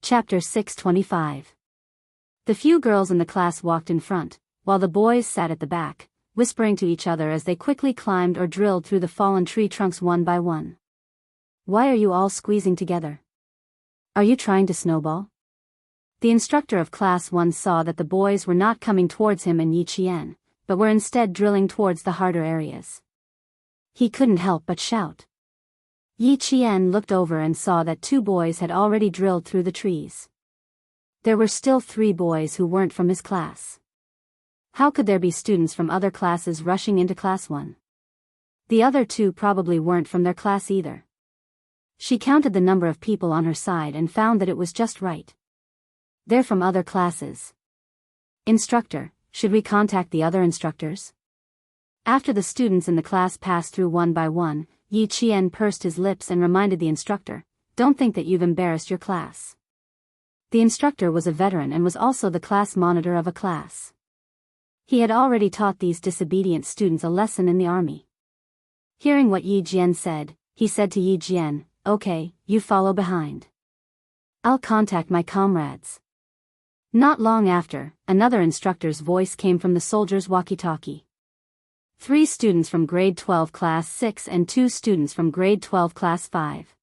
Chapter 625. The few girls in the class walked in front, while the boys sat at the back, whispering to each other as they quickly climbed or drilled through the fallen tree trunks one by one. "Why are you all squeezing together? Are you trying to snowball?" The instructor of Class 1 saw that the boys were not coming towards him and Yi Qian, but were instead drilling towards the harder areas. He couldn't help but shout. Yi Qian looked over and saw that 2 boys had already drilled through the trees. There were still 3 boys who weren't from his class. How could there be students from other classes rushing into Class 1? The other 2 probably weren't from their class either. She counted the number of people on her side and found that it was just right. They're from other classes. "Instructor, should we contact the other instructors?" After the students in the class passed through one by one, Yi Qian pursed his lips and reminded the instructor, "Don't think that you've embarrassed your class." The instructor was a veteran and was also the class monitor of a class. He had already taught these disobedient students a lesson in the army. Hearing what Yi Qian said, he said to Yi Qian, "Okay, you follow behind. I'll contact my comrades." Not long after, another instructor's voice came from the soldiers' walkie-talkie. 3 students from grade 12 class 6 and 2 students from grade 12 class 5.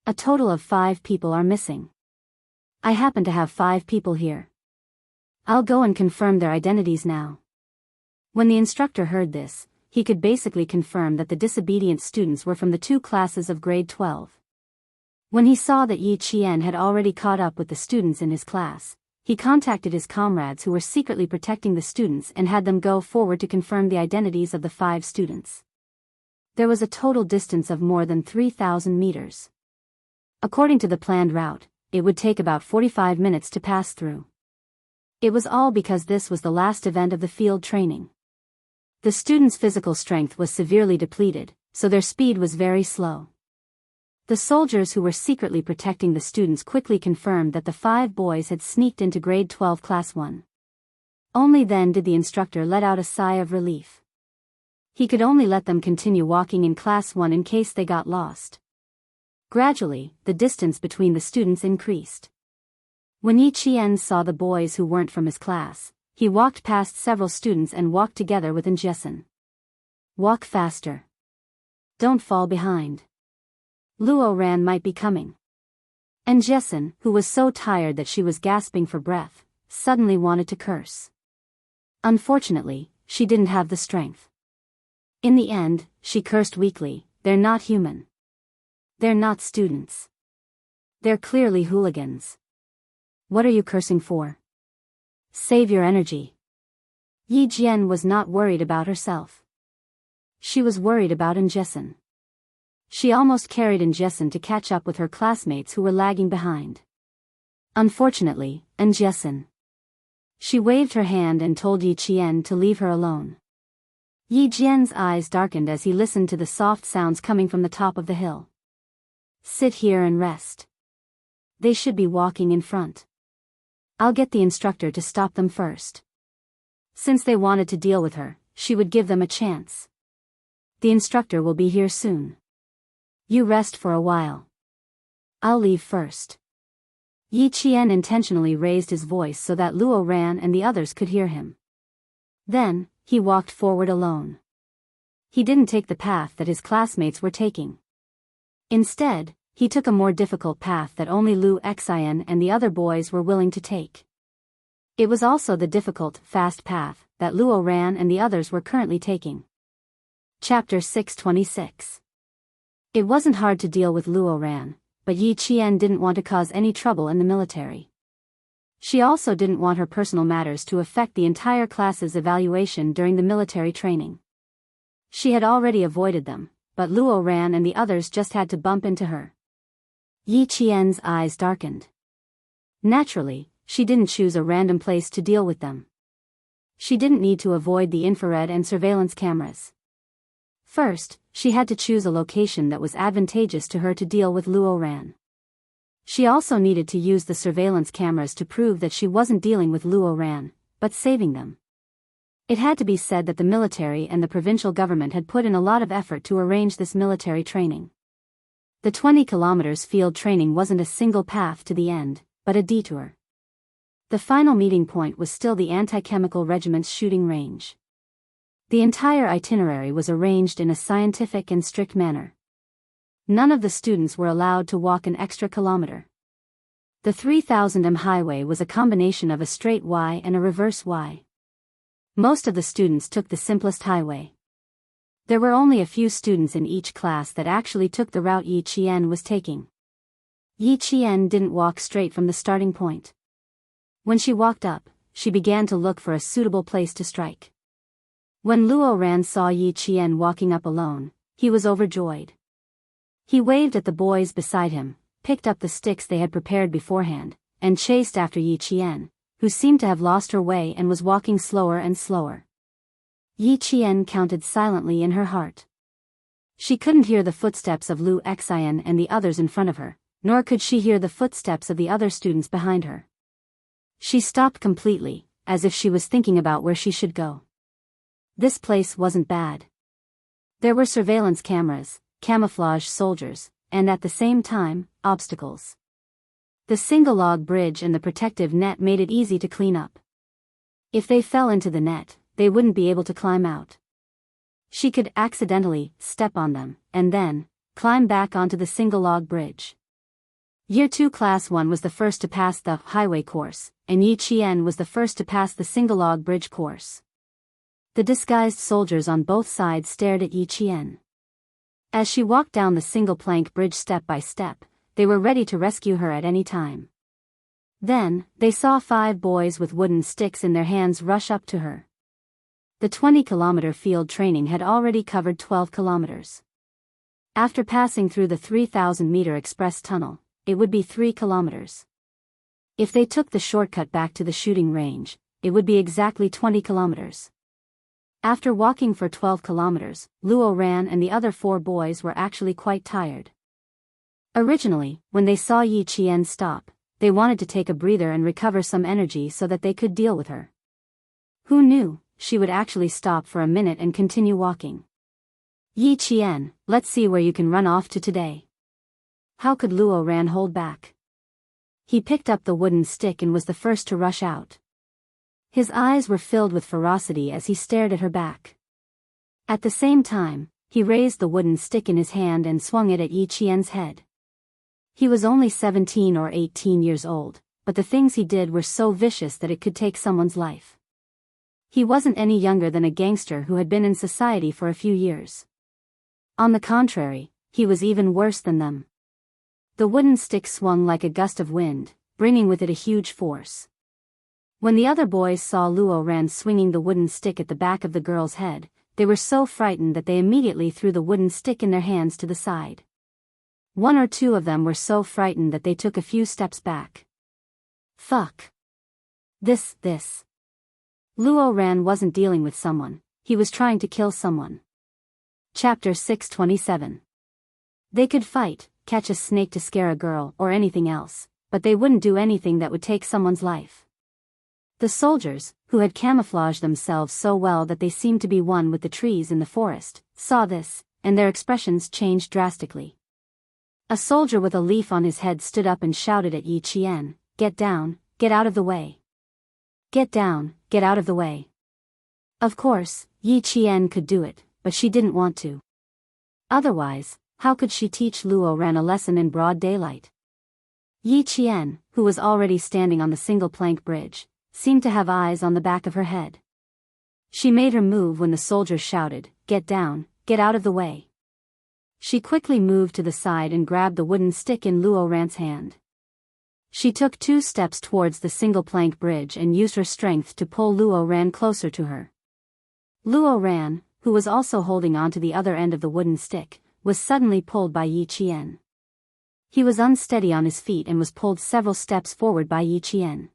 A total of 5 people are missing. I happen to have 5 people here. I'll go and confirm their identities now. When the instructor heard this, he could basically confirm that the disobedient students were from the 2 classes of grade 12. When he saw that Yi Qian had already caught up with the students in his class, he contacted his comrades who were secretly protecting the students and had them go forward to confirm the identities of the 5 students. There was a total distance of more than 3,000 meters. According to the planned route, it would take about 45 minutes to pass through. It was all because this was the last event of the field training. The students' physical strength was severely depleted, so their speed was very slow. The soldiers who were secretly protecting the students quickly confirmed that the 5 boys had sneaked into grade 12 class 1. Only then did the instructor let out a sigh of relief. He could only let them continue walking in class 1 in case they got lost. Gradually, the distance between the students increased. When Yi Qian saw the boys who weren't from his class, he walked past several students and walked together with Enchanting. "Walk faster. Don't fall behind. Luo Ran might be coming." Enchanting, who was so tired that she was gasping for breath, suddenly wanted to curse. Unfortunately, she didn't have the strength. In the end, she cursed weakly, "They're not human. They're not students. They're clearly hooligans. What are you cursing for? Save your energy." Yi Qian was not worried about herself. She was worried about Enchanting. She almost carried Enchanting to catch up with her classmates who were lagging behind. Unfortunately, Enchanting. She waved her hand and told Yi Qian to leave her alone. Yi Qian's eyes darkened as he listened to the soft sounds coming from the top of the hill. "Sit here and rest. They should be walking in front. I'll get the instructor to stop them first." Since they wanted to deal with her, she would give them a chance. "The instructor will be here soon. You rest for a while. I'll leave first." Yi Qian intentionally raised his voice so that Luo Ran and the others could hear him. Then, he walked forward alone. He didn't take the path that his classmates were taking. Instead, he took a more difficult path that only Lu Xian and the other boys were willing to take. It was also the difficult, fast path that Luo Ran and the others were currently taking. Chapter 626. It wasn't hard to deal with Luo Ran, but Yi Qian didn't want to cause any trouble in the military. She also didn't want her personal matters to affect the entire class's evaluation during the military training. She had already avoided them, but Luo Ran and the others just had to bump into her. Yi Qian's eyes darkened. Naturally, she didn't choose a random place to deal with them. She didn't need to avoid the infrared and surveillance cameras. First, she had to choose a location that was advantageous to her to deal with Luo Ran. She also needed to use the surveillance cameras to prove that she wasn't dealing with Luo Ran, but saving them. It had to be said that the military and the provincial government had put in a lot of effort to arrange this military training. The 20 kilometers field training wasn't a single path to the end, but a detour. The final meeting point was still the anti-chemical regiment's shooting range. The entire itinerary was arranged in a scientific and strict manner. None of the students were allowed to walk an extra kilometer. The 3000 m highway was a combination of a straight Y and a reverse Y. Most of the students took the simplest highway. There were only a few students in each class that actually took the route Yi Qian was taking. Yi Qian didn't walk straight from the starting point. When she walked up, she began to look for a suitable place to strike. When Luo Ran saw Yi Qian walking up alone, he was overjoyed. He waved at the boys beside him, picked up the sticks they had prepared beforehand, and chased after Yi Qian, who seemed to have lost her way and was walking slower and slower. Yi Qian counted silently in her heart. She couldn't hear the footsteps of Lu Xian and the others in front of her, nor could she hear the footsteps of the other students behind her. She stopped completely, as if she was thinking about where she should go. This place wasn't bad. There were surveillance cameras, camouflage soldiers, and at the same time, obstacles. The single log bridge and the protective net made it easy to clean up. If they fell into the net, they wouldn't be able to climb out. She could accidentally step on them, and then climb back onto the single log bridge. Year 2 Class 1 was the first to pass the highway course, and Yi Qian was the first to pass the single log bridge course. The disguised soldiers on both sides stared at Yi Qian. As she walked down the single plank bridge step by step, they were ready to rescue her at any time. Then, they saw 5 boys with wooden sticks in their hands rush up to her. The 20-kilometer field training had already covered 12 kilometers. After passing through the 3,000-meter express tunnel, it would be 3 kilometers. If they took the shortcut back to the shooting range, it would be exactly 20 kilometers. After walking for 12 kilometers, Luo Ran and the other 4 boys were actually quite tired. Originally, when they saw Yi Qian stop, they wanted to take a breather and recover some energy so that they could deal with her. Who knew, she would actually stop for a minute and continue walking. Yi Qian, let's see where you can run off to today. How could Luo Ran hold back? He picked up the wooden stick and was the first to rush out. His eyes were filled with ferocity as he stared at her back. At the same time, he raised the wooden stick in his hand and swung it at Yi Qian's head. He was only 17 or 18 years old, but the things he did were so vicious that it could take someone's life. He wasn't any younger than a gangster who had been in society for a few years. On the contrary, he was even worse than them. The wooden stick swung like a gust of wind, bringing with it a huge force. When the other boys saw Luo Ran swinging the wooden stick at the back of the girl's head, they were so frightened that they immediately threw the wooden stick in their hands to the side. 1 or 2 of them were so frightened that they took a few steps back. Fuck. This. Luo Ran wasn't dealing with someone, he was trying to kill someone. Chapter 627. They could fight, catch a snake to scare a girl or anything else, but they wouldn't do anything that would take someone's life. The soldiers, who had camouflaged themselves so well that they seemed to be one with the trees in the forest, saw this, and their expressions changed drastically. A soldier with a leaf on his head stood up and shouted at Yi Qian, "Get down, get out of the way. Get down, get out of the way." Of course, Yi Qian could do it, but she didn't want to. Otherwise, how could she teach Luo Ran a lesson in broad daylight? Yi Qian, who was already standing on the single plank bridge, seemed to have eyes on the back of her head. She made her move when the soldier shouted, "Get down, get out of the way." She quickly moved to the side and grabbed the wooden stick in Luo Ran's hand. She took 2 steps towards the single plank bridge and used her strength to pull Luo Ran closer to her. Luo Ran, who was also holding on to the other end of the wooden stick, was suddenly pulled by Yi Qian. He was unsteady on his feet and was pulled several steps forward by Yi Qian.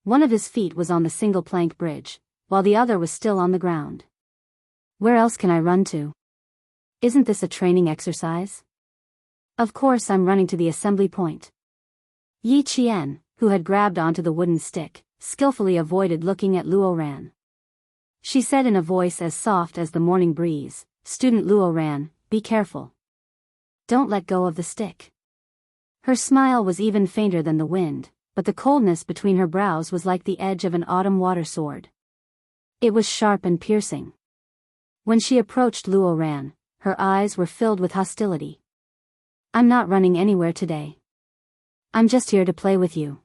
One of his feet was on the single plank bridge, while the other was still on the ground. Where else can I run to? Isn't this a training exercise? Of course I'm running to the assembly point. Yi Qian, who had grabbed onto the wooden stick, skillfully avoided looking at Luo Ran. She said in a voice as soft as the morning breeze, "Student Luo Ran, be careful. Don't let go of the stick." Her smile was even fainter than the wind, but the coldness between her brows was like the edge of an autumn water sword. It was sharp and piercing. When she approached Luo Ran, her eyes were filled with hostility. "I'm not running anywhere today. I'm just here to play with you."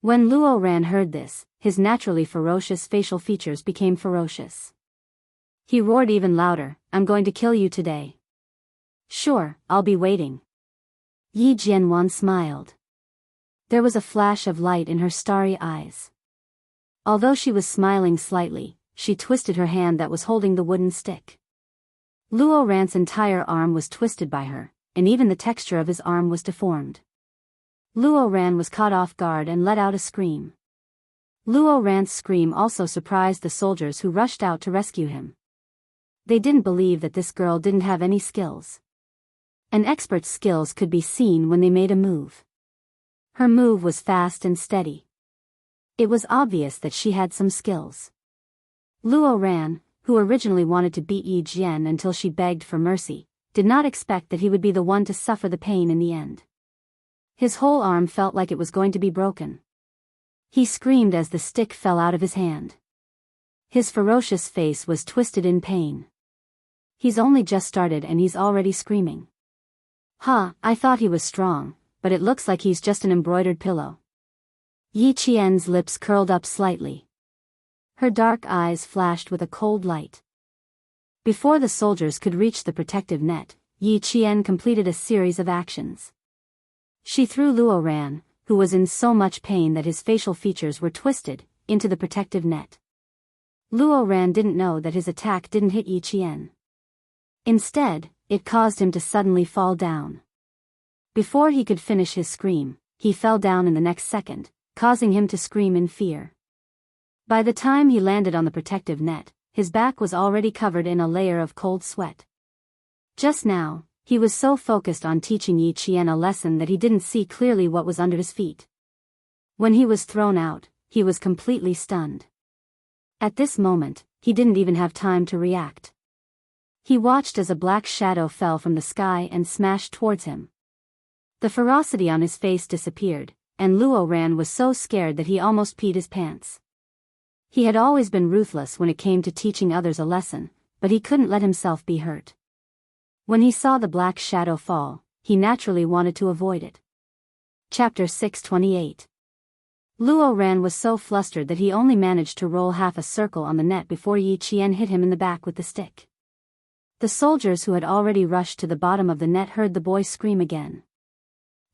When Luo Ran heard this, his naturally ferocious facial features became ferocious. He roared even louder, "I'm going to kill you today." "Sure, I'll be waiting." Yi Jianwan smiled. There was a flash of light in her starry eyes. Although she was smiling slightly, she twisted her hand that was holding the wooden stick. Luo Ran's entire arm was twisted by her, and even the texture of his arm was deformed. Luo Ran was caught off guard and let out a scream. Luo Ran's scream also surprised the soldiers who rushed out to rescue him. They didn't believe that this girl didn't have any skills. An expert's skills could be seen when they made a move. Her move was fast and steady. It was obvious that she had some skills. Luo Ran, who originally wanted to beat Yi Jian until she begged for mercy, did not expect that he would be the one to suffer the pain in the end. His whole arm felt like it was going to be broken. He screamed as the stick fell out of his hand. His ferocious face was twisted in pain. He's only just started and he's already screaming. I thought he was strong, but it looks like he's just an embroidered pillow." Yi Qian's lips curled up slightly. Her dark eyes flashed with a cold light. Before the soldiers could reach the protective net, Yi Qian completed a series of actions. She threw Luo Ran, who was in so much pain that his facial features were twisted, into the protective net. Luo Ran didn't know that his attack didn't hit Yi Qian. Instead, it caused him to suddenly fall down. Before he could finish his scream, he fell down in the next second, causing him to scream in fear. By the time he landed on the protective net, his back was already covered in a layer of cold sweat. Just now, he was so focused on teaching Yi Qian a lesson that he didn't see clearly what was under his feet. When he was thrown out, he was completely stunned. At this moment, he didn't even have time to react. He watched as a black shadow fell from the sky and smashed towards him. The ferocity on his face disappeared, and Luo Ran was so scared that he almost peed his pants. He had always been ruthless when it came to teaching others a lesson, but he couldn't let himself be hurt. When he saw the black shadow fall, he naturally wanted to avoid it. Chapter 628. Luo Ran was so flustered that he only managed to roll half a circle on the net before Yi Qian hit him in the back with the stick. The soldiers who had already rushed to the bottom of the net heard the boy scream again.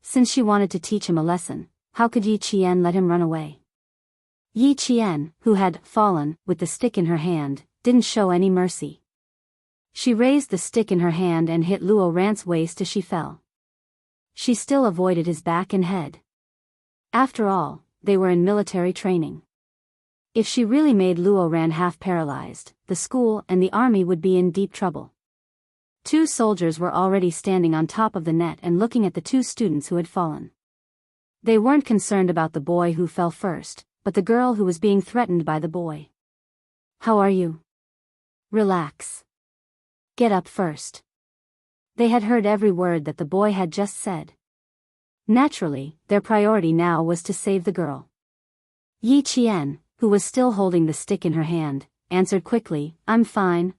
Since she wanted to teach him a lesson, how could Yi Qian let him run away? Yi Qian, who had fallen with the stick in her hand, didn't show any mercy. She raised the stick in her hand and hit Luo Ran's waist as she fell. She still avoided his back and head. After all, they were in military training. If she really made Luo Ran half paralyzed, the school and the army would be in deep trouble. Two soldiers were already standing on top of the net and looking at the two students who had fallen. They weren't concerned about the boy who fell first, but the girl who was being threatened by the boy. "How are you?" "Relax. Get up first." They had heard every word that the boy had just said. Naturally, their priority now was to save the girl. Yi Qian, who was still holding the stick in her hand, answered quickly, I'm fine.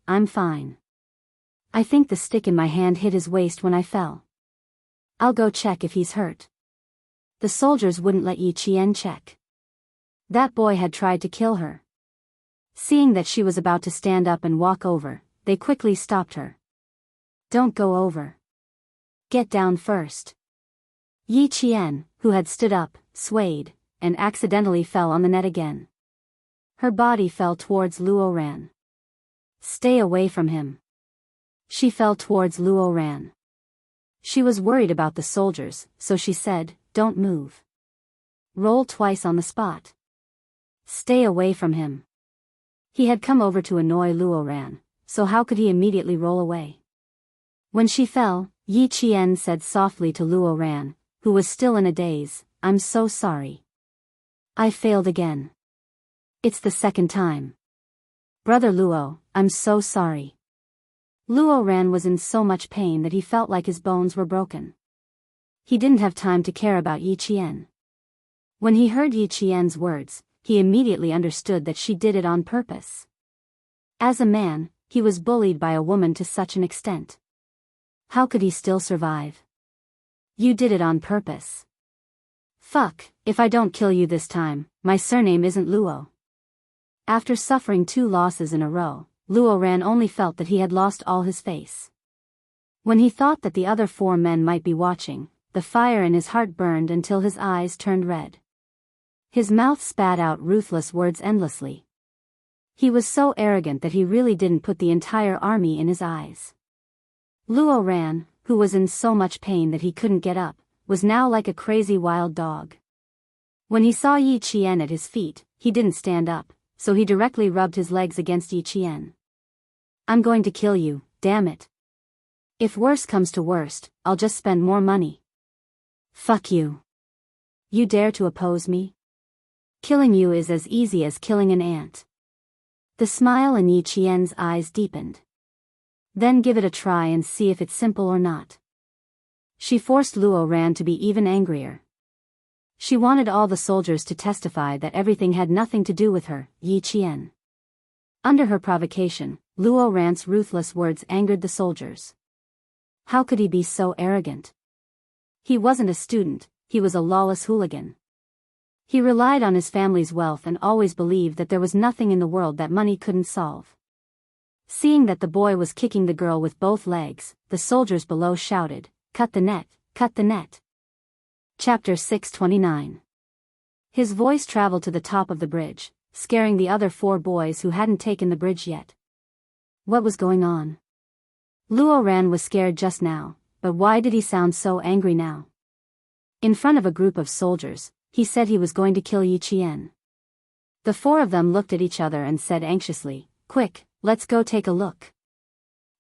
I think the stick in my hand hit his waist when I fell. I'll go check if he's hurt." The soldiers wouldn't let Yi Qian check. That boy had tried to kill her. Seeing that she was about to stand up and walk over, they quickly stopped her. "Don't go over. Get down first." Yi Qian, who had stood up, swayed, and accidentally fell on the net again. Her body fell towards Luo Ran. "Stay away from him." She fell towards Luo Ran. She was worried about the soldiers, so she said, "Don't move. Roll twice on the spot. Stay away from him." He had come over to annoy Luo Ran, so how could he immediately roll away? When she fell, Yi Qian said softly to Luo Ran, who was still in a daze, "I'm so sorry. I failed again. It's the second time. Brother Luo, I'm so sorry." Luo Ran was in so much pain that he felt like his bones were broken. He didn't have time to care about Yi Qian. When he heard Yi Qian's words, he immediately understood that she did it on purpose. As a man, he was bullied by a woman to such an extent. How could he still survive? You did it on purpose. Fuck, if I don't kill you this time, my surname isn't Luo. After suffering 2 losses in a row, Luo Ran only felt that he had lost all his face. When he thought that the other 4 men might be watching, the fire in his heart burned until his eyes turned red. His mouth spat out ruthless words endlessly. He was so arrogant that he really didn't put the entire army in his eyes. Luo Ran, who was in so much pain that he couldn't get up, was now like a crazy wild dog. When he saw Yi Qian at his feet, he didn't stand up, so he directly rubbed his legs against Yi Qian. I'm going to kill you, damn it. If worse comes to worst, I'll just spend more money. Fuck you. You dare to oppose me? Killing you is as easy as killing an ant. The smile in Yi Qian's eyes deepened. Then give it a try and see if it's simple or not. She forced Luo Ran to be even angrier. She wanted all the soldiers to testify that everything had nothing to do with her, Yi Qian. Under her provocation, Luo Ran's ruthless words angered the soldiers. How could he be so arrogant? He wasn't a student, he was a lawless hooligan. He relied on his family's wealth and always believed that there was nothing in the world that money couldn't solve. Seeing that the boy was kicking the girl with both legs, the soldiers below shouted, "Cut the net, cut the net." Chapter 629. His voice traveled to the top of the bridge, scaring the other 4 boys who hadn't taken the bridge yet. What was going on? Luo Ran was scared just now, but why did he sound so angry now? In front of a group of soldiers, he said he was going to kill Yi Qian. The 4 of them looked at each other and said anxiously, "Quick, let's go take a look."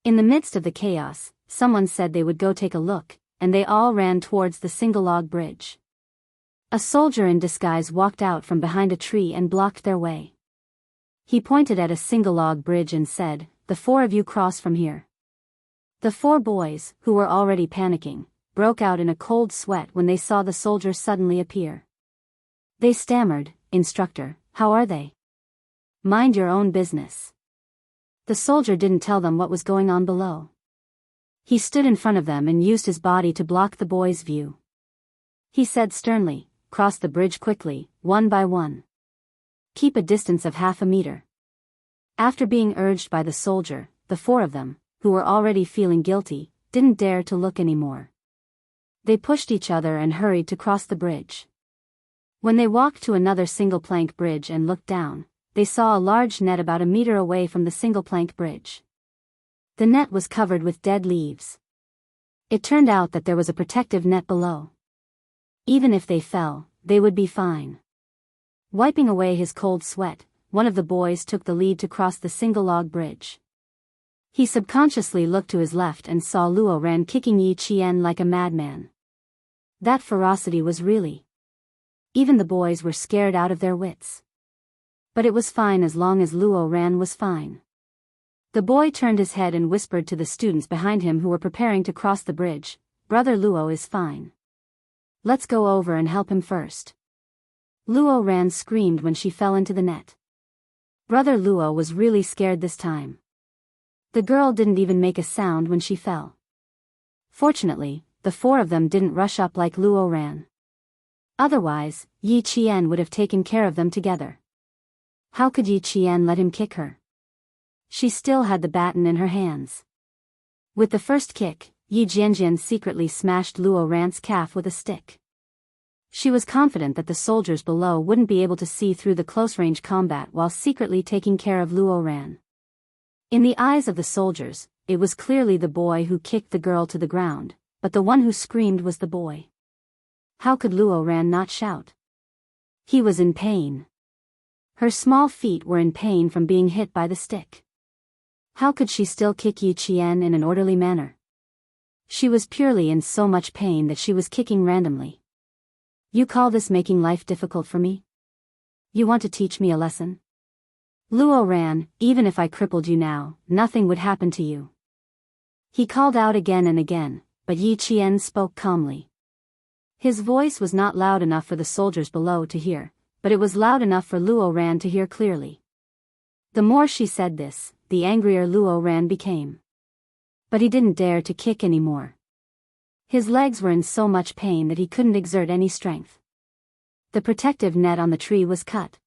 In the midst of the chaos, someone said they would go take a look, and they all ran towards the single-log bridge. A soldier in disguise walked out from behind a tree and blocked their way. He pointed at a single-log bridge and said, "The 4 of you cross from here." The 4 boys, who were already panicking, broke out in a cold sweat when they saw the soldier suddenly appear. They stammered, "Instructor, how are they?" "Mind your own business." The soldier didn't tell them what was going on below. He stood in front of them and used his body to block the boys' view. He said sternly, "Cross the bridge quickly, one by one. Keep a distance of half a meter." After being urged by the soldier, the 4 of them, who were already feeling guilty, didn't dare to look anymore. They pushed each other and hurried to cross the bridge. When they walked to another single-plank bridge and looked down, they saw a large net about a meter away from the single-plank bridge. The net was covered with dead leaves. It turned out that there was a protective net below. Even if they fell, they would be fine. Wiping away his cold sweat, one of the boys took the lead to cross the single-log bridge. He subconsciously looked to his left and saw Luo Ran kicking Yi Qian like a madman. That ferocity was really. Even the boys were scared out of their wits. But it was fine as long as Luo Ran was fine. The boy turned his head and whispered to the students behind him who were preparing to cross the bridge, "Brother Luo is fine. Let's go over and help him first." Luo Ran screamed when she fell into the net. Brother Luo was really scared this time. The girl didn't even make a sound when she fell. Fortunately, the 4 of them didn't rush up like Luo Ran. Otherwise, Yi Qian would have taken care of them together. How could Yi Qian let him kick her? She still had the baton in her hands. With the first kick, Yi Jianjian secretly smashed Luo Ran's calf with a stick. She was confident that the soldiers below wouldn't be able to see through the close-range combat while secretly taking care of Luo Ran. In the eyes of the soldiers, it was clearly the boy who kicked the girl to the ground, but the one who screamed was the boy. How could Luo Ran not shout? He was in pain. Her small feet were in pain from being hit by the stick. How could she still kick Yi Qian in an orderly manner? She was purely in so much pain that she was kicking randomly. You call this making life difficult for me? You want to teach me a lesson? Luo Ran, even if I crippled you now, nothing would happen to you. He called out again and again, but Yi Qian spoke calmly. His voice was not loud enough for the soldiers below to hear, but it was loud enough for Luo Ran to hear clearly. The more she said this, the angrier Luo Ran became. But he didn't dare to kick anymore. His legs were in so much pain that he couldn't exert any strength. The protective net on the tree was cut.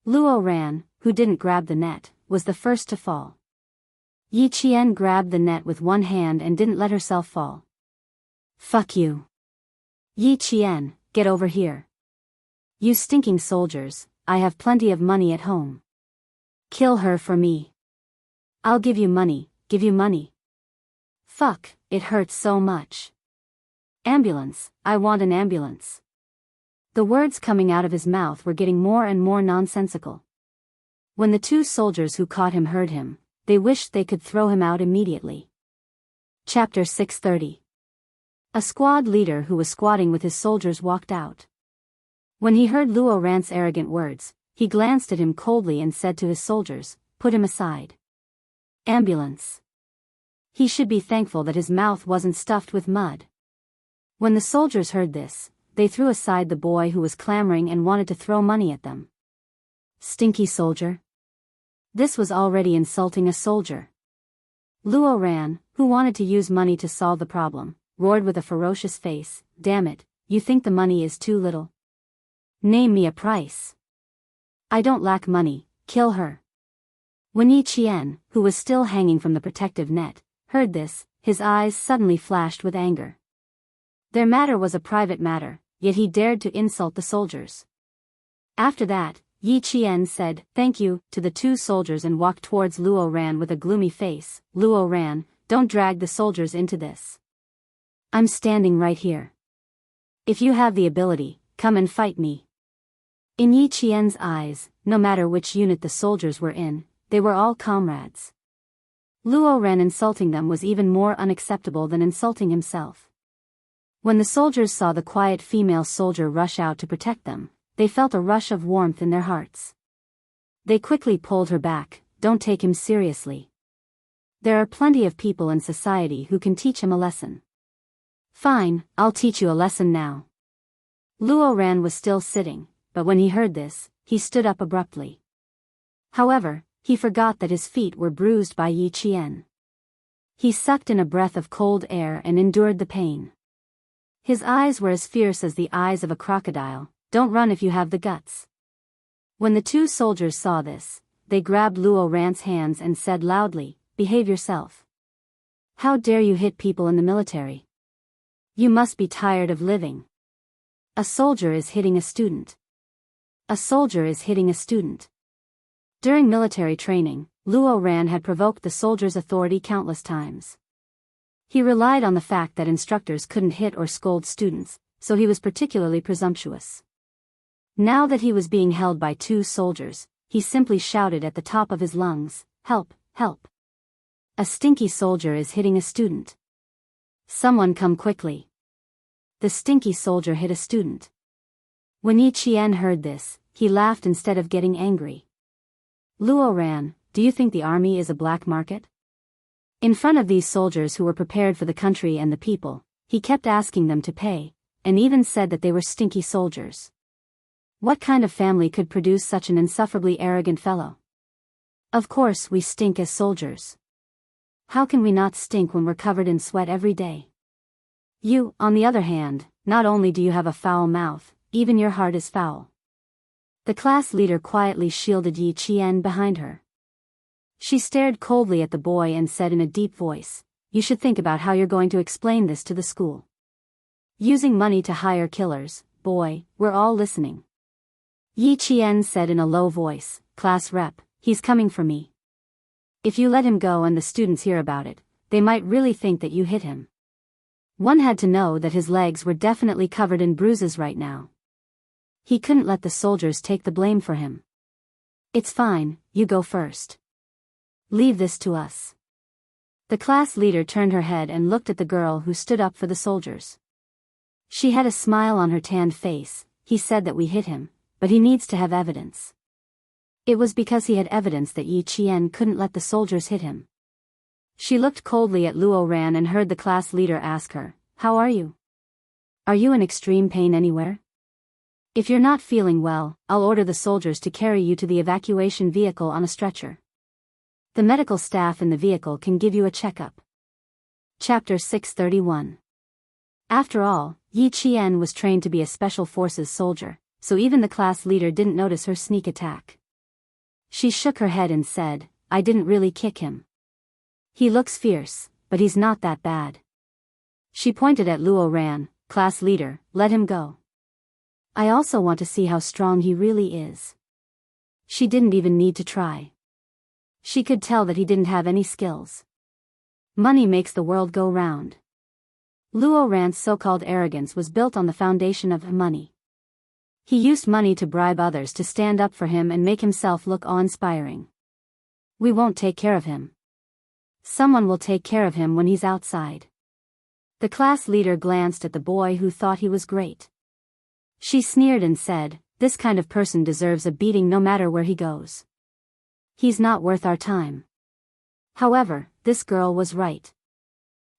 Luo Ran, who didn't grab the net, was the first to fall. Yi Qian grabbed the net with one hand and didn't let herself fall. "Fuck you. Yi Qian, get over here. You stinking soldiers, I have plenty of money at home. Kill her for me. I'll give you money, give you money. Fuck, it hurts so much. Ambulance, I want an ambulance." The words coming out of his mouth were getting more and more nonsensical. When the two soldiers who caught him heard him, they wished they could throw him out immediately. Chapter 630. A squad leader who was squatting with his soldiers walked out. When he heard Luo Ran's arrogant words, he glanced at him coldly and said to his soldiers, "Put him aside." Ambulance. He should be thankful that his mouth wasn't stuffed with mud. When the soldiers heard this, they threw aside the boy who was clamoring and wanted to throw money at them. Stinky soldier. This was already insulting a soldier. Luo Ran, who wanted to use money to solve the problem, roared with a ferocious face, "Damn it, you think the money is too little? Name me a price. I don't lack money, kill her." When Yi Qian, who was still hanging from the protective net, heard this, his eyes suddenly flashed with anger. Their matter was a private matter, yet he dared to insult the soldiers. After that, Yi Qian said, "Thank you," to the two soldiers and walked towards Luo Ran with a gloomy face. "Luo Ran, don't drag the soldiers into this. I'm standing right here. If you have the ability, come and fight me." In Yi Qian's eyes, no matter which unit the soldiers were in, they were all comrades. Luo Ran insulting them was even more unacceptable than insulting himself. When the soldiers saw the quiet female soldier rush out to protect them, they felt a rush of warmth in their hearts. They quickly pulled her back. "Don't take him seriously. There are plenty of people in society who can teach him a lesson." "Fine, I'll teach you a lesson now." Luo Ran was still sitting, but when he heard this, he stood up abruptly. However, he forgot that his feet were bruised by Yi Qian. He sucked in a breath of cold air and endured the pain. His eyes were as fierce as the eyes of a crocodile. "Don't run if you have the guts." When the two soldiers saw this, they grabbed Luo Ran's hands and said loudly, "Behave yourself. How dare you hit people in the military? You must be tired of living. A soldier is hitting a student. A soldier is hitting a student." During military training, Luo Ran had provoked the soldiers' authority countless times. He relied on the fact that instructors couldn't hit or scold students, so he was particularly presumptuous. Now that he was being held by two soldiers, he simply shouted at the top of his lungs, "Help, help. A stinky soldier is hitting a student. Someone come quickly." The stinky soldier hit a student. When Yi Qian heard this, he laughed instead of getting angry. "Luo Ran, do you think the army is a black market?" In front of these soldiers who were prepared for the country and the people, he kept asking them to pay, and even said that they were stinky soldiers. What kind of family could produce such an insufferably arrogant fellow? Of course we stink as soldiers. How can we not stink when we're covered in sweat every day? You, on the other hand, not only do you have a foul mouth, even your heart is foul. The class leader quietly shielded Yi Qian behind her. She stared coldly at the boy and said in a deep voice, "You should think about how you're going to explain this to the school. Using money to hire killers, boy, we're all listening." Yi Qian said in a low voice, "Class rep, he's coming for me. If you let him go and the students hear about it, they might really think that you hit him." One had to know that his legs were definitely covered in bruises right now. He couldn't let the soldiers take the blame for him. "It's fine, you go first. Leave this to us." The class leader turned her head and looked at the girl who stood up for the soldiers. She had a smile on her tanned face. "He said that we hit him, but he needs to have evidence." It was because he had evidence that Yi Qian couldn't let the soldiers hit him. She looked coldly at Luo Ran and heard the class leader ask her, "How are you?" Are you in extreme pain anywhere? If you're not feeling well, I'll order the soldiers to carry you to the evacuation vehicle on a stretcher. The medical staff in the vehicle can give you a checkup. Chapter 631. After all, Yi Qian was trained to be a special forces soldier, so even the class leader didn't notice her sneak attack. She shook her head and said, I didn't really kick him. He looks fierce, but he's not that bad. She pointed at Luo Ran, class leader, let him go. I also want to see how strong he really is. She didn't even need to try. She could tell that he didn't have any skills. Money makes the world go round. Luo Ran's so-called arrogance was built on the foundation of money. He used money to bribe others to stand up for him and make himself look awe-inspiring. We won't take care of him. Someone will take care of him when he's outside. The class leader glanced at the boy who thought he was great. She sneered and said, this kind of person deserves a beating no matter where he goes. He's not worth our time. However, this girl was right.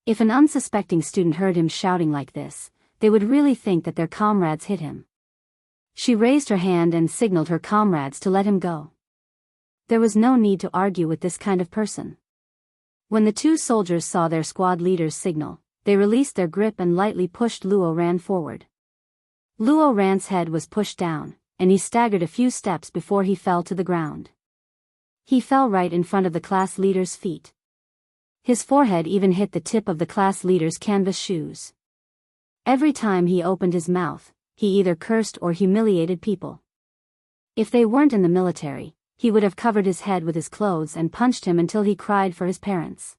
If an unsuspecting student heard him shouting like this, they would really think that their comrades hit him. She raised her hand and signaled her comrades to let him go. There was no need to argue with this kind of person. When the two soldiers saw their squad leader's signal, they released their grip and lightly pushed Luo Ran forward. Luo Ran's head was pushed down, and he staggered a few steps before he fell to the ground. He fell right in front of the class leader's feet. His forehead even hit the tip of the class leader's canvas shoes. Every time he opened his mouth, he either cursed or humiliated people. If they weren't in the military, he would have covered his head with his clothes and punched him until he cried for his parents.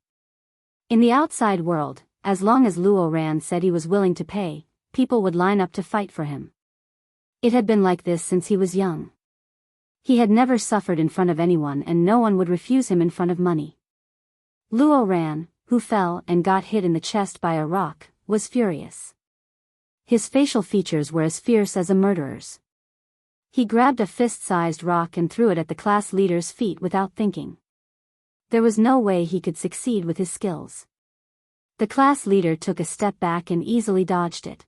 In the outside world, as long as Luo Ran said he was willing to pay, people would line up to fight for him. It had been like this since he was young. He had never suffered in front of anyone and no one would refuse him in front of money. Luo Ran, who fell and got hit in the chest by a rock, was furious. His facial features were as fierce as a murderer's. He grabbed a fist-sized rock and threw it at the class leader's feet without thinking. There was no way he could succeed with his skills. The class leader took a step back and easily dodged it.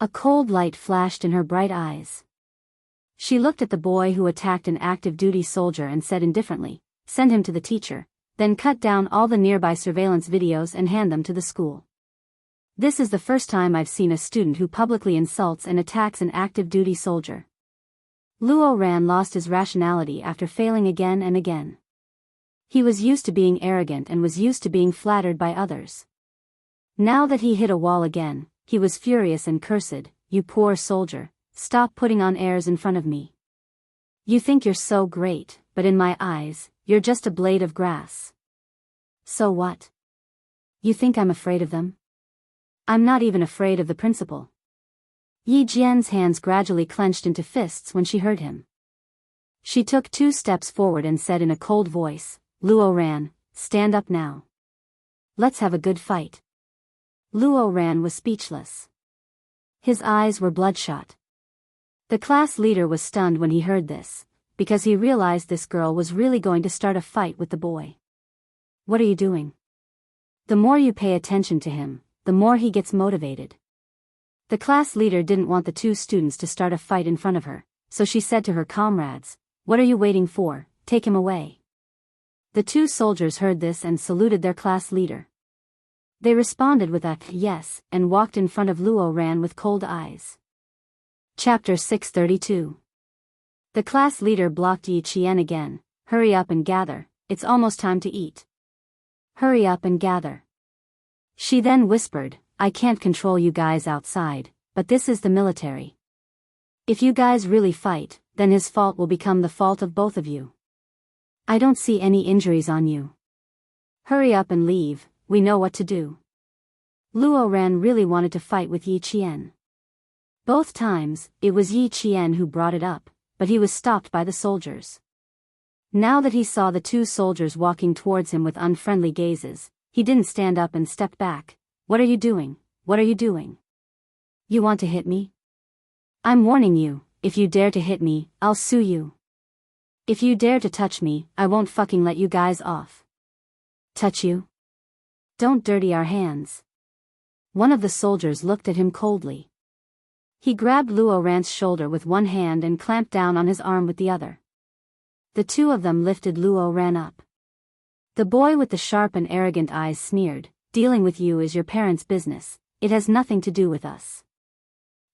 A cold light flashed in her bright eyes. She looked at the boy who attacked an active-duty soldier and said indifferently, send him to the teacher, then cut down all the nearby surveillance videos and hand them to the school. This is the first time I've seen a student who publicly insults and attacks an active-duty soldier. Luo Ran lost his rationality after failing again and again. He was used to being arrogant and was used to being flattered by others. Now that he hit a wall again, he was furious and cursed, you poor soldier, stop putting on airs in front of me. You think you're so great, but in my eyes, you're just a blade of grass. So what? You think I'm afraid of them? I'm not even afraid of the principal. Yi Jian's hands gradually clenched into fists when she heard him. She took 2 steps forward and said in a cold voice, Luo Ran, stand up now. Let's have a good fight. Luo Ran was speechless. His eyes were bloodshot. The class leader was stunned when he heard this, because he realized this girl was really going to start a fight with the boy. What are you doing? The more you pay attention to him, the more he gets motivated. The class leader didn't want the 2 students to start a fight in front of her, so she said to her comrades, what are you waiting for, take him away. The 2 soldiers heard this and saluted their class leader. They responded with a yes and walked in front of Luo Ran with cold eyes. Chapter 632. The class leader blocked Yi Qian again, hurry up and gather, it's almost time to eat. Hurry up and gather. She then whispered, I can't control you guys outside, but this is the military. If you guys really fight, then his fault will become the fault of both of you. I don't see any injuries on you. Hurry up and leave, we know what to do. Luo Ran really wanted to fight with Yi Qian. Both times, it was Yi Qian who brought it up, but he was stopped by the soldiers. Now that he saw the 2 soldiers walking towards him with unfriendly gazes, he didn't stand up and stepped back. What are you doing? What are you doing? You want to hit me? I'm warning you, if you dare to hit me, I'll sue you. If you dare to touch me, I won't fucking let you guys off. Touch you? Don't dirty our hands. One of the soldiers looked at him coldly. He grabbed Luo Ran's shoulder with one hand and clamped down on his arm with the other. The two of them lifted Luo Ran up. The boy with the sharp and arrogant eyes sneered, "Dealing with you is your parents' business, it has nothing to do with us."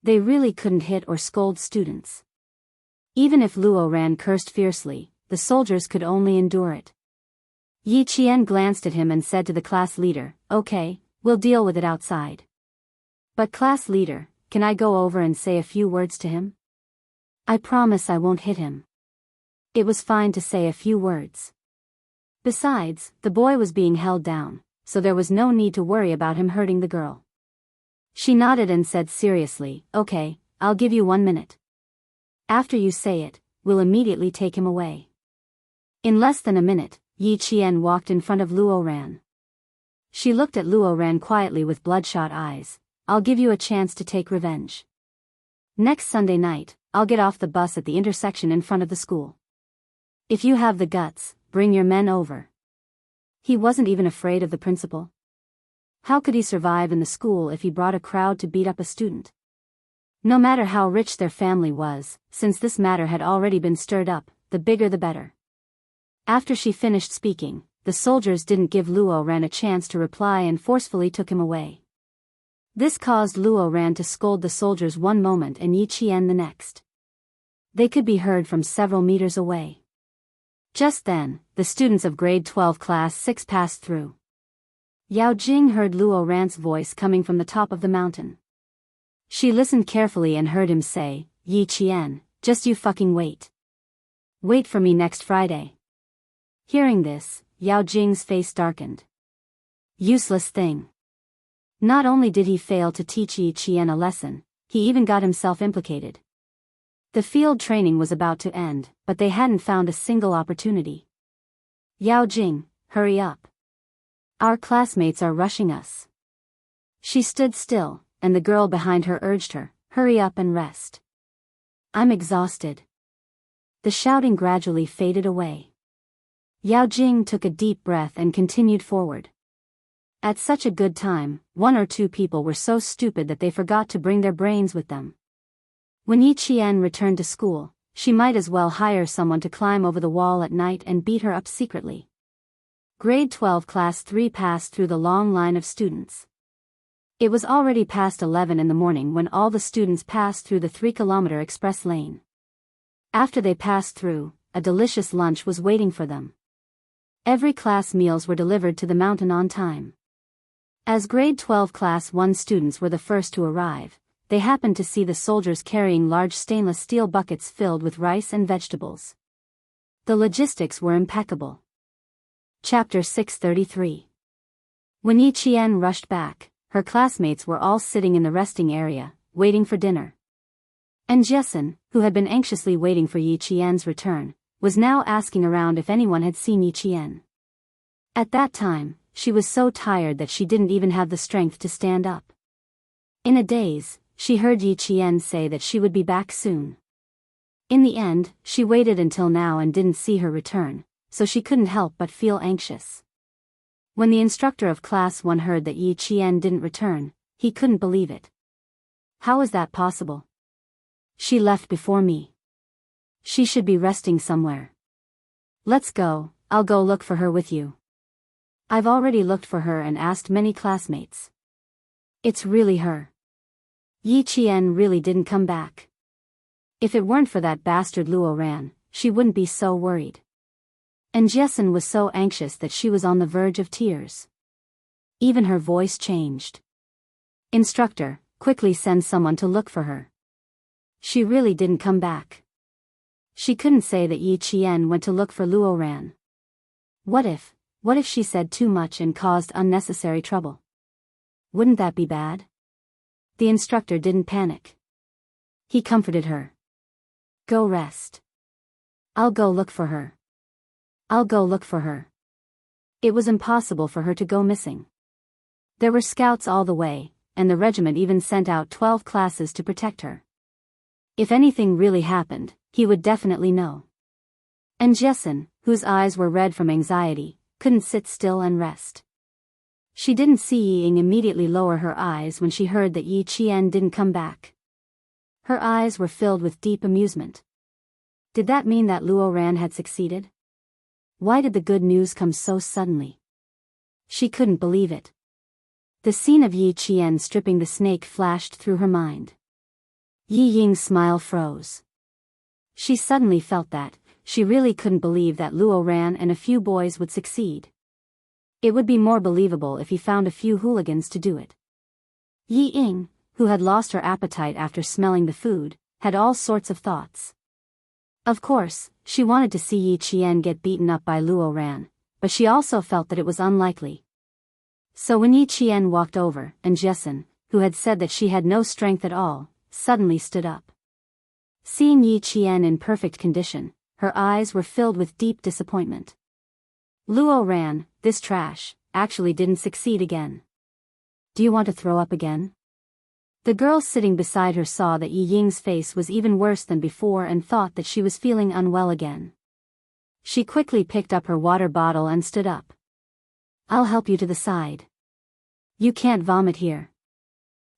They really couldn't hit or scold students. Even if Luo Ran cursed fiercely, the soldiers could only endure it. Yi Qian glanced at him and said to the class leader, "Okay, we'll deal with it outside. But class leader, can I go over and say a few words to him? I promise I won't hit him." It was fine to say a few words. Besides, the boy was being held down, so there was no need to worry about him hurting the girl. She nodded and said seriously, "Okay, I'll give you 1 minute. After you say it, we'll immediately take him away." In less than a minute, Yi Qian walked in front of Luo Ran. She looked at Luo Ran quietly with bloodshot eyes. "I'll give you a chance to take revenge. Next Sunday night, I'll get off the bus at the intersection in front of the school. If you have the guts, bring your men over." He wasn't even afraid of the principal. How could he survive in the school if he brought a crowd to beat up a student? No matter how rich their family was, since this matter had already been stirred up, the bigger the better. After she finished speaking, the soldiers didn't give Luo Ran a chance to reply and forcefully took him away. This caused Luo Ran to scold the soldiers one moment and Yi Qian the next. They could be heard from several meters away. Just then, the students of grade 12 class 6 passed through. Yao Jing heard Luo Ran's voice coming from the top of the mountain. She listened carefully and heard him say, "Yi Qian, just you fucking wait. Wait for me next Friday." Hearing this, Yao Jing's face darkened. Useless thing. Not only did he fail to teach Yi Qian a lesson, he even got himself implicated. The field training was about to end, but they hadn't found a single opportunity. "Yao Jing, hurry up. Our classmates are rushing us." She stood still, and the girl behind her urged her, "Hurry up and rest. I'm exhausted." The shouting gradually faded away. Yao Jing took a deep breath and continued forward. At such a good time, 1 or 2 people were so stupid that they forgot to bring their brains with them. When Yi Qian returned to school, she might as well hire someone to climb over the wall at night and beat her up secretly. Grade 12 Class 3 passed through the long line of students. It was already past 11 in the morning when all the students passed through the 3-kilometer express lane. After they passed through, a delicious lunch was waiting for them. Every class meals were delivered to the mountain on time. As grade 12 Class 1 students were the first to arrive, they happened to see the soldiers carrying large stainless steel buckets filled with rice and vegetables. The logistics were impeccable. Chapter 633. When Yi Qian rushed back, her classmates were all sitting in the resting area, waiting for dinner. And Jessen, who had been anxiously waiting for Yi Qian's return, was now asking around if anyone had seen Yi Qian. At that time, she was so tired that she didn't even have the strength to stand up. In a daze, she heard Yi Qian say that she would be back soon. In the end, she waited until now and didn't see her return, so she couldn't help but feel anxious. When the instructor of Class 1 heard that Yi Qian didn't return, he couldn't believe it. "How is that possible? She left before me. She should be resting somewhere. Let's go, I'll go look for her with you. I've already looked for her and asked many classmates. It's really her. Yi Qian really didn't come back. If it weren't for that bastard Luo Ran, she wouldn't be so worried." And Jessen was so anxious that she was on the verge of tears. Even her voice changed. "Instructor, quickly send someone to look for her. She really didn't come back." She couldn't say that Yi Qian went to look for Luo Ran. What if she said too much and caused unnecessary trouble? Wouldn't that be bad? The instructor didn't panic. He comforted her. "Go rest. I'll go look for her. I'll go look for her." It was impossible for her to go missing. There were scouts all the way, and the regiment even sent out 12 classes to protect her. If anything really happened, he would definitely know. And Jessen, whose eyes were red from anxiety, couldn't sit still and rest. She didn't see Yi Ying immediately lower her eyes when she heard that Yi Qian didn't come back. Her eyes were filled with deep amusement. Did that mean that Luo Ran had succeeded? Why did the good news come so suddenly? She couldn't believe it. The scene of Yi Qian stripping the snake flashed through her mind. Yi Ying's smile froze. She suddenly felt that she really couldn't believe that Luo Ran and a few boys would succeed. It would be more believable if he found a few hooligans to do it. Yi Ying, who had lost her appetite after smelling the food, had all sorts of thoughts. Of course, she wanted to see Yi Qian get beaten up by Luo Ran, but she also felt that it was unlikely. So when Yi Qian walked over, and Jessen, who had said that she had no strength at all, suddenly stood up. Seeing Yi Qian in perfect condition, her eyes were filled with deep disappointment. Luo Ran, this trash, actually didn't succeed again. Do you want to throw up again? The girl sitting beside her saw that Yi Ying's face was even worse than before and thought that she was feeling unwell again. She quickly picked up her water bottle and stood up. I'll help you to the side. You can't vomit here.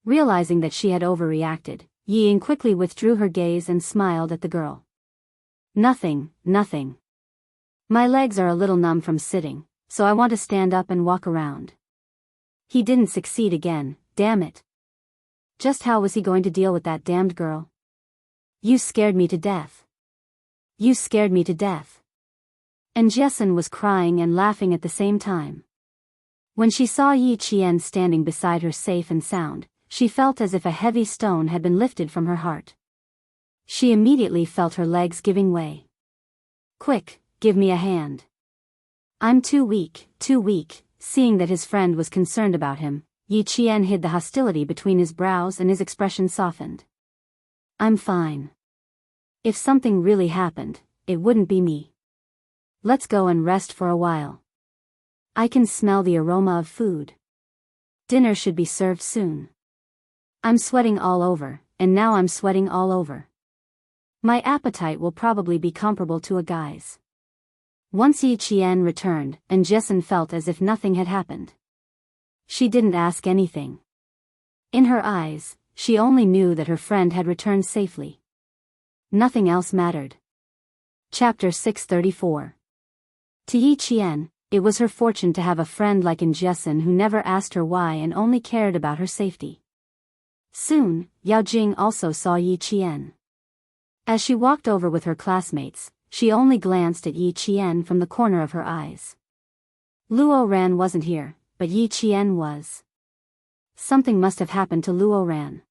Realizing that she had overreacted, Yi Ying quickly withdrew her gaze and smiled at the girl. Nothing. My legs are a little numb from sitting, so I want to stand up and walk around. He didn't succeed again, damn it. Just how was he going to deal with that damned girl? You scared me to death. You scared me to death. And Jessen was crying and laughing at the same time. When she saw Yi Qian standing beside her safe and sound, she felt as if a heavy stone had been lifted from her heart. She immediately felt her legs giving way. Quick, give me a hand. I'm too weak. Seeing that his friend was concerned about him, Yi Qian hid the hostility between his brows and his expression softened. I'm fine. If something really happened, it wouldn't be me. Let's go and rest for a while. I can smell the aroma of food. Dinner should be served soon. I'm sweating all over, and now I'm sweating all over. My appetite will probably be comparable to a guy's. Once Yi Qian returned, and Jessen felt as if nothing had happened. She didn't ask anything. In her eyes, she only knew that her friend had returned safely. Nothing else mattered. Chapter 634. To Yi Qian, it was her fortune to have a friend like Jessen who never asked her why and only cared about her safety. Soon, Yao Jing also saw Yi Qian. As she walked over with her classmates, she only glanced at Yi Qian from the corner of her eyes. Luo Ran wasn't here, but Yi Qian was. Something must have happened to Luo Ran.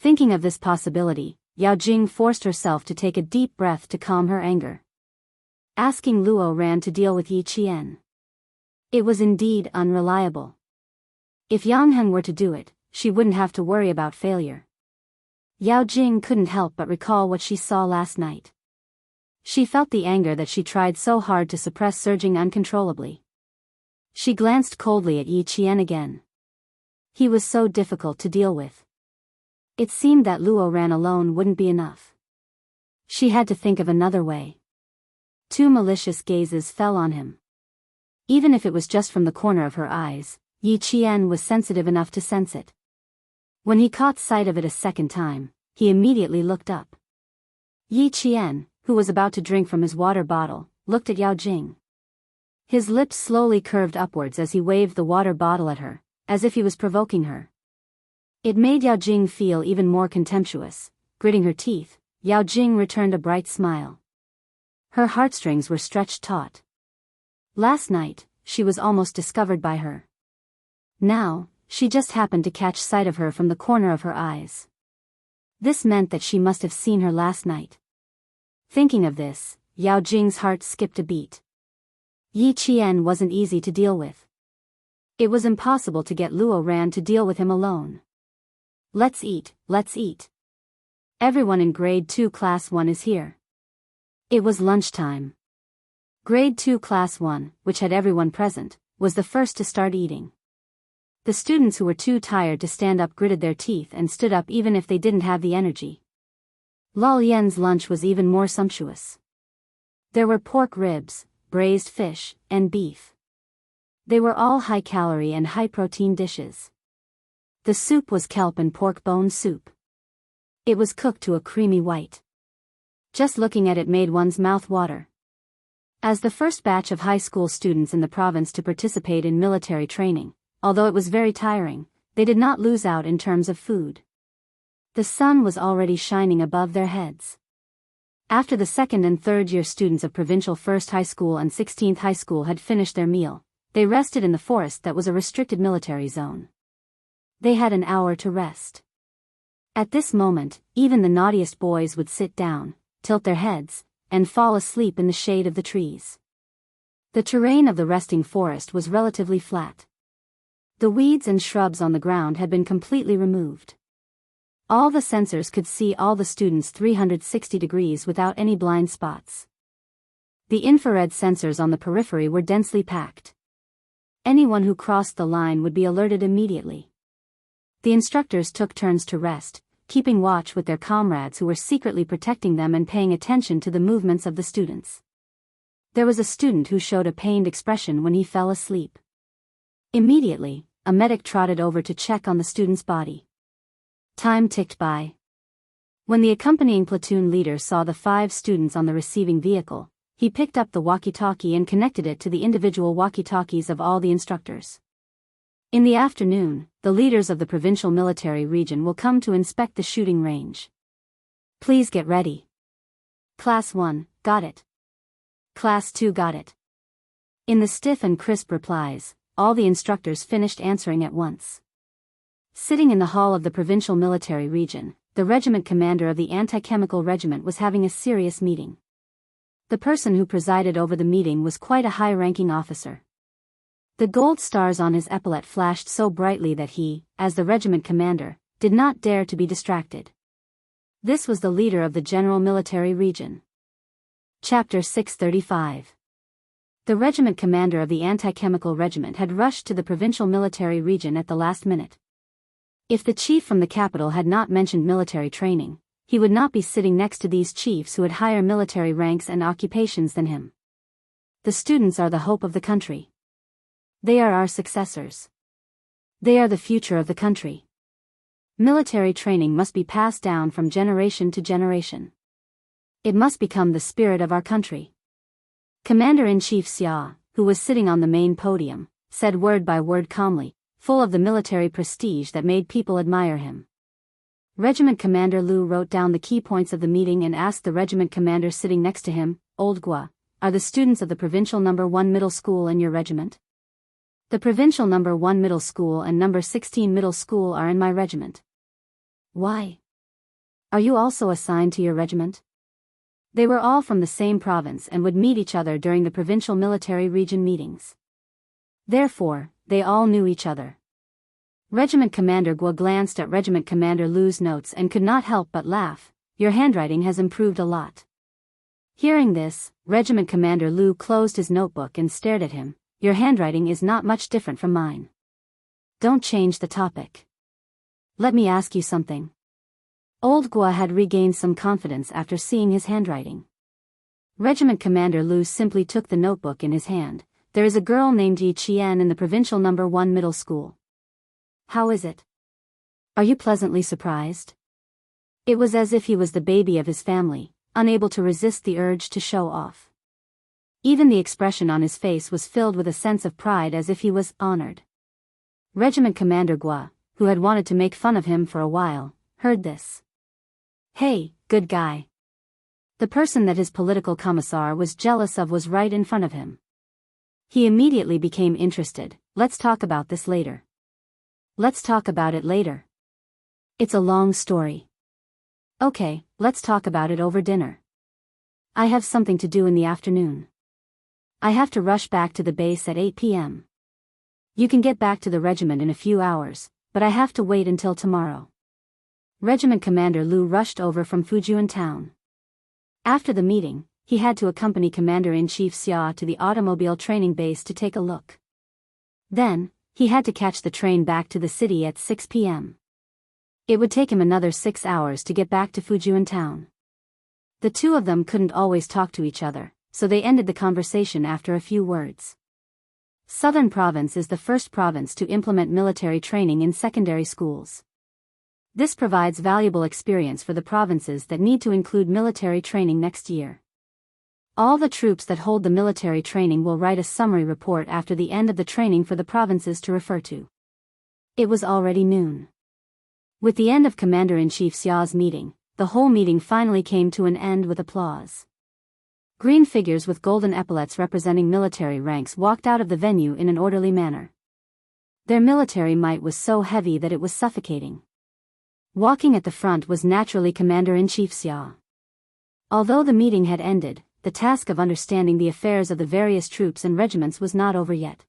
Thinking of this possibility, Yao Jing forced herself to take a deep breath to calm her anger. Asking Luo Ran to deal with Yi Qian. It was indeed unreliable. If Yang Heng were to do it, she wouldn't have to worry about failure. Yao Jing couldn't help but recall what she saw last night. She felt the anger that she tried so hard to suppress surging uncontrollably. She glanced coldly at Yi Qian again. He was so difficult to deal with. It seemed that Luo Ran alone wouldn't be enough. She had to think of another way. Two malicious gazes fell on him. Even if it was just from the corner of her eyes, Yi Qian was sensitive enough to sense it. When he caught sight of it a second time, he immediately looked up. Yi Qian, who was about to drink from his water bottle, looked at Yao Jing. His lips slowly curved upwards as he waved the water bottle at her, as if he was provoking her. It made Yao Jing feel even more contemptuous. Gritting her teeth, Yao Jing returned a bright smile. Her heartstrings were stretched taut. Last night, she was almost discovered by her. Now, she just happened to catch sight of her from the corner of her eyes. This meant that she must have seen her last night. Thinking of this, Yao Jing's heart skipped a beat. Yi Qian wasn't easy to deal with. It was impossible to get Luo Ran to deal with him alone. Let's eat. Everyone in Grade 2 Class 1 is here. It was lunchtime. Grade 2 Class 1, which had everyone present, was the first to start eating. The students who were too tired to stand up gritted their teeth and stood up even if they didn't have the energy. Lal Yan's lunch was even more sumptuous. There were pork ribs, braised fish, and beef. They were all high-calorie and high-protein dishes. The soup was kelp and pork bone soup. It was cooked to a creamy white. Just looking at it made one's mouth water. As the first batch of high school students in the province to participate in military training, although it was very tiring, they did not lose out in terms of food. The sun was already shining above their heads. After the second and third year students of Provincial 1st High School and 16th High School had finished their meal, they rested in the forest that was a restricted military zone. They had an hour to rest. At this moment, even the naughtiest boys would sit down, tilt their heads, and fall asleep in the shade of the trees. The terrain of the resting forest was relatively flat. The weeds and shrubs on the ground had been completely removed. All the sensors could see all the students 360 degrees without any blind spots. The infrared sensors on the periphery were densely packed. Anyone who crossed the line would be alerted immediately. The instructors took turns to rest, keeping watch with their comrades who were secretly protecting them and paying attention to the movements of the students. There was a student who showed a pained expression when he fell asleep. Immediately, a medic trotted over to check on the student's body. Time ticked by. When the accompanying platoon leader saw the 5 students on the receiving vehicle, he picked up the walkie-talkie and connected it to the individual walkie-talkies of all the instructors. In the afternoon, the leaders of the provincial military region will come to inspect the shooting range. Please get ready. Class 1, got it. Class 2, got it. In the stiff and crisp replies, all the instructors finished answering at once. Sitting in the hall of the provincial military region, the regiment commander of the anti-chemical regiment was having a serious meeting. The person who presided over the meeting was quite a high-ranking officer. The gold stars on his epaulette flashed so brightly that he, as the regiment commander, did not dare to be distracted. This was the leader of the general military region. Chapter 635. The regiment commander of the anti-chemical regiment had rushed to the provincial military region at the last minute. If the chief from the capital had not mentioned military training, he would not be sitting next to these chiefs who had higher military ranks and occupations than him. The students are the hope of the country. They are our successors. They are the future of the country. Military training must be passed down from generation to generation. It must become the spirit of our country. Commander-in-Chief Xia, who was sitting on the main podium, said word by word calmly, full of the military prestige that made people admire him. Regiment Commander Liu wrote down the key points of the meeting and asked the regiment commander sitting next to him, Old Gua, are the students of the Provincial No. 1 Middle School in your regiment? The Provincial No. 1 Middle School and No. 16 Middle School are in my regiment. Why? Are you also assigned to your regiment? They were all from the same province and would meet each other during the provincial military region meetings. Therefore, they all knew each other. Regiment Commander Gua glanced at Regiment Commander Liu's notes and could not help but laugh. Your handwriting has improved a lot. Hearing this, Regiment Commander Liu closed his notebook and stared at him. Your handwriting is not much different from mine. Don't change the topic. Let me ask you something. Old Gua had regained some confidence after seeing his handwriting. Regiment Commander Liu simply took the notebook in his hand. There is a girl named Yi Qian in the Provincial No. 1 Middle School. How is it? Are you pleasantly surprised? It was as if he was the baby of his family, unable to resist the urge to show off. Even the expression on his face was filled with a sense of pride as if he was honored. Regiment Commander Gua, who had wanted to make fun of him for a while, heard this. Hey, good guy. The person that his political commissar was jealous of was right in front of him. He immediately became interested. Let's talk about this later. Let's talk about it later. It's a long story. Okay, let's talk about it over dinner. I have something to do in the afternoon. I have to rush back to the base at 8 p.m. You can get back to the regiment in a few hours, but I have to wait until tomorrow. Regiment Commander Liu rushed over from Fujian town. After the meeting, he had to accompany Commander-in-Chief Xia to the automobile training base to take a look. Then, he had to catch the train back to the city at 6 p.m. It would take him another 6 hours to get back to Fujian town. The two of them couldn't always talk to each other, so they ended the conversation after a few words. Southern Province is the first province to implement military training in secondary schools. This provides valuable experience for the provinces that need to include military training next year. All the troops that hold the military training will write a summary report after the end of the training for the provinces to refer to. It was already noon. With the end of Commander-in-Chief Xia's meeting, the whole meeting finally came to an end with applause. Green figures with golden epaulets representing military ranks walked out of the venue in an orderly manner. Their military might was so heavy that it was suffocating. Walking at the front was naturally Commander-in-Chief Xia. Although the meeting had ended, the task of understanding the affairs of the various troops and regiments was not over yet.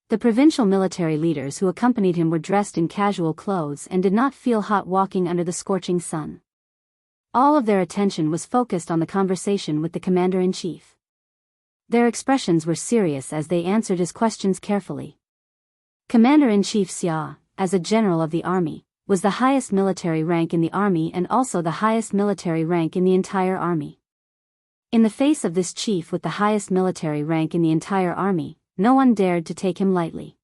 The provincial military leaders who accompanied him were dressed in casual clothes and did not feel hot walking under the scorching sun. All of their attention was focused on the conversation with the commander-in-chief. Their expressions were serious as they answered his questions carefully. Commander-in-Chief Xia, as a general of the army, was the highest military rank in the army and also the highest military rank in the entire army. In the face of this chief with the highest military rank in the entire army, no one dared to take him lightly.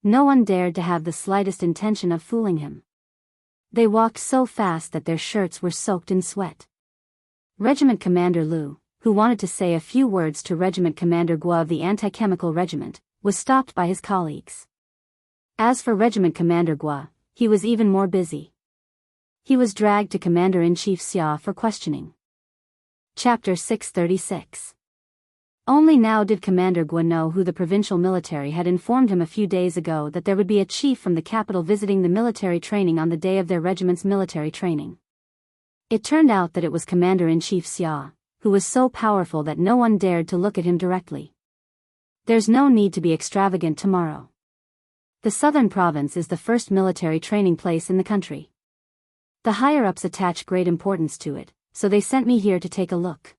No one dared to have the slightest intention of fooling him. They walked so fast that their shirts were soaked in sweat. Regiment Commander Lu, who wanted to say a few words to Regiment Commander Guo of the Anti-Chemical Regiment, was stopped by his colleagues. As for Regiment Commander Guo, he was even more busy. He was dragged to Commander-in-Chief Xia for questioning. Chapter 636. Only now did Commander Guo know who the provincial military had informed him a few days ago that there would be a chief from the capital visiting the military training on the day of their regiment's military training. It turned out that it was Commander-in-Chief Xia, who was so powerful that no one dared to look at him directly. There's no need to be extravagant tomorrow. The Southern Province is the first military training place in the country. The higher-ups attach great importance to it, so they sent me here to take a look.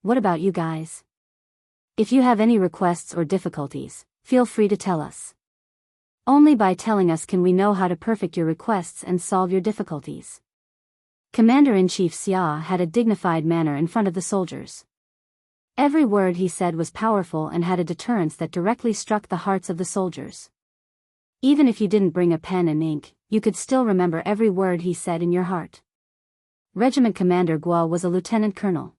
What about you guys? If you have any requests or difficulties, feel free to tell us. Only by telling us can we know how to perfect your requests and solve your difficulties. Commander-in-Chief Xia had a dignified manner in front of the soldiers. Every word he said was powerful and had a deterrence that directly struck the hearts of the soldiers. Even if you didn't bring a pen and ink, you could still remember every word he said in your heart. Regiment Commander Guo was a lieutenant colonel.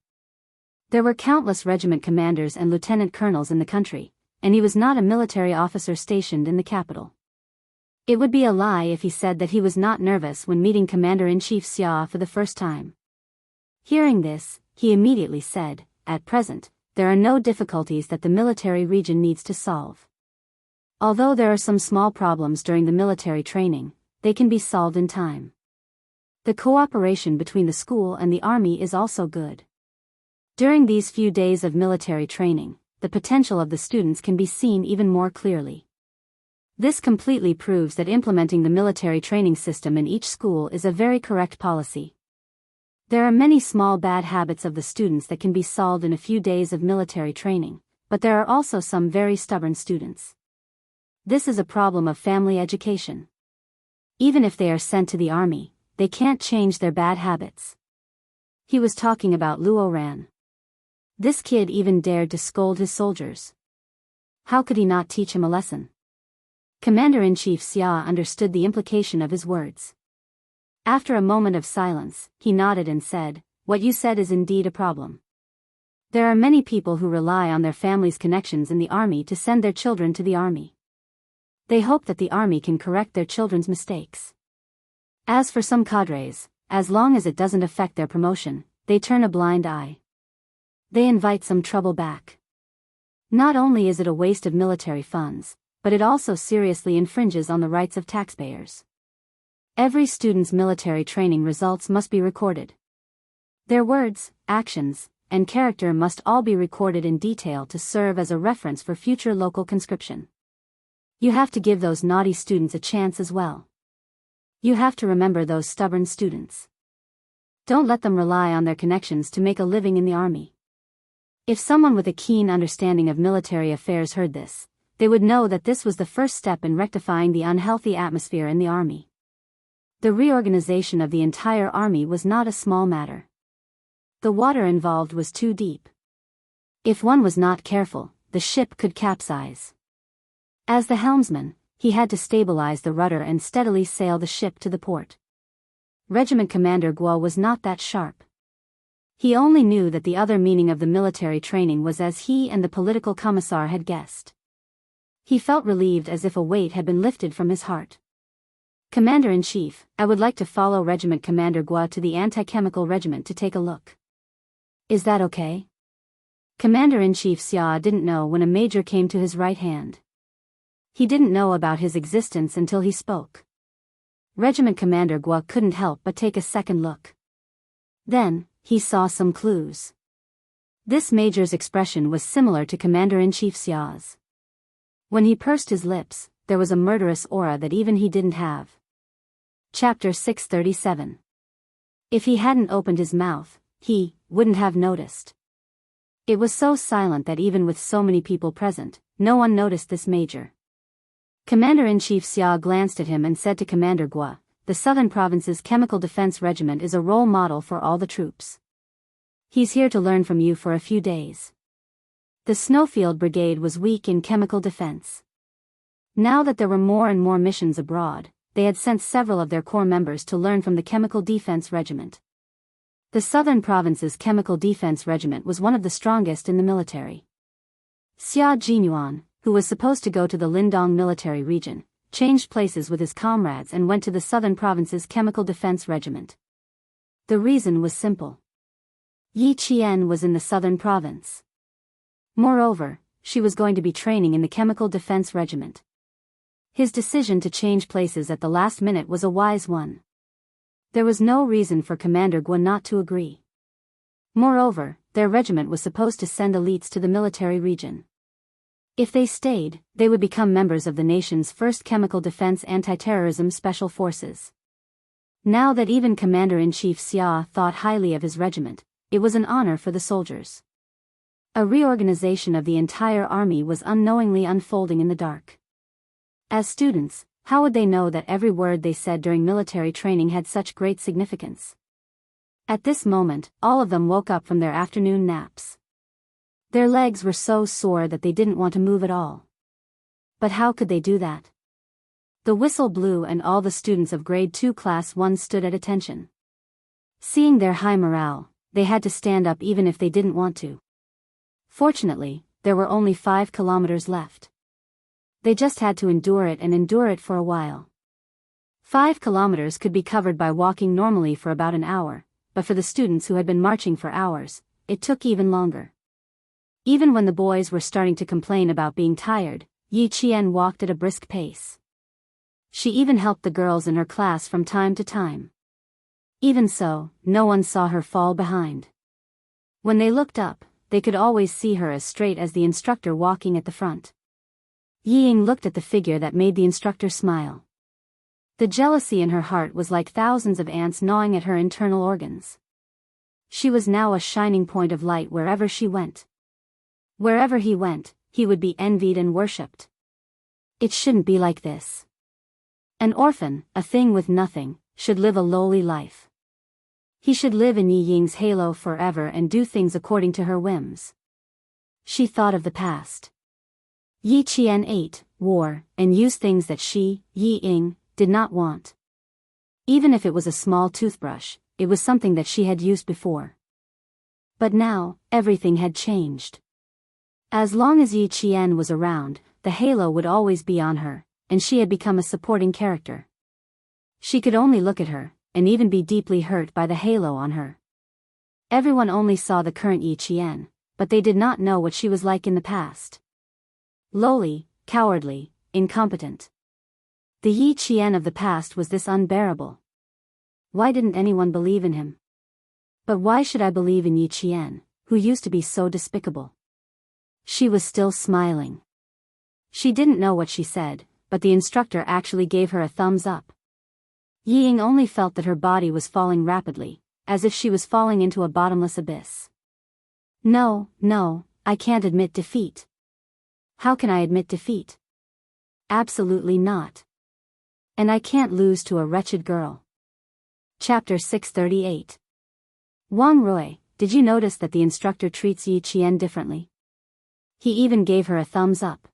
There were countless regiment commanders and lieutenant colonels in the country, and he was not a military officer stationed in the capital. It would be a lie if he said that he was not nervous when meeting Commander-in-Chief Xia for the first time. Hearing this, he immediately said, "At present, there are no difficulties that the military region needs to solve. Although there are some small problems during the military training, they can be solved in time. The cooperation between the school and the army is also good. During these few days of military training, the potential of the students can be seen even more clearly. This completely proves that implementing the military training system in each school is a very correct policy. There are many small bad habits of the students that can be solved in a few days of military training, but there are also some very stubborn students. This is a problem of family education. Even if they are sent to the army, they can't change their bad habits." He was talking about Luo Ran. This kid even dared to scold his soldiers. How could he not teach him a lesson? Commander-in-Chief Xia understood the implication of his words. After a moment of silence, he nodded and said, "What you said is indeed a problem. There are many people who rely on their family's connections in the army to send their children to the army. They hope that the army can correct their children's mistakes. As for some cadres, as long as it doesn't affect their promotion, they turn a blind eye. They invite some trouble back. Not only is it a waste of military funds, but it also seriously infringes on the rights of taxpayers. Every student's military training results must be recorded. Their words, actions, and character must all be recorded in detail to serve as a reference for future local conscription. You have to give those naughty students a chance as well. You have to remember those stubborn students. Don't let them rely on their connections to make a living in the army." If someone with a keen understanding of military affairs heard this, they would know that this was the first step in rectifying the unhealthy atmosphere in the army. The reorganization of the entire army was not a small matter. The water involved was too deep. If one was not careful, the ship could capsize. As the helmsman, he had to stabilize the rudder and steadily sail the ship to the port. Regiment Commander Guo was not that sharp. He only knew that the other meaning of the military training was as he and the political commissar had guessed. He felt relieved, as if a weight had been lifted from his heart. "Commander-in-Chief, I would like to follow Regiment Commander Guo to the anti-chemical regiment to take a look. Is that okay?" Commander-in-Chief Xia didn't know when a major came to his right hand. He didn't know about his existence until he spoke. Regiment Commander Guo couldn't help but take a second look. Then, he saw some clues. This major's expression was similar to Commander-in-Chief Xia's. When he pursed his lips, there was a murderous aura that even he didn't have. Chapter 637. If he hadn't opened his mouth, he wouldn't have noticed. It was so silent that even with so many people present, no one noticed this major. Commander-in-Chief Xia glanced at him and said to Commander Guo, "The Southern Province's Chemical Defense Regiment is a role model for all the troops. He's here to learn from you for a few days." The Snowfield Brigade was weak in chemical defense. Now that there were more and more missions abroad, they had sent several of their corps members to learn from the Chemical Defense Regiment. The Southern Province's Chemical Defense Regiment was one of the strongest in the military. Xia Jinyuan, who was supposed to go to the Lindong military region, changed places with his comrades and went to the Southern Province's Chemical Defense Regiment. The reason was simple. Yi Qian was in the Southern Province. Moreover, she was going to be training in the Chemical Defense Regiment. His decision to change places at the last minute was a wise one. There was no reason for Commander Guo not to agree. Moreover, their regiment was supposed to send elites to the military region. If they stayed, they would become members of the nation's first chemical defense anti-terrorism special forces. Now that even Commander-in-Chief Xia thought highly of his regiment, it was an honor for the soldiers. A reorganization of the entire army was unknowingly unfolding in the dark. As students, how would they know that every word they said during military training had such great significance? At this moment, all of them woke up from their afternoon naps. Their legs were so sore that they didn't want to move at all. But how could they do that? The whistle blew and all the students of Grade 2 Class 1 stood at attention. Seeing their high morale, they had to stand up even if they didn't want to. Fortunately, there were only 5 kilometers left. They just had to endure it and endure it for a while. 5 kilometers could be covered by walking normally for about an hour, but for the students who had been marching for hours, it took even longer. Even when the boys were starting to complain about being tired, Yi Qian walked at a brisk pace. She even helped the girls in her class from time to time. Even so, no one saw her fall behind. When they looked up, they could always see her as straight as the instructor walking at the front. Yi Ying looked at the figure that made the instructor smile. The jealousy in her heart was like thousands of ants gnawing at her internal organs. She was now a shining point of light wherever she went. Wherever he went, he would be envied and worshipped. It shouldn't be like this. An orphan, a thing with nothing, should live a lowly life. He should live in Yi Ying's halo forever and do things according to her whims. She thought of the past. Yi Qian ate, wore, and used things that she, Yi Ying, did not want. Even if it was a small toothbrush, it was something that she had used before. But now, everything had changed. As long as Yi Qian was around, the halo would always be on her, and she had become a supporting character. She could only look at her, and even be deeply hurt by the halo on her. Everyone only saw the current Yi Qian, but they did not know what she was like in the past. Lowly, cowardly, incompetent. The Yi Qian of the past was this unbearable. Why didn't anyone believe in him? But why should I believe in Yi Qian, who used to be so despicable? She was still smiling. She didn't know what she said, but the instructor actually gave her a thumbs up. Yi Ying only felt that her body was falling rapidly, as if she was falling into a bottomless abyss. No, I can't admit defeat. How can I admit defeat? Absolutely not. And I can't lose to a wretched girl. Chapter 638. Wang Rui, did you notice that the instructor treats Yi Qian differently? He even gave her a thumbs up.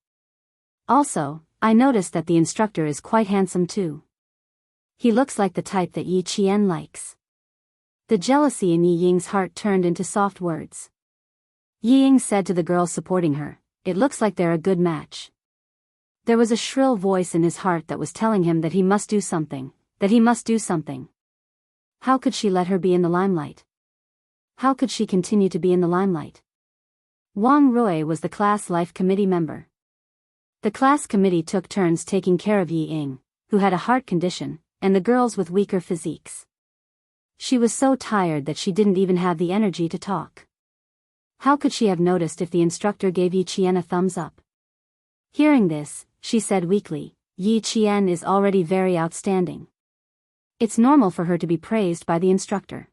Also, I noticed that the instructor is quite handsome too. He looks like the type that Yi Qian likes. The jealousy in Yi Ying's heart turned into soft words. Yi Ying said to the girl supporting her, "It looks like they're a good match." There was a shrill voice in his heart that was telling him that he must do something, that he must do something. How could she let her be in the limelight? How could she continue to be in the limelight? Wang Rui was the class life committee member. The class committee took turns taking care of Yi Ying, who had a heart condition, and the girls with weaker physiques. She was so tired that she didn't even have the energy to talk. How could she have noticed if the instructor gave Yi Qian a thumbs up? Hearing this, she said weakly, "Yi Qian is already very outstanding. It's normal for her to be praised by the instructor.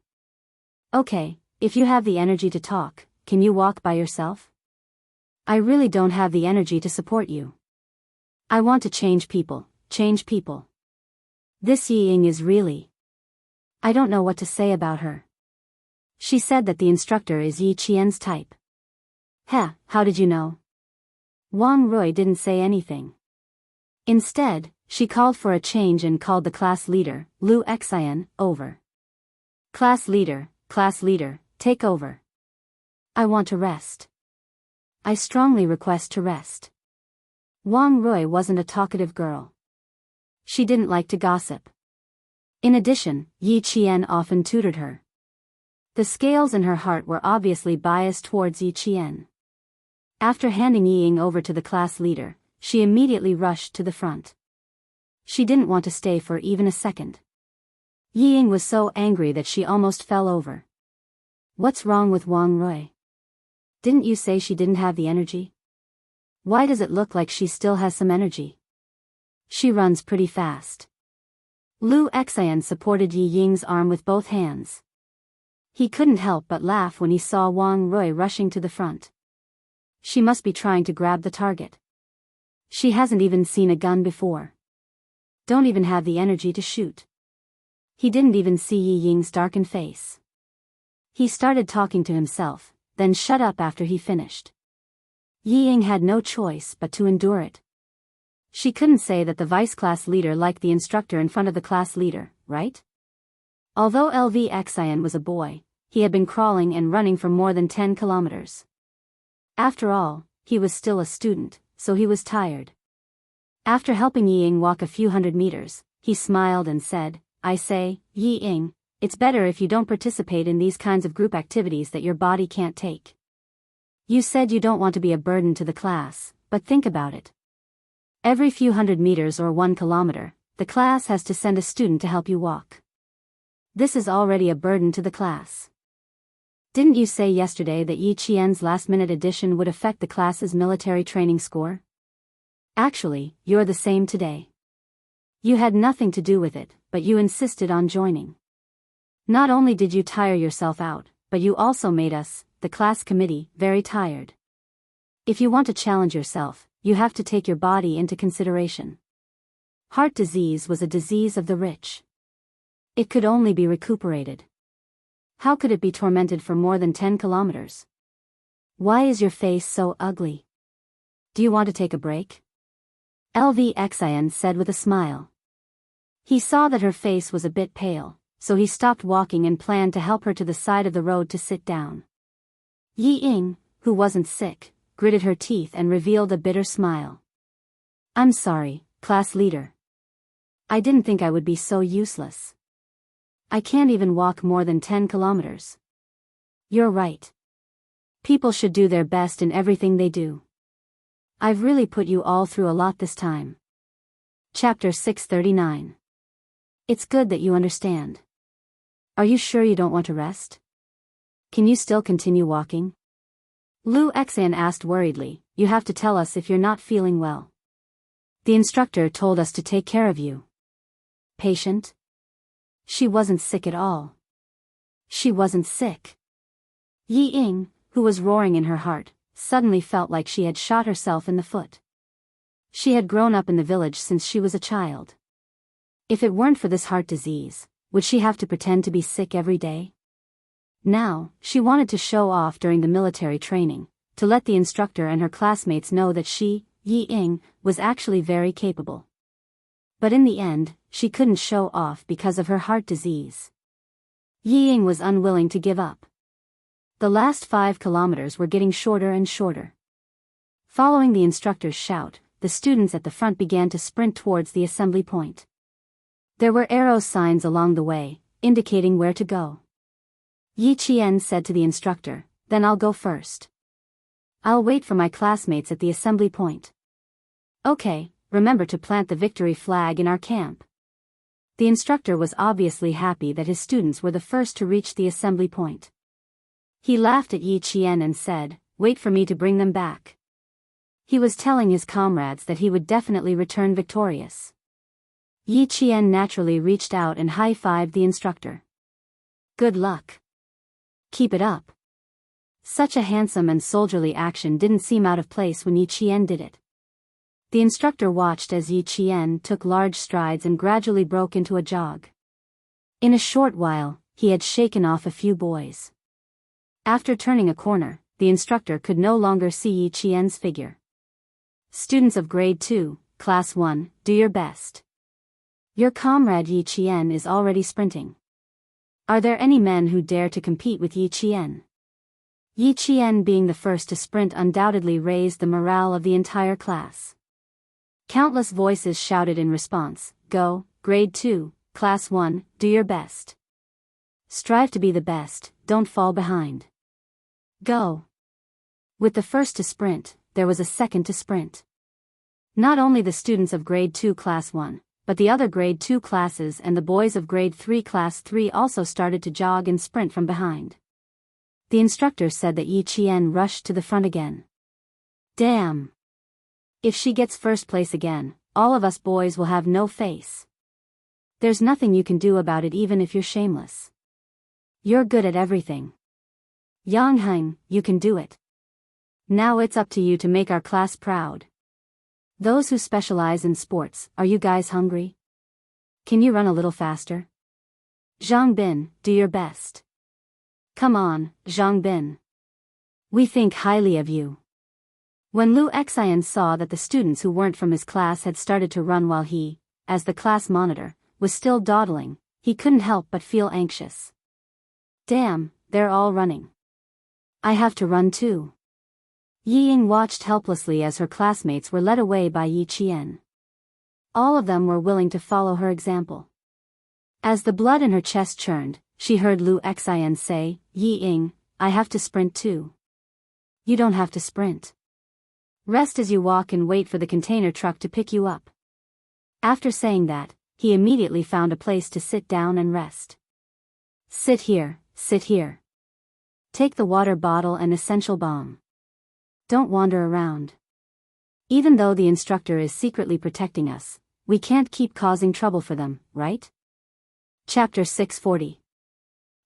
Okay, if you have the energy to talk, can you walk by yourself? I really don't have the energy to support you. I want to change people, change people. This Yi Ying is really... I don't know what to say about her." She said that the instructor is Yi Qian's type. "Heh, how did you know?" Wang Rui didn't say anything. Instead, she called for a change and called the class leader, Lu Xian, over. Class leader, take over. I want to rest. I strongly request to rest." Wang Rui wasn't a talkative girl. She didn't like to gossip. In addition, Yi Qian often tutored her. The scales in her heart were obviously biased towards Yi Qian. After handing Yi Ying over to the class leader, she immediately rushed to the front. She didn't want to stay for even a second. Yi Ying was so angry that she almost fell over. What's wrong with Wang Rui? Didn't you say she didn't have the energy? Why does it look like she still has some energy? She runs pretty fast. Lu Xian supported Yi Ying's arm with both hands. He couldn't help but laugh when he saw Wang Rui rushing to the front. She must be trying to grab the target. She hasn't even seen a gun before. Don't even have the energy to shoot. He didn't even see Yi Ying's darkened face. He started talking to himself, then shut up after he finished. Yi Ying had no choice but to endure it. She couldn't say that the vice class leader liked the instructor in front of the class leader, right? Although LV Xian was a boy, he had been crawling and running for more than 10 kilometers. After all, he was still a student, so he was tired. After helping Yi Ying walk a few hundred meters, he smiled and said, "I say, Yi Ying, it's better if you don't participate in these kinds of group activities that your body can't take. You said you don't want to be a burden to the class, but think about it. Every few hundred meters or 1 kilometer, the class has to send a student to help you walk. This is already a burden to the class. Didn't you say yesterday that Yi Qian's last-minute addition would affect the class's military training score? Actually, you're the same today. You had nothing to do with it, but you insisted on joining. Not only did you tire yourself out, but you also made us, the class committee, very tired. If you want to challenge yourself, you have to take your body into consideration. Heart disease was a disease of the rich. It could only be recuperated. How could it be tormented for more than 10 kilometers? Why is your face so ugly? Do you want to take a break?" LV Xian said with a smile. He saw that her face was a bit pale, so he stopped walking and planned to help her to the side of the road to sit down. Yi Ying, who wasn't sick, gritted her teeth and revealed a bitter smile. "I'm sorry, class leader. I didn't think I would be so useless. I can't even walk more than 10 kilometers. You're right. People should do their best in everything they do. I've really put you all through a lot this time." Chapter 639. It's good that you understand. Are you sure you don't want to rest? Can you still continue walking? Lu Xian asked worriedly. "You have to tell us if you're not feeling well. The instructor told us to take care of you." Patient? She wasn't sick at all. She wasn't sick. Yi Ying, who was roaring in her heart, suddenly felt like she had shot herself in the foot. She had grown up in the village since she was a child. If it weren't for this heart disease, would she have to pretend to be sick every day? Now, she wanted to show off during the military training, to let the instructor and her classmates know that she, Yi Ying, was actually very capable. But in the end, she couldn't show off because of her heart disease. Yi Ying was unwilling to give up. The last 5 kilometers were getting shorter and shorter. Following the instructor's shout, the students at the front began to sprint towards the assembly point. There were arrow signs along the way, indicating where to go. Yi Qian said to the instructor, "Then I'll go first. I'll wait for my classmates at the assembly point." "Okay, remember to plant the victory flag in our camp." The instructor was obviously happy that his students were the first to reach the assembly point. He laughed at Yi Qian and said, "Wait for me to bring them back." He was telling his comrades that he would definitely return victorious. Yi Qian naturally reached out and high-fived the instructor. "Good luck. Keep it up." Such a handsome and soldierly action didn't seem out of place when Yi Qian did it. The instructor watched as Yi Qian took large strides and gradually broke into a jog. In a short while, he had shaken off a few boys. After turning a corner, the instructor could no longer see Yi Qian's figure. "Students of Grade 2, Class 1, do your best. Your comrade Yi Qian is already sprinting. Are there any men who dare to compete with Yi Qian?" Yi Qian being the first to sprint undoubtedly raised the morale of the entire class. Countless voices shouted in response, "Go, Grade 2, Class 1, do your best. Strive to be the best, don't fall behind. Go." With the first to sprint, there was a second to sprint. Not only the students of Grade 2 Class 1, but the other Grade 2 classes and the boys of Grade 3 Class 3 also started to jog and sprint from behind. The instructor said that Yi Qian rushed to the front again. "Damn! If she gets first place again, all of us boys will have no face. There's nothing you can do about it even if you're shameless. You're good at everything. Yang Heng, you can do it. Now it's up to you to make our class proud. Those who specialize in sports, are you guys hungry? Can you run a little faster? Zhang Bin, do your best. Come on, Zhang Bin. We think highly of you." When Lu Xian saw that the students who weren't from his class had started to run while he, as the class monitor, was still dawdling, he couldn't help but feel anxious. "Damn, they're all running. I have to run too." Yi Ying watched helplessly as her classmates were led away by Yi Qian. All of them were willing to follow her example. As the blood in her chest churned, she heard Lu Xian say, "Yi Ying, I have to sprint too." "You don't have to sprint. Rest as you walk and wait for the container truck to pick you up." After saying that, he immediately found a place to sit down and rest. Sit here, sit here. Take the water bottle and essential balm. Don't wander around. Even though the instructor is secretly protecting us, we can't keep causing trouble for them, right? Chapter 640.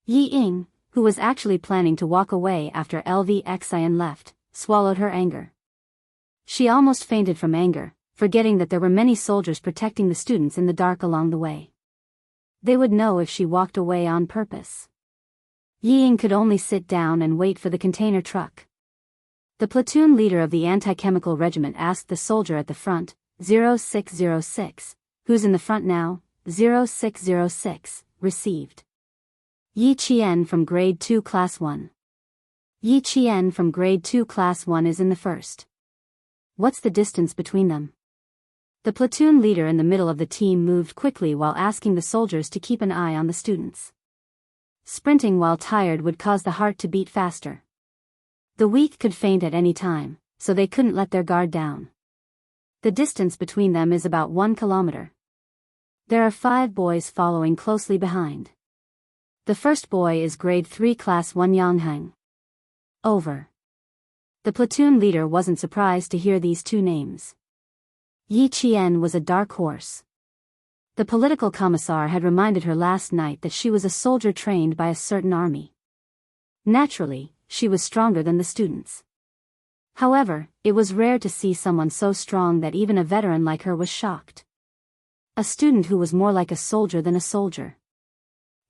Yi Ying, who was actually planning to walk away after Lv Xian left, swallowed her anger. She almost fainted from anger, forgetting that there were many soldiers protecting the students in the dark along the way. They would know if she walked away on purpose. Yi Ying could only sit down and wait for the container truck. The platoon leader of the anti-chemical regiment asked the soldier at the front, 0606, "Who's in the front now?" 0606, received. Yi Qian from Grade 2 Class 1. Yi Qian from Grade 2 Class 1 is in the first. What's the distance between them? The platoon leader in the middle of the team moved quickly while asking the soldiers to keep an eye on the students. Sprinting while tired would cause the heart to beat faster. The weak could faint at any time, so they couldn't let their guard down. The distance between them is about 1 kilometer. There are 5 boys following closely behind. The first boy is Grade 3 Class 1 Yang Heng. Over. The platoon leader wasn't surprised to hear these 2 names. Yi Qian was a dark horse. The political commissar had reminded her last night that she was a soldier trained by a certain army. Naturally, she was stronger than the students. However, it was rare to see someone so strong that even a veteran like her was shocked. A student who was more like a soldier than a soldier.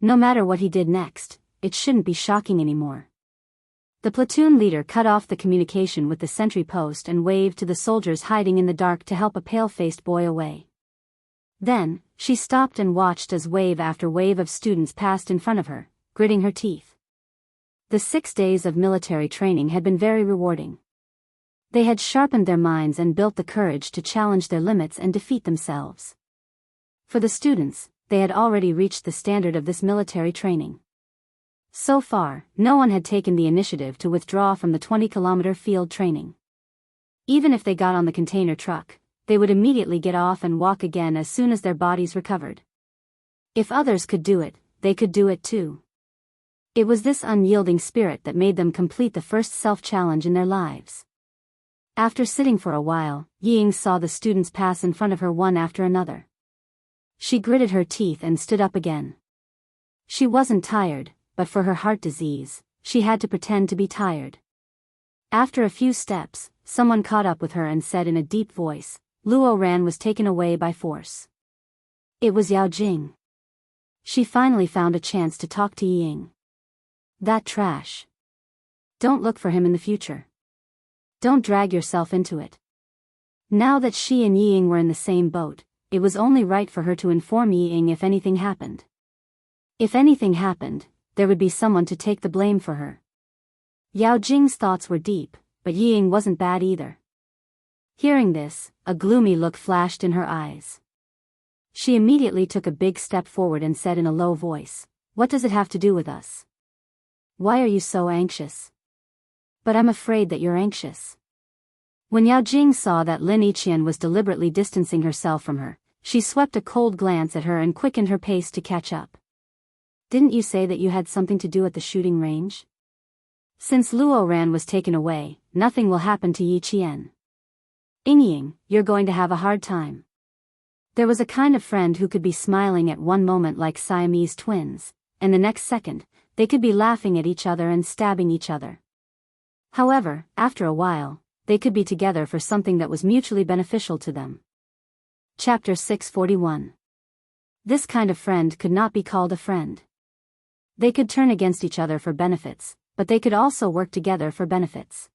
No matter what he did next, it shouldn't be shocking anymore. The platoon leader cut off the communication with the sentry post and waved to the soldiers hiding in the dark to help a pale-faced boy away. Then, she stopped and watched as wave after wave of students passed in front of her, gritting her teeth. The 6 days of military training had been very rewarding. They had sharpened their minds and built the courage to challenge their limits and defeat themselves. For the students, they had already reached the standard of this military training. So far, no one had taken the initiative to withdraw from the 20-kilometer field training. Even if they got on the container truck, they would immediately get off and walk again as soon as their bodies recovered. If others could do it, they could do it too. It was this unyielding spirit that made them complete the first self-challenge in their lives. After sitting for a while, Ying saw the students pass in front of her one after another. She gritted her teeth and stood up again. She wasn't tired, but for her heart disease, she had to pretend to be tired. After a few steps, someone caught up with her and said in a deep voice, "Luo Ran was taken away by force." It was Yao Jing. She finally found a chance to talk to Ying. That trash. Don't look for him in the future. Don't drag yourself into it. Now that she and Ying were in the same boat, it was only right for her to inform Ying if anything happened. If anything happened, there would be someone to take the blame for her. Yao Jing's thoughts were deep, but Ying wasn't bad either. Hearing this, a gloomy look flashed in her eyes. She immediately took a big step forward and said in a low voice, "What does it have to do with us? Why are you so anxious?" "But I'm afraid that you're anxious." When Yao Jing saw that Lin Yiqian was deliberately distancing herself from her, she swept a cold glance at her and quickened her pace to catch up. "Didn't you say that you had something to do at the shooting range? Since Luo Ran was taken away, nothing will happen to Yiqian. Ying, you're going to have a hard time." There was a kind of friend who could be smiling at one moment like Siamese twins, and the next second, they could be laughing at each other and stabbing each other. However, after a while, they could be together for something that was mutually beneficial to them. Chapter 641. This kind of friend could not be called a friend. They could turn against each other for benefits, but they could also work together for benefits.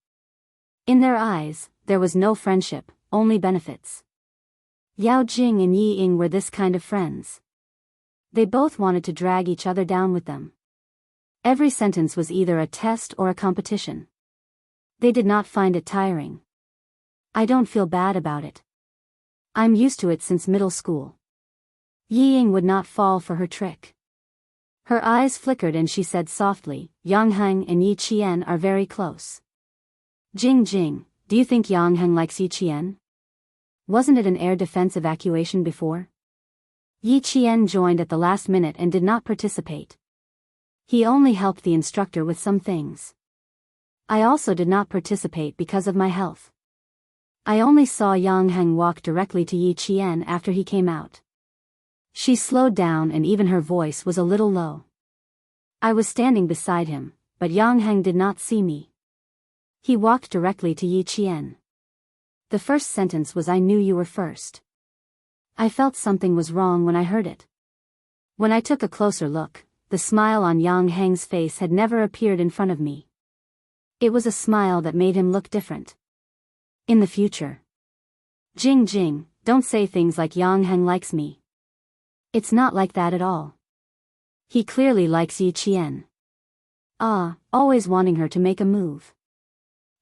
In their eyes, there was no friendship, only benefits. Yao Jing and Ying were this kind of friends. They both wanted to drag each other down with them. Every sentence was either a test or a competition. They did not find it tiring. "I don't feel bad about it. I'm used to it since middle school." Ying would not fall for her trick. Her eyes flickered and she said softly, "Yang Heng and Yi Qian are very close." "Jing, do you think Yang Heng likes Yi Qian? Wasn't it an air defense evacuation before?" Yi Qian joined at the last minute and did not participate. He only helped the instructor with some things. "I also did not participate because of my health. I only saw Yang Heng walk directly to Yi Qian after he came out." She slowed down and even her voice was a little low. "I was standing beside him, but Yang Heng did not see me. He walked directly to Yi Qian. The first sentence was 'I knew you were first.' I felt something was wrong when I heard it. When I took a closer look, the smile on Yang Heng's face had never appeared in front of me. It was a smile that made him look different. In the future. Jing, don't say things like Yang Heng likes me. It's not like that at all. He clearly likes Yi Qian. Always wanting her to make a move.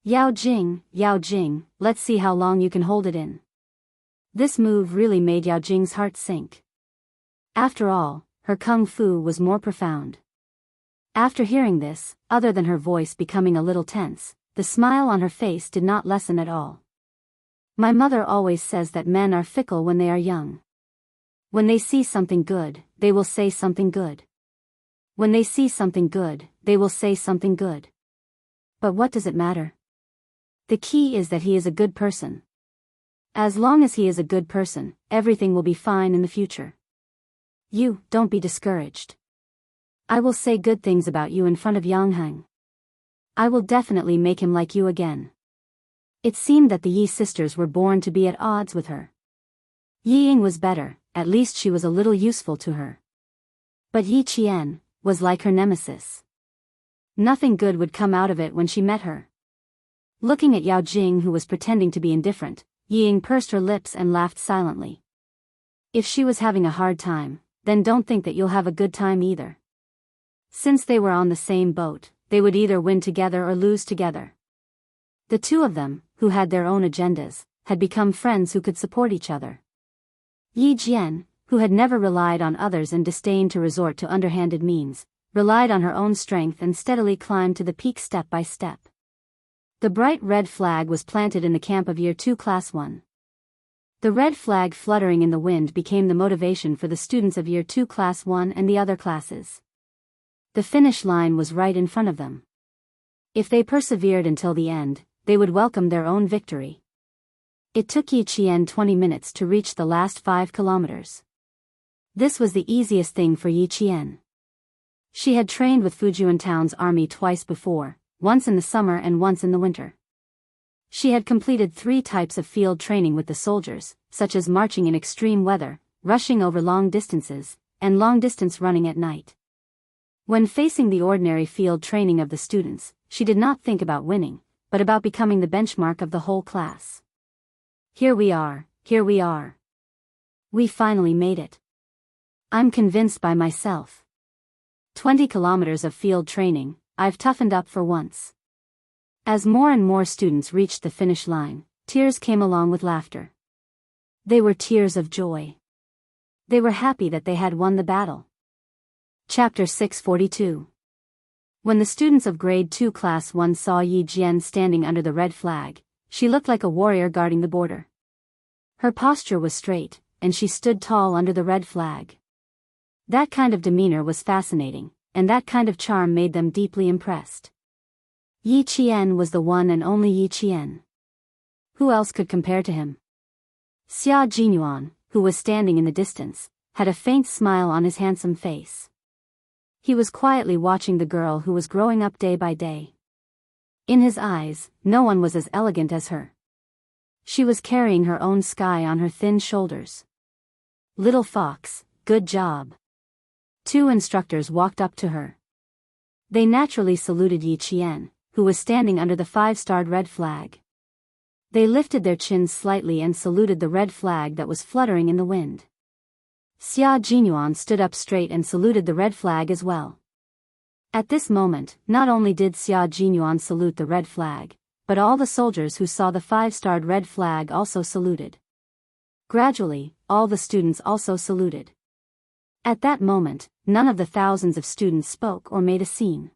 Yao Jing, let's see how long you can hold it in." This move really made Yao Jing's heart sink. After all, her kung fu was more profound. After hearing this, other than her voice becoming a little tense, the smile on her face did not lessen at all. "My mother always says that men are fickle when they are young. When they see something good, they will say something good. When they see something good, they will say something good. But what does it matter? The key is that he is a good person. As long as he is a good person, everything will be fine in the future. You, don't be discouraged. I will say good things about you in front of Yang Heng. I will definitely make him like you again." It seemed that the Yi sisters were born to be at odds with her. Ying was better, at least she was a little useful to her. But Yi Qian was like her nemesis. Nothing good would come out of it when she met her. Looking at Yao Jing, who was pretending to be indifferent, Ying pursed her lips and laughed silently. If she was having a hard time, then don't think that you'll have a good time either. Since they were on the same boat, they would either win together or lose together. The two of them, who had their own agendas, had become friends who could support each other. Yi Jian, who had never relied on others and disdained to resort to underhanded means, relied on her own strength and steadily climbed to the peak step by step. The bright red flag was planted in the camp of Year 2 Class 1. The red flag fluttering in the wind became the motivation for the students of Year 2 Class 1 and the other classes. The finish line was right in front of them. If they persevered until the end, they would welcome their own victory. It took Yi Qian 20 minutes to reach the last 5 kilometers. This was the easiest thing for Yi Qian. She had trained with Fujian Town's army twice before, once in the summer and once in the winter. She had completed 3 types of field training with the soldiers, such as marching in extreme weather, rushing over long distances, and long-distance running at night. When facing the ordinary field training of the students, she did not think about winning, but about becoming the benchmark of the whole class. Here we are, here we are. We finally made it. I'm convinced by myself. 20 kilometers of field training, I've toughened up for once. As more and more students reached the finish line, tears came along with laughter. They were tears of joy. They were happy that they had won the battle. Chapter 642. When the students of Grade 2 Class 1 saw Yi Jian standing under the red flag, she looked like a warrior guarding the border. Her posture was straight, and she stood tall under the red flag. That kind of demeanor was fascinating, and that kind of charm made them deeply impressed. Yi Qian was the one and only Yi Qian. Who else could compare to him? Xia Jinyuan, who was standing in the distance, had a faint smile on his handsome face. He was quietly watching the girl who was growing up day by day. In his eyes, no one was as elegant as her. She was carrying her own sky on her thin shoulders. Little fox, good job. 2 instructors walked up to her. They naturally saluted Yi Qian, who was standing under the 5-starred red flag. They lifted their chins slightly and saluted the red flag that was fluttering in the wind. Xia Jinyuan stood up straight and saluted the red flag as well. At this moment, not only did Xia Jinyuan salute the red flag, but all the soldiers who saw the 5-starred red flag also saluted. Gradually, all the students also saluted. At that moment, none of the thousands of students spoke or made a scene.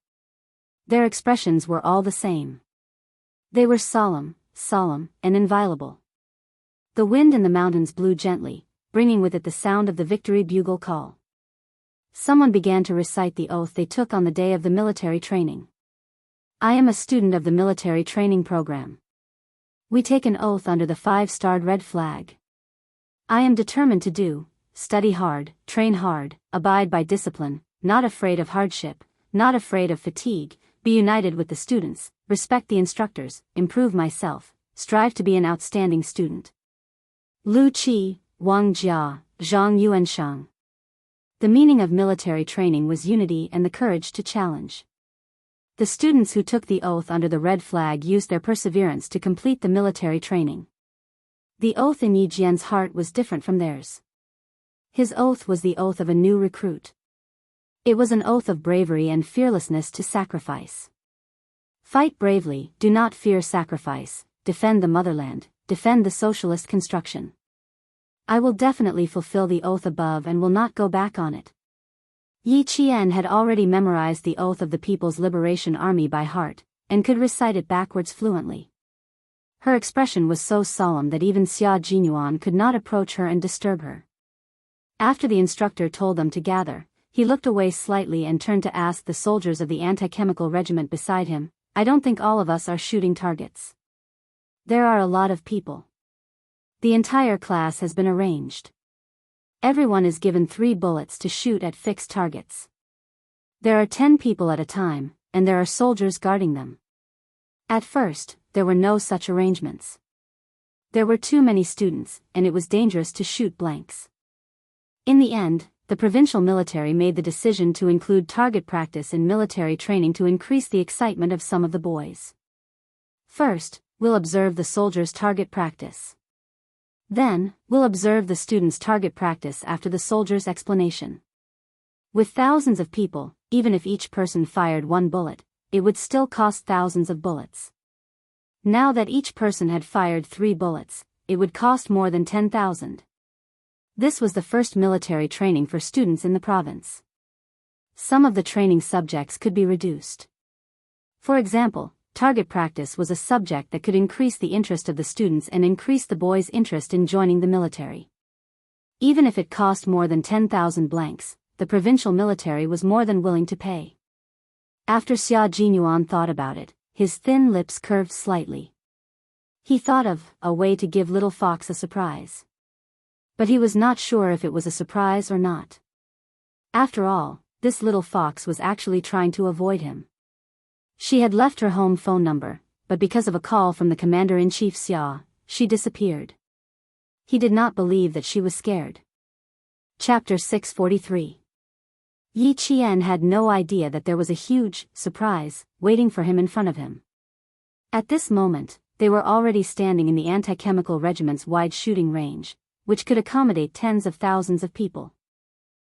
Their expressions were all the same. They were solemn, and inviolable. The wind in the mountains blew gently, bringing with it the sound of the victory bugle call. Someone began to recite the oath they took on the day of the military training. I am a student of the military training program. We take an oath under the 5-starred red flag. I am determined to study hard, train hard, abide by discipline, not afraid of hardship, not afraid of fatigue, be united with the students, respect the instructors, improve myself, strive to be an outstanding student. Lu Qi, Wang Jia, Zhang Yuanshang. The meaning of military training was unity and the courage to challenge. The students who took the oath under the red flag used their perseverance to complete the military training. The oath in Yi Jian's heart was different from theirs. His oath was the oath of a new recruit. It was an oath of bravery and fearlessness to sacrifice. Fight bravely, do not fear sacrifice, defend the motherland, defend the socialist construction. I will definitely fulfill the oath above and will not go back on it. Yi Qian had already memorized the oath of the People's Liberation Army by heart, and could recite it backwards fluently. Her expression was so solemn that even Xia Jinyuan could not approach her and disturb her. After the instructor told them to gather, he looked away slightly and turned to ask the soldiers of the anti-chemical regiment beside him, I don't think all of us are shooting targets. There are a lot of people. The entire class has been arranged. Everyone is given 3 bullets to shoot at fixed targets. There are 10 people at a time, and there are soldiers guarding them. At first, there were no such arrangements. There were too many students, and it was dangerous to shoot blanks. In the end, the provincial military made the decision to include target practice in military training to increase the excitement of some of the boys. First, we'll observe the soldiers' target practice. Then, we'll observe the students' target practice after the soldiers' explanation. With thousands of people, even if each person fired one bullet, it would still cost thousands of bullets. Now that each person had fired 3 bullets, it would cost more than 10,000. This was the first military training for students in the province. Some of the training subjects could be reduced. For example, target practice was a subject that could increase the interest of the students and increase the boys' interest in joining the military. Even if it cost more than 10,000 blanks, the provincial military was more than willing to pay. After Xia Jinyuan thought about it, his thin lips curved slightly. He thought of a way to give Little Fox a surprise. But he was not sure if it was a surprise or not. After all, this Little Fox was actually trying to avoid him. She had left her home phone number, but because of a call from the Commander-in-Chief Xia, she disappeared. He did not believe that she was scared. Chapter 643. Yi Qian had no idea that there was a huge surprise waiting for him in front of him. At this moment, they were already standing in the anti-chemical regiment's wide shooting range, which could accommodate tens of thousands of people.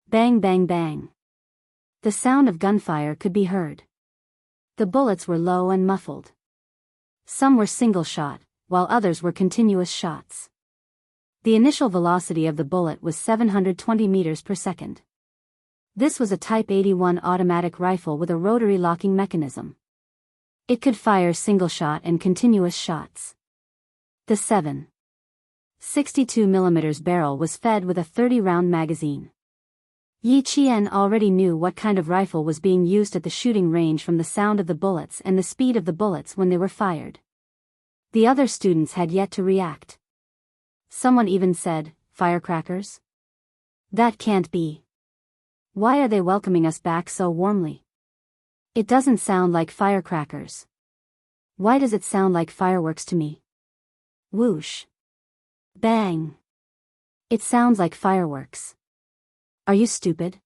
Bang bang bang. The sound of gunfire could be heard. The bullets were low and muffled. Some were single shot, while others were continuous shots. The initial velocity of the bullet was 720 meters per second. This was a Type 81 automatic rifle with a rotary locking mechanism. It could fire single shot and continuous shots. The 7.62 mm barrel was fed with a 30-round magazine. Yi Qian already knew what kind of rifle was being used at the shooting range from the sound of the bullets and the speed of the bullets when they were fired. The other students had yet to react. Someone even said, "Firecrackers? That can't be. Why are they welcoming us back so warmly? It doesn't sound like firecrackers. Why does it sound like fireworks to me? Whoosh. Bang. It sounds like fireworks. Are you stupid?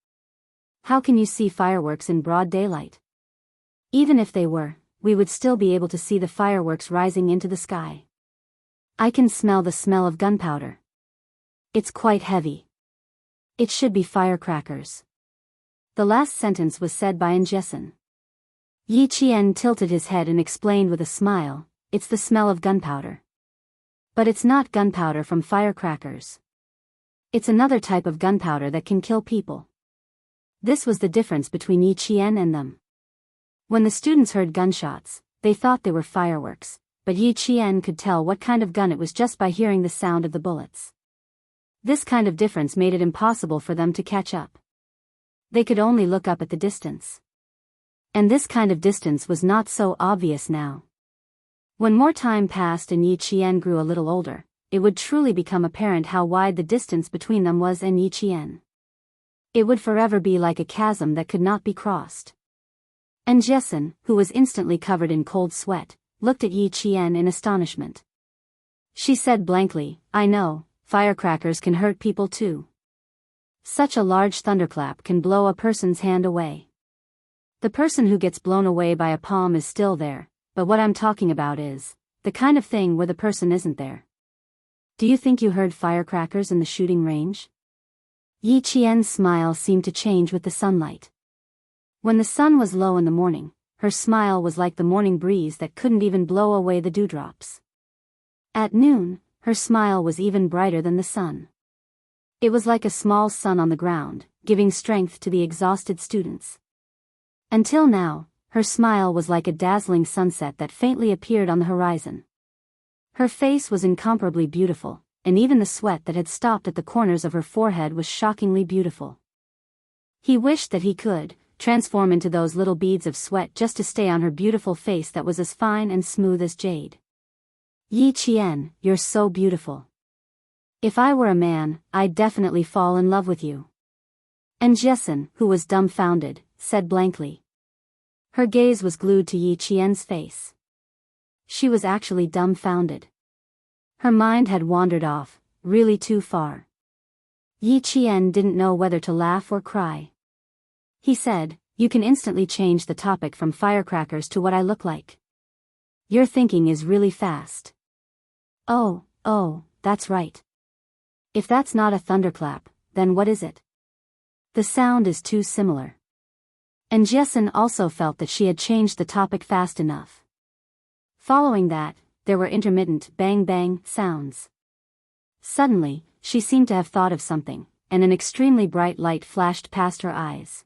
How can you see fireworks in broad daylight? Even if they were, we would still be able to see the fireworks rising into the sky. I can smell the smell of gunpowder. It's quite heavy. It should be firecrackers." The last sentence was said by Enchanting. Yi Qian tilted his head and explained with a smile, "It's the smell of gunpowder. But it's not gunpowder from firecrackers. It's another type of gunpowder that can kill people." This was the difference between Yi Qian and them. When the students heard gunshots, they thought they were fireworks, but Yi Qian could tell what kind of gun it was just by hearing the sound of the bullets. This kind of difference made it impossible for them to catch up. They could only look up at the distance. And this kind of distance was not so obvious now. When more time passed and Yi Qian grew a little older, it would truly become apparent how wide the distance between them was and Yi Qian. It would forever be like a chasm that could not be crossed. And Enchanting, who was instantly covered in cold sweat, looked at Yi Qian in astonishment. She said blankly, "I know, firecrackers can hurt people too. Such a large thunderclap can blow a person's hand away. The person who gets blown away by a palm is still there, but what I'm talking about is the kind of thing where the person isn't there. Do you think you heard firecrackers in the shooting range?" Yi Qian's smile seemed to change with the sunlight. When the sun was low in the morning, her smile was like the morning breeze that couldn't even blow away the dewdrops. At noon, her smile was even brighter than the sun. It was like a small sun on the ground, giving strength to the exhausted students. Until now, her smile was like a dazzling sunset that faintly appeared on the horizon. Her face was incomparably beautiful, and even the sweat that had stopped at the corners of her forehead was shockingly beautiful. He wished that he could transform into those little beads of sweat just to stay on her beautiful face that was as fine and smooth as jade. "Yi Qian, you're so beautiful. If I were a man, I'd definitely fall in love with you." And Enchanting, who was dumbfounded, said blankly. Her gaze was glued to Yi Qian's face. She was actually dumbfounded. Her mind had wandered off, really too far. Yi Qian didn't know whether to laugh or cry. He said, "You can instantly change the topic from firecrackers to what I look like. Your thinking is really fast." Oh, that's right. If that's not a thunderclap, then what is it? The sound is too similar. And Jessen also felt that she had changed the topic fast enough. Following that, there were intermittent bang-bang sounds. Suddenly, she seemed to have thought of something, and an extremely bright light flashed past her eyes.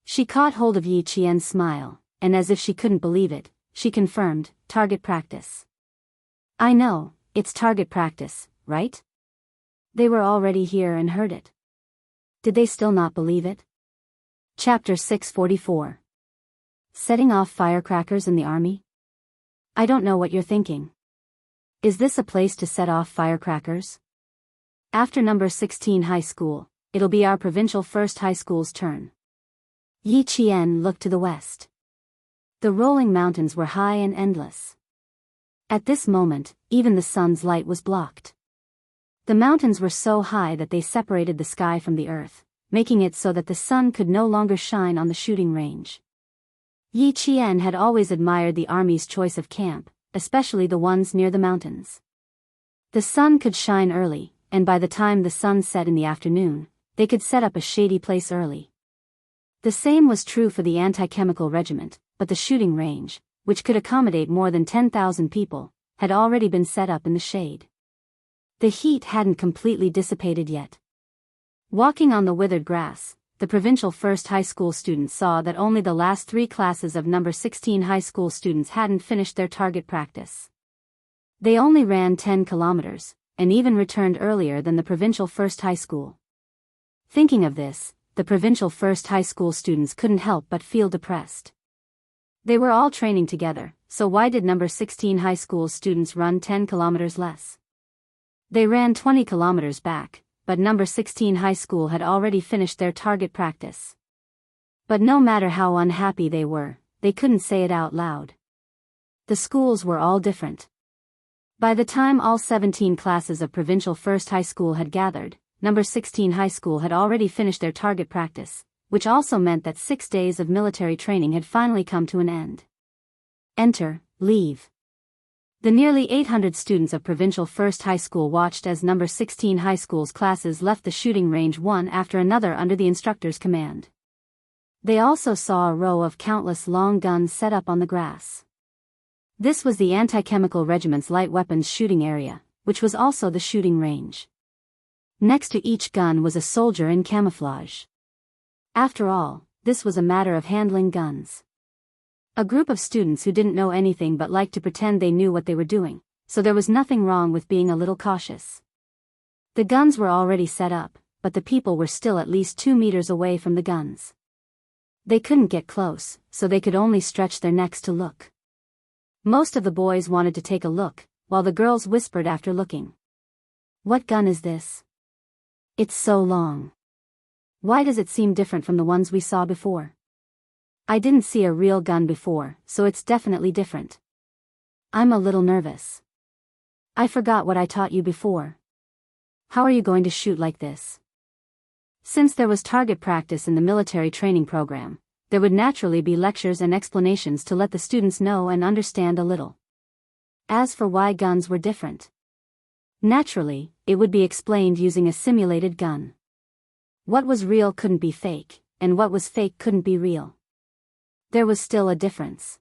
She caught hold of Yi Qian's smile, and as if she couldn't believe it, she confirmed, "Target practice." "I know, it's target practice, right?" They were already here and heard it. Did they still not believe it? Chapter 644. Setting off firecrackers in the army? I don't know what you're thinking. Is this a place to set off firecrackers? After number 16 high school, it'll be our provincial first high school's turn. Yi Qian looked to the west. The rolling mountains were high and endless. At this moment, even the sun's light was blocked. The mountains were so high that they separated the sky from the earth, making it so that the sun could no longer shine on the shooting range. Yi Qian had always admired the army's choice of camp, especially the ones near the mountains. The sun could shine early, and by the time the sun set in the afternoon, they could set up a shady place early. The same was true for the anti-chemical regiment, but the shooting range, which could accommodate more than 10,000 people, had already been set up in the shade. The heat hadn't completely dissipated yet. Walking on the withered grass, the provincial first high school students saw that only the last 3 classes of number 16 high school students hadn't finished their target practice. They only ran 10 kilometers, and even returned earlier than the provincial first high school. Thinking of this, the provincial first high school students couldn't help but feel depressed. They were all training together, so why did number 16 high school students run 10 kilometers less? They ran 20 kilometers back, but number 16 high school had already finished their target practice. But no matter how unhappy they were, they couldn't say it out loud. The schools were all different. By the time all 17 classes of provincial first high school had gathered, number 16 high school had already finished their target practice, which also meant that 6 days of military training had finally come to an end. Enter, leave. The nearly 800 students of provincial first high school watched as number 16 high school's classes left the shooting range one after another under the instructor's command. They also saw a row of countless long guns set up on the grass. This was the anti-chemical regiment's light weapons shooting area, which was also the shooting range. Next to each gun was a soldier in camouflage. After all, this was a matter of handling guns. A group of students who didn't know anything but liked to pretend they knew what they were doing, so there was nothing wrong with being a little cautious. The guns were already set up, but the people were still at least 2 meters away from the guns. They couldn't get close, so they could only stretch their necks to look. Most of the boys wanted to take a look, while the girls whispered after looking. "What gun is this? It's so long. Why does it seem different from the ones we saw before? I didn't see a real gun before, so it's definitely different. I'm a little nervous. I forgot what I taught you before. How are you going to shoot like this?" Since there was target practice in the military training program, there would naturally be lectures and explanations to let the students know and understand a little. As for why guns were different, naturally, it would be explained using a simulated gun. What was real couldn't be fake, and what was fake couldn't be real. There was still a difference.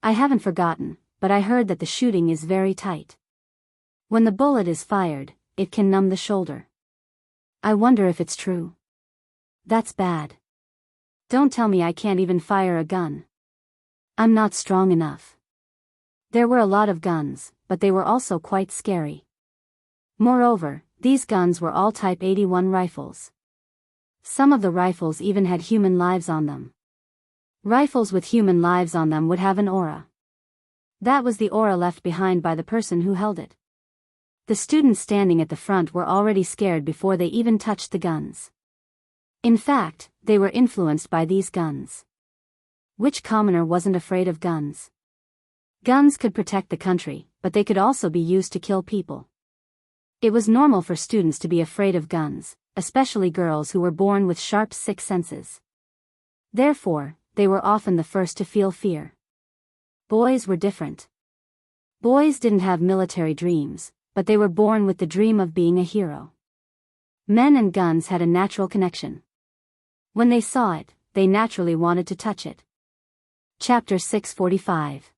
I haven't forgotten, but I heard that the shooting is very tight. When the bullet is fired, it can numb the shoulder. I wonder if it's true. That's bad. Don't tell me I can't even fire a gun. I'm not strong enough. There were a lot of guns, but they were also quite scary. Moreover, these guns were all Type 81 rifles. Some of the rifles even had human lives on them. Rifles with human lives on them would have an aura. That was the aura left behind by the person who held it. The students standing at the front were already scared before they even touched the guns. In fact, they were influenced by these guns. Which commoner wasn't afraid of guns? Guns could protect the country, but they could also be used to kill people. It was normal for students to be afraid of guns, especially girls who were born with sharp sixth senses. Therefore, they were often the first to feel fear. Boys were different. Boys didn't have military dreams, but they were born with the dream of being a hero. Men and guns had a natural connection. When they saw it, they naturally wanted to touch it. Chapter 645.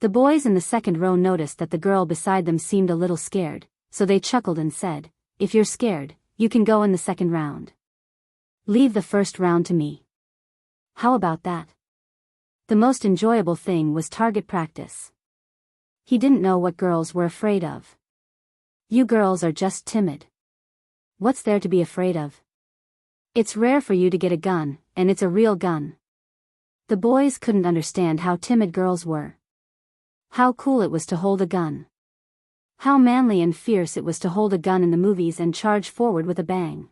The boys in the second row noticed that the girl beside them seemed a little scared, so they chuckled and said, "If you're scared, you can go in the second round. Leave the first round to me." How about that? The most enjoyable thing was target practice. He didn't know what girls were afraid of. You girls are just timid. What's there to be afraid of? It's rare for you to get a gun, and it's a real gun. The boys couldn't understand how timid girls were. How cool it was to hold a gun. How manly and fierce it was to hold a gun in the movies and charge forward with a bang.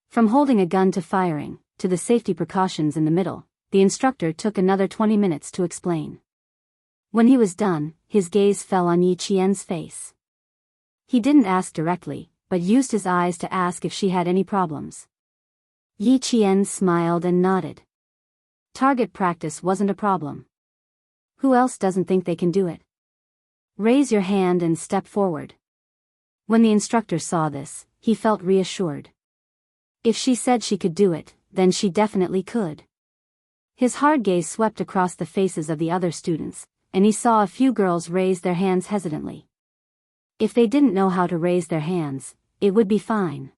From holding a gun to firing, to the safety precautions in the middle, the instructor took another 20 minutes to explain. When he was done, his gaze fell on Yi Qian's face. He didn't ask directly, but used his eyes to ask if she had any problems. Yi Qian smiled and nodded. Target practice wasn't a problem. Who else doesn't think they can do it? Raise your hand and step forward. When the instructor saw this, he felt reassured. If she said she could do it, then she definitely could. His hard gaze swept across the faces of the other students, and he saw a few girls raise their hands hesitantly. If they didn't know how to raise their hands, it would be fine.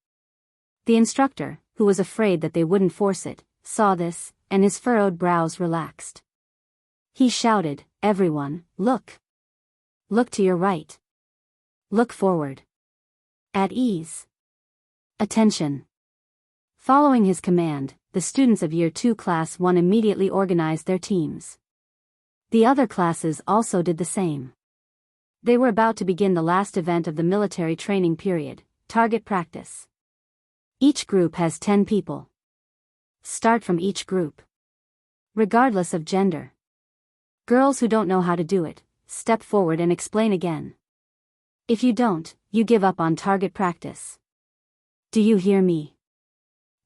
The instructor, who was afraid that they wouldn't force it, saw this, and his furrowed brows relaxed. He shouted, "Everyone, look! Look to your right. Look forward. At ease. Attention." Following his command, the students of Year 2 Class 1 immediately organized their teams. The other classes also did the same. They were about to begin the last event of the military training period, target practice. Each group has 10 people. Start from each group. Regardless of gender. Girls who don't know how to do it, step forward and explain again. If you don't, you give up on target practice. Do you hear me?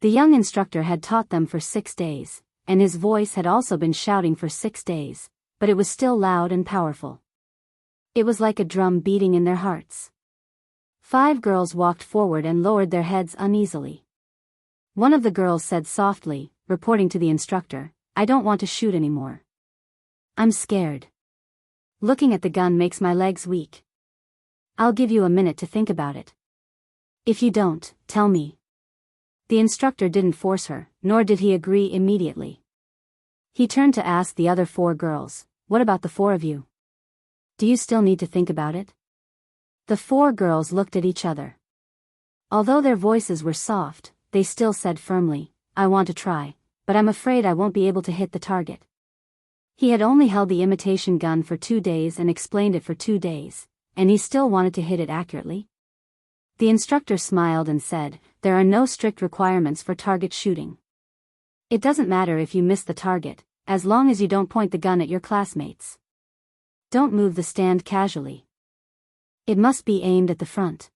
The young instructor had taught them for 6 days, and his voice had also been shouting for 6 days, but it was still loud and powerful. It was like a drum beating in their hearts. 5 girls walked forward and lowered their heads uneasily. One of the girls said softly, reporting to the instructor, "I don't want to shoot anymore. I'm scared. Looking at the gun makes my legs weak. I'll give you a minute to think about it. If you don't, tell me." The instructor didn't force her, nor did he agree immediately. He turned to ask the other 4 girls, "What about the 4 of you? Do you still need to think about it?" The 4 girls looked at each other. Although their voices were soft, they still said firmly, "I want to try, but I'm afraid I won't be able to hit the target." He had only held the imitation gun for 2 days and explained it for 2 days, and he still wanted to hit it accurately. The instructor smiled and said, "There are no strict requirements for target shooting. It doesn't matter if you miss the target, as long as you don't point the gun at your classmates. Don't move the stand casually. It must be aimed at the front."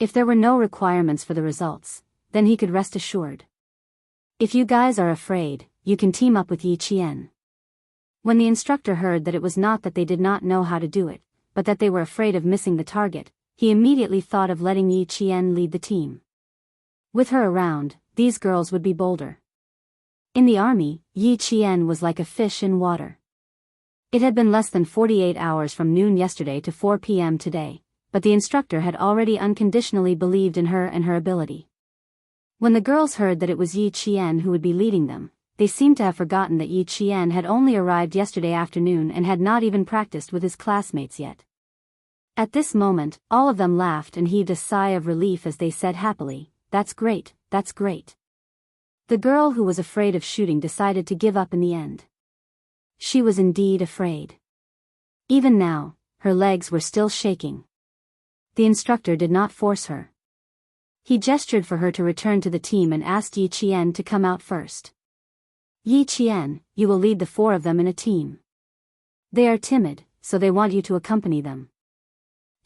If there were no requirements for the results, then he could rest assured. "If you guys are afraid, you can team up with Yi Qian." When the instructor heard that it was not that they did not know how to do it, but that they were afraid of missing the target, he immediately thought of letting Yi Qian lead the team. With her around, these girls would be bolder. In the army, Yi Qian was like a fish in water. It had been less than 48 hours from noon yesterday to 4 p.m. today, but the instructor had already unconditionally believed in her and her ability. When the girls heard that it was Yi Qian who would be leading them, they seemed to have forgotten that Yi Qian had only arrived yesterday afternoon and had not even practiced with his classmates yet. At this moment, all of them laughed and heaved a sigh of relief as they said happily, "That's great, that's great." The girl who was afraid of shooting decided to give up in the end. She was indeed afraid. Even now, her legs were still shaking. The instructor did not force her. He gestured for her to return to the team and asked Yi Qian to come out first. "Yi Qian, you will lead the 4 of them in a team. They are timid, so they want you to accompany them."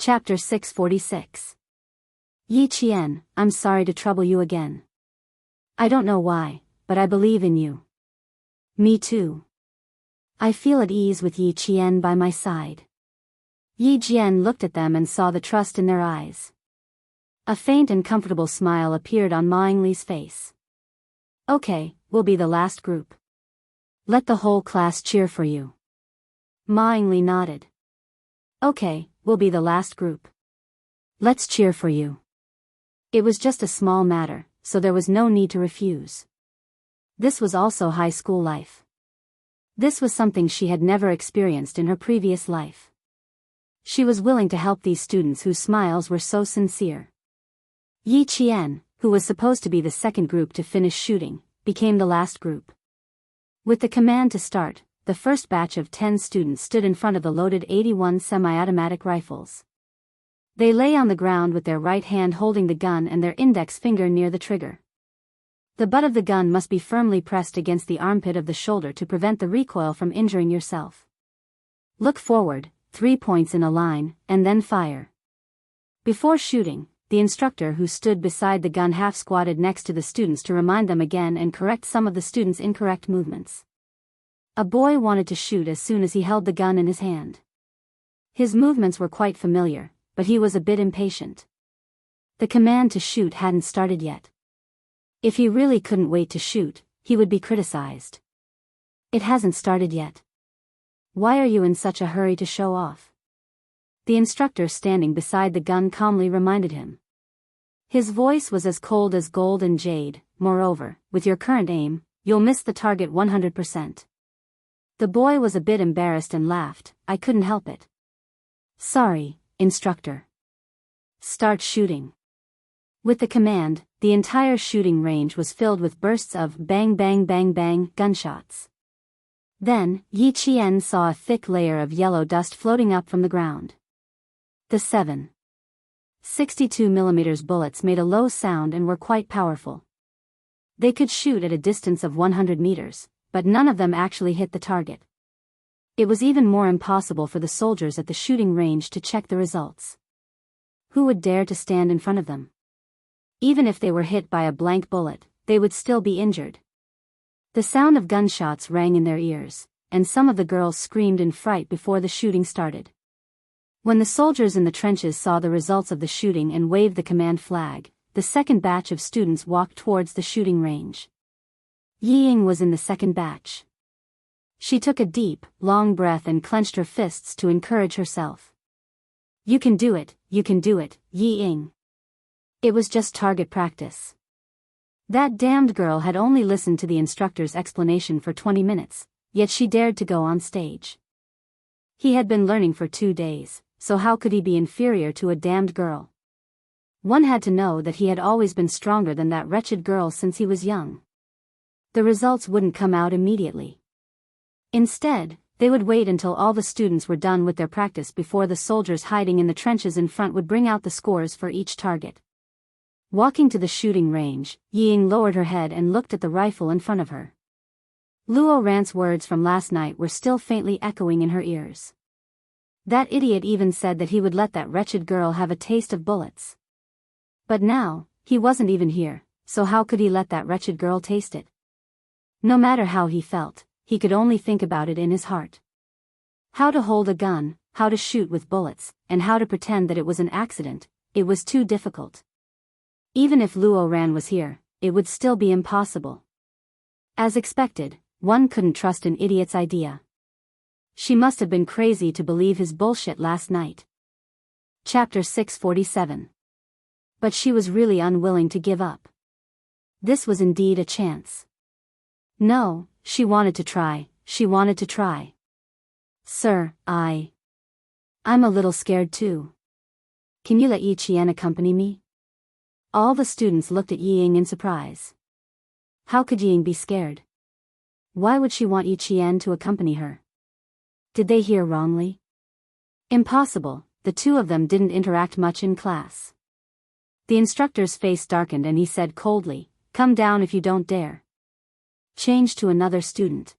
Chapter 646. Yi Qian, I'm sorry to trouble you again. I don't know why, but I believe in you. Me too. I feel at ease with Yi Qian by my side. Yi Jian looked at them and saw the trust in their eyes. A faint and comfortable smile appeared on Ma Yingli's face. Okay, we'll be the last group. Let the whole class cheer for you. Ma Yingli nodded. Okay, we'll be the last group. Let's cheer for you. It was just a small matter, so there was no need to refuse. This was also high school life. This was something she had never experienced in her previous life. She was willing to help these students whose smiles were so sincere. Yi Qian, who was supposed to be the second group to finish shooting, became the last group. With the command to start, the first batch of 10 students stood in front of the loaded 81 semi-automatic rifles. They lay on the ground with their right hand holding the gun and their index finger near the trigger. The butt of the gun must be firmly pressed against the armpit of the shoulder to prevent the recoil from injuring yourself. Look forward, 3 points in a line, and then fire. Before shooting, the instructor who stood beside the gun half squatted next to the students to remind them again and correct some of the students' incorrect movements. A boy wanted to shoot as soon as he held the gun in his hand. His movements were quite familiar, but he was a bit impatient. The command to shoot hadn't started yet. If he really couldn't wait to shoot, he would be criticized. It hasn't started yet. Why are you in such a hurry to show off? The instructor standing beside the gun calmly reminded him. His voice was as cold as gold and jade. Moreover, with your current aim, you'll miss the target 100%. The boy was a bit embarrassed and laughed. I couldn't help it. Sorry, instructor. Start shooting. With the command, the entire shooting range was filled with bursts of bang bang bang bang gunshots. Then, Yi Qian saw a thick layer of yellow dust floating up from the ground. The 7.62 mm bullets made a low sound and were quite powerful. They could shoot at a distance of 100 meters, but none of them actually hit the target. It was even more impossible for the soldiers at the shooting range to check the results. Who would dare to stand in front of them? Even if they were hit by a blank bullet, they would still be injured. The sound of gunshots rang in their ears, and some of the girls screamed in fright before the shooting started. When the soldiers in the trenches saw the results of the shooting and waved the command flag, the second batch of students walked towards the shooting range. Yi Ying was in the second batch. She took a deep, long breath and clenched her fists to encourage herself. You can do it, Yi Ying. It was just target practice. That damned girl had only listened to the instructor's explanation for 20 minutes, yet she dared to go on stage. He had been learning for 2 days, so how could he be inferior to a damned girl? One had to know that he had always been stronger than that wretched girl since he was young. The results wouldn't come out immediately. Instead, they would wait until all the students were done with their practice before the soldiers hiding in the trenches in front would bring out the scores for each target. Walking to the shooting range, Yi Ying lowered her head and looked at the rifle in front of her. Luo Ran's words from last night were still faintly echoing in her ears. That idiot even said that he would let that wretched girl have a taste of bullets. But now, he wasn't even here, so how could he let that wretched girl taste it? No matter how he felt, he could only think about it in his heart. How to hold a gun, how to shoot with bullets, and how to pretend that it was an accident, it was too difficult. Even if Luo Ran was here, it would still be impossible. As expected, one couldn't trust an idiot's idea. She must have been crazy to believe his bullshit last night. Chapter 647. But she was really unwilling to give up. This was indeed a chance. No, she wanted to try, Sir, I'm a little scared too. Can you let Yi Qian accompany me? All the students looked at Yi Ying in surprise. How could Yi Ying be scared? Why would she want Yi Qian to accompany her? Did they hear wrongly? Impossible, the two of them didn't interact much in class. The instructor's face darkened and he said coldly, "Come down if you don't dare." Change to another student.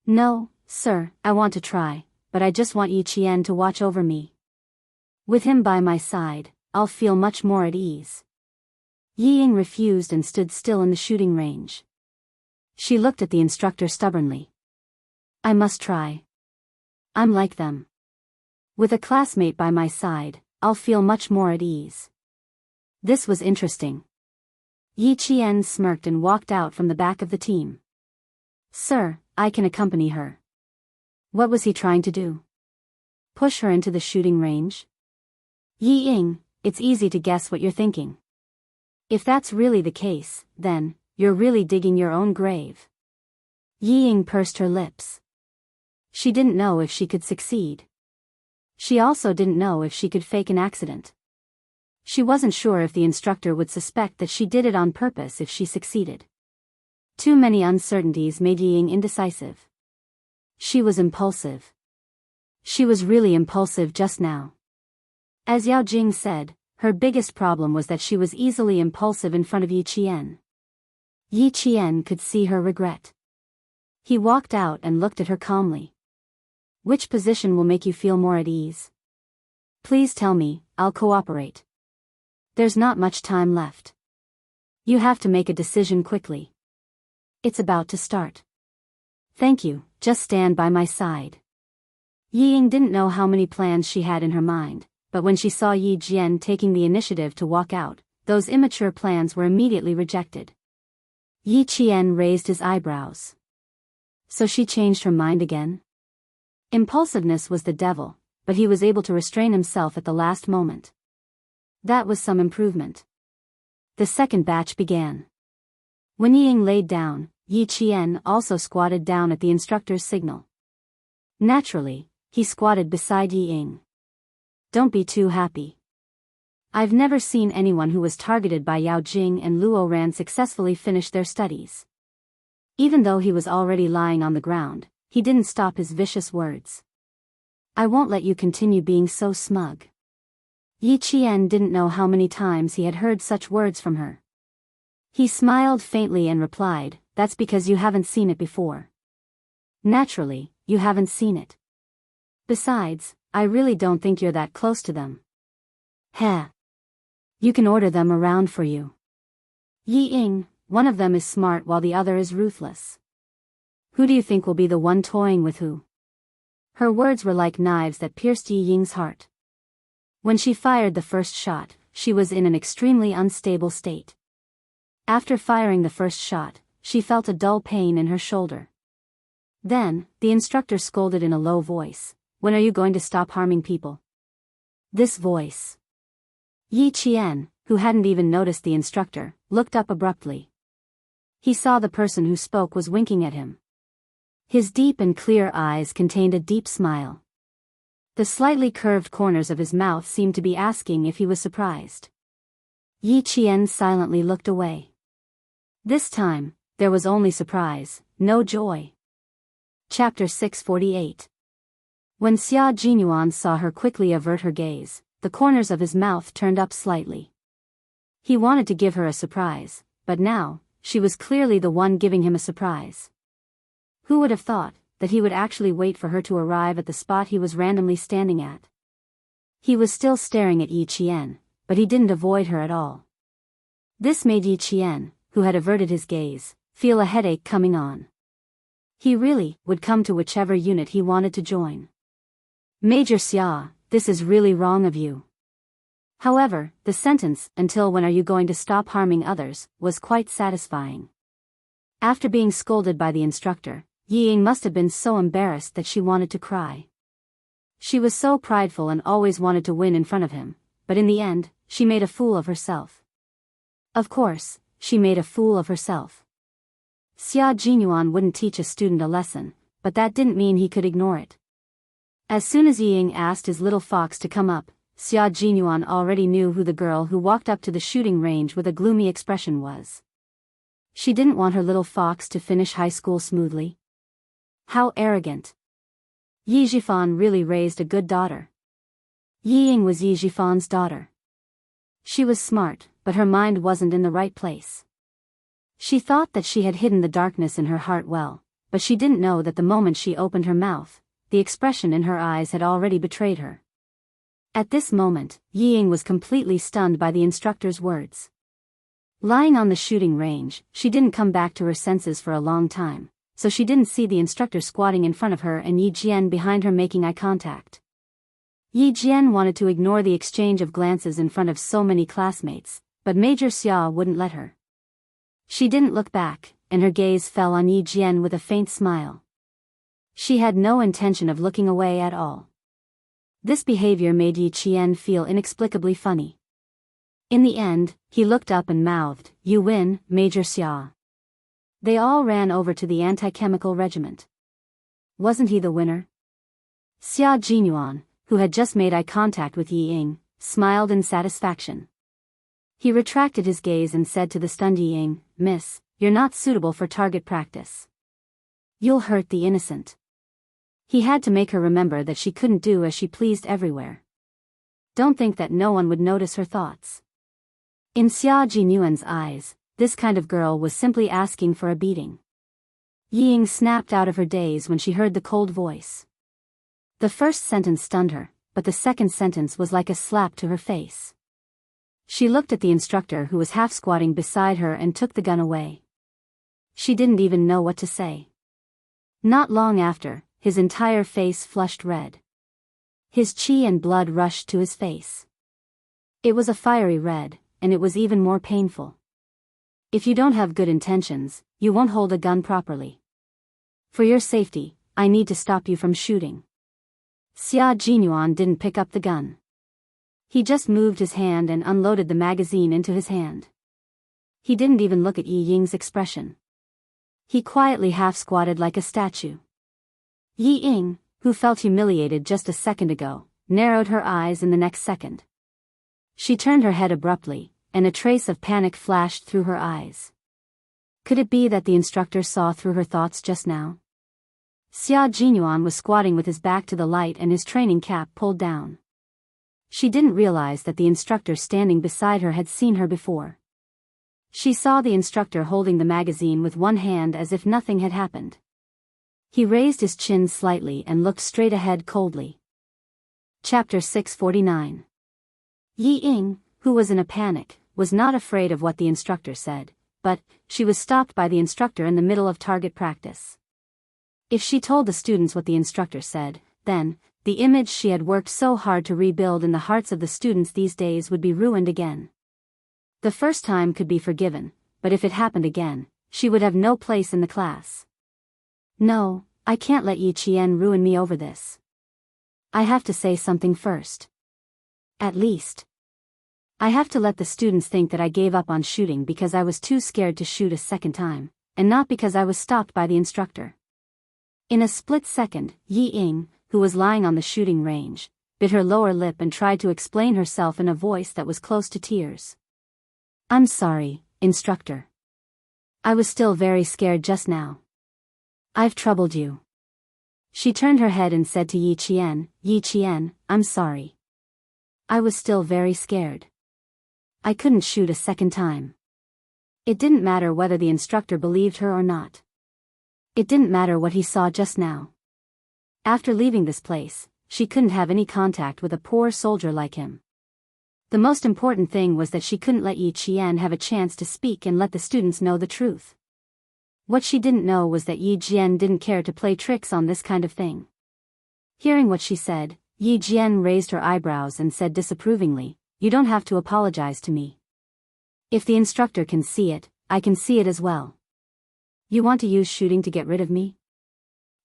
"No, sir, I want to try, but I just want Yi Qian to watch over me." With him by my side, I'll feel much more at ease. Yi Ying refused and stood still in the shooting range. She looked at the instructor stubbornly. I must try. I'm like them. With a classmate by my side, I'll feel much more at ease. This was interesting. Yi Qian smirked and walked out from the back of the team. Sir, I can accompany her. What was he trying to do? Push her into the shooting range? Yi Ying, it's easy to guess what you're thinking. If that's really the case, then, you're really digging your own grave. Yi Ying pursed her lips. She didn't know if she could succeed. She also didn't know if she could fake an accident. She wasn't sure if the instructor would suspect that she did it on purpose if she succeeded. Too many uncertainties made Yi Ying indecisive. She was impulsive. She was really impulsive just now. As Yao Jing said, her biggest problem was that she was easily impulsive in front of Yi Qian. Yi Qian could see her regret. He walked out and looked at her calmly. Which position will make you feel more at ease? Please tell me, I'll cooperate. There's not much time left. You have to make a decision quickly. It's about to start. Thank you, just stand by my side. Yi Ying didn't know how many plans she had in her mind, but when she saw Yi Jian taking the initiative to walk out, those immature plans were immediately rejected. Yi Qian raised his eyebrows. So she changed her mind again? Impulsiveness was the devil, but he was able to restrain himself at the last moment. That was some improvement. The second batch began. When Yi Ying laid down, Yi Qian also squatted down at the instructor's signal. Naturally, he squatted beside Yi Ying. Don't be too happy. I've never seen anyone who was targeted by Yao Jing and Luo Ran successfully finish their studies. Even though he was already lying on the ground, he didn't stop his vicious words. I won't let you continue being so smug. Yi Qian didn't know how many times he had heard such words from her. He smiled faintly and replied, that's because you haven't seen it before. Naturally, you haven't seen it. Besides, I really don't think you're that close to them. Heh. You can order them around for you. Yi Ying, one of them is smart while the other is ruthless. Who do you think will be the one toying with who? Her words were like knives that pierced Yi Ying's heart. When she fired the first shot, she was in an extremely unstable state. After firing the first shot, she felt a dull pain in her shoulder. Then, the instructor scolded in a low voice, when are you going to stop harming people? This voice. Yi Qian, who hadn't even noticed the instructor, looked up abruptly. He saw the person who spoke was winking at him. His deep and clear eyes contained a deep smile. The slightly curved corners of his mouth seemed to be asking if he was surprised. Yi Qian silently looked away. This time, there was only surprise, no joy. Chapter 648. When Xia Jinyuan saw her quickly avert her gaze, the corners of his mouth turned up slightly. He wanted to give her a surprise, but now, she was clearly the one giving him a surprise. Who would have thought that he would actually wait for her to arrive at the spot he was randomly standing at? He was still staring at Yi Qian, but he didn't avoid her at all. This made Yi Qian, who had averted his gaze, feel a headache coming on. He really would come to whichever unit he wanted to join. Major Xia, this is really wrong of you. However, the sentence, until when are you going to stop harming others, was quite satisfying. After being scolded by the instructor, Yi Ying must have been so embarrassed that she wanted to cry. She was so prideful and always wanted to win in front of him, but in the end, she made a fool of herself. Of course, she made a fool of herself. Xia Jinyuan wouldn't teach a student a lesson, but that didn't mean he could ignore it. As soon as Yi Ying asked his little fox to come up, Xia Jinyuan already knew who the girl who walked up to the shooting range with a gloomy expression was. She didn't want her little fox to finish high school smoothly. How arrogant. Yi Zhifan really raised a good daughter. Yi Ying was Yi Zhifan's daughter. She was smart, but her mind wasn't in the right place. She thought that she had hidden the darkness in her heart well, but she didn't know that the moment she opened her mouth, the expression in her eyes had already betrayed her. At this moment, Yi Ying was completely stunned by the instructor's words. Lying on the shooting range, she didn't come back to her senses for a long time, so she didn't see the instructor squatting in front of her and Yi Jian behind her making eye contact. Yi Jian wanted to ignore the exchange of glances in front of so many classmates, but Major Xia wouldn't let her. She didn't look back, and her gaze fell on Yi Jian with a faint smile. She had no intention of looking away at all. This behavior made Yi Jian feel inexplicably funny. In the end, he looked up and mouthed, "You win, Major Xia." They all ran over to the anti-chemical regiment. Wasn't he the winner? Xia Jinyuan, who had just made eye contact with Yi Ying, smiled in satisfaction. He retracted his gaze and said to the stunned Yi Ying, "Miss, you're not suitable for target practice. You'll hurt the innocent." He had to make her remember that she couldn't do as she pleased everywhere. Don't think that no one would notice her thoughts. In Xia Jinyuan's eyes, this kind of girl was simply asking for a beating. Yi Ying snapped out of her daze when she heard the cold voice. The first sentence stunned her, but the second sentence was like a slap to her face. She looked at the instructor who was half squatting beside her and took the gun away. She didn't even know what to say. Not long after, his entire face flushed red. His chi and blood rushed to his face. It was a fiery red, and it was even more painful. If you don't have good intentions, you won't hold a gun properly. For your safety, I need to stop you from shooting. Xia Jinyuan didn't pick up the gun. He just moved his hand and unloaded the magazine into his hand. He didn't even look at Yi Ying's expression. He quietly half-squatted like a statue. Yi Ying, who felt humiliated just a second ago, narrowed her eyes in the next second. She turned her head abruptly, and a trace of panic flashed through her eyes. Could it be that the instructor saw through her thoughts just now? Xia Jinyuan was squatting with his back to the light and his training cap pulled down. She didn't realize that the instructor standing beside her had seen her before. She saw the instructor holding the magazine with one hand as if nothing had happened. He raised his chin slightly and looked straight ahead coldly. Chapter 649. Yi Ying, who was in a panic, was not afraid of what the instructor said, but she was stopped by the instructor in the middle of target practice. If she told the students what the instructor said, then the image she had worked so hard to rebuild in the hearts of the students these days would be ruined again. The first time could be forgiven, but if it happened again, she would have no place in the class. No, I can't let Yi Qian ruin me over this. I have to say something first. At least, I have to let the students think that I gave up on shooting because I was too scared to shoot a second time, and not because I was stopped by the instructor. In a split second, Yi Ying, who was lying on the shooting range, bit her lower lip and tried to explain herself in a voice that was close to tears. "I'm sorry, instructor. I was still very scared just now. I've troubled you." She turned her head and said to Yi Qian, "I'm sorry. I was still very scared. I couldn't shoot a second time." It didn't matter whether the instructor believed her or not. It didn't matter what he saw just now. After leaving this place, she couldn't have any contact with a poor soldier like him. The most important thing was that she couldn't let Yi Qian have a chance to speak and let the students know the truth. What she didn't know was that Yi Jian didn't care to play tricks on this kind of thing. Hearing what she said, Yi Jian raised her eyebrows and said disapprovingly, "You don't have to apologize to me. If the instructor can see it, I can see it as well. You want to use shooting to get rid of me?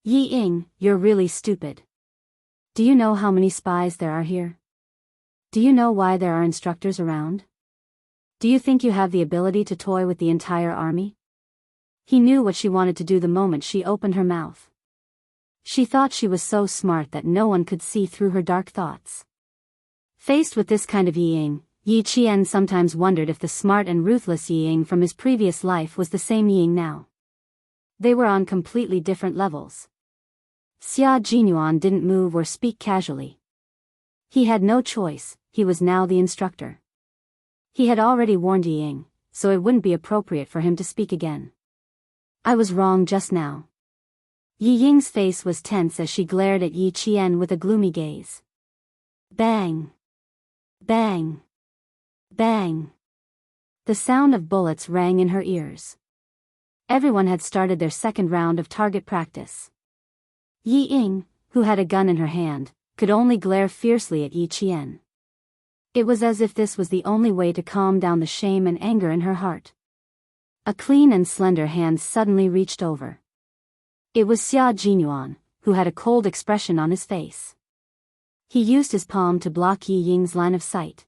Yi Ying, you're really stupid. Do you know how many spies there are here? Do you know why there are instructors around? Do you think you have the ability to toy with the entire army?" He knew what she wanted to do the moment she opened her mouth. She thought she was so smart that no one could see through her dark thoughts. Faced with this kind of Yi Ying, Yi Qian sometimes wondered if the smart and ruthless Yi Ying from his previous life was the same Yi Ying now. They were on completely different levels. Xia Jinyuan didn't move or speak casually. He had no choice, he was now the instructor. He had already warned Yi Ying, so it wouldn't be appropriate for him to speak again. "I was wrong just now." Yi Ying's face was tense as she glared at Yi Qian with a gloomy gaze. Bang! Bang! Bang! The sound of bullets rang in her ears. Everyone had started their second round of target practice. Yi Ying, who had a gun in her hand, could only glare fiercely at Yi Qian. It was as if this was the only way to calm down the shame and anger in her heart. A clean and slender hand suddenly reached over. It was Xia Jinyuan, who had a cold expression on his face. He used his palm to block Yi Ying's line of sight.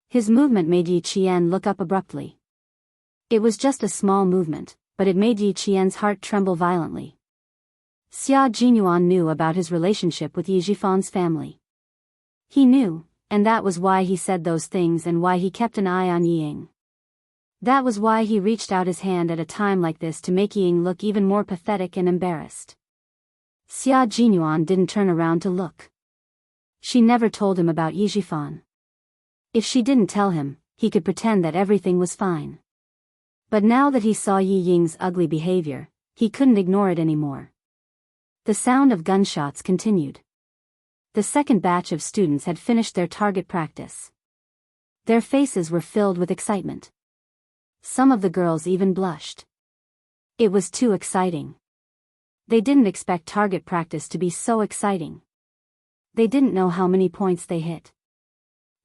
His movement made Yi Qian look up abruptly. It was just a small movement, but it made Yi Qian's heart tremble violently. Xia Jinyuan knew about his relationship with Yi Jifan's family. He knew, and that was why he said those things and why he kept an eye on Yi Ying. That was why he reached out his hand at a time like this to make Yi Ying look even more pathetic and embarrassed. Xia Jinyuan didn't turn around to look. She never told him about Yi Jifan. If she didn't tell him, he could pretend that everything was fine. But now that he saw Yi Ying's ugly behavior, he couldn't ignore it anymore. The sound of gunshots continued. The second batch of students had finished their target practice. Their faces were filled with excitement. Some of the girls even blushed. It was too exciting. They didn't expect target practice to be so exciting. They didn't know how many points they hit.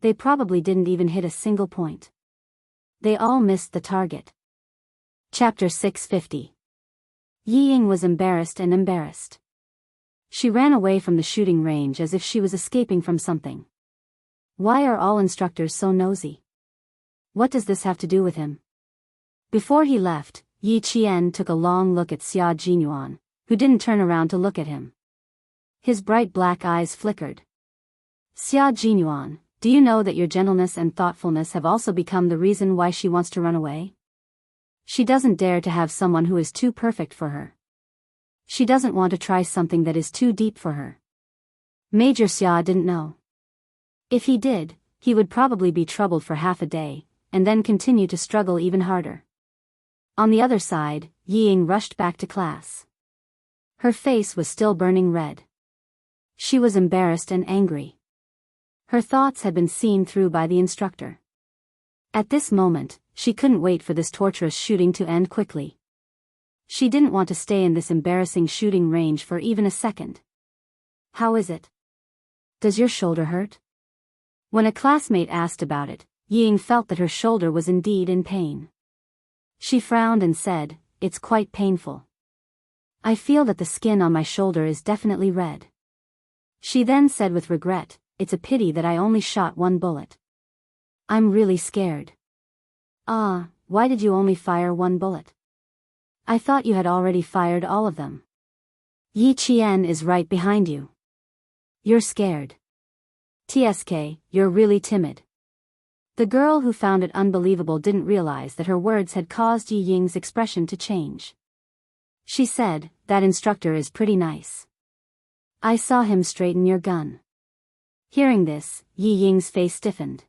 They probably didn't even hit a single point. They all missed the target. Chapter 650. Yi Ying was embarrassed and embarrassed. She ran away from the shooting range as if she was escaping from something. Why are all instructors so nosy? What does this have to do with him? Before he left, Yi Qian took a long look at Xia Jinyuan, who didn't turn around to look at him. His bright black eyes flickered. Xia Jinyuan, do you know that your gentleness and thoughtfulness have also become the reason why she wants to run away? She doesn't dare to have someone who is too perfect for her. She doesn't want to try something that is too deep for her. Major Xia didn't know. If he did, he would probably be troubled for half a day, and then continue to struggle even harder. On the other side, Yi Ying rushed back to class. Her face was still burning red. She was embarrassed and angry. Her thoughts had been seen through by the instructor. At this moment, she couldn't wait for this torturous shooting to end quickly. She didn't want to stay in this embarrassing shooting range for even a second. How is it? Does your shoulder hurt? When a classmate asked about it, Yi Ying felt that her shoulder was indeed in pain. She frowned and said, "It's quite painful. I feel that the skin on my shoulder is definitely red." She then said with regret, "It's a pity that I only shot one bullet. I'm really scared." "Ah, why did you only fire one bullet? I thought you had already fired all of them." "Yi Qian is right behind you. You're scared. TSK, you're really timid." The girl who found it unbelievable didn't realize that her words had caused Yi Ying's expression to change. She said, "That instructor is pretty nice. I saw him straighten your gun." Hearing this, Yi Ying's face stiffened.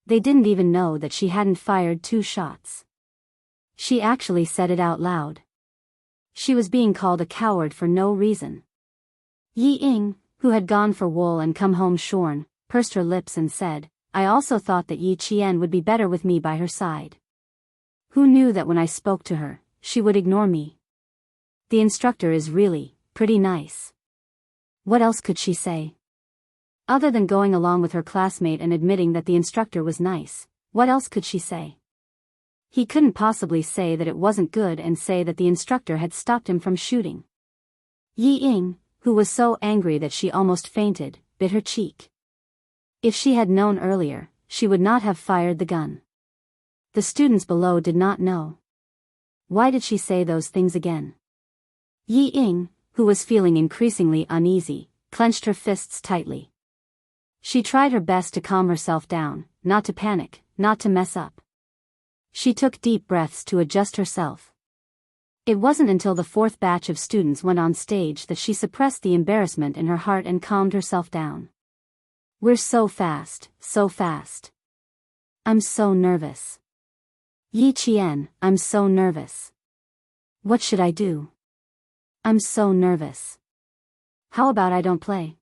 They didn't even know that she hadn't fired 2 shots. She actually said it out loud. She was being called a coward for no reason. Yi Ying, who had gone for wool and come home shorn, pursed her lips and said, "I also thought that Yi Qian would be better with me by her side. Who knew that when I spoke to her, she would ignore me? The instructor is really pretty nice." What else could she say? Other than going along with her classmate and admitting that the instructor was nice, what else could she say? He couldn't possibly say that it wasn't good and say that the instructor had stopped him from shooting. Yi Ying, who was so angry that she almost fainted, bit her cheek. If she had known earlier, she would not have fired the gun. The students below did not know. Why did she say those things again? Yi Ying, who was feeling increasingly uneasy, clenched her fists tightly. She tried her best to calm herself down, not to panic, not to mess up. She took deep breaths to adjust herself. It wasn't until the 4th batch of students went on stage that she suppressed the embarrassment in her heart and calmed herself down. "We're so fast, so fast. I'm so nervous. Yi Qian, I'm so nervous. What should I do? I'm so nervous. How about I don't play?"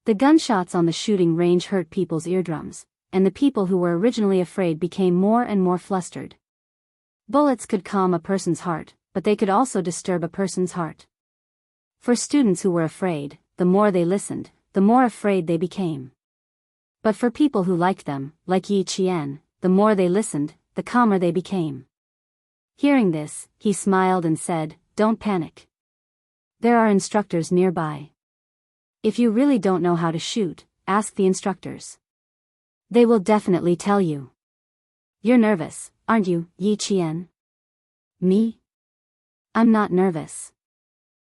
The gunshots on the shooting range hurt people's eardrums, and the people who were originally afraid became more and more flustered. Bullets could calm a person's heart, but they could also disturb a person's heart. For students who were afraid, the more they listened, the more afraid they became. But for people who liked them, like Yi Qian, the more they listened, the calmer they became. Hearing this, he smiled and said, "Don't panic. There are instructors nearby. If you really don't know how to shoot, ask the instructors. They will definitely tell you." "You're nervous, aren't you, Yi Qian?" "Me? I'm not nervous."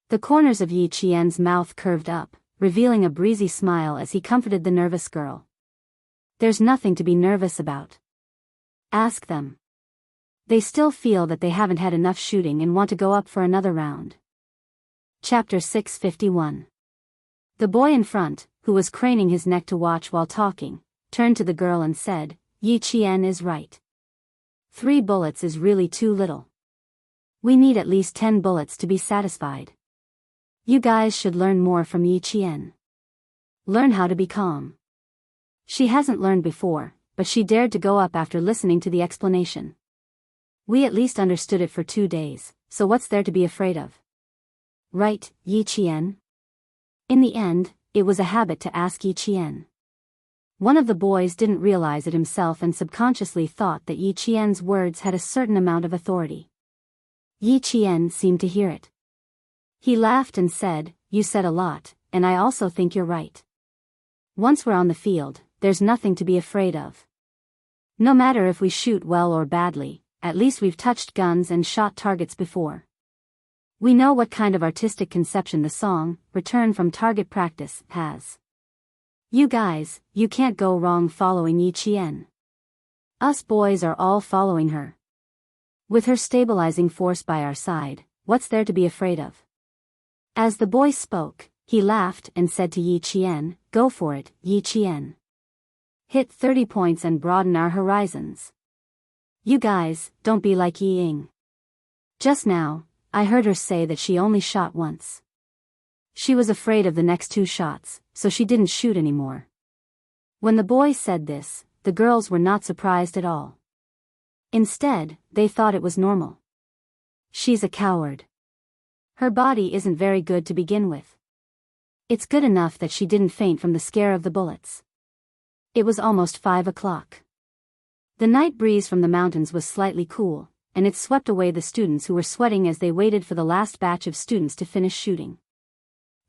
The corners of Yi Qian's mouth curved up, revealing a breezy smile as he comforted the nervous girl. "There's nothing to be nervous about. Ask them. They still feel that they haven't had enough shooting and want to go up for another round." Chapter 651. The boy in front, who was craning his neck to watch while talking, turned to the girl and said, "Yi Qian is right. 3 bullets is really too little. We need at least 10 bullets to be satisfied. You guys should learn more from Yi Qian. Learn how to be calm." She hasn't learned before, but she dared to go up after listening to the explanation. "We at least understood it for 2 days, so what's there to be afraid of? Right, Yi Qian?" In the end, it was a habit to ask Yi Qian. One of the boys didn't realize it himself and subconsciously thought that Yi Qian's words had a certain amount of authority. Yi Qian seemed to hear it. He laughed and said, "You said a lot, and I also think you're right. Once we're on the field, there's nothing to be afraid of. No matter if we shoot well or badly, at least we've touched guns and shot targets before. We know what kind of artistic conception the song, Return from Target Practice, has. You guys, you can't go wrong following Yi Qian. Us boys are all following her. With her stabilizing force by our side, what's there to be afraid of?" As the boy spoke, he laughed and said to Yi Qian, "Go for it, Yi Qian. Hit 30 points and broaden our horizons. You guys, don't be like Yi Ying. Just now, I heard her say that she only shot once. She was afraid of the next 2 shots, so she didn't shoot anymore." When the boy said this, the girls were not surprised at all. Instead, they thought it was normal. She's a coward. Her body isn't very good to begin with. It's good enough that she didn't faint from the scare of the bullets. It was almost 5 o'clock. The night breeze from the mountains was slightly cool, and it swept away the students who were sweating as they waited for the last batch of students to finish shooting.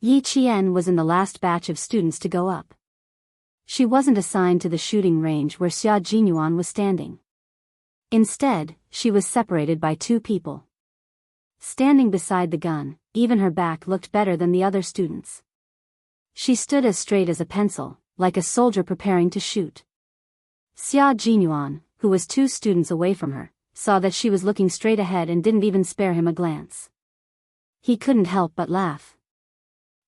Yi Qian was in the last batch of students to go up. She wasn't assigned to the shooting range where Xia Jinyuan was standing. Instead, she was separated by 2 people. Standing beside the gun, even her back looked better than the other students. She stood as straight as a pencil, like a soldier preparing to shoot. Xia Jinyuan, who was 2 students away from her, saw that she was looking straight ahead and didn't even spare him a glance. He couldn't help but laugh.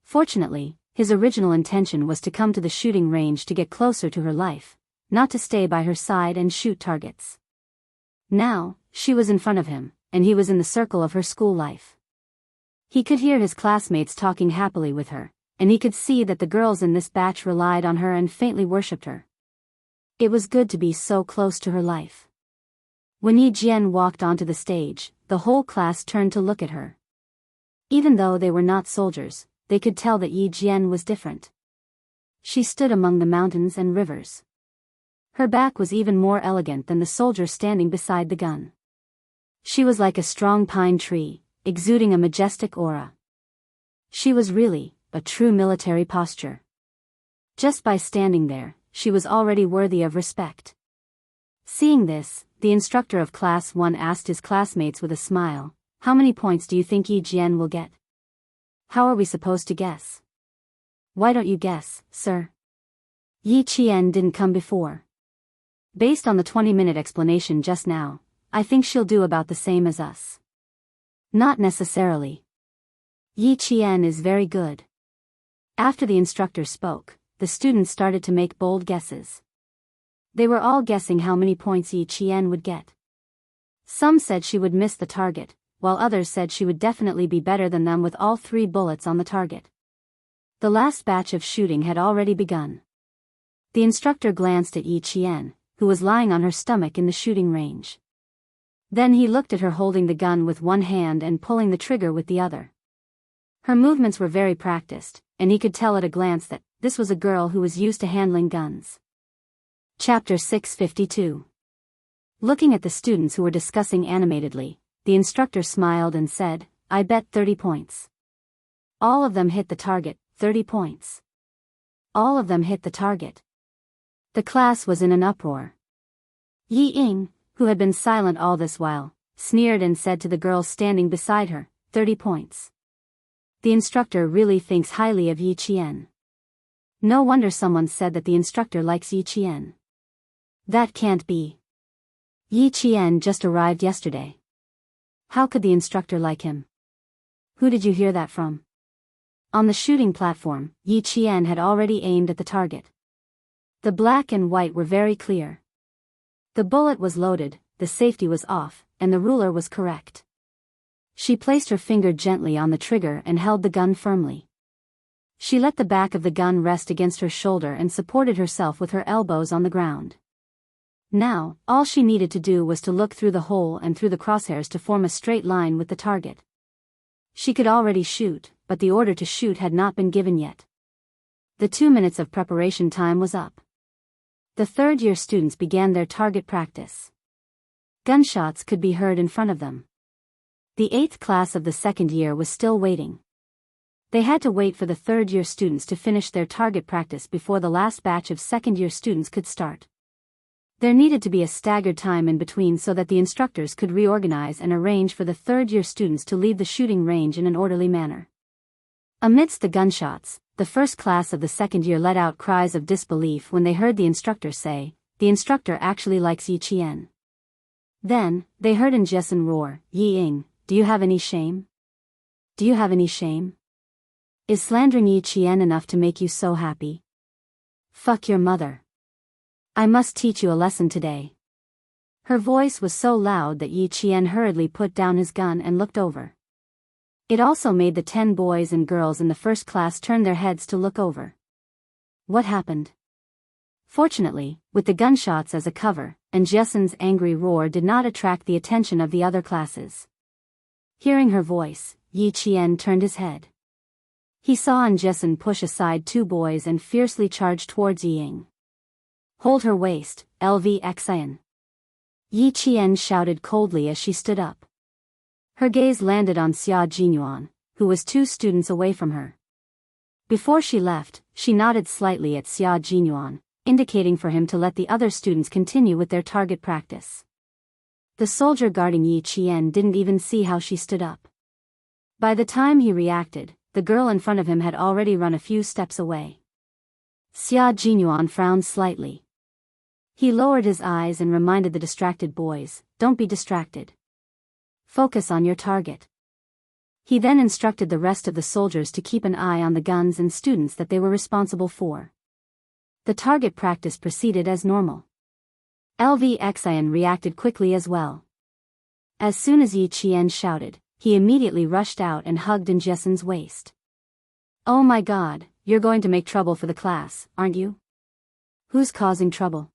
Fortunately, his original intention was to come to the shooting range to get closer to her life, not to stay by her side and shoot targets. Now, she was in front of him, and he was in the circle of her school life. He could hear his classmates talking happily with her, and he could see that the girls in this batch relied on her and faintly worshipped her. It was good to be so close to her life. When Yi Jian walked onto the stage, the whole class turned to look at her. Even though they were not soldiers, they could tell that Yi Jian was different. She stood among the mountains and rivers. Her back was even more elegant than the soldier standing beside the gun. She was like a strong pine tree, exuding a majestic aura. She was really a true military posture. Just by standing there, she was already worthy of respect. Seeing this, the instructor of Class 1 asked his classmates with a smile, "How many points do you think Yi Jian will get?" "How are we supposed to guess?" "Why don't you guess, sir?" Yi Qian didn't come before. Based on the 20-minute explanation just now, I think she'll do about the same as us. Not necessarily. Yi Qian is very good. After the instructor spoke, the students started to make bold guesses. They were all guessing how many points Yi Qian would get. Some said she would miss the target, while others said she would definitely be better than them with all 3 bullets on the target. The last batch of shooting had already begun. The instructor glanced at Yi Qian, who was lying on her stomach in the shooting range. Then he looked at her holding the gun with one hand and pulling the trigger with the other. Her movements were very practiced, and he could tell at a glance that this was a girl who was used to handling guns. Chapter 652. Looking at the students who were discussing animatedly, the instructor smiled and said, "I bet 30 points. All of them hit the target, 30 points. All of them hit the target." The class was in an uproar. Yi Ying, who had been silent all this while, sneered and said to the girl standing beside her, 30 points. The instructor really thinks highly of Yi Qian. No wonder someone said that the instructor likes Yi Qian. That can't be. Yi Qian just arrived yesterday. How could the instructor like him? Who did you hear that from? On the shooting platform, Yi Qian had already aimed at the target. The black and white were very clear. The bullet was loaded, the safety was off, and the ruler was correct. She placed her finger gently on the trigger and held the gun firmly. She let the back of the gun rest against her shoulder and supported herself with her elbows on the ground. Now, all she needed to do was to look through the hole and through the crosshairs to form a straight line with the target. She could already shoot, but the order to shoot had not been given yet. The 2 minutes of preparation time was up. The third-year students began their target practice. Gunshots could be heard in front of them. The 8th class of the second year was still waiting. They had to wait for the third-year students to finish their target practice before the last batch of second-year students could start. There needed to be a staggered time in between so that the instructors could reorganize and arrange for the third-year students to leave the shooting range in an orderly manner. Amidst the gunshots, the first class of the second year let out cries of disbelief when they heard the instructor say, "The instructor actually likes Yi Qian." Then, they heard Jessen roar, "Yi Ying, do you have any shame? Do you have any shame? Is slandering Yi Qian enough to make you so happy? Fuck your mother. I must teach you a lesson today." Her voice was so loud that Yi Qian hurriedly put down his gun and looked over. It also made the 10 boys and girls in the first class turn their heads to look over. What happened? Fortunately, with the gunshots as a cover, Jessen's angry roar did not attract the attention of the other classes. Hearing her voice, Yi Qian turned his head. He saw Jessen push aside 2 boys and fiercely charge towards Yi Ying. "Hold her waist, LV Yi Qian shouted coldly as she stood up. Her gaze landed on Xia Jinyuan, who was 2 students away from her. Before she left, she nodded slightly at Xia Jinyuan, indicating for him to let the other students continue with their target practice. The soldier guarding Yi Qian didn't even see how she stood up. By the time he reacted, the girl in front of him had already run a few steps away. Xia Jinyuan frowned slightly. He lowered his eyes and reminded the distracted boys, "Don't be distracted. Focus on your target." He then instructed the rest of the soldiers to keep an eye on the guns and students that they were responsible for. The target practice proceeded as normal. LV reacted quickly as well. As soon as Yi Qian shouted, he immediately rushed out and hugged Jessen's waist. "Oh my God, you're going to make trouble for the class, aren't you? Who's causing trouble?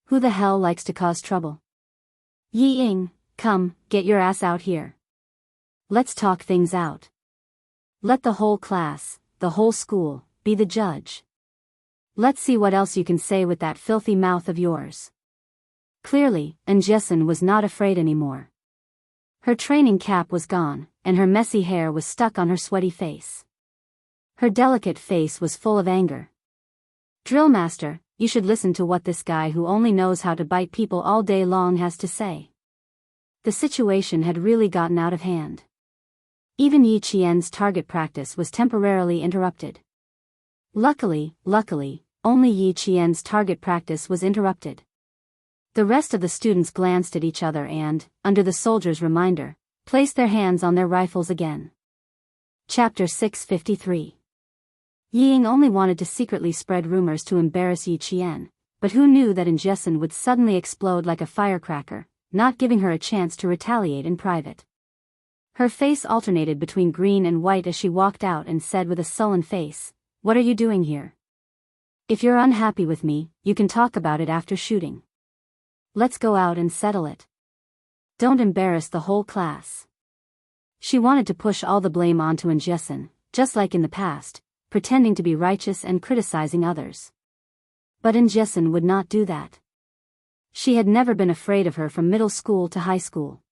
Who the hell likes to cause trouble? Yi Ying, come, get your ass out here. Let's talk things out. Let the whole class, the whole school, be the judge. Let's see what else you can say with that filthy mouth of yours." Clearly, Jessen was not afraid anymore. Her training cap was gone, and her messy hair was stuck on her sweaty face. Her delicate face was full of anger. "Drill master, you should listen to what this guy who only knows how to bite people all day long has to say." The situation had really gotten out of hand. Even Yi Qian's target practice was temporarily interrupted. Luckily, only Yi Qian's target practice was interrupted. The rest of the students glanced at each other and, under the soldier's reminder, placed their hands on their rifles again. Chapter 653. Yi Ying only wanted to secretly spread rumors to embarrass Yi Qian, but who knew that Jessen would suddenly explode like a firecracker, not giving her a chance to retaliate in private. Her face alternated between green and white as she walked out and said with a sullen face, "What are you doing here? If you're unhappy with me, you can talk about it after shooting. Let's go out and settle it. Don't embarrass the whole class." She wanted to push all the blame onto Jason, just like in the past, pretending to be righteous and criticizing others. But Jason would not do that. She had never been afraid of her from middle school to high school.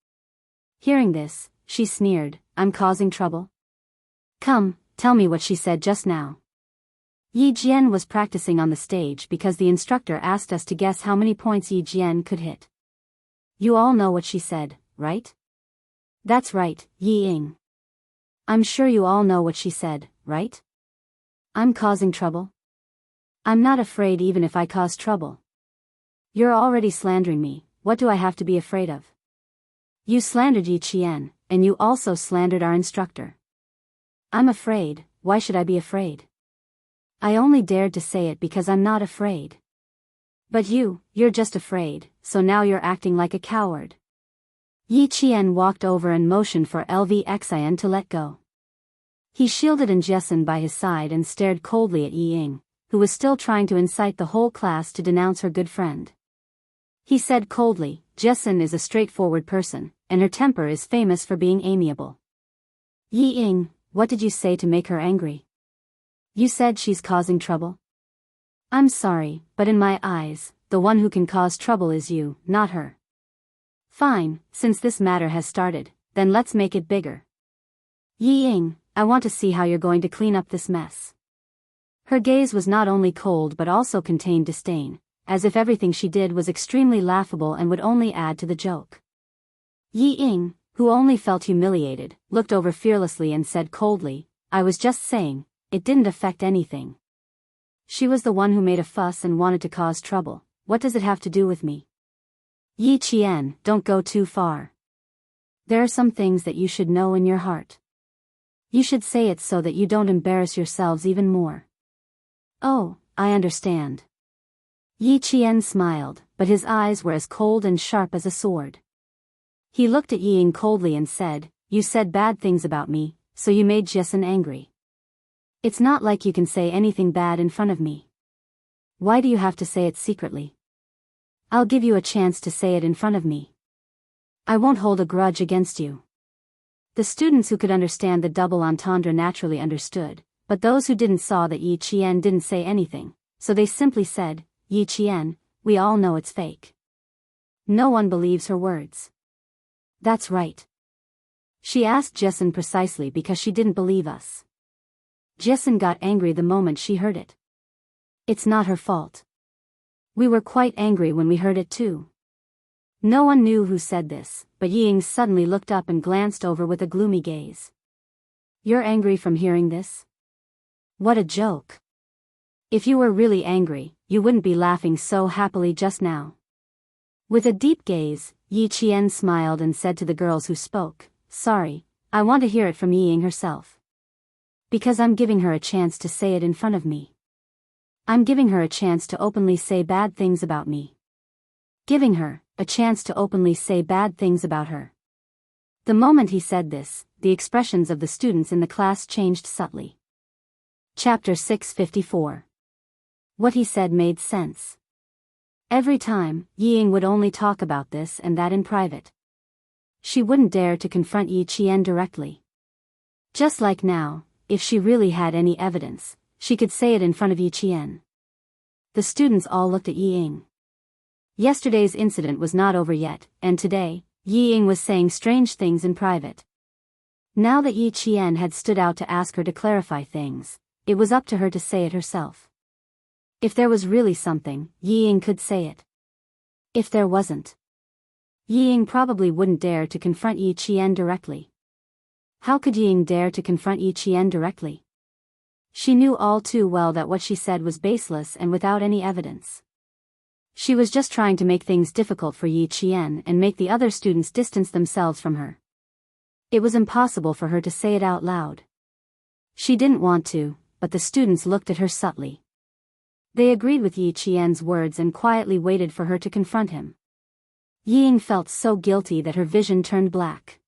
Hearing this, she sneered, "I'm causing trouble? Come, tell me what she said just now." Yi Jian was practicing on the stage because the instructor asked us to guess how many points Yi Jian could hit. "You all know what she said, right?" "That's right, Yi Ying. I'm sure you all know what she said, right?" "I'm causing trouble? I'm not afraid even if I cause trouble." "You're already slandering me, what do I have to be afraid of?" "You slandered Yi Qian, and you also slandered our instructor." "I'm afraid, why should I be afraid? I only dared to say it because I'm not afraid." "But you're just afraid, so now you're acting like a coward." Yi Qian walked over and motioned for Lvxian to let go. He shielded Jason by his side and stared coldly at Yi Ying, who was still trying to incite the whole class to denounce her good friend. He said coldly, "Jason is a straightforward person, and her temper is famous for being amiable." "Yi Ying, what did you say to make her angry? You said she's causing trouble?" "I'm sorry, but in my eyes, the one who can cause trouble is you, not her." "Fine, since this matter has started, then let's make it bigger. Yi Ying, I want to see how you're going to clean up this mess." Her gaze was not only cold but also contained disdain, as if everything she did was extremely laughable and would only add to the joke. Yi Ying, who only felt humiliated, looked over fearlessly and said coldly, "I was just saying, it didn't affect anything. She was the one who made a fuss and wanted to cause trouble, what does it have to do with me?" "Yi Qian, don't go too far. There are some things that you should know in your heart. You should say it so that you don't embarrass yourselves even more." "Oh, I understand." Yi Qian smiled, but his eyes were as cold and sharp as a sword. He looked at Yi Ying coldly and said, "You said bad things about me, so you made Jason angry. It's not like you can say anything bad in front of me. Why do you have to say it secretly? I'll give you a chance to say it in front of me. I won't hold a grudge against you." The students who could understand the double entendre naturally understood, but those who didn't saw that Yi Qian didn't say anything, so they simply said, "Yi Qian, we all know it's fake. No one believes her words." "That's right. She asked Jason precisely because she didn't believe us." Jason got angry the moment she heard it. "It's not her fault. We were quite angry when we heard it too." No one knew who said this, but Yi Ying suddenly looked up and glanced over with a gloomy gaze. "You're angry from hearing this? What a joke. If you were really angry, you wouldn't be laughing so happily just now." With a deep gaze, Yi Qian smiled and said to the girls who spoke, "Sorry, I want to hear it from Yi Ying herself. Because I'm giving her a chance to say it in front of me. I'm giving her a chance to openly say bad things about me. Giving her a chance to openly say bad things about her." The moment he said this, the expressions of the students in the class changed subtly. Chapter 654. What he said made sense. Every time, Yi Ying would only talk about this and that in private. She wouldn't dare to confront Yi Qian directly. Just like now, if she really had any evidence, she could say it in front of Yi Qian. The students all looked at Yi Ying. Yesterday's incident was not over yet, and today, Yi Ying was saying strange things in private. Now that Yi Qian had stood out to ask her to clarify things, it was up to her to say it herself. If there was really something, Yi Ying could say it. If there wasn't, Yi Ying probably wouldn't dare to confront Yi Qian directly. How could Yi Ying dare to confront Yi Qian directly? She knew all too well that what she said was baseless and without any evidence. She was just trying to make things difficult for Yi Qian and make the other students distance themselves from her. It was impossible for her to say it out loud. She didn't want to, but the students looked at her subtly. They agreed with Yi Qian's words and quietly waited for her to confront him. Yi Ying felt so guilty that her vision turned black.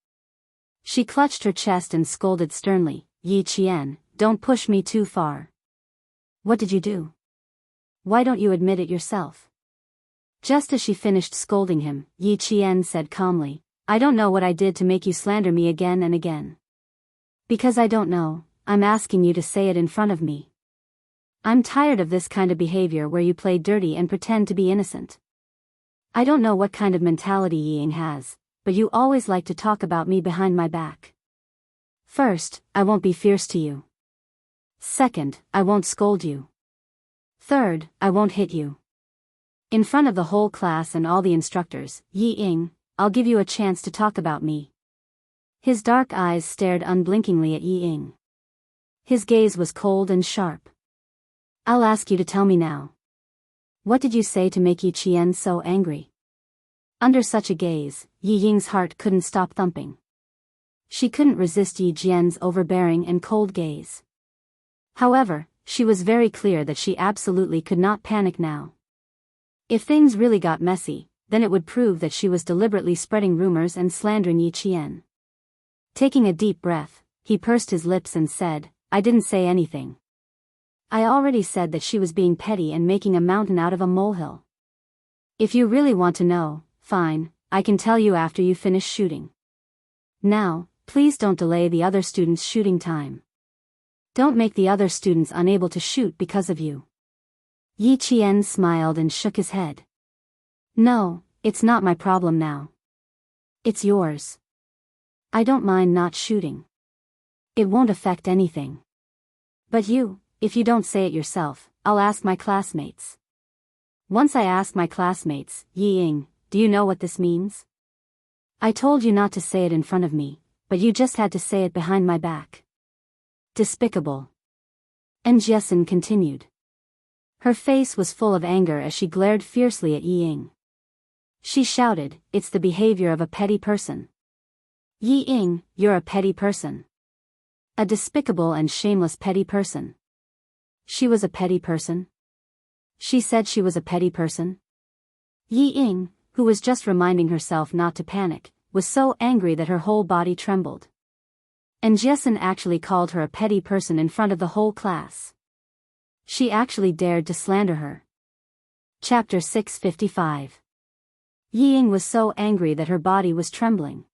She clutched her chest and scolded sternly, "Yi Qian, don't push me too far." "What did you do? Why don't you admit it yourself?" Just as she finished scolding him, Yi Qian said calmly, "I don't know what I did to make you slander me again and again." "Because I don't know, I'm asking you to say it in front of me. I'm tired of this kind of behavior where you play dirty and pretend to be innocent. I don't know what kind of mentality Ying has, but you always like to talk about me behind my back. First, I won't be fierce to you. Second, I won't scold you. Third, I won't hit you. In front of the whole class and all the instructors, Yi Ying, I'll give you a chance to talk about me." His dark eyes stared unblinkingly at Yi Ying. His gaze was cold and sharp. "I'll ask you to tell me now. What did you say to make Yi Qian so angry?" Under such a gaze, Yi Ying's heart couldn't stop thumping. She couldn't resist Yi Jian's overbearing and cold gaze. However, she was very clear that she absolutely could not panic now. If things really got messy, then it would prove that she was deliberately spreading rumors and slandering Yi Qian. Taking a deep breath, he pursed his lips and said, "I didn't say anything. I already said that she was being petty and making a mountain out of a molehill. If you really want to know, fine, I can tell you after you finish shooting. Now, please don't delay the other students' shooting time. Don't make the other students unable to shoot because of you." Yi Qian smiled and shook his head. "No, it's not my problem now. It's yours. I don't mind not shooting. It won't affect anything. But if you don't say it yourself, I'll ask my classmates. Once I ask my classmates, Yi Ying, do you know what this means? I told you not to say it in front of me, but you just had to say it behind my back. Despicable." And Jessen continued. Her face was full of anger as she glared fiercely at Yi Ying. She shouted, "It's the behavior of a petty person. Yi Ying, you're a petty person. A despicable and shameless petty person." She was a petty person? She said she was a petty person? Yi Ying, who was just reminding herself not to panic, was so angry that her whole body trembled. And Jessen actually called her a petty person in front of the whole class. She actually dared to slander her. Chapter 655. Yi Ying was so angry that her body was trembling.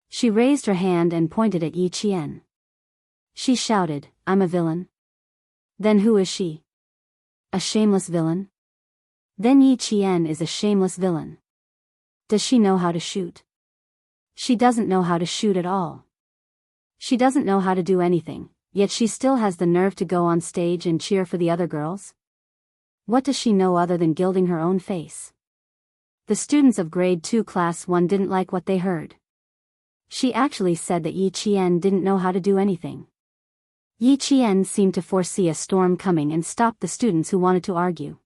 She raised her hand and pointed at Yi Qian. She shouted, "I'm a villain." Then who is she? A shameless villain? Then Yi Qian is a shameless villain. Does she know how to shoot? She doesn't know how to shoot at all. She doesn't know how to do anything, yet she still has the nerve to go on stage and cheer for the other girls? What does she know other than gilding her own face? The students of grade 2 class 1 didn't like what they heard. She actually said that Yi Qian didn't know how to do anything. Yi Qian seemed to foresee a storm coming and stopped the students who wanted to argue.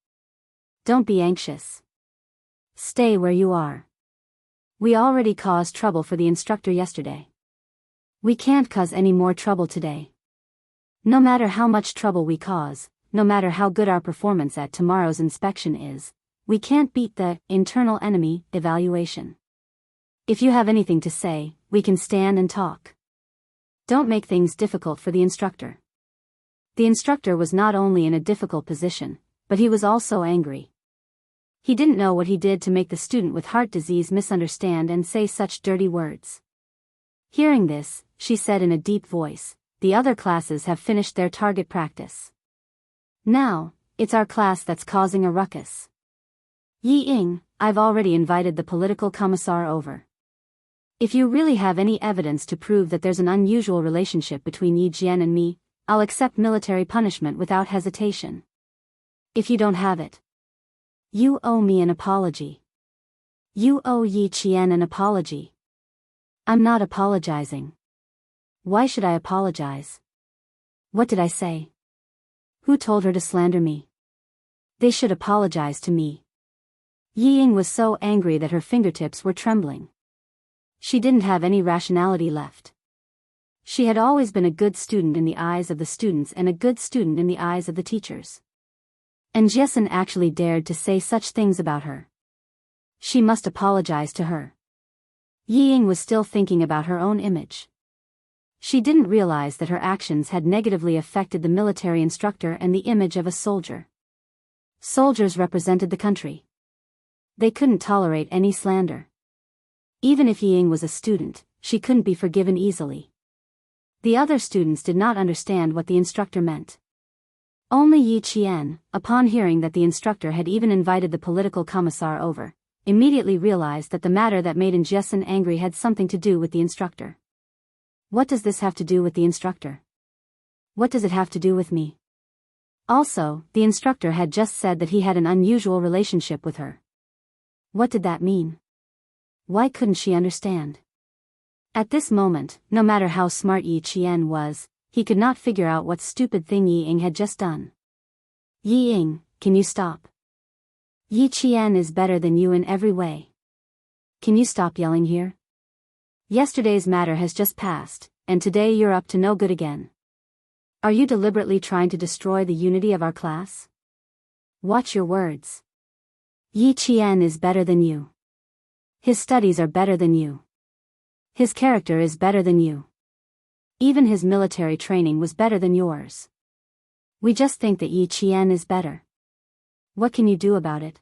"Don't be anxious. Stay where you are. We already caused trouble for the instructor yesterday. We can't cause any more trouble today. No matter how much trouble we cause, no matter how good our performance at tomorrow's inspection is, we can't beat the internal enemy evaluation. If you have anything to say, we can stand and talk. Don't make things difficult for the instructor." The instructor was not only in a difficult position, but he was also angry. He didn't know what he did to make the student with heart disease misunderstand and say such dirty words. Hearing this, she said in a deep voice, "The other classes have finished their target practice. Now, it's our class that's causing a ruckus. Yi Ying, I've already invited the political commissar over. If you really have any evidence to prove that there's an unusual relationship between Yi Jian and me, I'll accept military punishment without hesitation. If you don't have it, you owe me an apology. You owe Yi Qian an apology." "I'm not apologizing. Why should I apologize? What did I say? Who told her to slander me? They should apologize to me." Yi Ying was so angry that her fingertips were trembling. She didn't have any rationality left. She had always been a good student in the eyes of the students and a good student in the eyes of the teachers. And Jessen actually dared to say such things about her. She must apologize to her. Yi Ying was still thinking about her own image. She didn't realize that her actions had negatively affected the military instructor and the image of a soldier. Soldiers represented the country. They couldn't tolerate any slander. Even if Yi Ying was a student, she couldn't be forgiven easily. The other students did not understand what the instructor meant. Only Yi Qian, upon hearing that the instructor had even invited the political commissar over, immediately realized that the matter that made Injesan angry had something to do with the instructor. What does this have to do with the instructor? What does it have to do with me? Also, the instructor had just said that he had an unusual relationship with her. What did that mean? Why couldn't she understand? At this moment, no matter how smart Yi Qian was, he could not figure out what stupid thing Yi Ying had just done. Yi Ying, can you stop? Yi Qian is better than you in every way. Can you stop yelling here? Yesterday's matter has just passed, and today you're up to no good again. Are you deliberately trying to destroy the unity of our class? Watch your words. Yi Qian is better than you. His studies are better than you. His character is better than you. Even his military training was better than yours. We just think that Yi Qian is better. What can you do about it?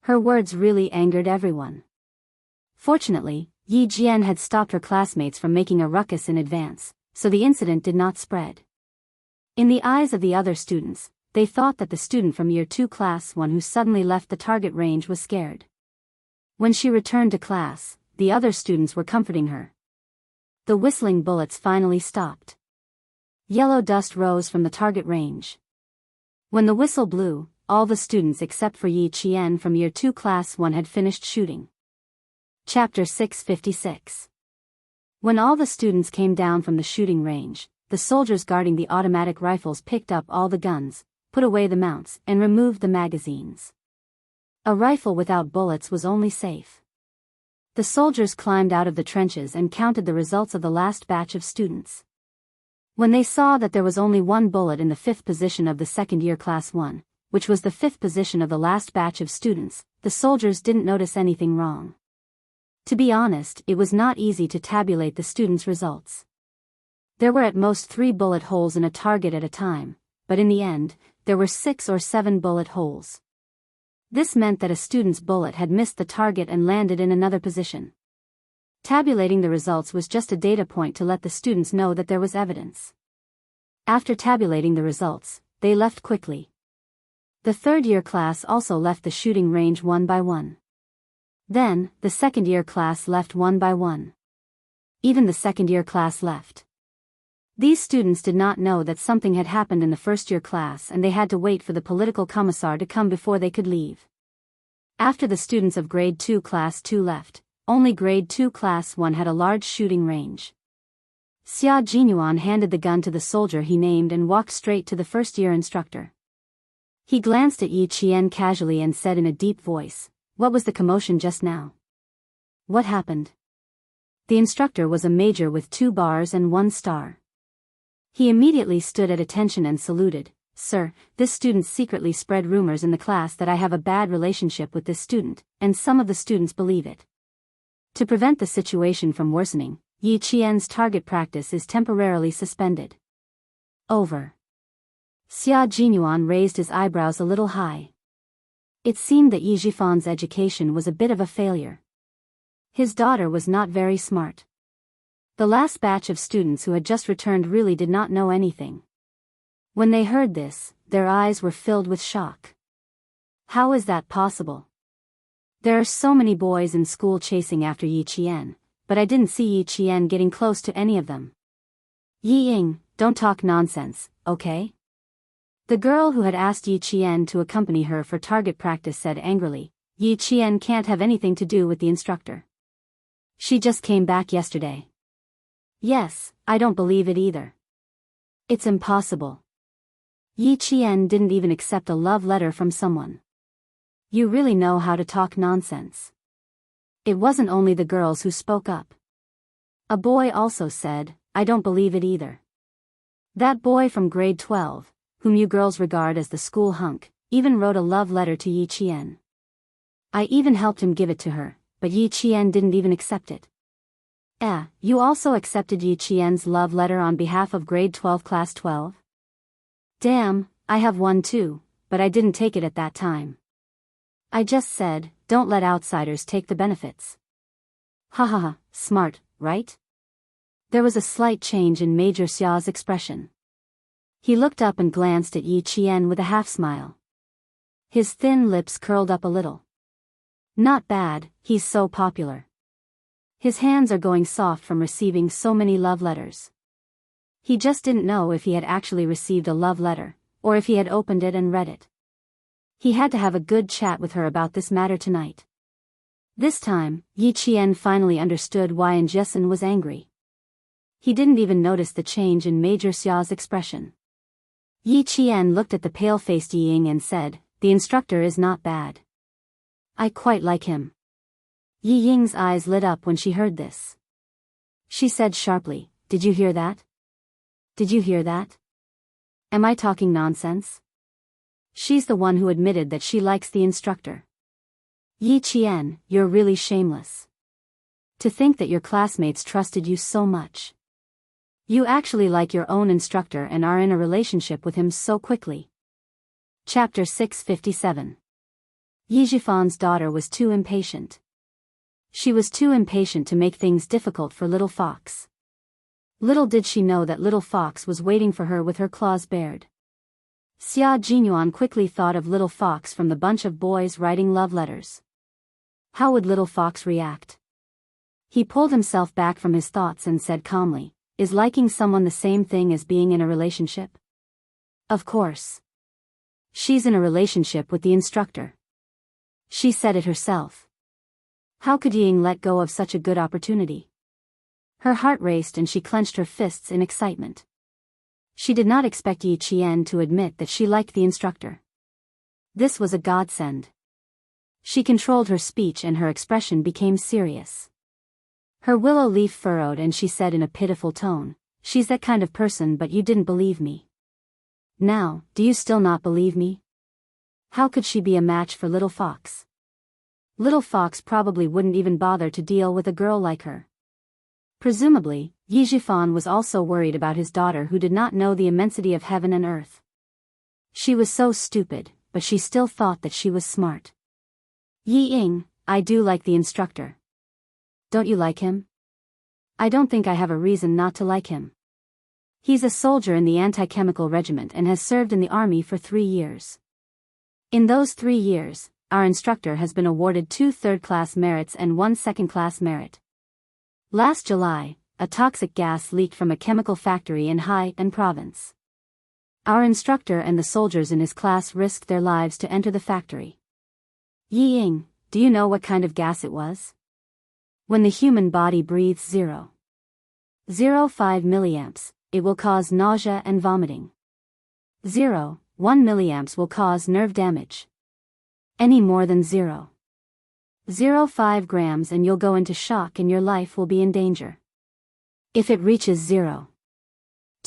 Her words really angered everyone. Fortunately, Yi Jian had stopped her classmates from making a ruckus in advance, so the incident did not spread. In the eyes of the other students, they thought that the student from Year 2 Class 1 who suddenly left the target range was scared. When she returned to class, the other students were comforting her. The whistling bullets finally stopped. Yellow dust rose from the target range. When the whistle blew, all the students except for Yi Qian from Year 2 Class 1 had finished shooting. Chapter 656. When all the students came down from the shooting range, the soldiers guarding the automatic rifles picked up all the guns, put away the mounts, and removed the magazines. A rifle without bullets was only safe. The soldiers climbed out of the trenches and counted the results of the last batch of students. When they saw that there was only one bullet in the 5th position of the 2nd year Class 1, which was the 5th position of the last batch of students, the soldiers didn't notice anything wrong. To be honest, it was not easy to tabulate the students' results. There were at most 3 bullet holes in a target at a time, but in the end, there were 6 or 7 bullet holes. This meant that a student's bullet had missed the target and landed in another position. Tabulating the results was just a data point to let the students know that there was evidence. After tabulating the results, they left quickly. The 3rd year class also left the shooting range one by one. Then, the 2nd year class left one by one. Even the 2nd year class left. These students did not know that something had happened in the 1st year class and they had to wait for the political commissar to come before they could leave. After the students of Grade 2 Class 2 left, only Grade 2 Class 1 had a large shooting range. Xia Jinyuan handed the gun to the soldier he named and walked straight to the 1st year instructor. He glanced at Yi Qian casually and said in a deep voice, "What was the commotion just now? What happened?" The instructor was a major with 2 bars and 1 star. He immediately stood at attention and saluted. "Sir, this student secretly spread rumors in the class that I have a bad relationship with this student, and some of the students believe it. To prevent the situation from worsening, Yi Qian's target practice is temporarily suspended." Over. Xia Jinyuan raised his eyebrows a little high. It seemed that Yi Jifan's education was a bit of a failure. His daughter was not very smart. The last batch of students who had just returned really did not know anything. When they heard this, their eyes were filled with shock. How is that possible? There are so many boys in school chasing after Yi Qian, but I didn't see Yi Qian getting close to any of them. Yi Ying, don't talk nonsense, okay? The girl who had asked Yi Qian to accompany her for target practice said angrily, "Yi Qian can't have anything to do with the instructor. She just came back yesterday." "Yes, I don't believe it either. It's impossible. Yi Qian didn't even accept a love letter from someone. You really know how to talk nonsense." It wasn't only the girls who spoke up. A boy also said, "I don't believe it either." That boy from grade 12, whom you girls regard as the school hunk, even wrote a love letter to Yi Qian. I even helped him give it to her, but but Yi Qian didn't even accept it. You also accepted Yi Qian's love letter on behalf of grade 12 class 12? Damn, I have one too, but I didn't take it at that time. I just said, don't let outsiders take the benefits. Ha, smart, right? There was a slight change in Major Xia's expression. He looked up and glanced at Yi Qian with a half-smile. His thin lips curled up a little. Not bad, he's so popular. His hands are going soft from receiving so many love letters. He just didn't know if he had actually received a love letter, or if he had opened it and read it. He had to have a good chat with her about this matter tonight. This time, Yi Qian finally understood why Jessen was angry. He didn't even notice the change in Major Xia's expression. Yi Qian looked at the pale-faced Yi Ying and said, the instructor is not bad. I quite like him. Yi Ying's eyes lit up when she heard this. She said sharply, did you hear that? Did you hear that? Am I talking nonsense? She's the one who admitted that she likes the instructor. Yi Qian, you're really shameless. To think that your classmates trusted you so much. You actually like your own instructor and are in a relationship with him so quickly. Chapter 657. Yi Zhifan's daughter was too impatient. She was too impatient to make things difficult for Little Fox. Little did she know that Little Fox was waiting for her with her claws bared. Xia Jinyuan quickly thought of Little Fox from the bunch of boys writing love letters. How would Little Fox react? He pulled himself back from his thoughts and said calmly, is liking someone the same thing as being in a relationship? Of course. She's in a relationship with the instructor. She said it herself. How could Ying let go of such a good opportunity? Her heart raced and she clenched her fists in excitement. She did not expect Yi Qian to admit that she liked the instructor. This was a godsend. She controlled her speech and her expression became serious. Her willow leaf furrowed and she said in a pitiful tone, she's that kind of person but you didn't believe me. Now, do you still not believe me? How could she be a match for Little Fox? Little Fox probably wouldn't even bother to deal with a girl like her. Presumably, Yi Zhifan was also worried about his daughter who did not know the immensity of heaven and earth. She was so stupid, but she still thought that she was smart. Yi Ying, I do like the instructor. Don't you like him? I don't think I have a reason not to like him. He's a soldier in the anti-chemical regiment and has served in the army for 3 years. In those 3 years, our instructor has been awarded 2 third-class merits and 1 second-class merit. Last July, a toxic gas leaked from a chemical factory in Hainan province. Our instructor and the soldiers in his class risked their lives to enter the factory. Yi Ying, do you know what kind of gas it was? When the human body breathes 0.05 milliamps, it will cause nausea and vomiting. 0.1 milliamps will cause nerve damage. Any more than 0.05 grams and you'll go into shock and your life will be in danger. If it reaches 0.2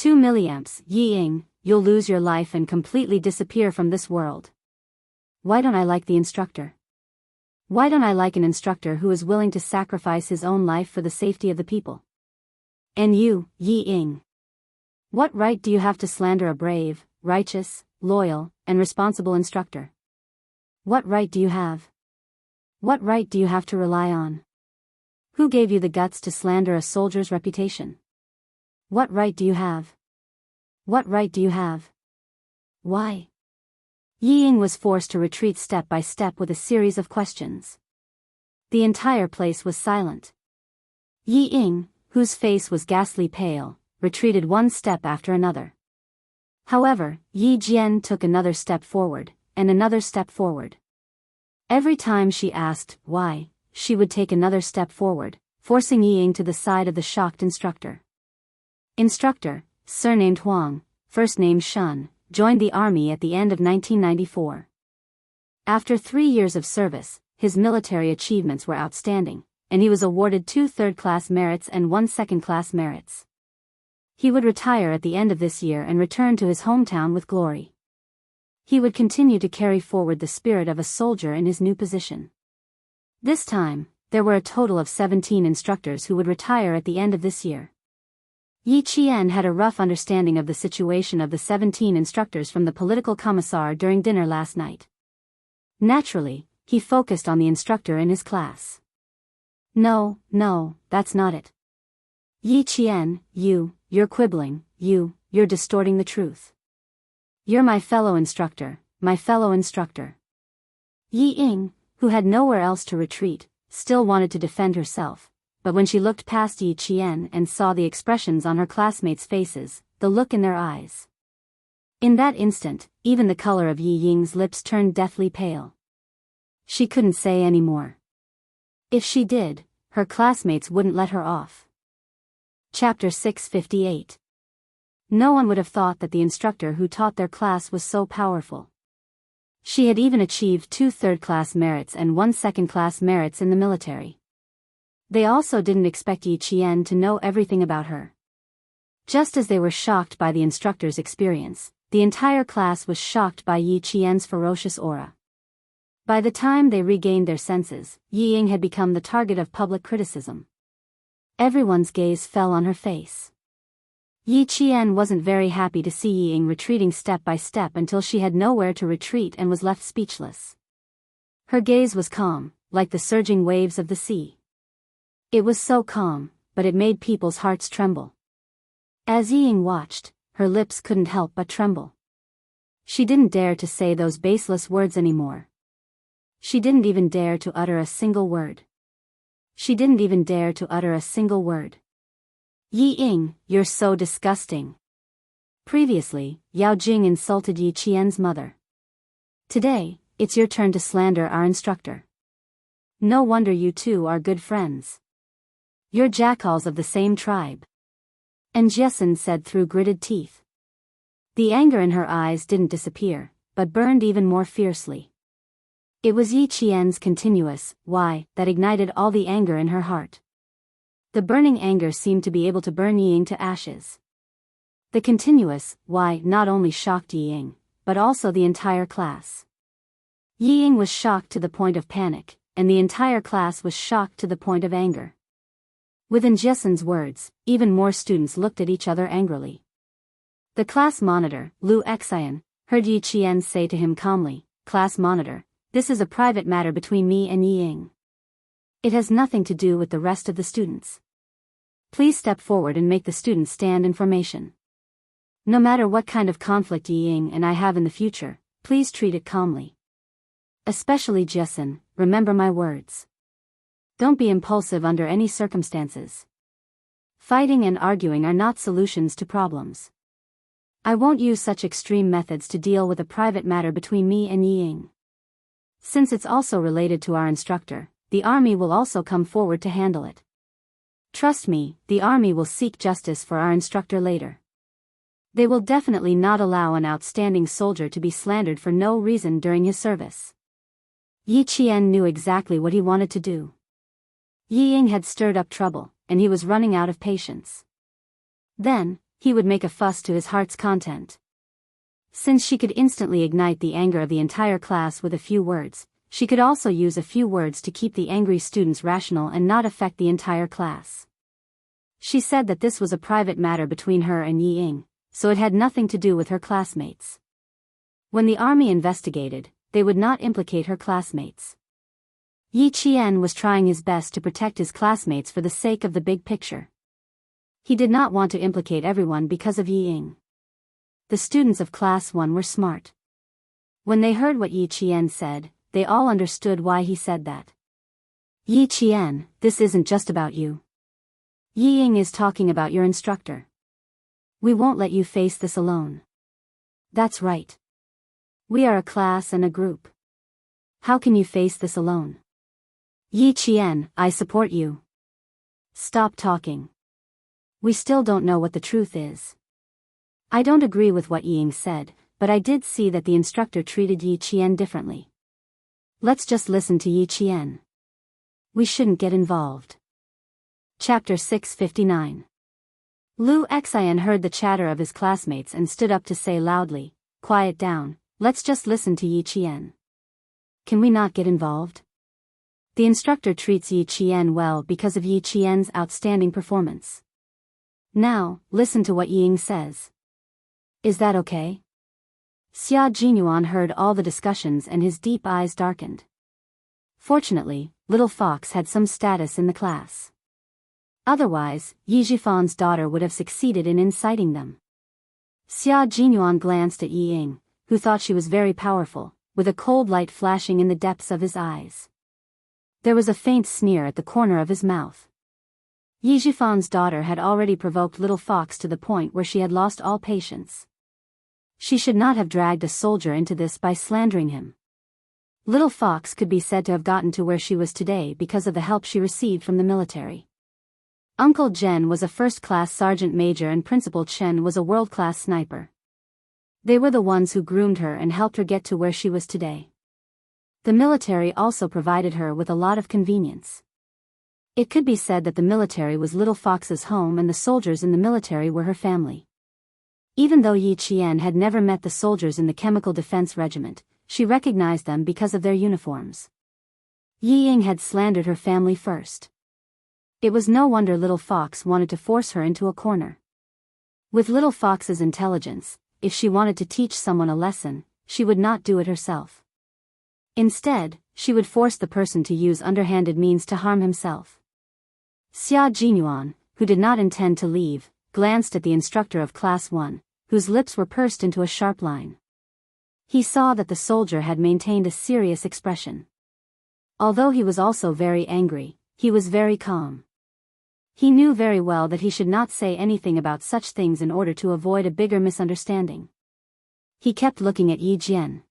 milliamps, Yi Ying, you'll lose your life and completely disappear from this world. Why don't I like the instructor? Why don't I like an instructor who is willing to sacrifice his own life for the safety of the people? And you, Yi Ying. What right do you have to slander a brave, righteous, loyal, and responsible instructor? What right do you have? What right do you have to rely on? Who gave you the guts to slander a soldier's reputation? What right do you have? What right do you have? Why? Yi Ying was forced to retreat step by step with a series of questions. The entire place was silent. Yi Ying, whose face was ghastly pale, retreated one step after another. However, Yi Jian took another step forward, and another step forward. Every time she asked, why, she would take another step forward, forcing Yi Ying to the side of the shocked instructor. Instructor, surnamed Huang, first name Shun, joined the army at the end of 1994. After 3 years of service, his military achievements were outstanding, and he was awarded 2 third-class merits and 1 second-class merits. He would retire at the end of this year and return to his hometown with glory. He would continue to carry forward the spirit of a soldier in his new position. This time, there were a total of 17 instructors who would retire at the end of this year. Yi Qian had a rough understanding of the situation of the 17 instructors from the political commissar during dinner last night. Naturally, he focused on the instructor in his class. No, that's not it. Yi Qian, you're quibbling, you're distorting the truth. You're my fellow instructor. Yi Ying, who had nowhere else to retreat, still wanted to defend herself, but when she looked past Yi Qian and saw the expressions on her classmates' faces, the look in their eyes. In that instant, even the color of Yi Ying's lips turned deathly pale. She couldn't say any more. If she did, her classmates wouldn't let her off. Chapter 658. No one would have thought that the instructor who taught their class was so powerful. She had even achieved 2 third-class merits and 1 second-class merits in the military. They also didn't expect Yi Qian to know everything about her. Just as they were shocked by the instructor's experience, the entire class was shocked by Yi Qian's ferocious aura. By the time they regained their senses, Yi Ying had become the target of public criticism. Everyone's gaze fell on her face. Yi Qian wasn't very happy to see Yi Ying retreating step by step until she had nowhere to retreat and was left speechless. Her gaze was calm, like the surging waves of the sea. It was so calm, but it made people's hearts tremble. As Yi Ying watched, her lips couldn't help but tremble. She didn't dare to say those baseless words anymore. She didn't even dare to utter a single word. Yi Ying, you're so disgusting. Previously, Yao Jing insulted Yi Qian's mother. Today, it's your turn to slander our instructor. No wonder you two are good friends. You're jackals of the same tribe. And Jessen said through gritted teeth. The anger in her eyes didn't disappear, but burned even more fiercely. It was Yi Qian's continuous why that ignited all the anger in her heart. The burning anger seemed to be able to burn Yi Ying to ashes. The continuous why not only shocked Yi Ying, but also the entire class. Yi Ying was shocked to the point of panic, and the entire class was shocked to the point of anger. Within Jessen's words, even more students looked at each other angrily. The class monitor, Lu Xian, heard Yi Qian say to him calmly, "Class monitor, this is a private matter between me and Yi Ying. It has nothing to do with the rest of the students. Please step forward and make the students stand in formation. No matter what kind of conflict Yi Ying and I have in the future, please treat it calmly. Especially Jessen, remember my words. Don't be impulsive under any circumstances. Fighting and arguing are not solutions to problems. I won't use such extreme methods to deal with a private matter between me and Yi Ying. Since it's also related to our instructor, the army will also come forward to handle it. Trust me, the army will seek justice for our instructor later. They will definitely not allow an outstanding soldier to be slandered for no reason during his service." Yi Qian knew exactly what he wanted to do. Yi Ying had stirred up trouble, and he was running out of patience. Then, he would make a fuss to his heart's content. Since she could instantly ignite the anger of the entire class with a few words, she could also use a few words to keep the angry students rational and not affect the entire class. She said that this was a private matter between her and Yi Ying, so it had nothing to do with her classmates. When the army investigated, they would not implicate her classmates. Yi Qian was trying his best to protect his classmates for the sake of the big picture. He did not want to implicate everyone because of Yi Ying. The students of Class 1 were smart. When they heard what Yi Qian said, they all understood why he said that. "Yi Qian, this isn't just about you. Yi Ying is talking about your instructor. We won't let you face this alone." "That's right. We are a class and a group. How can you face this alone?" "Yi Qian, I support you. Stop talking. We still don't know what the truth is. I don't agree with what Yi Ying said, but I did see that the instructor treated Yi Qian differently. Let's just listen to Yi Qian. We shouldn't get involved." Chapter 659. Lu Xian heard the chatter of his classmates and stood up to say loudly, "Quiet down, let's just listen to Yi Qian. Can we not get involved? The instructor treats Yi Qian well because of Yi Qian's outstanding performance. Now, listen to what Ying says. Is that okay? Xia Jinyuan heard all the discussions and his deep eyes darkened. Fortunately, Little Fox had some status in the class. Otherwise, Yi Jifan's daughter would have succeeded in inciting them. Xia Jinyuan glanced at Yi Ying, who thought she was very powerful, with a cold light flashing in the depths of his eyes. There was a faint sneer at the corner of his mouth. Yi Jifan's daughter had already provoked Little Fox to the point where she had lost all patience. She should not have dragged a soldier into this by slandering him. Little Fox could be said to have gotten to where she was today because of the help she received from the military. Uncle Zhen was a first-class sergeant major and Principal Chen was a world-class sniper. They were the ones who groomed her and helped her get to where she was today. The military also provided her with a lot of convenience. It could be said that the military was Little Fox's home and the soldiers in the military were her family. Even though Yi Qian had never met the soldiers in the Chemical Defense Regiment, she recognized them because of their uniforms. Yi Ying had slandered her family first. It was no wonder Little Fox wanted to force her into a corner. With Little Fox's intelligence, if she wanted to teach someone a lesson, she would not do it herself. Instead, she would force the person to use underhanded means to harm himself. Xia Jinyuan, who did not intend to leave, glanced at the instructor of Class 1, whose lips were pursed into a sharp line. He saw that the soldier had maintained a serious expression. Although he was also very angry, he was very calm. He knew very well that he should not say anything about such things in order to avoid a bigger misunderstanding. He kept looking at Yi Jian.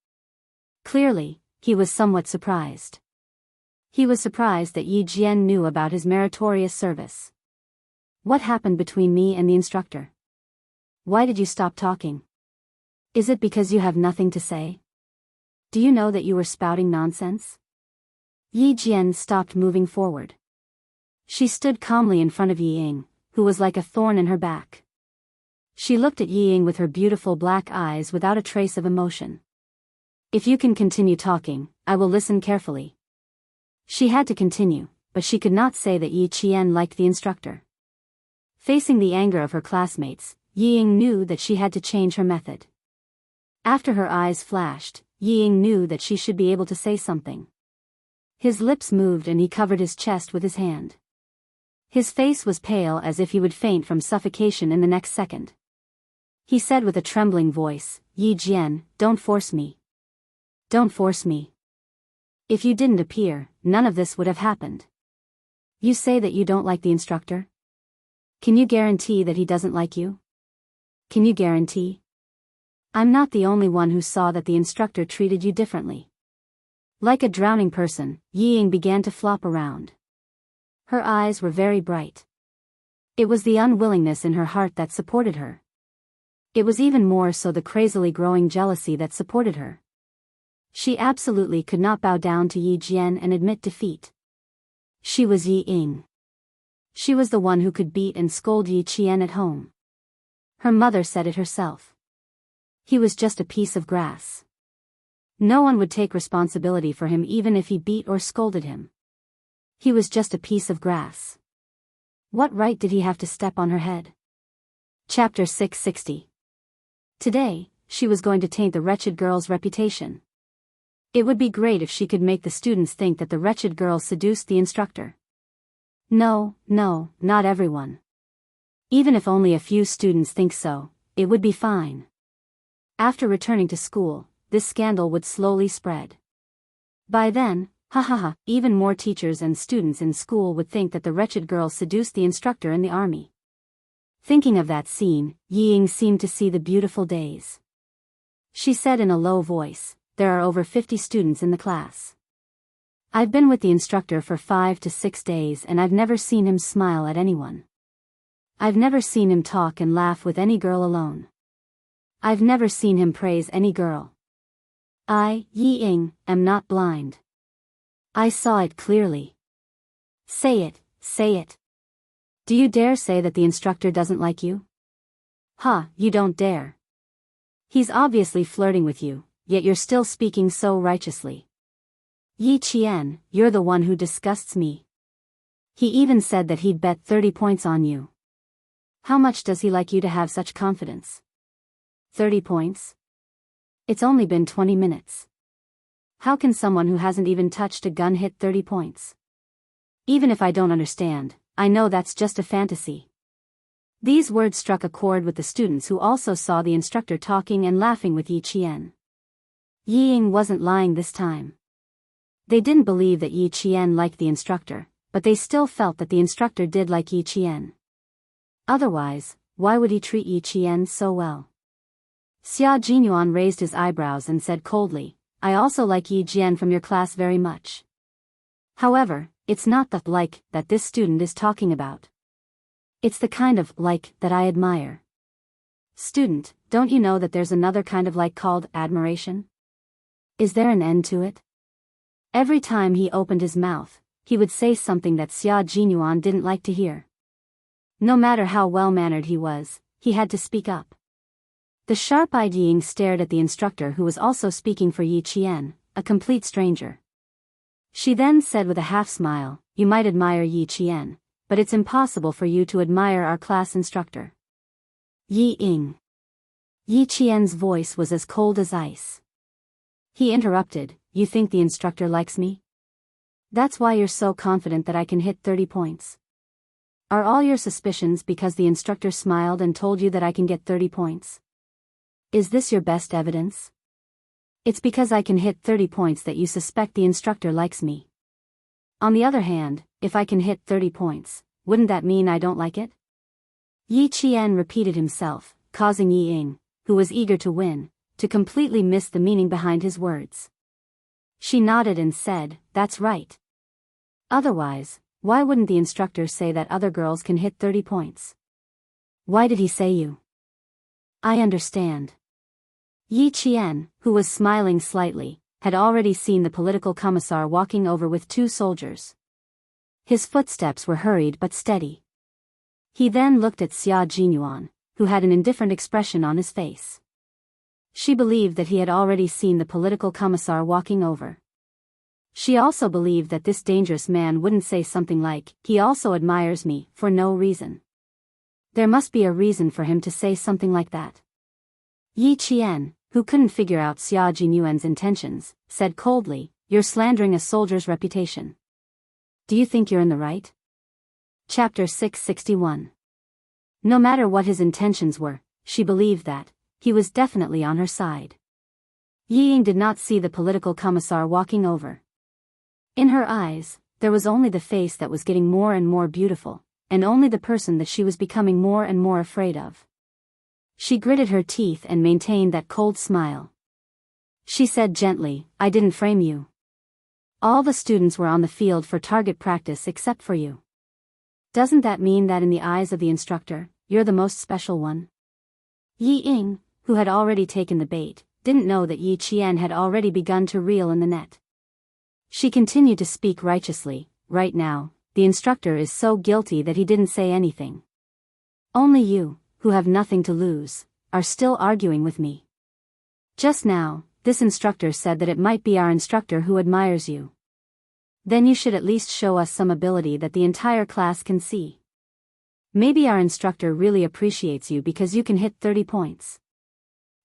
Clearly, he was somewhat surprised. He was surprised that Yi Jian knew about his meritorious service. What happened between me and the instructor? Why did you stop talking? Is it because you have nothing to say? Do you know that you were spouting nonsense? Yi Jian stopped moving forward. She stood calmly in front of Yi Ying, who was like a thorn in her back. She looked at Yi Ying with her beautiful black eyes without a trace of emotion. If you can continue talking, I will listen carefully. She had to continue, but she could not say that Yi Qian liked the instructor. Facing the anger of her classmates, Yi Ying knew that she had to change her method. After her eyes flashed, Yi Ying knew that she should be able to say something. His lips moved and he covered his chest with his hand. His face was pale as if he would faint from suffocation in the next second. He said with a trembling voice, Yi Jian, don't force me. Don't force me. If you didn't appear, none of this would have happened. You say that you don't like the instructor? Can you guarantee that he doesn't like you? Can you guarantee? I'm not the only one who saw that the instructor treated you differently. Like a drowning person, Yi Ying began to flop around. Her eyes were very bright. It was the unwillingness in her heart that supported her. It was even more so the crazily growing jealousy that supported her. She absolutely could not bow down to Yi Jian and admit defeat. She was Yi Ying. She was the one who could beat and scold Yi Qian at home. Her mother said it herself. He was just a piece of grass. No one would take responsibility for him even if he beat or scolded him. He was just a piece of grass. What right did he have to step on her head? Chapter 660. Today, she was going to taint the wretched girl's reputation. It would be great if she could make the students think that the wretched girl seduced the instructor. No, not everyone. Even if only a few students think so, it would be fine. After returning to school, this scandal would slowly spread. By then, even more teachers and students in school would think that the wretched girl seduced the instructor in the army. Thinking of that scene, Yi Ying seemed to see the beautiful days. She said in a low voice, there are over 50 students in the class. I've been with the instructor for 5 to 6 days and I've never seen him smile at anyone. I've never seen him talk and laugh with any girl alone. I've never seen him praise any girl. I, Yi Ying, am not blind. I saw it clearly. Say it, say it. Do you dare say that the instructor doesn't like you? You don't dare. He's obviously flirting with you, yet you're still speaking so righteously. Yi Qian, you're the one who disgusts me. He even said that he'd bet 30 points on you. How much does he like you to have such confidence? 30 points? It's only been 20 minutes. How can someone who hasn't even touched a gun hit 30 points? Even if I don't understand, I know that's just a fantasy. These words struck a chord with the students who also saw the instructor talking and laughing with Yi Qian. Yi Ying wasn't lying this time. They didn't believe that Yi Qian liked the instructor, but they still felt that the instructor did like Yi Qian. Otherwise, why would he treat Yi Qian so well? Xia Jinyuan raised his eyebrows and said coldly, I also like Yi Jian from your class very much. However, it's not the like that this student is talking about. It's the kind of like that I admire. Student, don't you know that there's another kind of like called admiration? Is there an end to it? Every time he opened his mouth, he would say something that Xia Jinyuan didn't like to hear. No matter how well-mannered he was, he had to speak up. The sharp-eyed Ying stared at the instructor who was also speaking for Yi Qian, a complete stranger. She then said with a half-smile, you might admire Yi Qian, but it's impossible for you to admire our class instructor. Yi Ying. Yi Qian's voice was as cold as ice. He interrupted, you think the instructor likes me? That's why you're so confident that I can hit 30 points. Are all your suspicions because the instructor smiled and told you that I can get 30 points? Is this your best evidence? It's because I can hit 30 points that you suspect the instructor likes me. On the other hand, if I can hit 30 points, wouldn't that mean I don't like it? Yi Qian repeated himself, causing Yi Ying, who was eager to win, to completely miss the meaning behind his words. She nodded and said, that's right. Otherwise, why wouldn't the instructor say that other girls can hit 30 points? Why did he say you? I understand. Yi Qian, who was smiling slightly, had already seen the political commissar walking over with 2 soldiers. His footsteps were hurried but steady. He then looked at Xia Jinyuan, who had an indifferent expression on his face. She believed that he had already seen the political commissar walking over. She also believed that this dangerous man wouldn't say something like, he also admires me, for no reason. There must be a reason for him to say something like that. Yi Qian, who couldn't figure out Xia Jinyuan's intentions, said coldly, you're slandering a soldier's reputation. Do you think you're in the right? Chapter 661. No matter what his intentions were, she believed that he was definitely on her side. Yi Ying did not see the political commissar walking over. In her eyes, there was only the face that was getting more and more beautiful, and only the person that she was becoming more and more afraid of. She gritted her teeth and maintained that cold smile. She said gently, I didn't frame you. All the students were on the field for target practice except for you. Doesn't that mean that in the eyes of the instructor, you're the most special one? Yi Ying, who had already taken the bait, didn't know that Yi Qian had already begun to reel in the net. She continued to speak righteously, right now, the instructor is so guilty that he didn't say anything. Only you, who have nothing to lose, are still arguing with me. Just now, this instructor said that it might be our instructor who admires you. Then you should at least show us some ability that the entire class can see. Maybe our instructor really appreciates you because you can hit 30 points.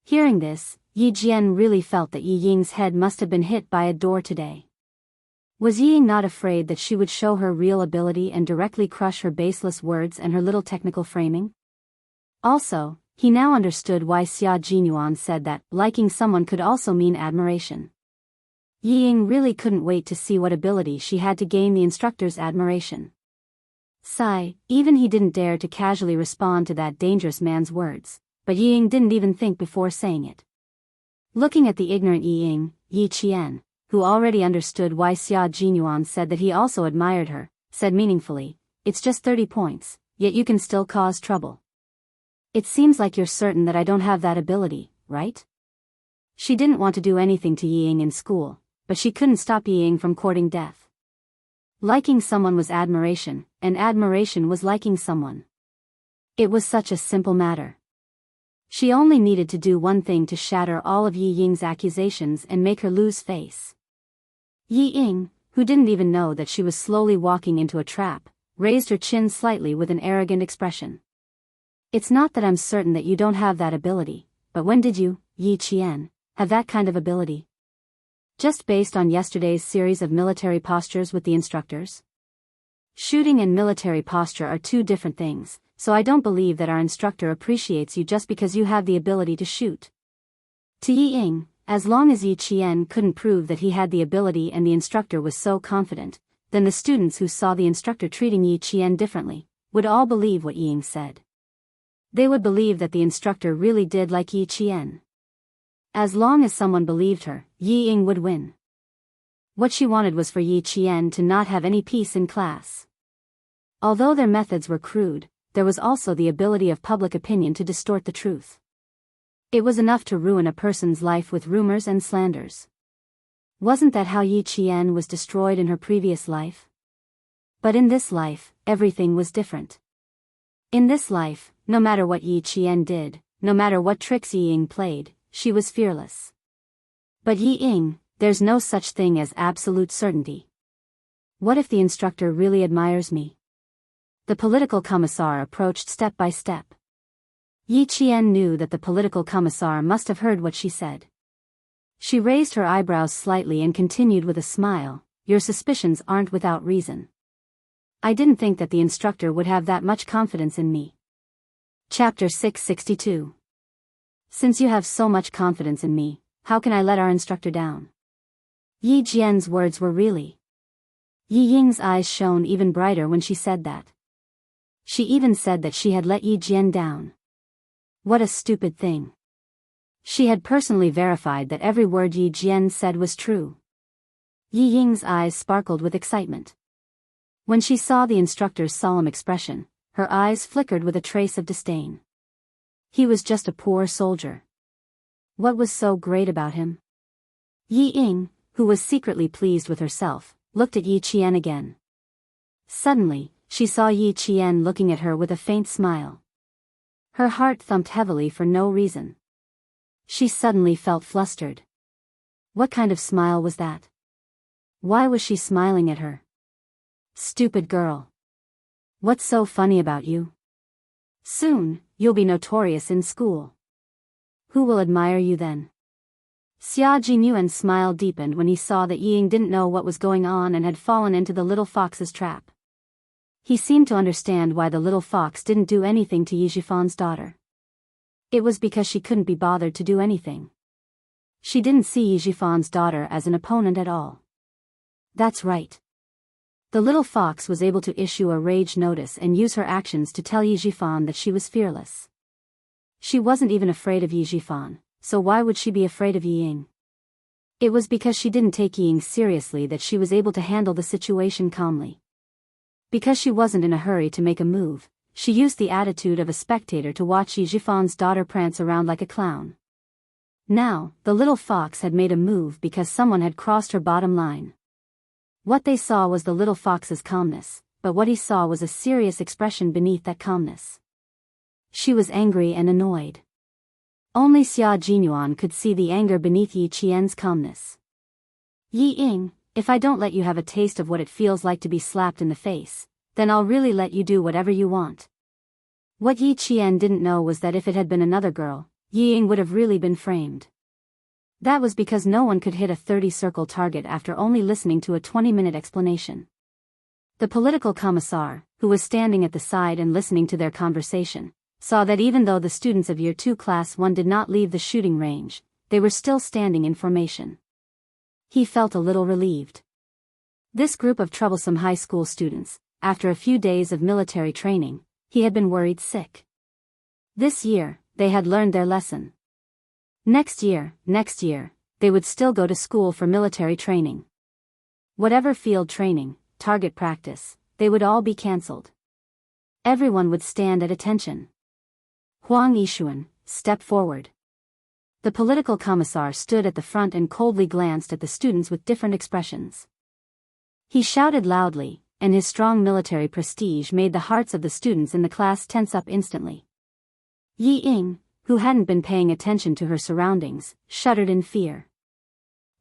Hearing this, Yi Jian really felt that Yi Ying's head must have been hit by a door today. Was Yi Ying not afraid that she would show her real ability and directly crush her baseless words and her little technical framing? Also, he now understood why Xia Jinyuan said that liking someone could also mean admiration. Yi Ying really couldn't wait to see what ability she had to gain the instructor's admiration. Sigh, even he didn't dare to casually respond to that dangerous man's words, but Yi Ying didn't even think before saying it. Looking at the ignorant Yi Ying, Yi Qian, who already understood why Xia Jinyuan said that he also admired her, said meaningfully, it's just 30 points, yet you can still cause trouble. It seems like you're certain that I don't have that ability, right? She didn't want to do anything to Yi Ying in school, but she couldn't stop Yi Ying from courting death. Liking someone was admiration, and admiration was liking someone. It was such a simple matter. She only needed to do one thing to shatter all of Yi Ying's accusations and make her lose face. Yi Ying, who didn't even know that she was slowly walking into a trap, raised her chin slightly with an arrogant expression. It's not that I'm certain that you don't have that ability, but when did you, Yi Qian, have that kind of ability? Just based on yesterday's series of military postures with the instructors? Shooting and military posture are two different things, so I don't believe that our instructor appreciates you just because you have the ability to shoot. To Yi Ying, as long as Yi Qian couldn't prove that he had the ability and the instructor was so confident, then the students who saw the instructor treating Yi Qian differently would all believe what Yi Ying said. They would believe that the instructor really did like Yi Qian. As long as someone believed her, Yi Ying would win. What she wanted was for Yi Qian to not have any peace in class. Although their methods were crude, there was also the ability of public opinion to distort the truth. It was enough to ruin a person's life with rumors and slanders. Wasn't that how Yi Qian was destroyed in her previous life? But in this life, everything was different. In this life, no matter what Yi Qian did, no matter what tricks Yi Ying played, she was fearless. But Yi Ying, there's no such thing as absolute certainty. What if the instructor really admires me? The political commissar approached step by step. Yi Qian knew that the political commissar must have heard what she said. She raised her eyebrows slightly and continued with a smile, "Your suspicions aren't without reason. I didn't think that the instructor would have that much confidence in me." Chapter 662. Since you have so much confidence in me, how can I let our instructor down? Yi Jian's words were really. Yi Ying's eyes shone even brighter when she said that. She even said that she had let Yi Jian down. What a stupid thing. She had personally verified that every word Yi Jian said was true. Yi Ying's eyes sparkled with excitement. When she saw the instructor's solemn expression, her eyes flickered with a trace of disdain. He was just a poor soldier. What was so great about him? Yi Ying, who was secretly pleased with herself, looked at Yi Qian again. Suddenly, she saw Yi Qian looking at her with a faint smile. Her heart thumped heavily for no reason. She suddenly felt flustered. What kind of smile was that? Why was she smiling at her? Stupid girl. What's so funny about you? Soon, you'll be notorious in school. Who will admire you then? Xia Jinyuan's smile deepened when he saw that Yi Ying didn't know what was going on and had fallen into the little fox's trap. He seemed to understand why the little fox didn't do anything to Yi Jifan's daughter. It was because she couldn't be bothered to do anything. She didn't see Yi Jifan's daughter as an opponent at all. That's right. The little fox was able to issue a rage notice and use her actions to tell Yi Jifan that she was fearless. She wasn't even afraid of Yi Jifan, so why would she be afraid of Yi Ying? It was because she didn't take Yi Ying seriously that she was able to handle the situation calmly. Because she wasn't in a hurry to make a move, she used the attitude of a spectator to watch Yi Jifan's daughter prance around like a clown. Now, the little fox had made a move because someone had crossed her bottom line. What they saw was the little fox's calmness, but what he saw was a serious expression beneath that calmness. She was angry and annoyed. Only Xia Jinyuan could see the anger beneath Yi Qian's calmness. Yi Ying, if I don't let you have a taste of what it feels like to be slapped in the face, then I'll really let you do whatever you want. What Yi Qian didn't know was that if it had been another girl, Yi Ying would have really been framed. That was because no one could hit a 30-circle target after only listening to a 20-minute explanation. The political commissar, who was standing at the side and listening to their conversation, saw that even though the students of Year 2 Class 1 did not leave the shooting range, they were still standing in formation. He felt a little relieved. This group of troublesome high school students, after a few days of military training, he had been worried sick. This year, they had learned their lesson. Next year, they would still go to school for military training. Whatever field training, target practice, they would all be cancelled. Everyone would stand at attention. Huang Yishuan, step forward. The political commissar stood at the front and coldly glanced at the students with different expressions. He shouted loudly, and his strong military prestige made the hearts of the students in the class tense up instantly. Yi Ying, who hadn't been paying attention to her surroundings, shuddered in fear.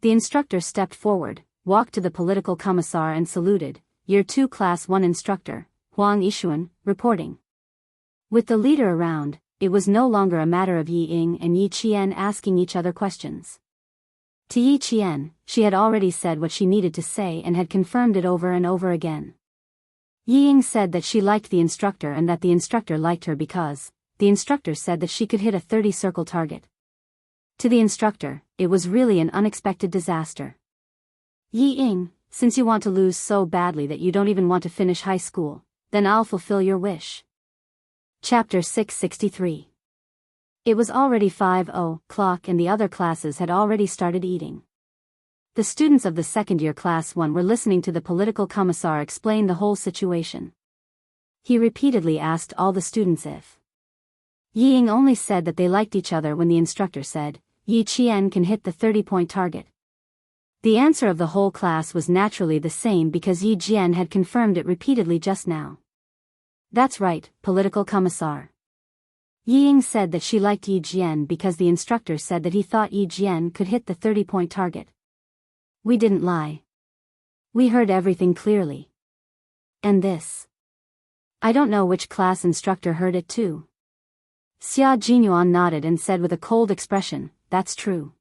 The instructor stepped forward, walked to the political commissar and saluted, Year 2 Class 1 instructor, Huang Yixuan, reporting. With the leader around, it was no longer a matter of Yi Ying and Yi Qian asking each other questions. To Yi Qian, she had already said what she needed to say and had confirmed it over and over again. Yi Ying said that she liked the instructor and that the instructor liked her because the instructor said that she could hit a 30-circle target. To the instructor, it was really an unexpected disaster. Yi Ying, since you want to lose so badly that you don't even want to finish high school, then I'll fulfill your wish. Chapter 663. It was already 5:00 and the other classes had already started eating. The students of the second-year Class 1 were listening to the political commissar explain the whole situation. He repeatedly asked all the students if Yi Ying only said that they liked each other when the instructor said, Yi Qian can hit the 30-point target. The answer of the whole class was naturally the same because Yi Jian had confirmed it repeatedly just now. That's right, political commissar. Yi Ying said that she liked Yi Jian because the instructor said that he thought Yi Jian could hit the 30-point target. We didn't lie. We heard everything clearly. And this. I don't know which class instructor heard it too. Xia Jinyuan nodded and said with a cold expression, that's true.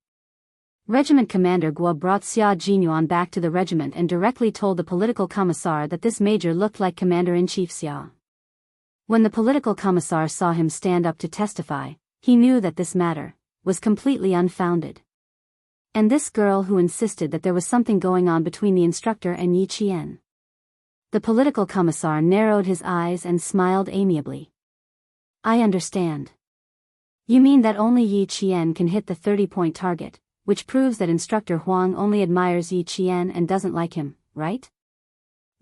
Regiment Commander Guo brought Xia Jinyuan back to the regiment and directly told the political commissar that this major looked like Commander-in-Chief Xia. When the political commissar saw him stand up to testify, he knew that this matter was completely unfounded. And this girl who insisted that there was something going on between the instructor and Yi Qian. The political commissar narrowed his eyes and smiled amiably. I understand. You mean that only Yi Qian can hit the 30-point target, which proves that instructor Huang only admires Yi Qian and doesn't like him, right?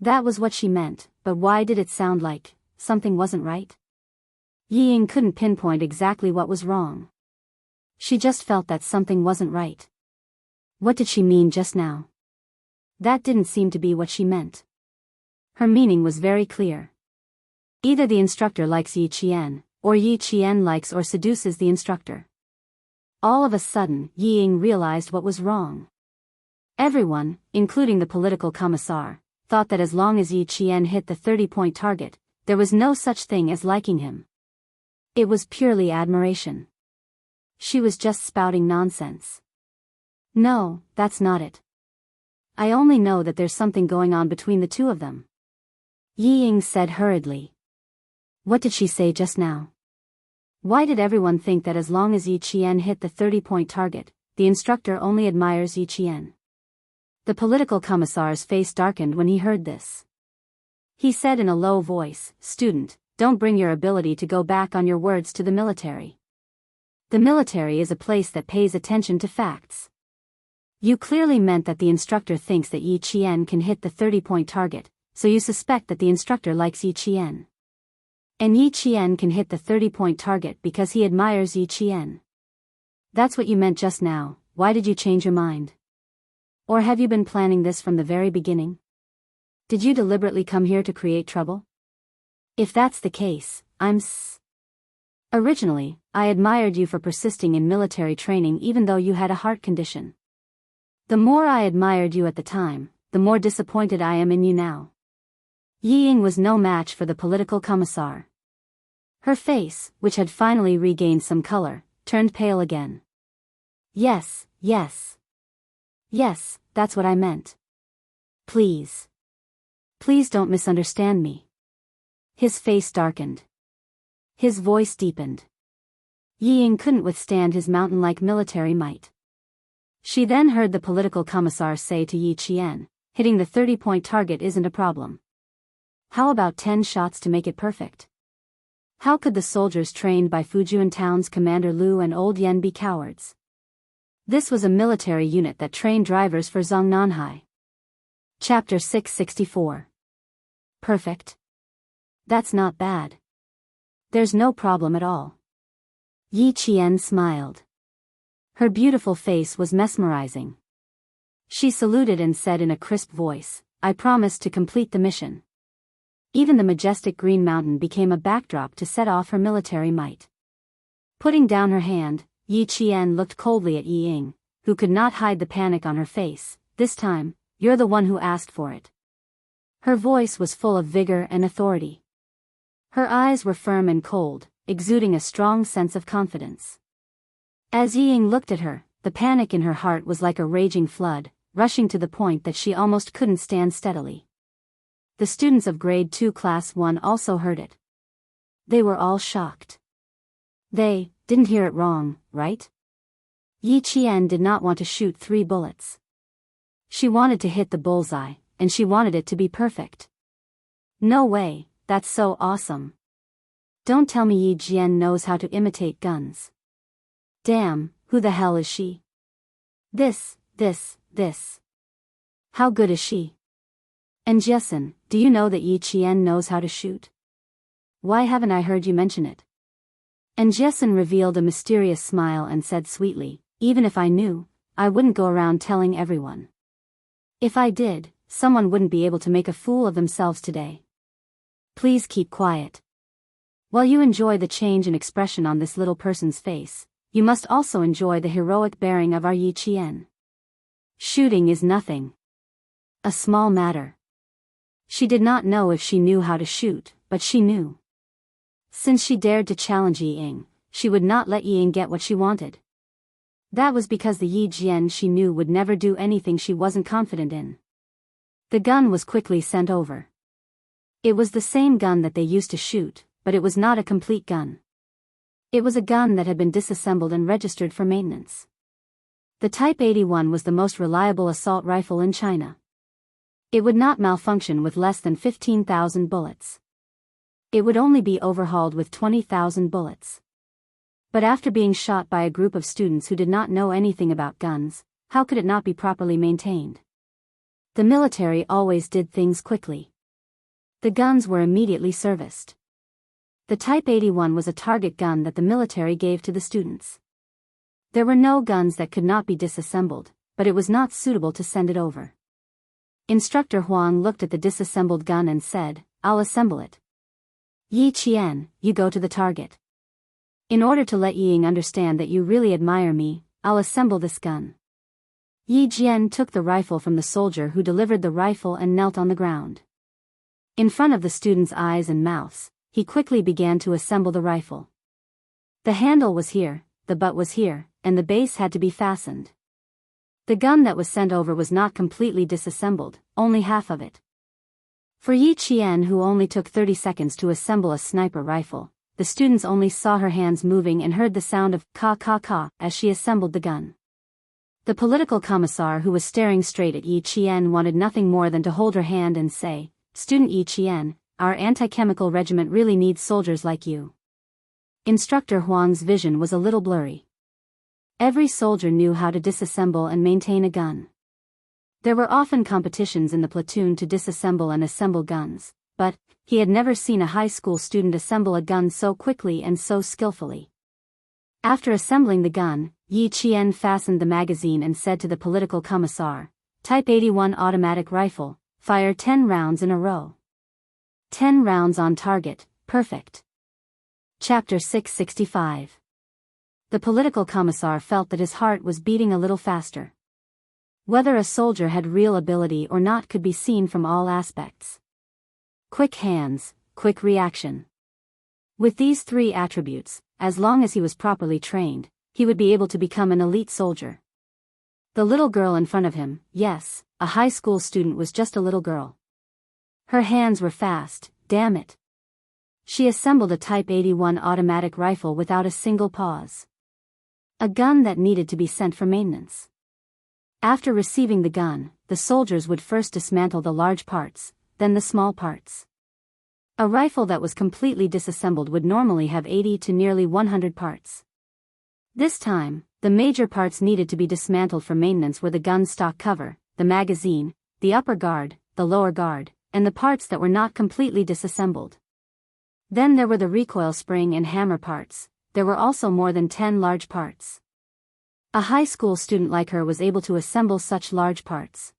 That was what she meant, but why did it sound like something wasn't right? Yi Ying couldn't pinpoint exactly what was wrong. She just felt that something wasn't right. What did she mean just now? That didn't seem to be what she meant. Her meaning was very clear. Either the instructor likes Yi Qian, or Yi Qian likes or seduces the instructor. All of a sudden, Yi Ying realized what was wrong. Everyone, including the political commissar, thought that as long as Yi Qian hit the 30-point target, there was no such thing as liking him. It was purely admiration. She was just spouting nonsense. No, that's not it. I only know that there's something going on between the two of them. Yi Ying said hurriedly. What did she say just now? Why did everyone think that as long as Yi Qian hit the 30-point target, the instructor only admires Yi Qian? The political commissar's face darkened when he heard this. He said in a low voice, Student, don't bring your ability to go back on your words to the military. The military is a place that pays attention to facts. You clearly meant that the instructor thinks that Yi Qian can hit the 30-point target, so you suspect that the instructor likes Yi Qian. And Yi Qian can hit the 30-point target because he admires Yi Qian. That's what you meant just now. Why did you change your mind? Or have you been planning this from the very beginning? Did you deliberately come here to create trouble? If that's the case, Originally, I admired you for persisting in military training even though you had a heart condition. The more I admired you at the time, the more disappointed I am in you now. Yi Ying was no match for the political commissar. Her face, which had finally regained some color, turned pale again. Yes, that's what I meant. Please don't misunderstand me. His face darkened. His voice deepened. Yi Ying couldn't withstand his mountain-like military might. She then heard the political commissar say to Yi Qian, hitting the 30-point target isn't a problem. How about 10 shots to make it perfect? How could the soldiers trained by Fujian Town's Commander Liu and Old Yen be cowards? This was a military unit that trained drivers for Zongnanhai. Chapter 664. Perfect. That's not bad. There's no problem at all. Yi Qian smiled. Her beautiful face was mesmerizing. She saluted and said in a crisp voice, I promise to complete the mission. Even the majestic green mountain became a backdrop to set off her military might. Putting down her hand, Yi Qian looked coldly at Yi Ying, who could not hide the panic on her face. This time, you're the one who asked for it." Her voice was full of vigor and authority. Her eyes were firm and cold, exuding a strong sense of confidence. As Ying looked at her, the panic in her heart was like a raging flood, rushing to the point that she almost couldn't stand steadily. The students of Grade 2 Class 1 also heard it. They were all shocked. They didn't hear it wrong, right? Yi Qian did not want to shoot 3 bullets. She wanted to hit the bullseye, and she wanted it to be perfect. "No way, that's so awesome. Don't tell me Yi Jian knows how to imitate guns. Damn, who the hell is she? This. How good is she? And Jessen, do you know that Yi Qian knows how to shoot? Why haven't I heard you mention it?" And Jessen revealed a mysterious smile and said sweetly, "Even if I knew, I wouldn't go around telling everyone. If I did, someone wouldn't be able to make a fool of themselves today. Please keep quiet." While you enjoy the change in expression on this little person's face, you must also enjoy the heroic bearing of our Yi Qian. Shooting is nothing. A small matter. She did not know if she knew how to shoot, but she knew. Since she dared to challenge Yi Ying, she would not let Yi Ying get what she wanted. That was because the Yi Jian she knew would never do anything she wasn't confident in. The gun was quickly sent over. It was the same gun that they used to shoot, but it was not a complete gun. It was a gun that had been disassembled and registered for maintenance. The Type 81 was the most reliable assault rifle in China. It would not malfunction with less than 15,000 bullets. It would only be overhauled with 20,000 bullets. But after being shot by a group of students who did not know anything about guns, how could it not be properly maintained? The military always did things quickly. The guns were immediately serviced. The Type 81 was a target gun that the military gave to the students. There were no guns that could not be disassembled, but it was not suitable to send it over. Instructor Huang looked at the disassembled gun and said, "I'll assemble it. Yi Qian, you go to the target. In order to let Yi Ying understand that you really admire me, I'll assemble this gun." Yi Jian took the rifle from the soldier who delivered the rifle and knelt on the ground. In front of the students' eyes and mouths, he quickly began to assemble the rifle. The handle was here, the butt was here, and the base had to be fastened. The gun that was sent over was not completely disassembled, only half of it. For Yi Qian, who only took 30 seconds to assemble a sniper rifle, the students only saw her hands moving and heard the sound of ka as she assembled the gun. The political commissar who was staring straight at Yi Qian wanted nothing more than to hold her hand and say, "Student Yi Qian, our anti-chemical regiment really needs soldiers like you." Instructor Huang's vision was a little blurry. Every soldier knew how to disassemble and maintain a gun. There were often competitions in the platoon to disassemble and assemble guns, but he had never seen a high school student assemble a gun so quickly and so skillfully. After assembling the gun, Yi Qian fastened the magazine and said to the political commissar, "Type 81 automatic rifle, fire 10 rounds in a row. 10 rounds on target, perfect." Chapter 665. The political commissar felt that his heart was beating a little faster. Whether a soldier had real ability or not could be seen from all aspects. Quick hands, quick reaction. With these 3 attributes, as long as he was properly trained, he would be able to become an elite soldier. The little girl in front of him, yes, a high school student, was just a little girl. Her hands were fast, damn it. She assembled a Type 81 automatic rifle without a single pause. A gun that needed to be sent for maintenance. After receiving the gun, the soldiers would first dismantle the large parts, then the small parts. A rifle that was completely disassembled would normally have 80 to nearly 100 parts. This time, the major parts needed to be dismantled for maintenance were the gun stock cover, the magazine, the upper guard, the lower guard, and the parts that were not completely disassembled. Then there were the recoil spring and hammer parts. There were also more than 10 large parts. A high school student like her was able to assemble such large parts.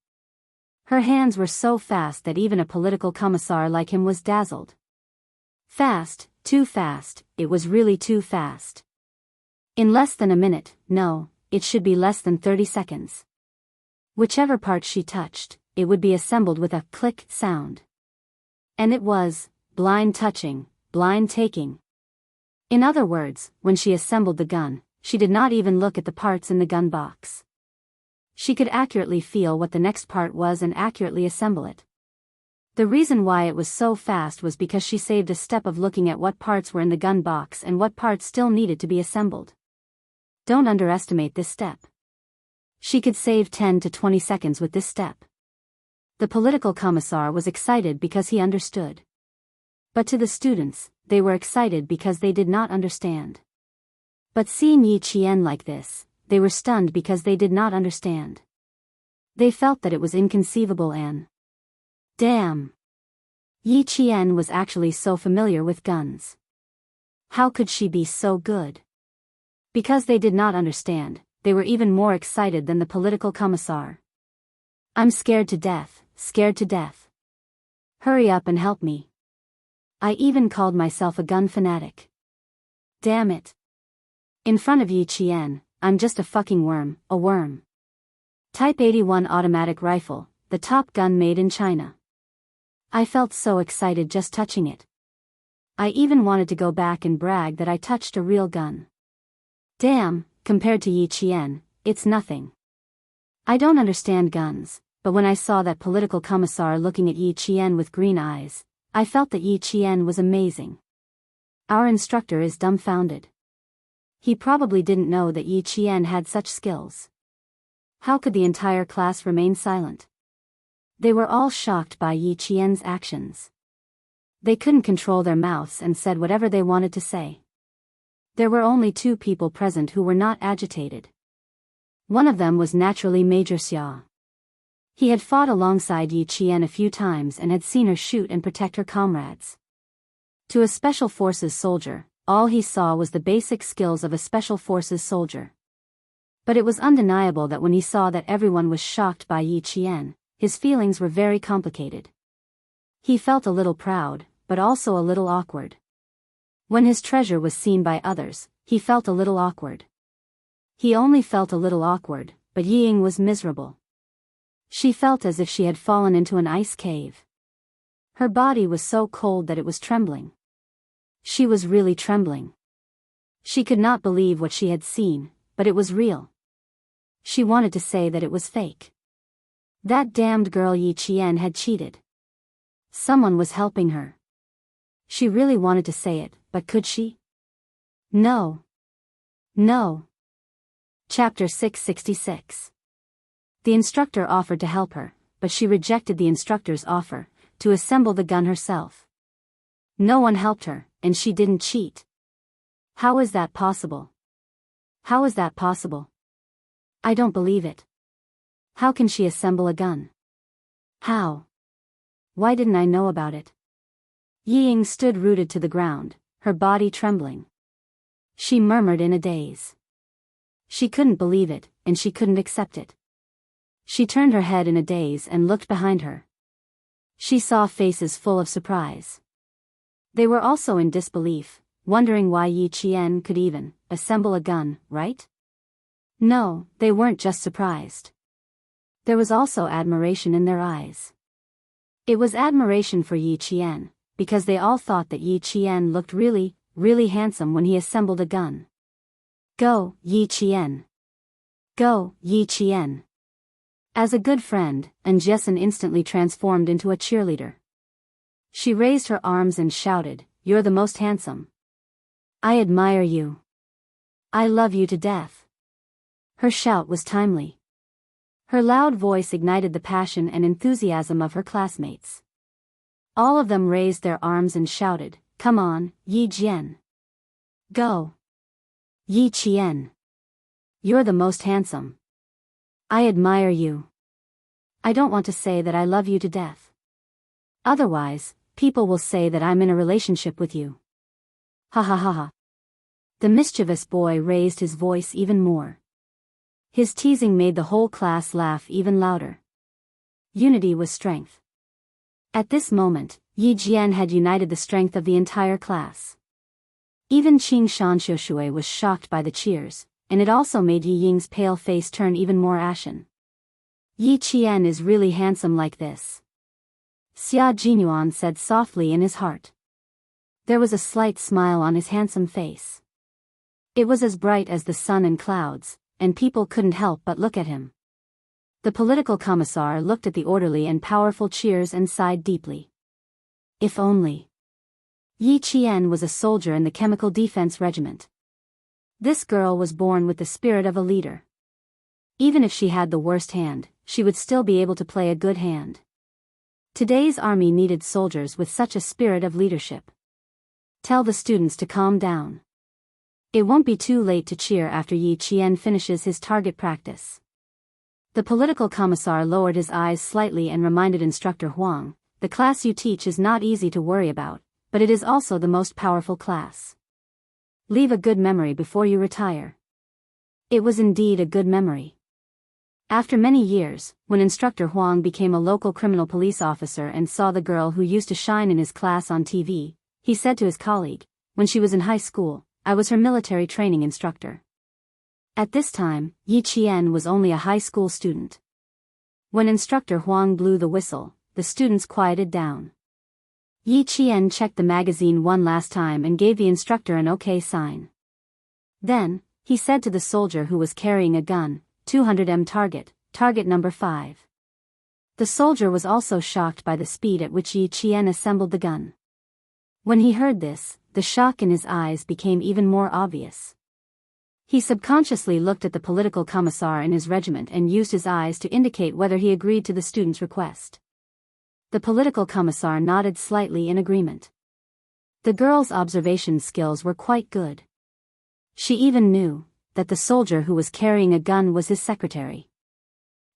Her hands were so fast that even a political commissar like him was dazzled. Fast, too fast, it was really too fast. In less than a minute, no, it should be less than 30 seconds. Whichever part she touched, it would be assembled with a click sound. And it was blind touching, blind taking. In other words, when she assembled the gun, she did not even look at the parts in the gun box. She could accurately feel what the next part was and accurately assemble it. The reason why it was so fast was because she saved a step of looking at what parts were in the gun box and what parts still needed to be assembled. Don't underestimate this step. She could save 10 to 20 seconds with this step. The political commissar was excited because he understood. But to the students, they were excited because they did not understand. But seeing Yi Qian like this, they were stunned because they did not understand. They felt that it was inconceivable and damn! Yi Qian was actually so familiar with guns. How could she be so good? Because they did not understand, they were even more excited than the political commissar. I'm scared to death, scared to death. Hurry up and help me. I even called myself a gun fanatic. Damn it. In front of Yi Qian, I'm just a fucking worm, a worm. Type 81 automatic rifle, the top gun made in China. I felt so excited just touching it. I even wanted to go back and brag that I touched a real gun. Damn, compared to Yi Qian, it's nothing. I don't understand guns, but when I saw that political commissar looking at Yi Qian with green eyes, I felt that Yi Qian was amazing. Our instructor is dumbfounded. He probably didn't know that Yi Qian had such skills. How could the entire class remain silent? They were all shocked by Yi Qian's actions. They couldn't control their mouths and said whatever they wanted to say. There were only 2 people present who were not agitated. One of them was naturally Major Xia. He had fought alongside Yi Qian a few times and had seen her shoot and protect her comrades. To a Special Forces soldier, all he saw was the basic skills of a Special Forces soldier. But it was undeniable that when he saw that everyone was shocked by Yi Qian, his feelings were very complicated. He felt a little proud, but also a little awkward. When his treasure was seen by others, he felt a little awkward. He only felt a little awkward, but Ying was miserable. She felt as if she had fallen into an ice cave. Her body was so cold that it was trembling. She was really trembling. She could not believe what she had seen, but it was real. She wanted to say that it was fake. That damned girl Yi Qian had cheated. Someone was helping her. She really wanted to say it, but could she? No. No. Chapter 666. The instructor offered to help her, but she rejected the instructor's offer, to assemble the gun herself. No one helped her, and she didn't cheat. How is that possible? How is that possible? I don't believe it. How can she assemble a gun? How? Why didn't I know about it? Ying stood rooted to the ground, her body trembling. She murmured in a daze. She couldn't believe it, and she couldn't accept it. She turned her head in a daze and looked behind her. She saw faces full of surprise. They were also in disbelief, wondering why Yi Qian could even assemble a gun, right? No, they weren't just surprised. There was also admiration in their eyes. It was admiration for Yi Qian, because they all thought that Yi Qian looked really, really handsome when he assembled a gun. Go, Yi Qian. Go, Yi Qian. As a good friend, Anjessen instantly transformed into a cheerleader. She raised her arms and shouted, "You're the most handsome. I admire you. I love you to death." Her shout was timely. Her loud voice ignited the passion and enthusiasm of her classmates. All of them raised their arms and shouted, "Come on, Yi Jian. Go. Yi Qian. You're the most handsome. I admire you. I don't want to say that I love you to death. Otherwise, people will say that I'm in a relationship with you. Ha ha ha ha." The mischievous boy raised his voice even more. His teasing made the whole class laugh even louder. Unity was strength. At this moment, Yi Jian had united the strength of the entire class. Even Qing Shanxiushui was shocked by the cheers, and it also made Yi Ying's pale face turn even more ashen. Yi Qian is really handsome like this, Xia Jinyuan said softly in his heart. There was a slight smile on his handsome face. It was as bright as the sun and clouds, and people couldn't help but look at him. The political commissar looked at the orderly and powerful cheers and sighed deeply. If only Yi Qian was a soldier in the Chemical Defense Regiment. This girl was born with the spirit of a leader. Even if she had the worst hand, she would still be able to play a good hand. Today's army needed soldiers with such a spirit of leadership. Tell the students to calm down. It won't be too late to cheer after Yi Qian finishes his target practice. The political commissar lowered his eyes slightly and reminded Instructor Huang, the class you teach is not easy to worry about, but it is also the most powerful class. Leave a good memory before you retire. It was indeed a good memory. After many years, when Instructor Huang became a local criminal police officer and saw the girl who used to shine in his class on TV, he said to his colleague, when she was in high school, I was her military training instructor. At this time, Yi Qian was only a high school student. When Instructor Huang blew the whistle, the students quieted down. Yi Qian checked the magazine one last time and gave the instructor an OK sign. Then, he said to the soldier who was carrying a gun, 200 target number 5. The soldier was also shocked by the speed at which Yi Qian assembled the gun. When he heard this, the shock in his eyes became even more obvious. He subconsciously looked at the political commissar in his regiment and used his eyes to indicate whether he agreed to the student's request. The political commissar nodded slightly in agreement. The girl's observation skills were quite good. She even knew that the soldier who was carrying a gun was his secretary.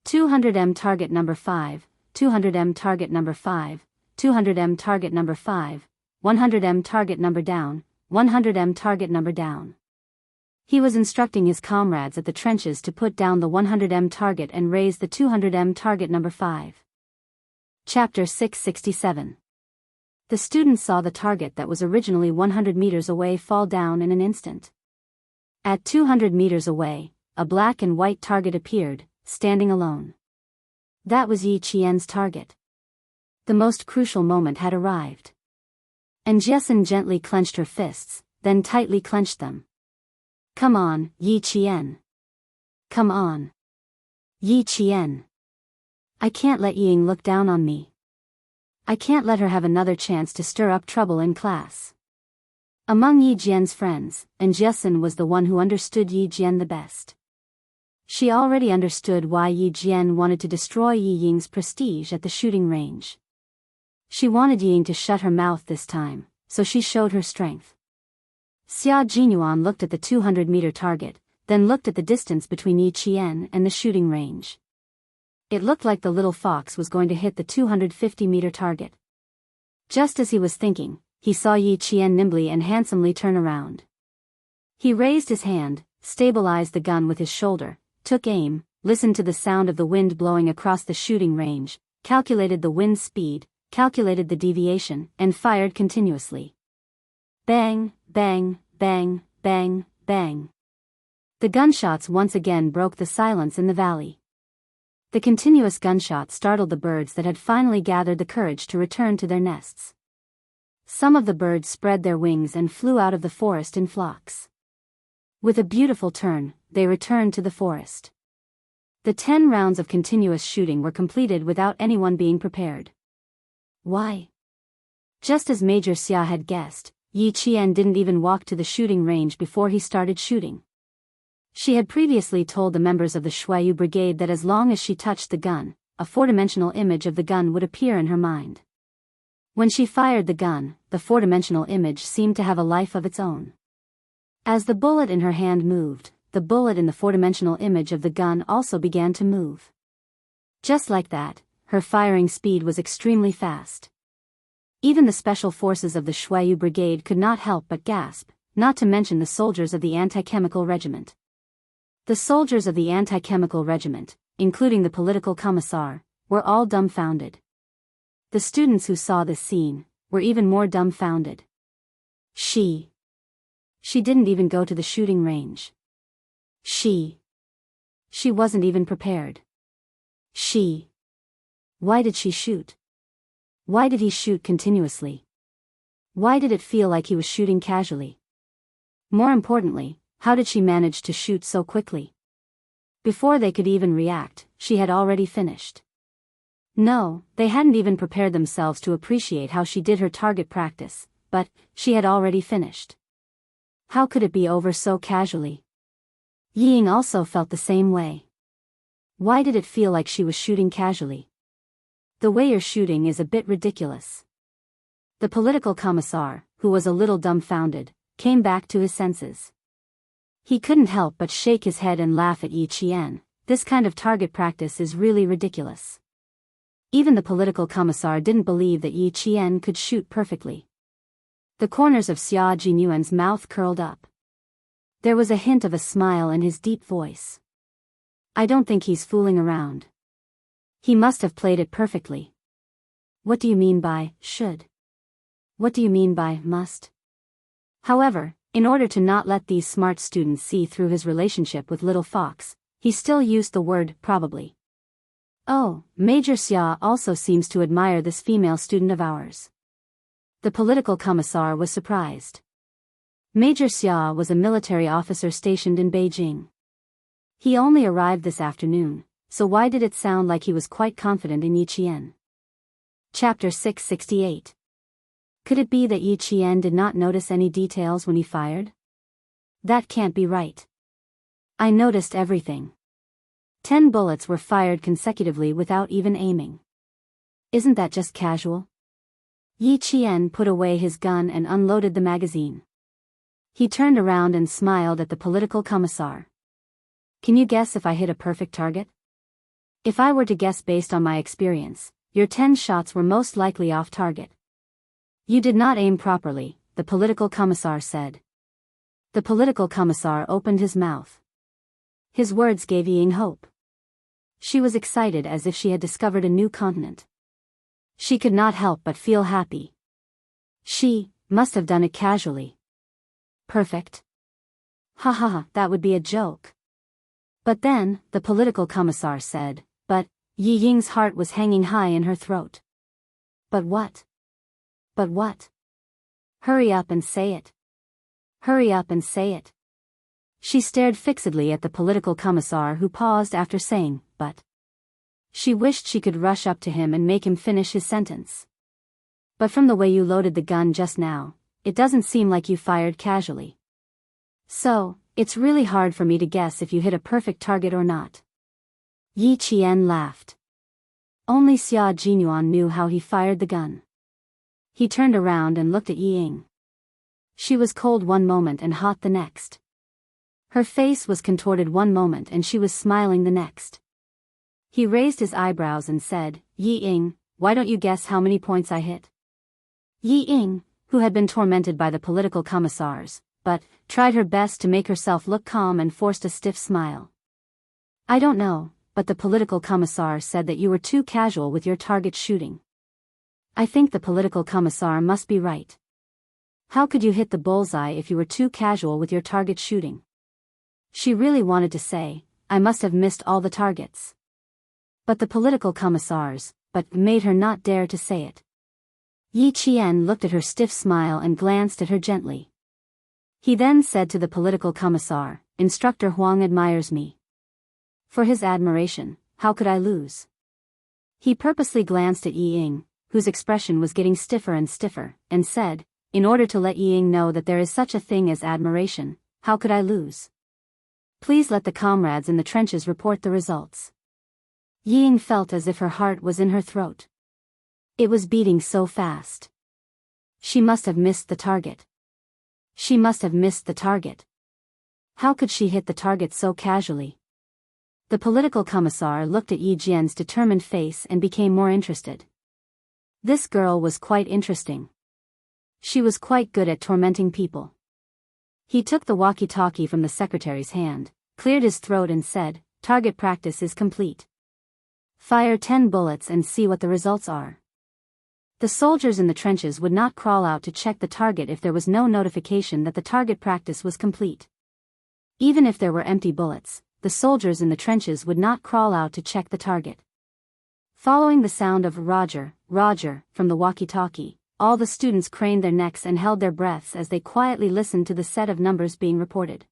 200 target number 5, 200 target number 5, 200 target number 5, 100 target number down, 100 target number down. He was instructing his comrades at the trenches to put down the 100 target and raise the 200 target number 5. Chapter 667. The students saw the target that was originally 100 meters away fall down in an instant. At 200 meters away, a black and white target appeared, standing alone. That was Yi Qian's target. The most crucial moment had arrived. And Jessen gently clenched her fists, then tightly clenched them. Come on, Yi Qian. Come on. Yi Qian. I can't let Ying look down on me. I can't let her have another chance to stir up trouble in class. Among Yi Jian's friends, Jessen was the one who understood Yi Jian the best. She already understood why Yi Jian wanted to destroy Yi Ying's prestige at the shooting range. She wanted Ying to shut her mouth this time, so she showed her strength. Xia Jinyuan looked at the 200-meter target, then looked at the distance between Yi Qian and the shooting range. It looked like the little fox was going to hit the 250-meter target. Just as he was thinking, he saw Yi Qian nimbly and handsomely turn around. He raised his hand, stabilized the gun with his shoulder, took aim, listened to the sound of the wind blowing across the shooting range, calculated the wind speed, calculated the deviation, and fired continuously. Bang, bang, bang, bang, bang. The gunshots once again broke the silence in the valley. The continuous gunshots startled the birds that had finally gathered the courage to return to their nests. Some of the birds spread their wings and flew out of the forest in flocks. With a beautiful turn, they returned to the forest. The 10 rounds of continuous shooting were completed without anyone being prepared. Why? Just as Major Xia had guessed, Yi Qian didn't even walk to the shooting range before he started shooting. She had previously told the members of the Shuayu Brigade that as long as she touched the gun, a four-dimensional image of the gun would appear in her mind. When she fired the gun, the four-dimensional image seemed to have a life of its own. As the bullet in her hand moved, the bullet in the four-dimensional image of the gun also began to move. Just like that, her firing speed was extremely fast. Even the special forces of the Shuayu Brigade could not help but gasp, not to mention the soldiers of the anti-chemical regiment. The soldiers of the anti-chemical regiment, including the political commissar, were all dumbfounded. The students who saw this scene were even more dumbfounded. She didn't even go to the shooting range. She wasn't even prepared. She. Why did she shoot? Why did he shoot continuously? Why did it feel like he was shooting casually? More importantly, how did she manage to shoot so quickly? Before they could even react, she had already finished. No, they hadn't even prepared themselves to appreciate how she did her target practice, but she had already finished. How could it be over so casually? Ying also felt the same way. Why did it feel like she was shooting casually? The way you're shooting is a bit ridiculous. The political commissar, who was a little dumbfounded, came back to his senses. He couldn't help but shake his head and laugh at Yi Qian. This kind of target practice is really ridiculous. Even the political commissar didn't believe that Yi Qian could shoot perfectly. The corners of Xia Jinyuan's mouth curled up. There was a hint of a smile in his deep voice. I don't think he's fooling around. He must have played it perfectly. What do you mean by should? What do you mean by must? However, in order to not let these smart students see through his relationship with Little Fox, he still used the word probably. Oh, Major Xia also seems to admire this female student of ours. The political commissar was surprised. Major Xia was a military officer stationed in Beijing. He only arrived this afternoon, so why did it sound like he was quite confident in Yi Qian? Chapter 668. Could it be that Yi Qian did not notice any details when he fired? That can't be right. I noticed everything. 10 bullets were fired consecutively without even aiming. Isn't that just casual? Yi Qian put away his gun and unloaded the magazine. He turned around and smiled at the political commissar. Can you guess if I hit a perfect target? If I were to guess based on my experience, your 10 shots were most likely off target. You did not aim properly, the political commissar said. The political commissar opened his mouth. His words gave Ying hope. She was excited as if she had discovered a new continent. She could not help but feel happy. She must have done it casually. Perfect. Ha ha ha, that would be a joke. But then, the political commissar said, but Yi Ying's heart was hanging high in her throat. But what? But what? Hurry up and say it. Hurry up and say it. She stared fixedly at the political commissar who paused after saying, but. She wished she could rush up to him and make him finish his sentence. But from the way you loaded the gun just now, it doesn't seem like you fired casually. So, it's really hard for me to guess if you hit a perfect target or not. Yi Qian laughed. Only Xia Jinyuan knew how he fired the gun. He turned around and looked at Yi Ying. She was cold one moment and hot the next. Her face was contorted one moment and she was smiling the next. He raised his eyebrows and said, Yi Ying, why don't you guess how many points I hit? Yi Ying, who had been tormented by the political commissars, but tried her best to make herself look calm and forced a stiff smile. I don't know, but the political commissar said that you were too casual with your target shooting. I think the political commissar must be right. How could you hit the bullseye if you were too casual with your target shooting? She really wanted to say, I must have missed all the targets. But the political commissars, but made her not dare to say it. Yi Qian looked at her stiff smile and glanced at her gently. He then said to the political commissar, Instructor Huang admires me. For his admiration, how could I lose? He purposely glanced at Yi Ying, whose expression was getting stiffer and stiffer, and said, in order to let Yi Ying know that there is such a thing as admiration, how could I lose? Please let the comrades in the trenches report the results. Yi Ying felt as if her heart was in her throat. It was beating so fast. She must have missed the target. She must have missed the target. How could she hit the target so casually? The political commissar looked at Yi Jian's determined face and became more interested. This girl was quite interesting. She was quite good at tormenting people. He took the walkie-talkie from the secretary's hand, cleared his throat and said, Target practice is complete. Fire 10 bullets and see what the results are. The soldiers in the trenches would not crawl out to check the target if there was no notification that the target practice was complete. Even if there were empty bullets, the soldiers in the trenches would not crawl out to check the target. Following the sound of Roger, Roger, from the walkie-talkie, all the students craned their necks and held their breaths as they quietly listened to the set of numbers being reported.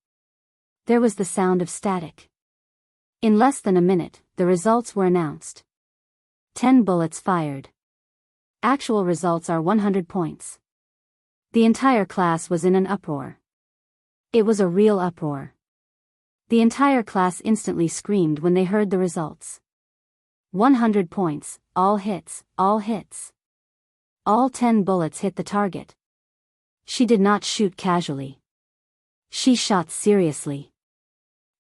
There was the sound of static. In less than a minute, the results were announced. 10 bullets fired. Actual results are 100 points. The entire class was in an uproar. It was a real uproar. The entire class instantly screamed when they heard the results. 100 points, all hits, all hits. All 10 bullets hit the target. She did not shoot casually. She shot seriously.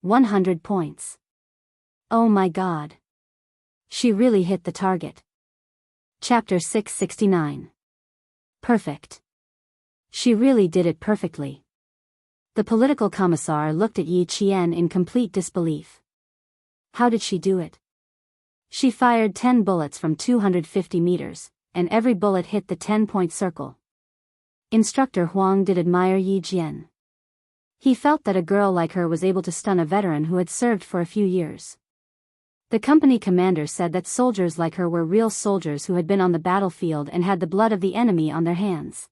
100 points. Oh my God. She really hit the target. Chapter 669. Perfect. She really did it perfectly. The political commissar looked at Yi Qian in complete disbelief. How did she do it? She fired 10 bullets from 250 meters, and every bullet hit the 10-point circle. Instructor Huang did admire Yi Jian. He felt that a girl like her was able to stun a veteran who had served for a few years. The company commander said that soldiers like her were real soldiers who had been on the battlefield and had the blood of the enemy on their hands.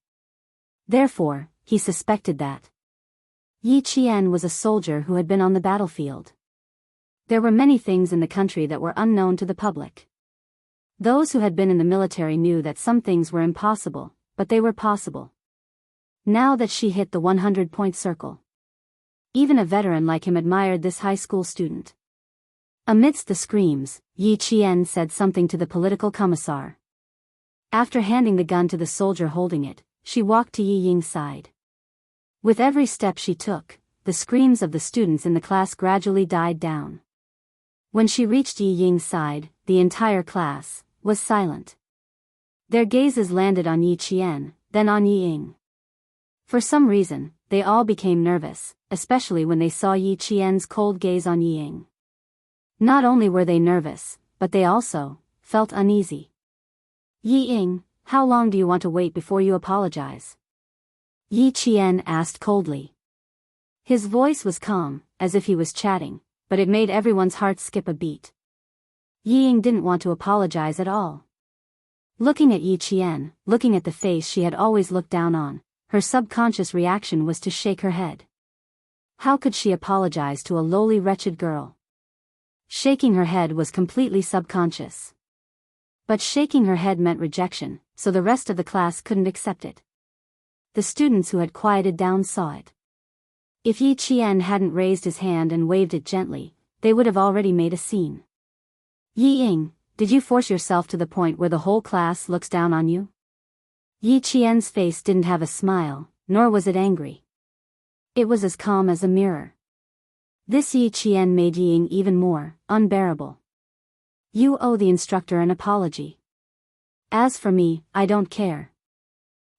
Therefore, he suspected that Yi Qian was a soldier who had been on the battlefield. There were many things in the country that were unknown to the public. Those who had been in the military knew that some things were impossible, but they were possible. Now that she hit the 100-point circle, even a veteran like him admired this high school student. Amidst the screams, Yi Qian said something to the political commissar. After handing the gun to the soldier holding it, she walked to Yi Ying's side. With every step she took, the screams of the students in the class gradually died down. When she reached Yi Ying's side, the entire class was silent. Their gazes landed on Yi Qian, then on Yi Ying. For some reason, they all became nervous, especially when they saw Yi Qian's cold gaze on Yi Ying. Not only were they nervous, but they also felt uneasy. Yi Ying, how long do you want to wait before you apologize? Yi Qian asked coldly. His voice was calm, as if he was chatting, but it made everyone's heart skip a beat. Yi Ying didn't want to apologize at all. Looking at Yi Qian, looking at the face she had always looked down on, her subconscious reaction was to shake her head. How could she apologize to a lowly wretched girl? Shaking her head was completely subconscious. But shaking her head meant rejection, so the rest of the class couldn't accept it. The students who had quieted down saw it. If Yi Qian hadn't raised his hand and waved it gently, they would have already made a scene. Yi Ying, did you force yourself to the point where the whole class looks down on you? Yi Qian's face didn't have a smile, nor was it angry. It was as calm as a mirror. This Yi Qian made Yi Ying even more unbearable. You owe the instructor an apology. As for me, I don't care.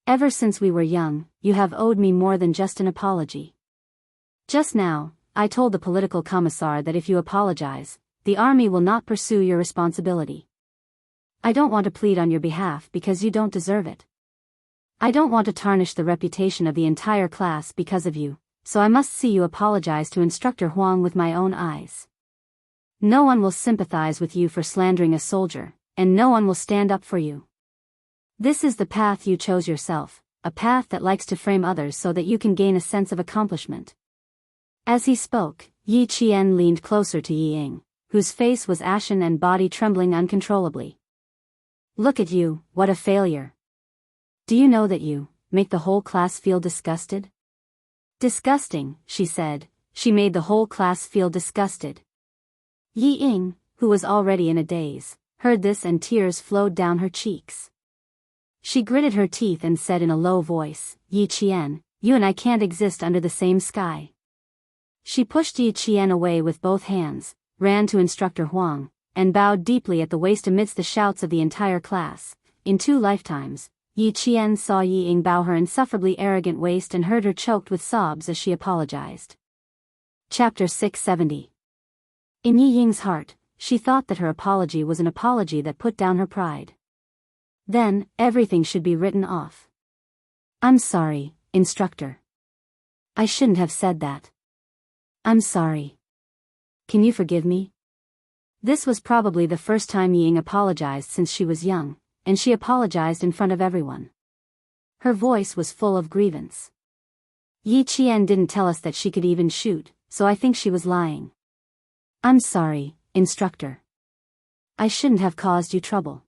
Ever since we were young, you have owed me more than just an apology. Just now, I told the political commissar that if you apologize, the army will not pursue your responsibility. I don't want to plead on your behalf because you don't deserve it. I don't want to tarnish the reputation of the entire class because of you, so I must see you apologize to Instructor Huang with my own eyes. No one will sympathize with you for slandering a soldier, and no one will stand up for you. This is the path you chose yourself, a path that likes to frame others so that you can gain a sense of accomplishment. As he spoke, Yi Qian leaned closer to Yi Ying, whose face was ashen and body trembling uncontrollably. Look at you, what a failure. Do you know that you make the whole class feel disgusted? Disgusting, she said. She made the whole class feel disgusted. Yi Ying, who was already in a daze, heard this and tears flowed down her cheeks. She gritted her teeth and said in a low voice, Yi Qian, you and I can't exist under the same sky. She pushed Yi Qian away with both hands, ran to Instructor Huang, and bowed deeply at the waist amidst the shouts of the entire class. In 2 lifetimes, Yi Qian saw Yi Ying bow her insufferably arrogant waist and heard her choked with sobs as she apologized. Chapter 670. In Yi Ying's heart, she thought that her apology was an apology that put down her pride. Then, everything should be written off. I'm sorry, instructor. I shouldn't have said that. I'm sorry. Can you forgive me? This was probably the first time Ying apologized since she was young, and she apologized in front of everyone. Her voice was full of grievance. Yi Qian didn't tell us that she could even shoot, so I think she was lying. I'm sorry, instructor. I shouldn't have caused you trouble.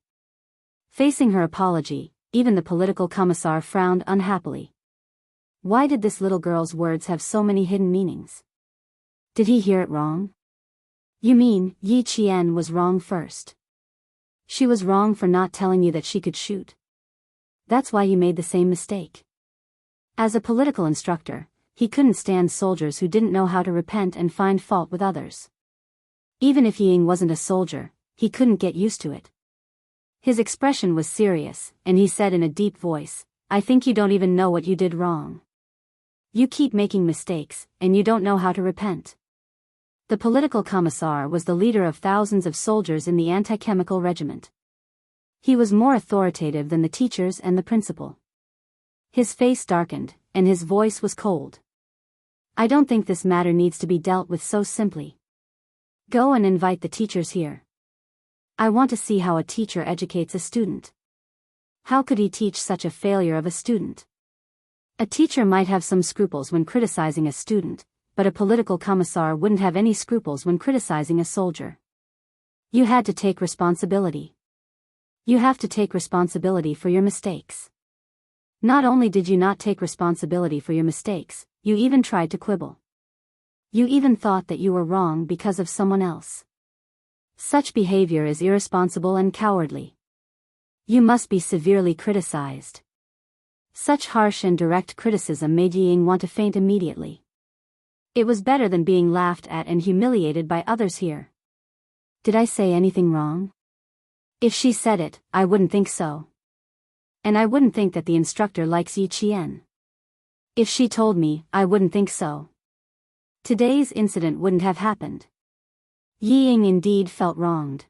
Facing her apology, even the political commissar frowned unhappily. Why did this little girl's words have so many hidden meanings? Did he hear it wrong? You mean, Yi Qian was wrong first? She was wrong for not telling you that she could shoot. That's why you made the same mistake. As a political instructor, he couldn't stand soldiers who didn't know how to repent and find fault with others. Even if Ying wasn't a soldier, he couldn't get used to it. His expression was serious, and he said in a deep voice, I think you don't even know what you did wrong. You keep making mistakes, and you don't know how to repent. The political commissar was the leader of thousands of soldiers in the anti-chemical regiment. He was more authoritative than the teachers and the principal. His face darkened, and his voice was cold. I don't think this matter needs to be dealt with so simply. Go and invite the teachers here. I want to see how a teacher educates a student. How could he teach such a failure of a student? A teacher might have some scruples when criticizing a student, but a political commissar wouldn't have any scruples when criticizing a soldier. You had to take responsibility. You have to take responsibility for your mistakes. Not only did you not take responsibility for your mistakes, you even tried to quibble. You even thought that you were wrong because of someone else. Such behavior is irresponsible and cowardly. You must be severely criticized. Such harsh and direct criticism made Ying want to faint immediately. It was better than being laughed at and humiliated by others here. Did I say anything wrong? If she said it, I wouldn't think so. And I wouldn't think that the instructor likes Yi Qian. If she told me, I wouldn't think so. Today's incident wouldn't have happened. Yi Ying indeed felt wronged.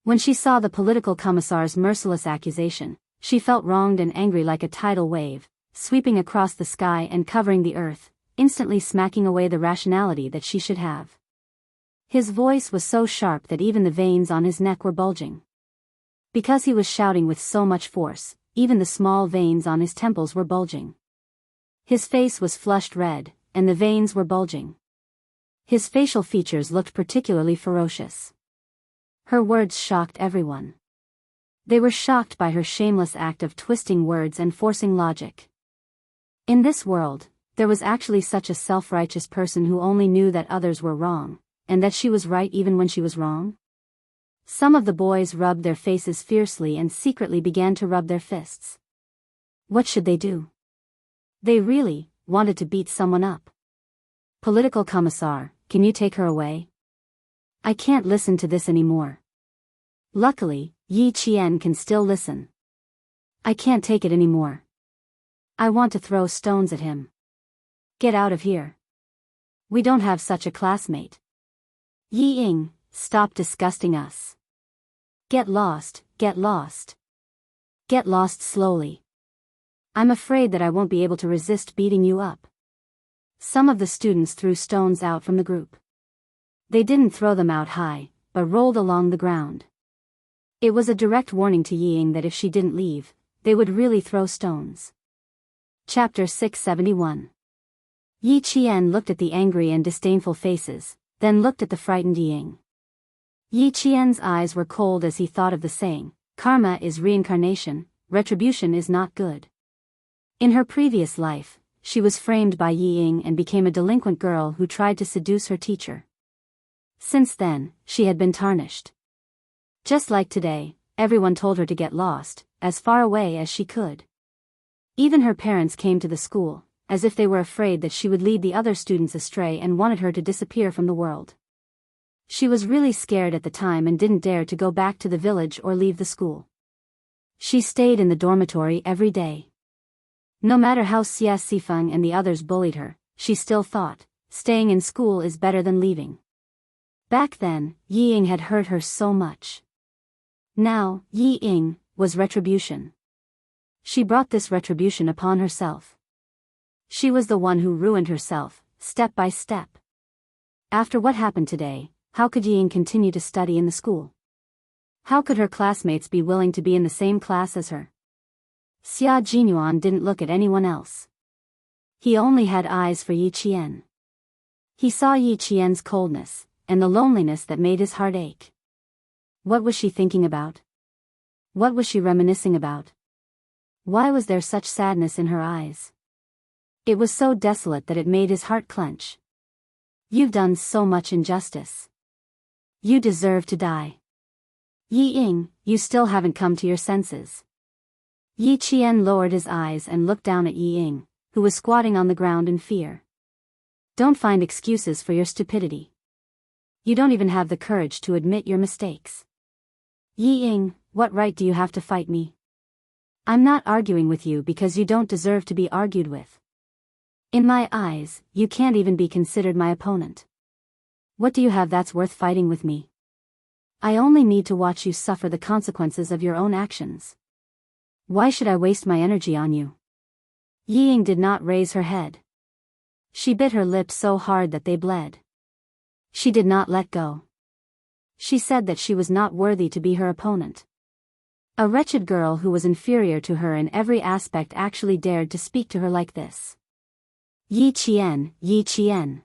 When she saw the political commissar's merciless accusation, she felt wronged and angry like a tidal wave, sweeping across the sky and covering the earth, instantly smacking away the rationality that she should have. His voice was so sharp that even the veins on his neck were bulging. Because he was shouting with so much force, even the small veins on his temples were bulging. His face was flushed red, and the veins were bulging. His facial features looked particularly ferocious. Her words shocked everyone. They were shocked by her shameless act of twisting words and forcing logic. In this world, there was actually such a self-righteous person who only knew that others were wrong, and that she was right even when she was wrong? Some of the boys rubbed their faces fiercely and secretly began to rub their fists. What should they do? They really wanted to beat someone up. Political commissar, can you take her away? I can't listen to this anymore. Luckily, Yi Qian can still listen. I can't take it anymore. I want to throw stones at him. Get out of here. We don't have such a classmate. Yi Ying, stop disgusting us. Get lost, get lost. Get lost slowly. I'm afraid that I won't be able to resist beating you up. Some of the students threw stones out from the group. They didn't throw them out high, but rolled along the ground. It was a direct warning to Yi Ying that if she didn't leave, they would really throw stones. Chapter 671. Yi Qian looked at the angry and disdainful faces, then looked at the frightened Yi Ying. Yi Qian's eyes were cold as he thought of the saying, karma is reincarnation, retribution is not good. In her previous life, she was framed by Yi Ying and became a delinquent girl who tried to seduce her teacher. Since then, she had been tarnished. Just like today, everyone told her to get lost, as far away as she could. Even her parents came to the school, as if they were afraid that she would lead the other students astray and wanted her to disappear from the world. She was really scared at the time and didn't dare to go back to the village or leave the school. She stayed in the dormitory every day. No matter how Xia Sifeng and the others bullied her, she still thought, staying in school is better than leaving. Back then, Yi Ying had hurt her so much. Now, Yi Ying was retribution. She brought this retribution upon herself. She was the one who ruined herself, step by step. After what happened today, how could Ying continue to study in the school? How could her classmates be willing to be in the same class as her? Xia Jinyuan didn't look at anyone else. He only had eyes for Yi Qian. He saw Yi Qian's coldness, and the loneliness that made his heart ache. What was she thinking about? What was she reminiscing about? Why was there such sadness in her eyes? It was so desolate that it made his heart clench. You've done so much injustice. You deserve to die. Yi Ying, you still haven't come to your senses. Yi Qian lowered his eyes and looked down at Yi Ying, who was squatting on the ground in fear. Don't find excuses for your stupidity. You don't even have the courage to admit your mistakes. Yi Ying, what right do you have to fight me? I'm not arguing with you because you don't deserve to be argued with. In my eyes, you can't even be considered my opponent. What do you have that's worth fighting with me? I only need to watch you suffer the consequences of your own actions. Why should I waste my energy on you? Yi Ying did not raise her head. She bit her lips so hard that they bled. She did not let go. She said that she was not worthy to be her opponent. A wretched girl who was inferior to her in every aspect actually dared to speak to her like this. Yi Qian, Yi Qian.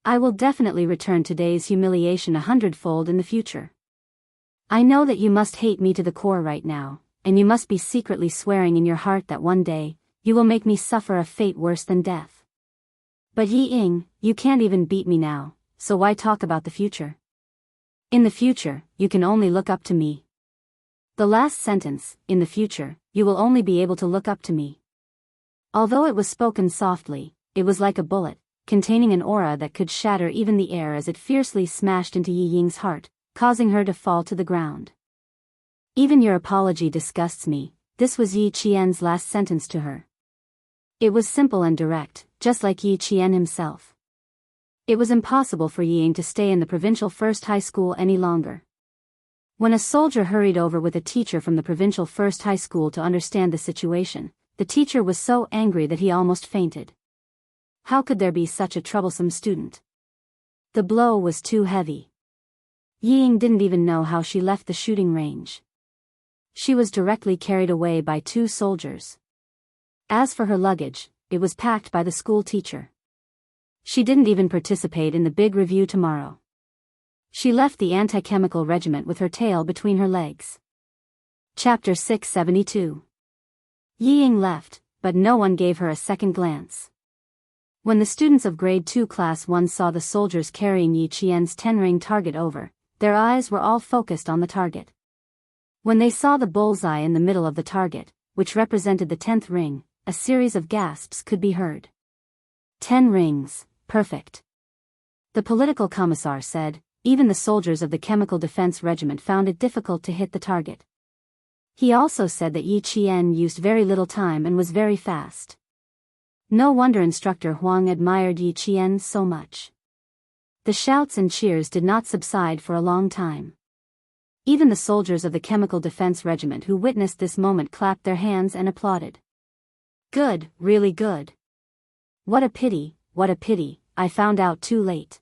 I will definitely return today's humiliation 100-fold in the future. I know that you must hate me to the core right now, and you must be secretly swearing in your heart that one day, you will make me suffer a fate worse than death. But Yi Ying, you can't even beat me now, so why talk about the future? In the future, you can only look up to me. The last sentence, in the future, you will only be able to look up to me. Although it was spoken softly, it was like a bullet, containing an aura that could shatter even the air as it fiercely smashed into Yi Ying's heart, causing her to fall to the ground. Even your apology disgusts me, this was Yi Qian's last sentence to her. It was simple and direct, just like Yi Qian himself. It was impossible for Yi Ying to stay in the provincial first high school any longer. When a soldier hurried over with a teacher from the provincial first high school to understand the situation, the teacher was so angry that he almost fainted. How could there be such a troublesome student? The blow was too heavy. Yi Ying didn't even know how she left the shooting range. She was directly carried away by 2 soldiers. As for her luggage, it was packed by the school teacher. She didn't even participate in the big review tomorrow. She left the anti-chemical regiment with her tail between her legs. Chapter 672. Yi Ying left, but no one gave her a second glance. When the students of Grade 2 Class 1 saw the soldiers carrying Yi Qian's 10-ring target over, their eyes were all focused on the target. When they saw the bullseye in the middle of the target, which represented the 10th ring, a series of gasps could be heard. 10 rings, perfect. The political commissar said, even the soldiers of the Chemical Defense Regiment found it difficult to hit the target. He also said that Yi Qian used very little time and was very fast. No wonder Instructor Huang admired Yi Qian so much. The shouts and cheers did not subside for a long time. Even the soldiers of the Chemical Defense Regiment who witnessed this moment clapped their hands and applauded. Good, really good. What a pity, I found out too late.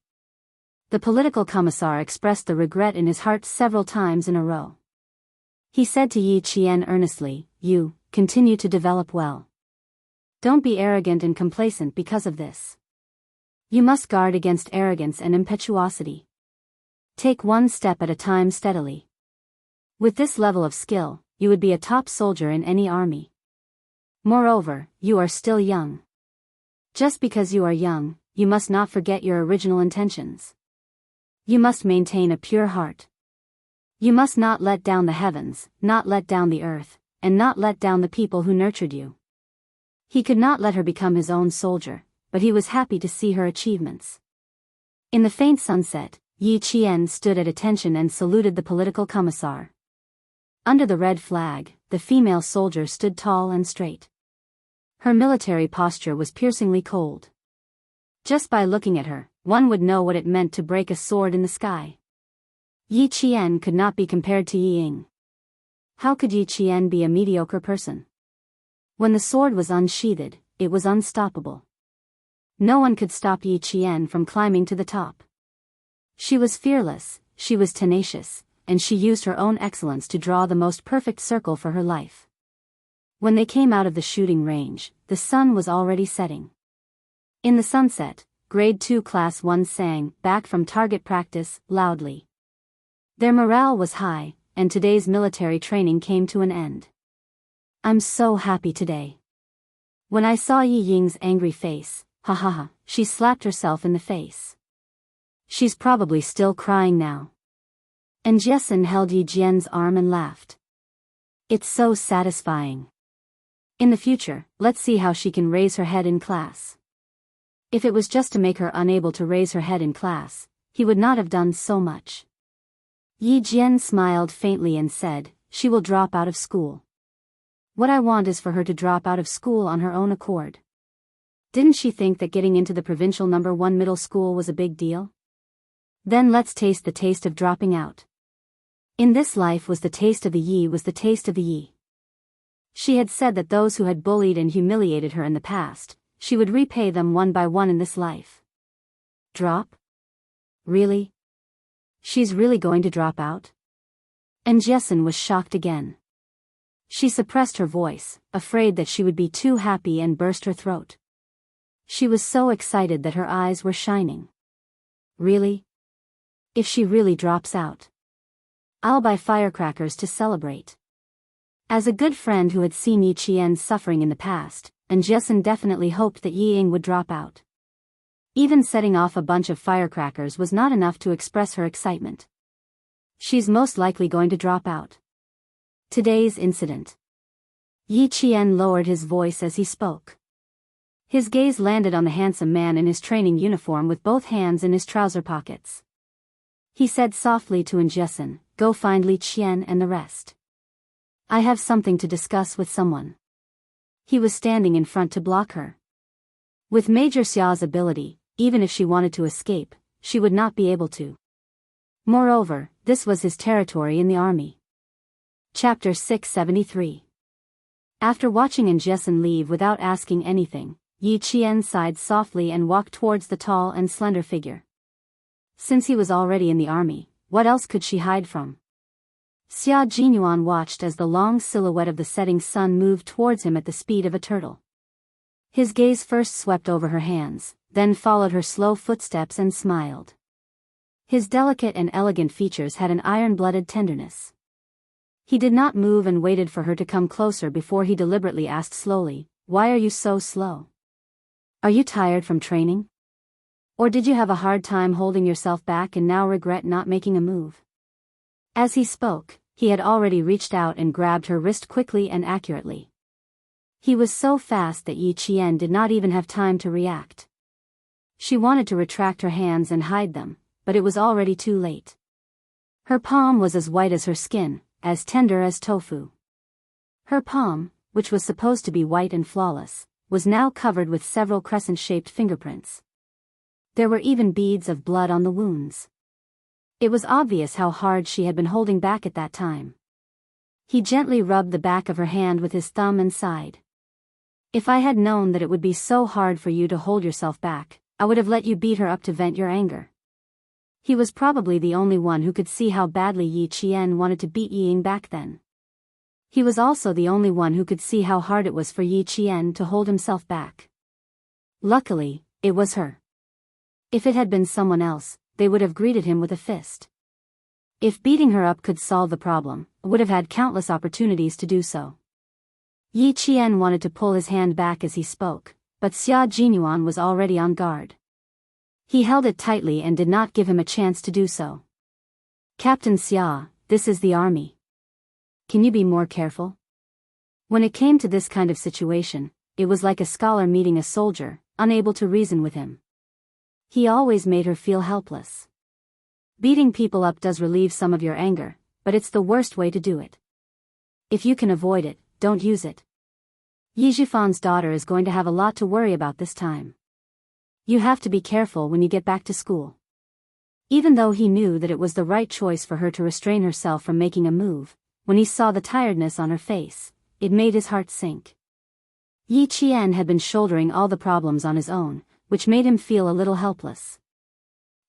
The political commissar expressed the regret in his heart several times in a row. He said to Yi Qian earnestly, you, continue to develop well. Don't be arrogant and complacent because of this. You must guard against arrogance and impetuosity. Take one step at a time steadily. With this level of skill, you would be a top soldier in any army. Moreover, you are still young. Just because you are young, you must not forget your original intentions. You must maintain a pure heart. You must not let down the heavens, not let down the earth, and not let down the people who nurtured you. He could not let her become his own soldier, but he was happy to see her achievements. In the faint sunset, Yi Qian stood at attention and saluted the political commissar. Under the red flag, the female soldier stood tall and straight. Her military posture was piercingly cold. Just by looking at her, one would know what it meant to break a sword in the sky. Yi Qian could not be compared to Yi Ying. How could Yi Qian be a mediocre person? When the sword was unsheathed, it was unstoppable. No one could stop Yi Qian from climbing to the top. She was fearless, she was tenacious, and she used her own excellence to draw the most perfect circle for her life. When they came out of the shooting range, the sun was already setting. In the sunset, Grade 2 Class 1 sang, back from target practice, loudly. Their morale was high, and today's military training came to an end. I'm so happy today. When I saw Yi Ying's angry face, ha ha ha, she slapped herself in the face. She's probably still crying now. And Jessen held Yi Jian's arm and laughed. It's so satisfying. In the future, let's see how she can raise her head in class. If it was just to make her unable to raise her head in class, he would not have done so much. Yi Jian smiled faintly and said, she will drop out of school. What I want is for her to drop out of school on her own accord. Didn't she think that getting into the provincial number 1 middle school was a big deal? Then let's taste the taste of dropping out. In this life was the taste of the Yi was the taste of the Yi. She had said that those who had bullied and humiliated her in the past, she would repay them one by one in this life. Drop? Really? She's really going to drop out? And Jessen was shocked again. She suppressed her voice, afraid that she would be too happy and burst her throat. She was so excited that her eyes were shining. Really? If she really drops out, I'll buy firecrackers to celebrate. As a good friend who had seen Yi Qian's suffering in the past, and Jessen definitely hoped that Yi Ying would drop out. Even setting off a bunch of firecrackers was not enough to express her excitement. She's most likely going to drop out. Today's incident. Yi Qian lowered his voice as he spoke. His gaze landed on the handsome man in his training uniform with both hands in his trouser pockets. He said softly to Jessen, go find Li Qian and the rest. I have something to discuss with someone. He was standing in front to block her. With Major Xia's ability, even if she wanted to escape, she would not be able to. Moreover, this was his territory in the army. Chapter 673. After watching Jessen leave without asking anything, Yi Qian sighed softly and walked towards the tall and slender figure. Since he was already in the army, what else could she hide from? Xia Jinyuan watched as the long silhouette of the setting sun moved towards him at the speed of a turtle. His gaze first swept over her hands, then followed her slow footsteps and smiled. His delicate and elegant features had an iron-blooded tenderness. He did not move and waited for her to come closer before he deliberately asked slowly, why are you so slow? Are you tired from training? Or did you have a hard time holding yourself back and now regret not making a move? As he spoke, he had already reached out and grabbed her wrist quickly and accurately. He was so fast that Yi Qian did not even have time to react. She wanted to retract her hands and hide them, but it was already too late. Her palm was as white as her skin, as tender as tofu. Her palm, which was supposed to be white and flawless, was now covered with several crescent-shaped fingerprints. There were even beads of blood on the wounds. It was obvious how hard she had been holding back at that time. He gently rubbed the back of her hand with his thumb and sighed. If I had known that it would be so hard for you to hold yourself back, I would have let you beat her up to vent your anger. He was probably the only one who could see how badly Yi Qian wanted to beat Yi Ying back then. He was also the only one who could see how hard it was for Yi Qian to hold himself back. Luckily, it was her. If it had been someone else, they would have greeted him with a fist. If beating her up could solve the problem, would have had countless opportunities to do so. Yi Qian wanted to pull his hand back as he spoke, but Xia Jinyuan was already on guard. He held it tightly and did not give him a chance to do so. Captain Xia, this is the army. Can you be more careful? When it came to this kind of situation, it was like a scholar meeting a soldier, unable to reason with him. He always made her feel helpless. Beating people up does relieve some of your anger, but it's the worst way to do it. If you can avoid it, don't use it. Yi Jifan's daughter is going to have a lot to worry about this time. You have to be careful when you get back to school. Even though he knew that it was the right choice for her to restrain herself from making a move, when he saw the tiredness on her face, it made his heart sink. Yi Qian had been shouldering all the problems on his own, which made him feel a little helpless.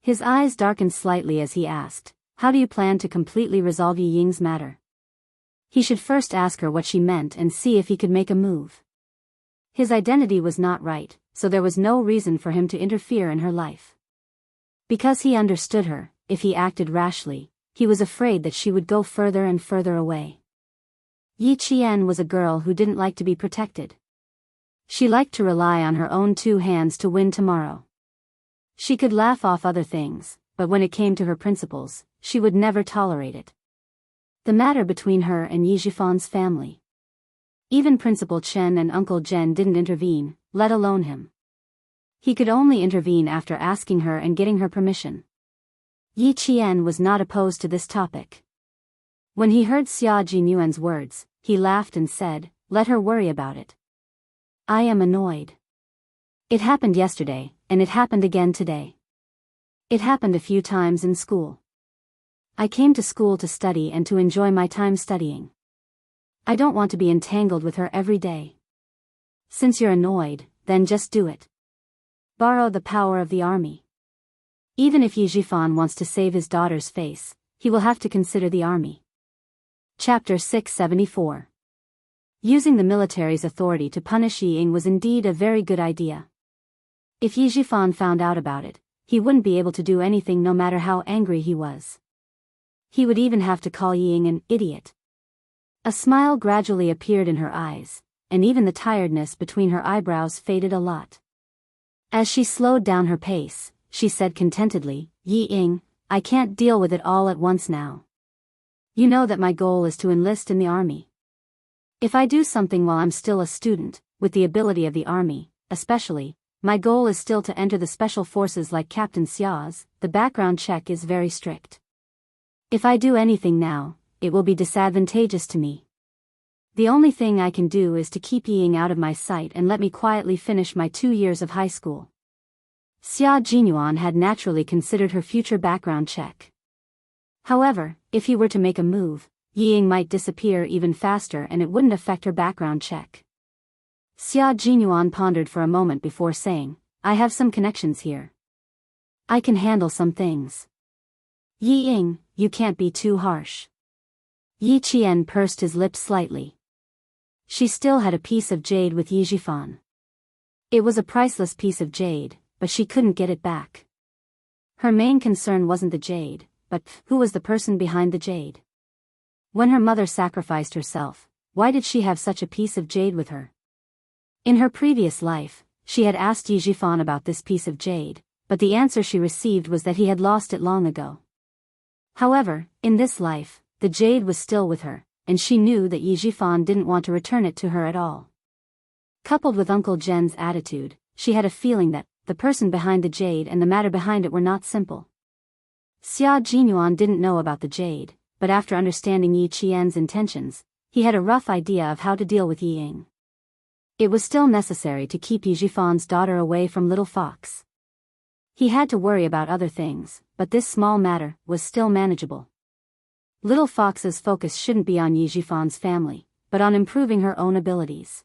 His eyes darkened slightly as he asked, "How do you plan to completely resolve Yi Ying's matter?" He should first ask her what she meant and see if he could make a move. His identity was not right, so there was no reason for him to interfere in her life. Because he understood her, if he acted rashly, he was afraid that she would go further and further away. Yi Qian was a girl who didn't like to be protected. She liked to rely on her own two hands to win tomorrow. She could laugh off other things, but when it came to her principles, she would never tolerate it. The matter between her and Yi Jifan's family. Even Principal Chen and Uncle Zhen didn't intervene, let alone him. He could only intervene after asking her and getting her permission. Yi Qian was not opposed to this topic. When he heard Xia Jinyuan's words, he laughed and said, "Let her worry about it. I am annoyed. It happened yesterday, and it happened again today. It happened a few times in school. I came to school to study and to enjoy my time studying. I don't want to be entangled with her every day. Since you're annoyed, then just do it. Borrow the power of the army. Even if Yi Jifan wants to save his daughter's face, he will have to consider the army." Chapter 674. Using the military's authority to punish Yi Ying was indeed a very good idea. If Yi Jifan found out about it, he wouldn't be able to do anything no matter how angry he was. He would even have to call Yi Ying an idiot. A smile gradually appeared in her eyes, and even the tiredness between her eyebrows faded a lot. As she slowed down her pace, she said contentedly, "Yi Ying, I can't deal with it all at once now. You know that my goal is to enlist in the army. If I do something while I'm still a student, with the ability of the army, especially, my goal is still to enter the special forces like Captain Xia's. The background check is very strict. If I do anything now, it will be disadvantageous to me. The only thing I can do is to keep Yi Ying out of my sight and let me quietly finish my 2 years of high school." Xia Jinyuan had naturally considered her future background check. However, if he were to make a move, Yi Ying might disappear even faster and it wouldn't affect her background check. Xia Jinyuan pondered for a moment before saying, "I have some connections here. I can handle some things." "Yi Ying, you can't be too harsh." Yi Qian pursed his lips slightly. She still had a piece of jade with Yi Jifan. It was a priceless piece of jade, but she couldn't get it back. Her main concern wasn't the jade, but who was the person behind the jade? When her mother sacrificed herself, why did she have such a piece of jade with her? In her previous life, she had asked Yi Jifan about this piece of jade, but the answer she received was that he had lost it long ago. However, in this life, the jade was still with her, and she knew that Yi Jifan didn't want to return it to her at all. Coupled with Uncle Zhen's attitude, she had a feeling that the person behind the jade and the matter behind it were not simple. Xia Jinyuan didn't know about the jade, but after understanding Yi Qian's intentions, he had a rough idea of how to deal with Yi Ying. It was still necessary to keep Yi Jifan's daughter away from Little Fox. He had to worry about other things, but this small matter was still manageable. Little Fox's focus shouldn't be on Yi Jifan's family, but on improving her own abilities.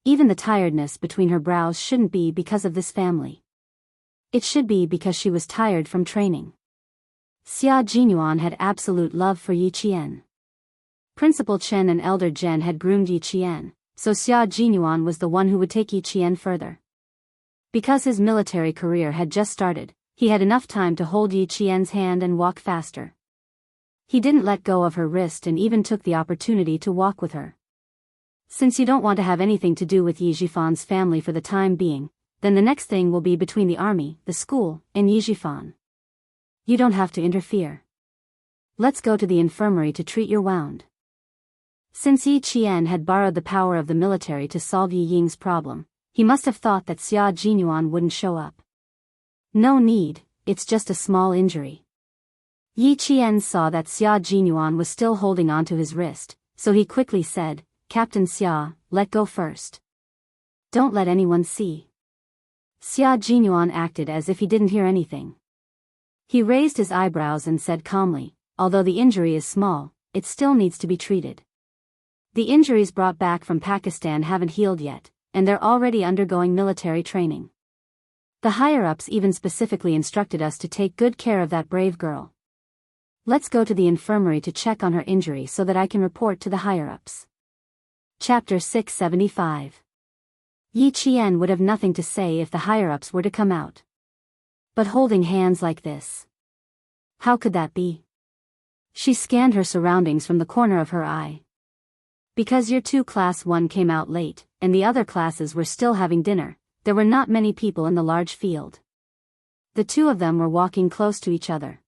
Even the tiredness between her brows shouldn't be because of this family. It should be because she was tired from training. Xia Jinyuan had absolute love for Yi Qian. Principal Chen and Elder Zhen had groomed Yi Qian, so Xia Jinyuan was the one who would take Yi Qian further. Because his military career had just started, he had enough time to hold Yi Qian's hand and walk faster. He didn't let go of her wrist and even took the opportunity to walk with her. Since you don't want to have anything to do with Yi Jifan's family for the time being, then the next thing will be between the army, the school, and Yi Jifan. You don't have to interfere. Let's go to the infirmary to treat your wound. Since Yi Qian had borrowed the power of the military to solve Yi Ying's problem, he must have thought that Xia Jinyuan wouldn't show up. No need, it's just a small injury. Yi Qian saw that Xia Jinyuan was still holding onto his wrist, so he quickly said, "Captain Xia, let go first. Don't let anyone see." Xia Jinyuan acted as if he didn't hear anything. He raised his eyebrows and said calmly, "Although the injury is small, it still needs to be treated. The injuries brought back from Pakistan haven't healed yet, and they're already undergoing military training. The higher-ups even specifically instructed us to take good care of that brave girl. Let's go to the infirmary to check on her injury so that I can report to the higher-ups. Chapter 675. Yi Qian would have nothing to say if the higher-ups were to come out. But holding hands like this. How could that be? She scanned her surroundings from the corner of her eye. Because Year 2 Class 1 came out late, and the other classes were still having dinner, there were not many people in the large field. The two of them were walking close to each other.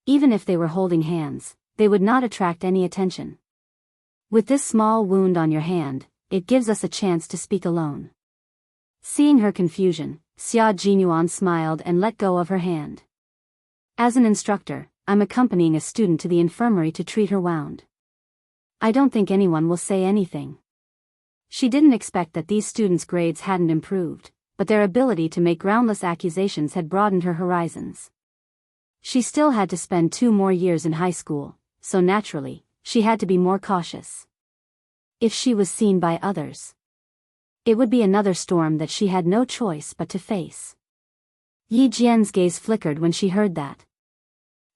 Even if they were holding hands, they would not attract any attention. With this small wound on your hand, it gives us a chance to speak alone. Seeing her confusion, Xia Jinyuan smiled and let go of her hand. As an instructor, I'm accompanying a student to the infirmary to treat her wound. I don't think anyone will say anything. She didn't expect that these students' grades hadn't improved, but their ability to make groundless accusations had broadened her horizons. She still had to spend 2 more years in high school, so naturally, she had to be more cautious. If she was seen by others, it would be another storm that she had no choice but to face. Yi Jian's gaze flickered when she heard that.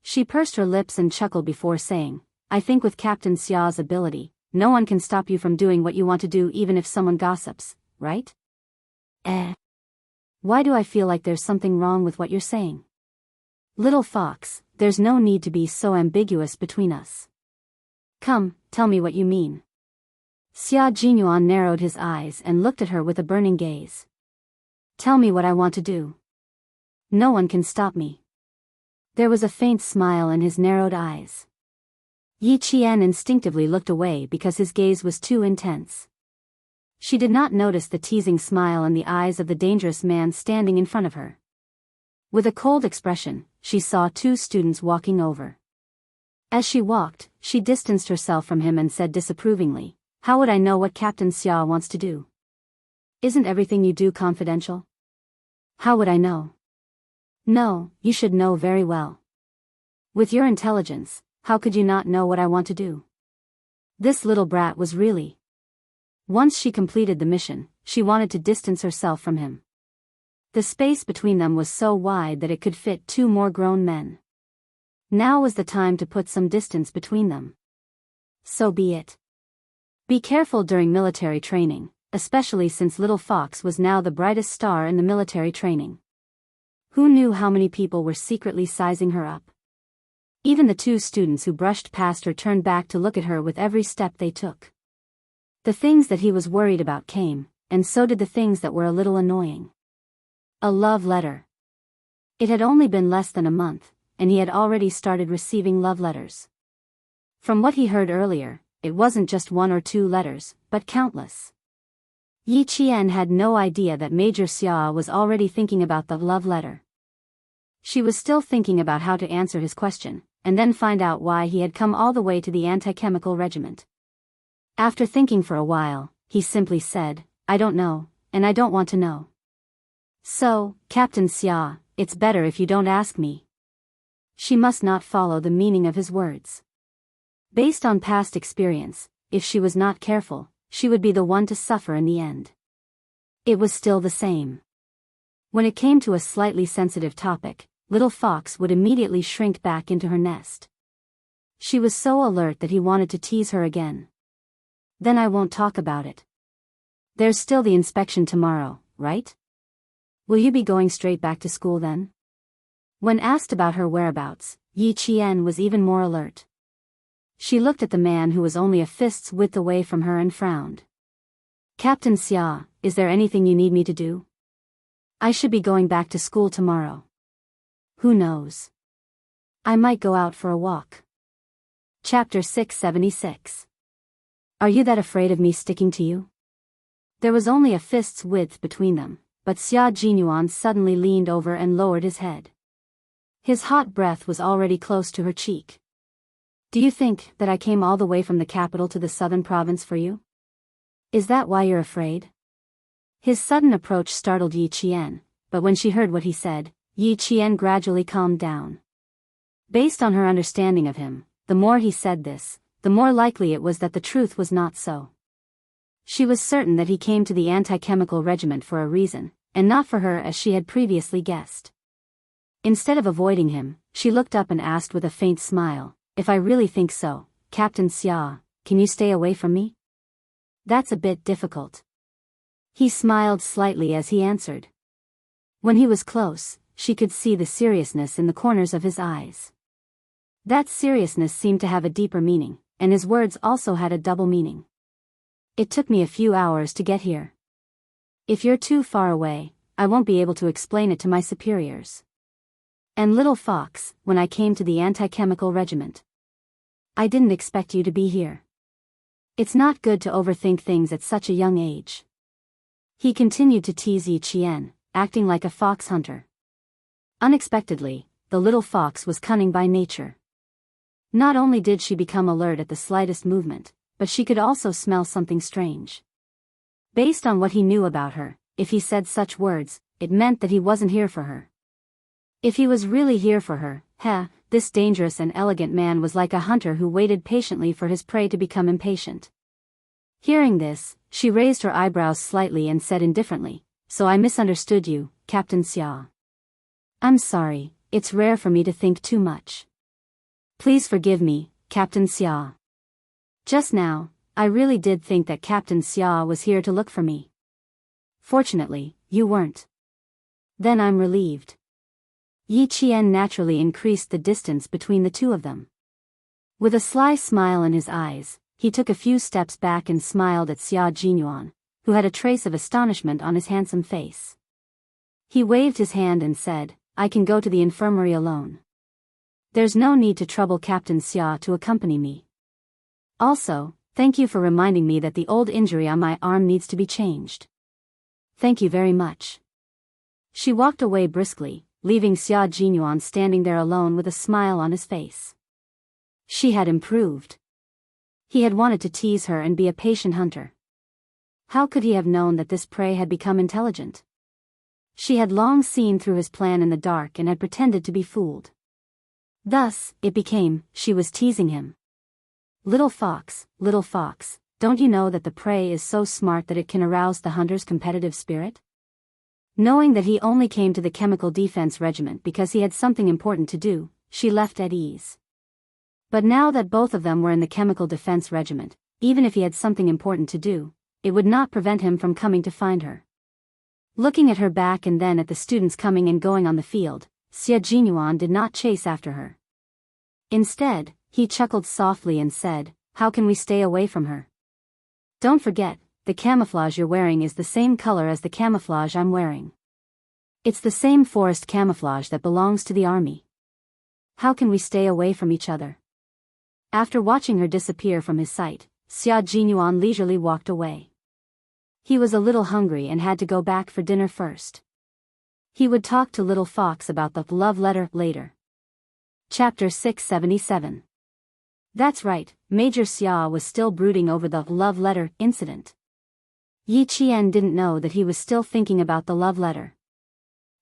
She pursed her lips and chuckled before saying, I think with Captain Xia's ability, no one can stop you from doing what you want to do even if someone gossips, right? Why do I feel like there's something wrong with what you're saying? Little fox, there's no need to be so ambiguous between us. Come, tell me what you mean. Xia Jinyuan narrowed his eyes and looked at her with a burning gaze. Tell me what I want to do. No one can stop me. There was a faint smile in his narrowed eyes. Yi Qian instinctively looked away because his gaze was too intense. She did not notice the teasing smile in the eyes of the dangerous man standing in front of her. With a cold expression, she saw 2 students walking over. As she walked, she distanced herself from him and said disapprovingly, How would I know what Captain Xia wants to do? Isn't everything you do confidential? How would I know? No, you should know very well. With your intelligence, how could you not know what I want to do? This little brat was really. Once she completed the mission, she wanted to distance herself from him. The space between them was so wide that it could fit 2 more grown men. Now was the time to put some distance between them. So be it. Be careful during military training, especially since Little Fox was now the brightest star in the military training. Who knew how many people were secretly sizing her up? Even the 2 students who brushed past her turned back to look at her with every step they took. The things that he was worried about came, and so did the things that were a little annoying. A love letter. It had only been less than a month, and he had already started receiving love letters. From what he heard earlier, it wasn't just 1 or 2 letters, but countless. Yi Qian had no idea that Major Xia was already thinking about the love letter. She was still thinking about how to answer his question, and then find out why he had come all the way to the anti-chemical regiment. After thinking for a while, he simply said, I don't know, and I don't want to know. So, Captain Xia, it's better if you don't ask me. She must not follow the meaning of his words. Based on past experience, if she was not careful, she would be the one to suffer in the end. It was still the same. When it came to a slightly sensitive topic, Little Fox would immediately shrink back into her nest. She was so alert that he wanted to tease her again. Then I won't talk about it. There's still the inspection tomorrow, right? Will you be going straight back to school then? When asked about her whereabouts, Yi Qian was even more alert. She looked at the man who was only a fist's width away from her and frowned. Captain Xia, is there anything you need me to do? I should be going back to school tomorrow. Who knows? I might go out for a walk. Chapter 676. Are you that afraid of me sticking to you? There was only a fist's width between them, but Xia Jinyuan suddenly leaned over and lowered his head. His hot breath was already close to her cheek. Do you think that I came all the way from the capital to the southern province for you? Is that why you're afraid? His sudden approach startled Yi Qian, but when she heard what he said, Yi Qian gradually calmed down. Based on her understanding of him, the more he said this, the more likely it was that the truth was not so. She was certain that he came to the anti-chemical regiment for a reason, and not for her as she had previously guessed. Instead of avoiding him, she looked up and asked with a faint smile, "If I really think so, Captain Xia, can you stay away from me?" "That's a bit difficult." He smiled slightly as he answered. When he was close, she could see the seriousness in the corners of his eyes. That seriousness seemed to have a deeper meaning, and his words also had a double meaning. "It took me a few hours to get here. If you're too far away, I won't be able to explain it to my superiors. And little fox, when I came to the anti-chemical regiment, I didn't expect you to be here. It's not good to overthink things at such a young age." He continued to tease Yi Qian, acting like a fox hunter. Unexpectedly, the little fox was cunning by nature. Not only did she become alert at the slightest movement, but she could also smell something strange. Based on what he knew about her, if he said such words, it meant that he wasn't here for her. If he was really here for her, this dangerous and elegant man was like a hunter who waited patiently for his prey to become impatient. Hearing this, she raised her eyebrows slightly and said indifferently, "So I misunderstood you, Captain Xia. I'm sorry, it's rare for me to think too much. Please forgive me, Captain Xia. Just now, I really did think that Captain Xia was here to look for me. Fortunately, you weren't. Then I'm relieved." Yi Qian naturally increased the distance between the two of them. With a sly smile in his eyes, he took a few steps back and smiled at Xia Jinyuan, who had a trace of astonishment on his handsome face. He waved his hand and said, "I can go to the infirmary alone. There's no need to trouble Captain Xia to accompany me. Also, thank you for reminding me that the old injury on my arm needs to be changed. Thank you very much." She walked away briskly, leaving Xia Jinyuan standing there alone with a smile on his face. She had improved. He had wanted to tease her and be a patient hunter. How could he have known that this prey had become intelligent? She had long seen through his plan in the dark and had pretended to be fooled. Thus, it became, she was teasing him. Little fox, don't you know that the prey is so smart that it can arouse the hunter's competitive spirit?" Knowing that he only came to the Chemical Defense Regiment because he had something important to do, she left at ease. But now that both of them were in the Chemical Defense Regiment, even if he had something important to do, it would not prevent him from coming to find her. Looking at her back and then at the students coming and going on the field, Xia Jinyuan did not chase after her. Instead, he chuckled softly and said, "How can we stay away from her? Don't forget, the camouflage you're wearing is the same color as the camouflage I'm wearing. It's the same forest camouflage that belongs to the army. How can we stay away from each other?" After watching her disappear from his sight, Xia Jinyuan leisurely walked away. He was a little hungry and had to go back for dinner first. He would talk to Little Fox about the love letter later. Chapter 677. That's right, Major Xia was still brooding over the love letter incident. Yi Qian didn't know that he was still thinking about the love letter.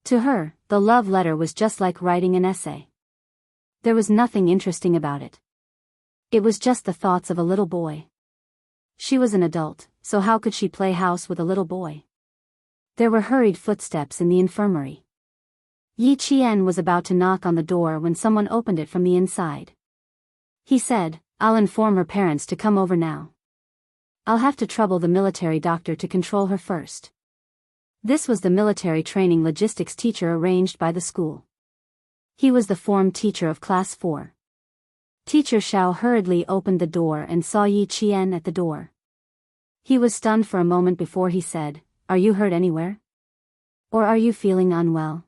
To her, the love letter was just like writing an essay. There was nothing interesting about it. It was just the thoughts of a little boy. She was an adult, so how could she play house with a little boy? There were hurried footsteps in the infirmary. Yi Qian was about to knock on the door when someone opened it from the inside. He said, "I'll inform her parents to come over now. I'll have to trouble the military doctor to control her first." This was the military training logistics teacher arranged by the school. He was the form teacher of Class 4. Teacher Xiao hurriedly opened the door and saw Yi Qian at the door. He was stunned for a moment before he said, "Are you hurt anywhere? Or are you feeling unwell?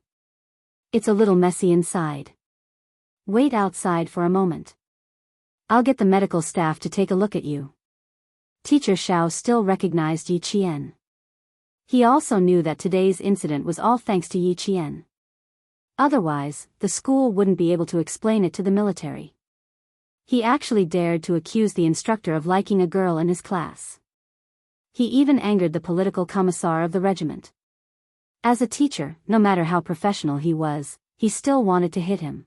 It's a little messy inside. Wait outside for a moment. I'll get the medical staff to take a look at you." Teacher Xiao still recognized Yi Qian. He also knew that today's incident was all thanks to Yi Qian. Otherwise, the school wouldn't be able to explain it to the military. He actually dared to accuse the instructor of liking a girl in his class. He even angered the political commissar of the regiment. As a teacher, no matter how professional he was, he still wanted to hit him.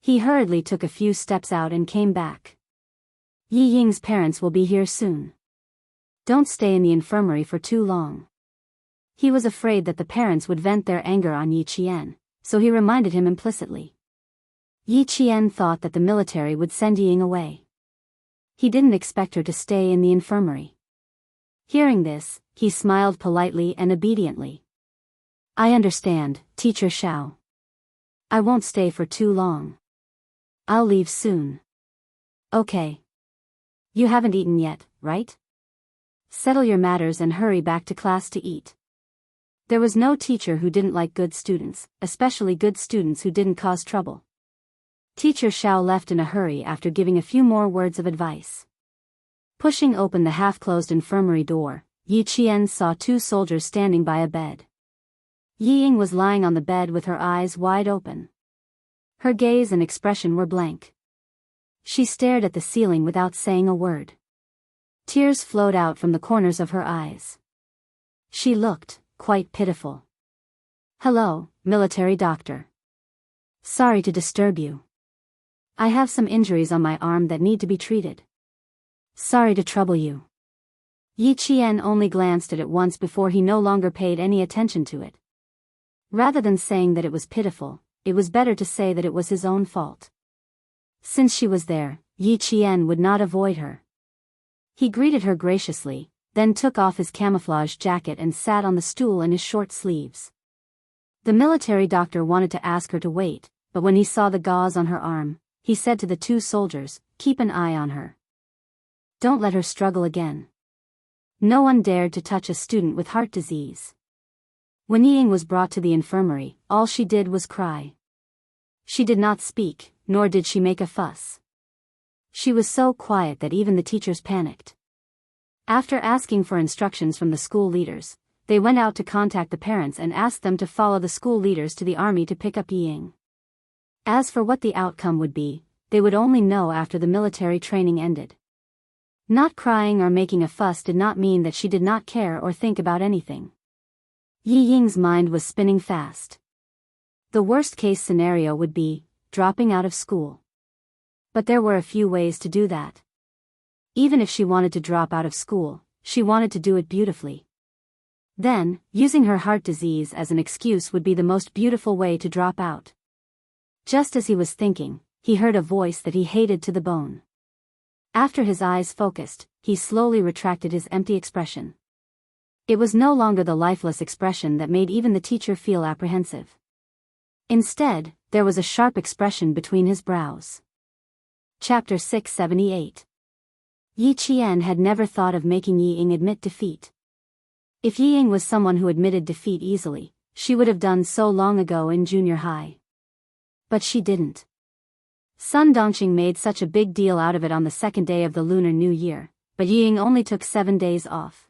He hurriedly took a few steps out and came back. "Yi Ying's parents will be here soon. Don't stay in the infirmary for too long." He was afraid that the parents would vent their anger on Yi Qian, so he reminded him implicitly. Yi Qian thought that the military would send Ying away. He didn't expect her to stay in the infirmary. Hearing this, he smiled politely and obediently. I understand, Teacher Xiao. I won't stay for too long. I'll leave soon. Okay. You haven't eaten yet, right? Settle your matters and hurry back to class to eat. There was no teacher who didn't like good students, especially good students who didn't cause trouble. Teacher Xiao left in a hurry after giving a few more words of advice. Pushing open the half-closed infirmary door, Yi Qian saw 2 soldiers standing by a bed. Yi Ying was lying on the bed with her eyes wide open. Her gaze and expression were blank. She stared at the ceiling without saying a word. Tears flowed out from the corners of her eyes. She looked quite pitiful. Hello, military doctor. Sorry to disturb you. I have some injuries on my arm that need to be treated. Sorry to trouble you. Yi Qian only glanced at it once before he no longer paid any attention to it. Rather than saying that it was pitiful, it was better to say that it was his own fault. Since she was there, Yi Qian would not avoid her. He greeted her graciously, then took off his camouflage jacket and sat on the stool in his short sleeves. The military doctor wanted to ask her to wait, but when he saw the gauze on her arm, he said to the 2 soldiers, keep an eye on her. Don't let her struggle again. No one dared to touch a student with heart disease. When Ying was brought to the infirmary, all she did was cry. She did not speak, nor did she make a fuss. She was so quiet that even the teachers panicked. After asking for instructions from the school leaders, they went out to contact the parents and asked them to follow the school leaders to the army to pick up Ying. As for what the outcome would be, they would only know after the military training ended. Not crying or making a fuss did not mean that she did not care or think about anything. Yi Ying's mind was spinning fast. The worst-case scenario would be dropping out of school. But there were a few ways to do that. Even if she wanted to drop out of school, she wanted to do it beautifully. Then, using her heart disease as an excuse would be the most beautiful way to drop out. Just as he was thinking, he heard a voice that he hated to the bone. After his eyes focused, he slowly retracted his empty expression. It was no longer the lifeless expression that made even the teacher feel apprehensive. Instead, there was a sharp expression between his brows. Chapter 678. Yi Qian had never thought of making Yi Ying admit defeat. If Yi Ying was someone who admitted defeat easily, she would have done so long ago in junior high. But she didn't. Sun Dongxing made such a big deal out of it on the 2nd day of the Lunar New Year, but Yi Ying only took 7 days off.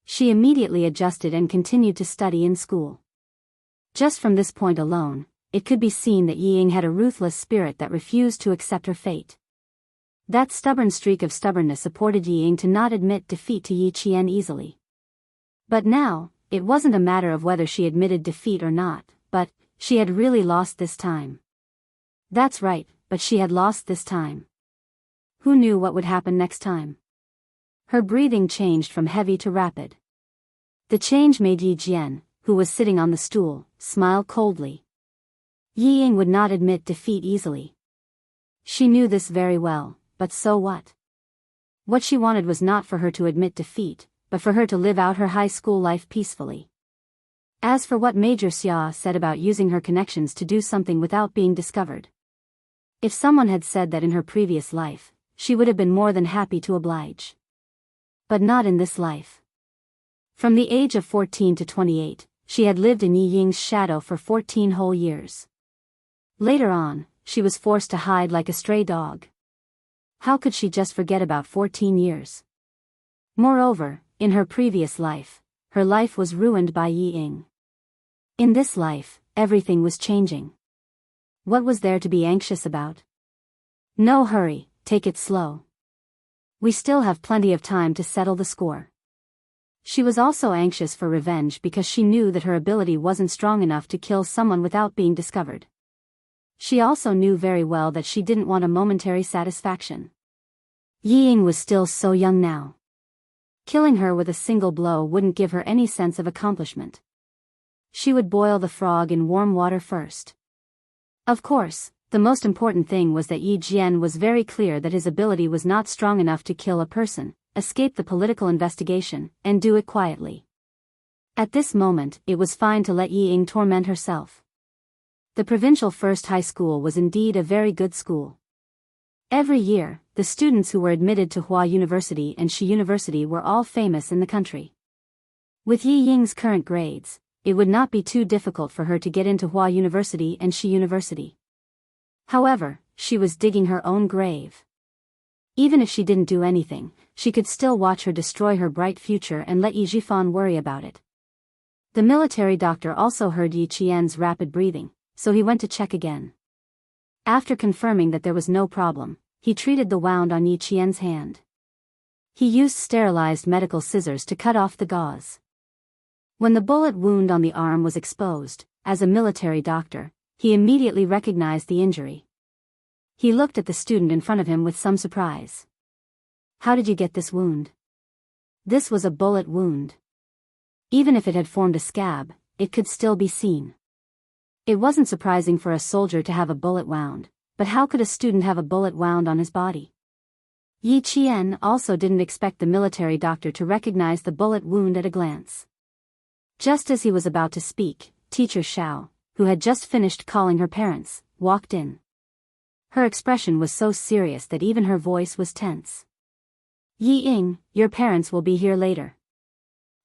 She immediately adjusted and continued to study in school. Just from this point alone, it could be seen that Yi Ying had a ruthless spirit that refused to accept her fate. That stubborn streak of stubbornness supported Yi Ying to not admit defeat to Yi Qian easily. But now, it wasn't a matter of whether she admitted defeat or not, but she had really lost this time. That's right, but she had lost this time. Who knew what would happen next time? Her breathing changed from heavy to rapid. The change made Yi Jian, who was sitting on the stool, smile coldly. Yi Ying would not admit defeat easily. She knew this very well, but so what? What she wanted was not for her to admit defeat, but for her to live out her high school life peacefully. As for what Major Xia said about using her connections to do something without being discovered. If someone had said that in her previous life, she would have been more than happy to oblige. But not in this life. From the age of 14 to 28, she had lived in Yi Ying's shadow for 14 whole years. Later on, she was forced to hide like a stray dog. How could she just forget about 14 years? Moreover, in her previous life, her life was ruined by Yi Ying. In this life, everything was changing. What was there to be anxious about? No hurry, take it slow. We still have plenty of time to settle the score. She was also anxious for revenge because she knew that her ability wasn't strong enough to kill someone without being discovered. She also knew very well that she didn't want a momentary satisfaction. Yi Ying was still so young now. Killing her with a single blow wouldn't give her any sense of accomplishment. She would boil the frog in warm water first. Of course, the most important thing was that Yi Jian was very clear that his ability was not strong enough to kill a person, escape the political investigation, and do it quietly. At this moment, it was fine to let Yi Ying torment herself. The provincial first high school was indeed a very good school. Every year, the students who were admitted to Hua University and Shi University were all famous in the country. With Yi Ying's current grades, it would not be too difficult for her to get into Hua University and Shi University. However, she was digging her own grave. Even if she didn't do anything, she could still watch her destroy her bright future and let Yi Jifan worry about it. The military doctor also heard Yi Qian's rapid breathing, so he went to check again. After confirming that there was no problem, he treated the wound on Yi Qian's hand. He used sterilized medical scissors to cut off the gauze. When the bullet wound on the arm was exposed, as a military doctor, he immediately recognized the injury. He looked at the student in front of him with some surprise. "How did you get this wound?" This was a bullet wound. Even if it had formed a scab, it could still be seen. It wasn't surprising for a soldier to have a bullet wound, but how could a student have a bullet wound on his body? Yi Qian also didn't expect the military doctor to recognize the bullet wound at a glance. Just as he was about to speak, Teacher Xiao, who had just finished calling her parents, walked in. Her expression was so serious that even her voice was tense. "Yi Ying, your parents will be here later.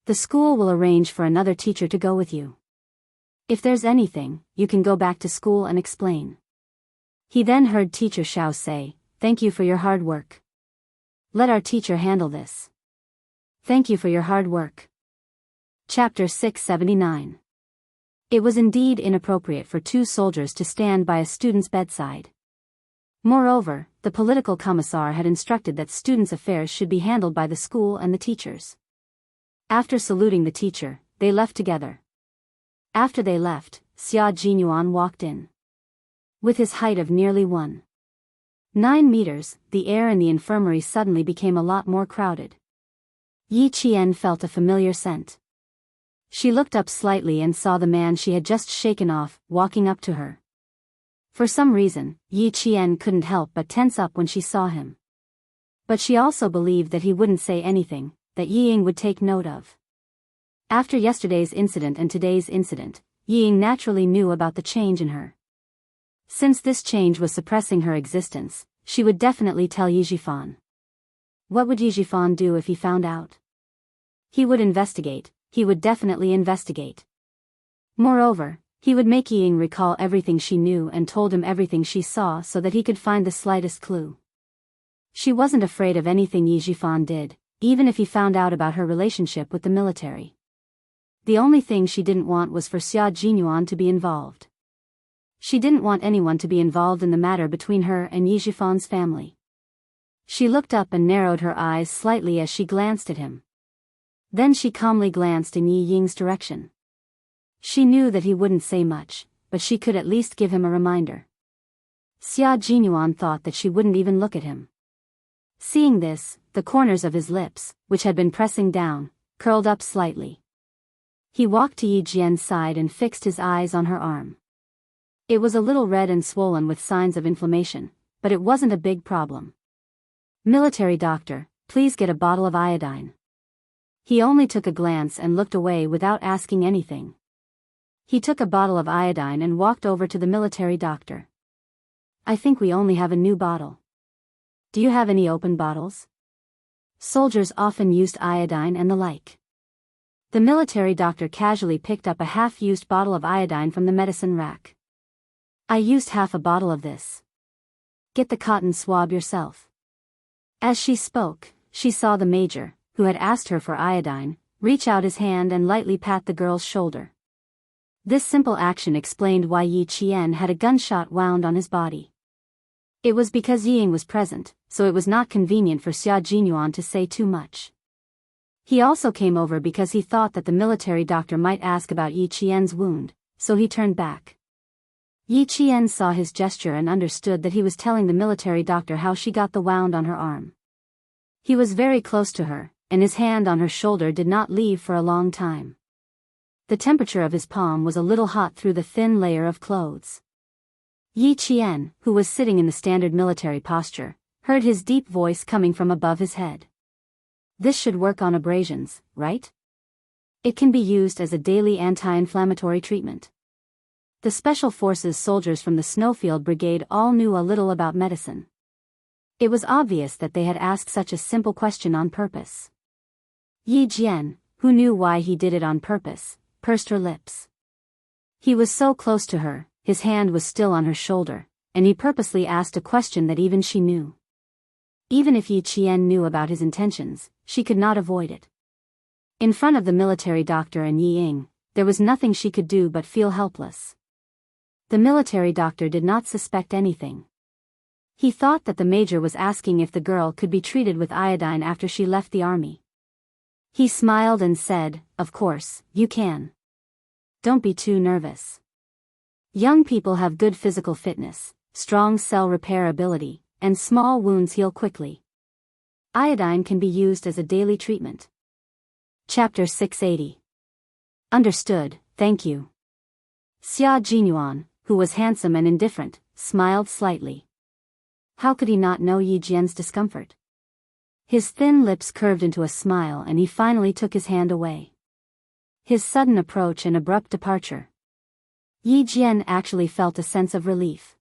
The school will arrange for another teacher to go with you. If there's anything, you can go back to school and explain." He then heard Teacher Xiao say, "Thank you for your hard work. Let our teacher handle this. Thank you for your hard work." Chapter 679. It was indeed inappropriate for two soldiers to stand by a student's bedside. Moreover, the political commissar had instructed that students' affairs should be handled by the school and the teachers. After saluting the teacher, they left together. After they left, Xia Jinyuan walked in. With his height of nearly 1.9 meters, the air in the infirmary suddenly became a lot more crowded. Yi Qian felt a familiar scent. She looked up slightly and saw the man she had just shaken off, walking up to her. For some reason, Yi Qian couldn't help but tense up when she saw him. But she also believed that he wouldn't say anything, that Yi Ying would take note of. After yesterday's incident and today's incident, Yi Ying naturally knew about the change in her. Since this change was suppressing her existence, she would definitely tell Yi Jifan. What would Yi Jifan do if he found out? He would investigate, he would definitely investigate. Moreover, he would make Yi Ying recall everything she knew and told him everything she saw so that he could find the slightest clue. She wasn't afraid of anything Yi Jifan did, even if he found out about her relationship with the military. The only thing she didn't want was for Xia Jinyuan to be involved. She didn't want anyone to be involved in the matter between her and Yi Jifan's family. She looked up and narrowed her eyes slightly as she glanced at him. Then she calmly glanced in Yi Ying's direction. She knew that he wouldn't say much, but she could at least give him a reminder. Xia Jinyuan thought that she wouldn't even look at him. Seeing this, the corners of his lips, which had been pressing down, curled up slightly. He walked to Yi Jian's side and fixed his eyes on her arm. It was a little red and swollen with signs of inflammation, but it wasn't a big problem. "Military doctor, please get a bottle of iodine." He only took a glance and looked away without asking anything. He took a bottle of iodine and walked over to the military doctor. "I think we only have a new bottle. Do you have any open bottles? Soldiers often used iodine and the like." The military doctor casually picked up a half-used bottle of iodine from the medicine rack. "I used half a bottle of this. Get the cotton swab yourself." As she spoke, she saw the major, who had asked her for iodine, reach out his hand and lightly pat the girl's shoulder. This simple action explained why Yi Qian had a gunshot wound on his body. It was because Yi Ying was present, so it was not convenient for Xia Jinyuan to say too much. He also came over because he thought that the military doctor might ask about Yi Qian's wound, so he turned back. Yi Qian saw his gesture and understood that he was telling the military doctor how she got the wound on her arm. He was very close to her, and his hand on her shoulder did not leave for a long time. The temperature of his palm was a little hot through the thin layer of clothes. Yi Qian, who was sitting in the standard military posture, heard his deep voice coming from above his head. This should work on abrasions, right? It can be used as a daily anti-inflammatory treatment. The Special Forces soldiers from the Snowfield Brigade all knew a little about medicine. It was obvious that they had asked such a simple question on purpose. Yi Jian, who knew why he did it on purpose, pursed her lips. He was so close to her, his hand was still on her shoulder, and he purposely asked a question that even she knew. Even if Yi Qian knew about his intentions, she could not avoid it. In front of the military doctor and Yi Ying, there was nothing she could do but feel helpless. The military doctor did not suspect anything. He thought that the major was asking if the girl could be treated with iodine after she left the army. He smiled and said, "Of course, you can. Don't be too nervous. Young people have good physical fitness, strong cell repair ability, and small wounds heal quickly. Iodine can be used as a daily treatment." Chapter 680. Understood, thank you. Xia Jinyuan, who was handsome and indifferent, smiled slightly. How could he not know Yi Jian's discomfort? His thin lips curved into a smile and he finally took his hand away. His sudden approach and abrupt departure. Yi Jian actually felt a sense of relief.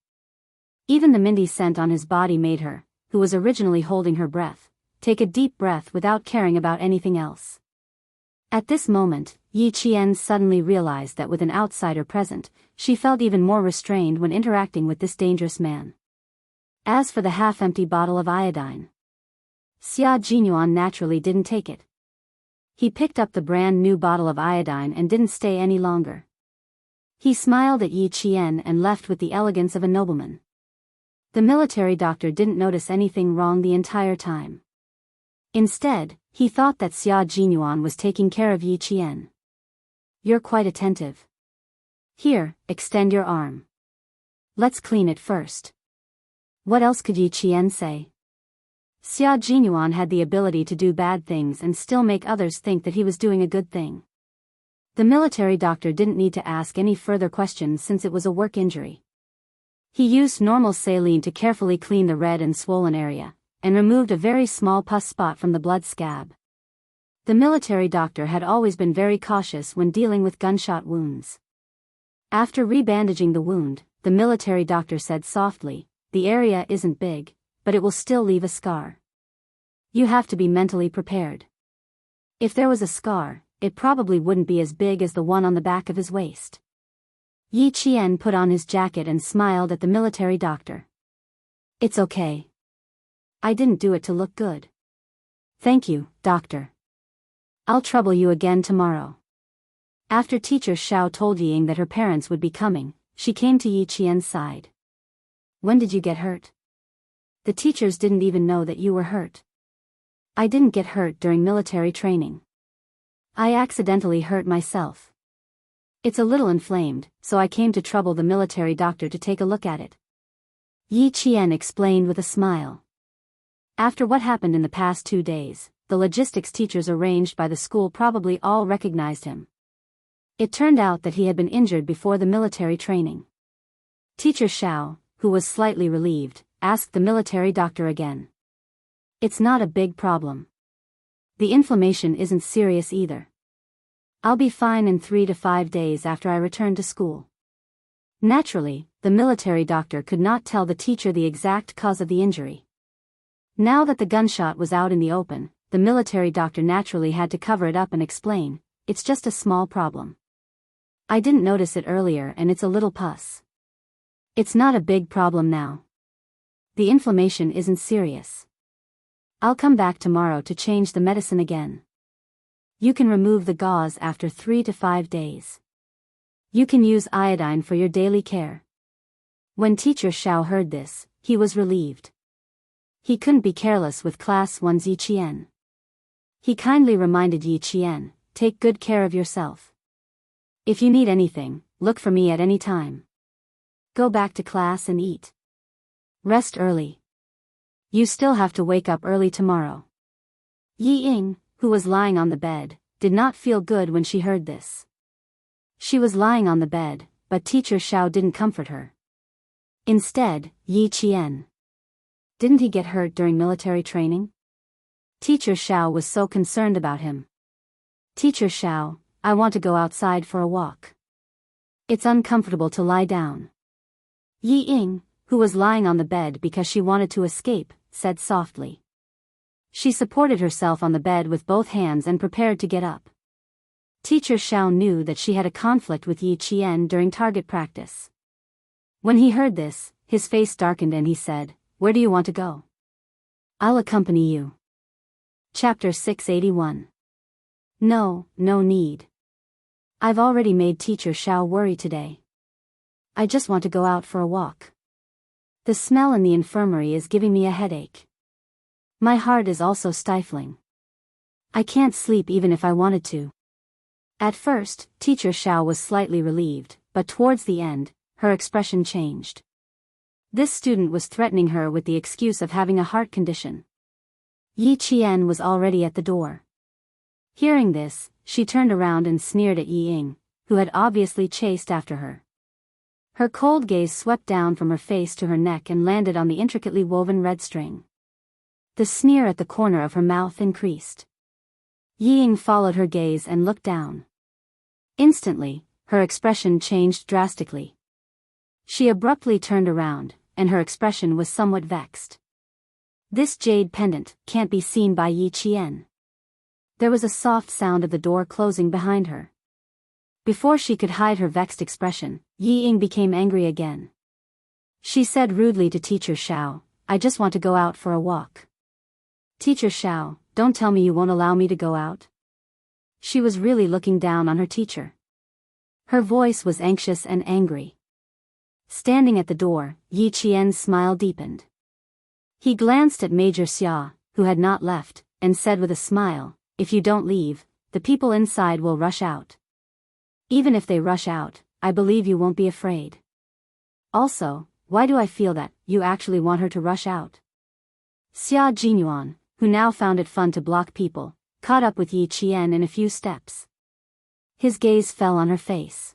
Even the minty scent on his body made her, who was originally holding her breath, take a deep breath without caring about anything else. At this moment, Yi Qian suddenly realized that with an outsider present, she felt even more restrained when interacting with this dangerous man. As for the half-empty bottle of iodine, Xia Jinyuan naturally didn't take it. He picked up the brand new bottle of iodine and didn't stay any longer. He smiled at Yi Qian and left with the elegance of a nobleman. The military doctor didn't notice anything wrong the entire time. Instead, he thought that Xia Jinyuan was taking care of Yi Qian. You're quite attentive. Here, extend your arm. Let's clean it first. What else could Yi Qian say? Xia Jinyuan had the ability to do bad things and still make others think that he was doing a good thing. The military doctor didn't need to ask any further questions since it was a work injury. He used normal saline to carefully clean the red and swollen area, and removed a very small pus spot from the blood scab. The military doctor had always been very cautious when dealing with gunshot wounds. After rebandaging the wound, the military doctor said softly, "The area isn't big, but it will still leave a scar. You have to be mentally prepared. If there was a scar, it probably wouldn't be as big as the one on the back of his waist." Yi Qian put on his jacket and smiled at the military doctor. "It's okay. I didn't do it to look good. Thank you, doctor. I'll trouble you again tomorrow." After teacher Xiao told Ying that her parents would be coming, she came to Yi Qian's side. "When did you get hurt? The teachers didn't even know that you were hurt." "I didn't get hurt during military training. I accidentally hurt myself. It's a little inflamed, so I came to trouble the military doctor to take a look at it." Yi Qian explained with a smile. After what happened in the past 2 days, the logistics teachers arranged by the school probably all recognized him. It turned out that he had been injured before the military training. Teacher Xiao, who was slightly relieved, asked the military doctor again. "It's not a big problem. The inflammation isn't serious either. I'll be fine in 3 to 5 days after I return to school." Naturally, the military doctor could not tell the teacher the exact cause of the injury. Now that the gunshot was out in the open, the military doctor naturally had to cover it up and explain, "It's just a small problem. I didn't notice it earlier and it's a little pus. It's not a big problem now. The inflammation isn't serious. I'll come back tomorrow to change the medicine again. You can remove the gauze after 3 to 5 days. You can use iodine for your daily care." When teacher Xiao heard this, he was relieved. He couldn't be careless with Class 1's Yi Qian. He kindly reminded Yi Qian, "Take good care of yourself. If you need anything, look for me at any time. Go back to class and eat. Rest early. You still have to wake up early tomorrow." Yi Ying, who was lying on the bed, did not feel good when she heard this. She was lying on the bed, but Teacher Xiao didn't comfort her. Instead, Yi Qian. Didn't he get hurt during military training? Teacher Xiao was so concerned about him. Teacher Xiao, I want to go outside for a walk. It's uncomfortable to lie down. Yi Ying, who was lying on the bed because she wanted to escape, said softly. She supported herself on the bed with both hands and prepared to get up. Teacher Xiao knew that she had a conflict with Yi Qian during target practice. When he heard this, his face darkened and he said, "Where do you want to go?" "I'll accompany you." Chapter 681. No need. I've already made Teacher Xiao worry today. I just want to go out for a walk. The smell in the infirmary is giving me a headache. My heart is also stifling. I can't sleep even if I wanted to. At first, Teacher Xiao was slightly relieved, but towards the end, her expression changed. This student was threatening her with the excuse of having a heart condition. Yi Qian was already at the door. Hearing this, she turned around and sneered at Yi Ying, who had obviously chased after her. Her cold gaze swept down from her face to her neck and landed on the intricately woven red string. The sneer at the corner of her mouth increased. Yi Ying followed her gaze and looked down. Instantly, her expression changed drastically. She abruptly turned around, and her expression was somewhat vexed. This jade pendant can't be seen by Yi Qian. There was a soft sound of the door closing behind her. Before she could hide her vexed expression, Yi Ying became angry again. She said rudely to Teacher Xiao, "I just want to go out for a walk." "Teacher Xiao, don't tell me you won't allow me to go out." She was really looking down on her teacher. Her voice was anxious and angry. Standing at the door, Yi Qian's smile deepened. He glanced at Major Xia, who had not left, and said with a smile, "If you don't leave, the people inside will rush out. Even if they rush out, I believe you won't be afraid. Also, why do I feel that you actually want her to rush out?" Xia Jinyuan, who now found it fun to block people, caught up with Yi Qian in a few steps. His gaze fell on her face.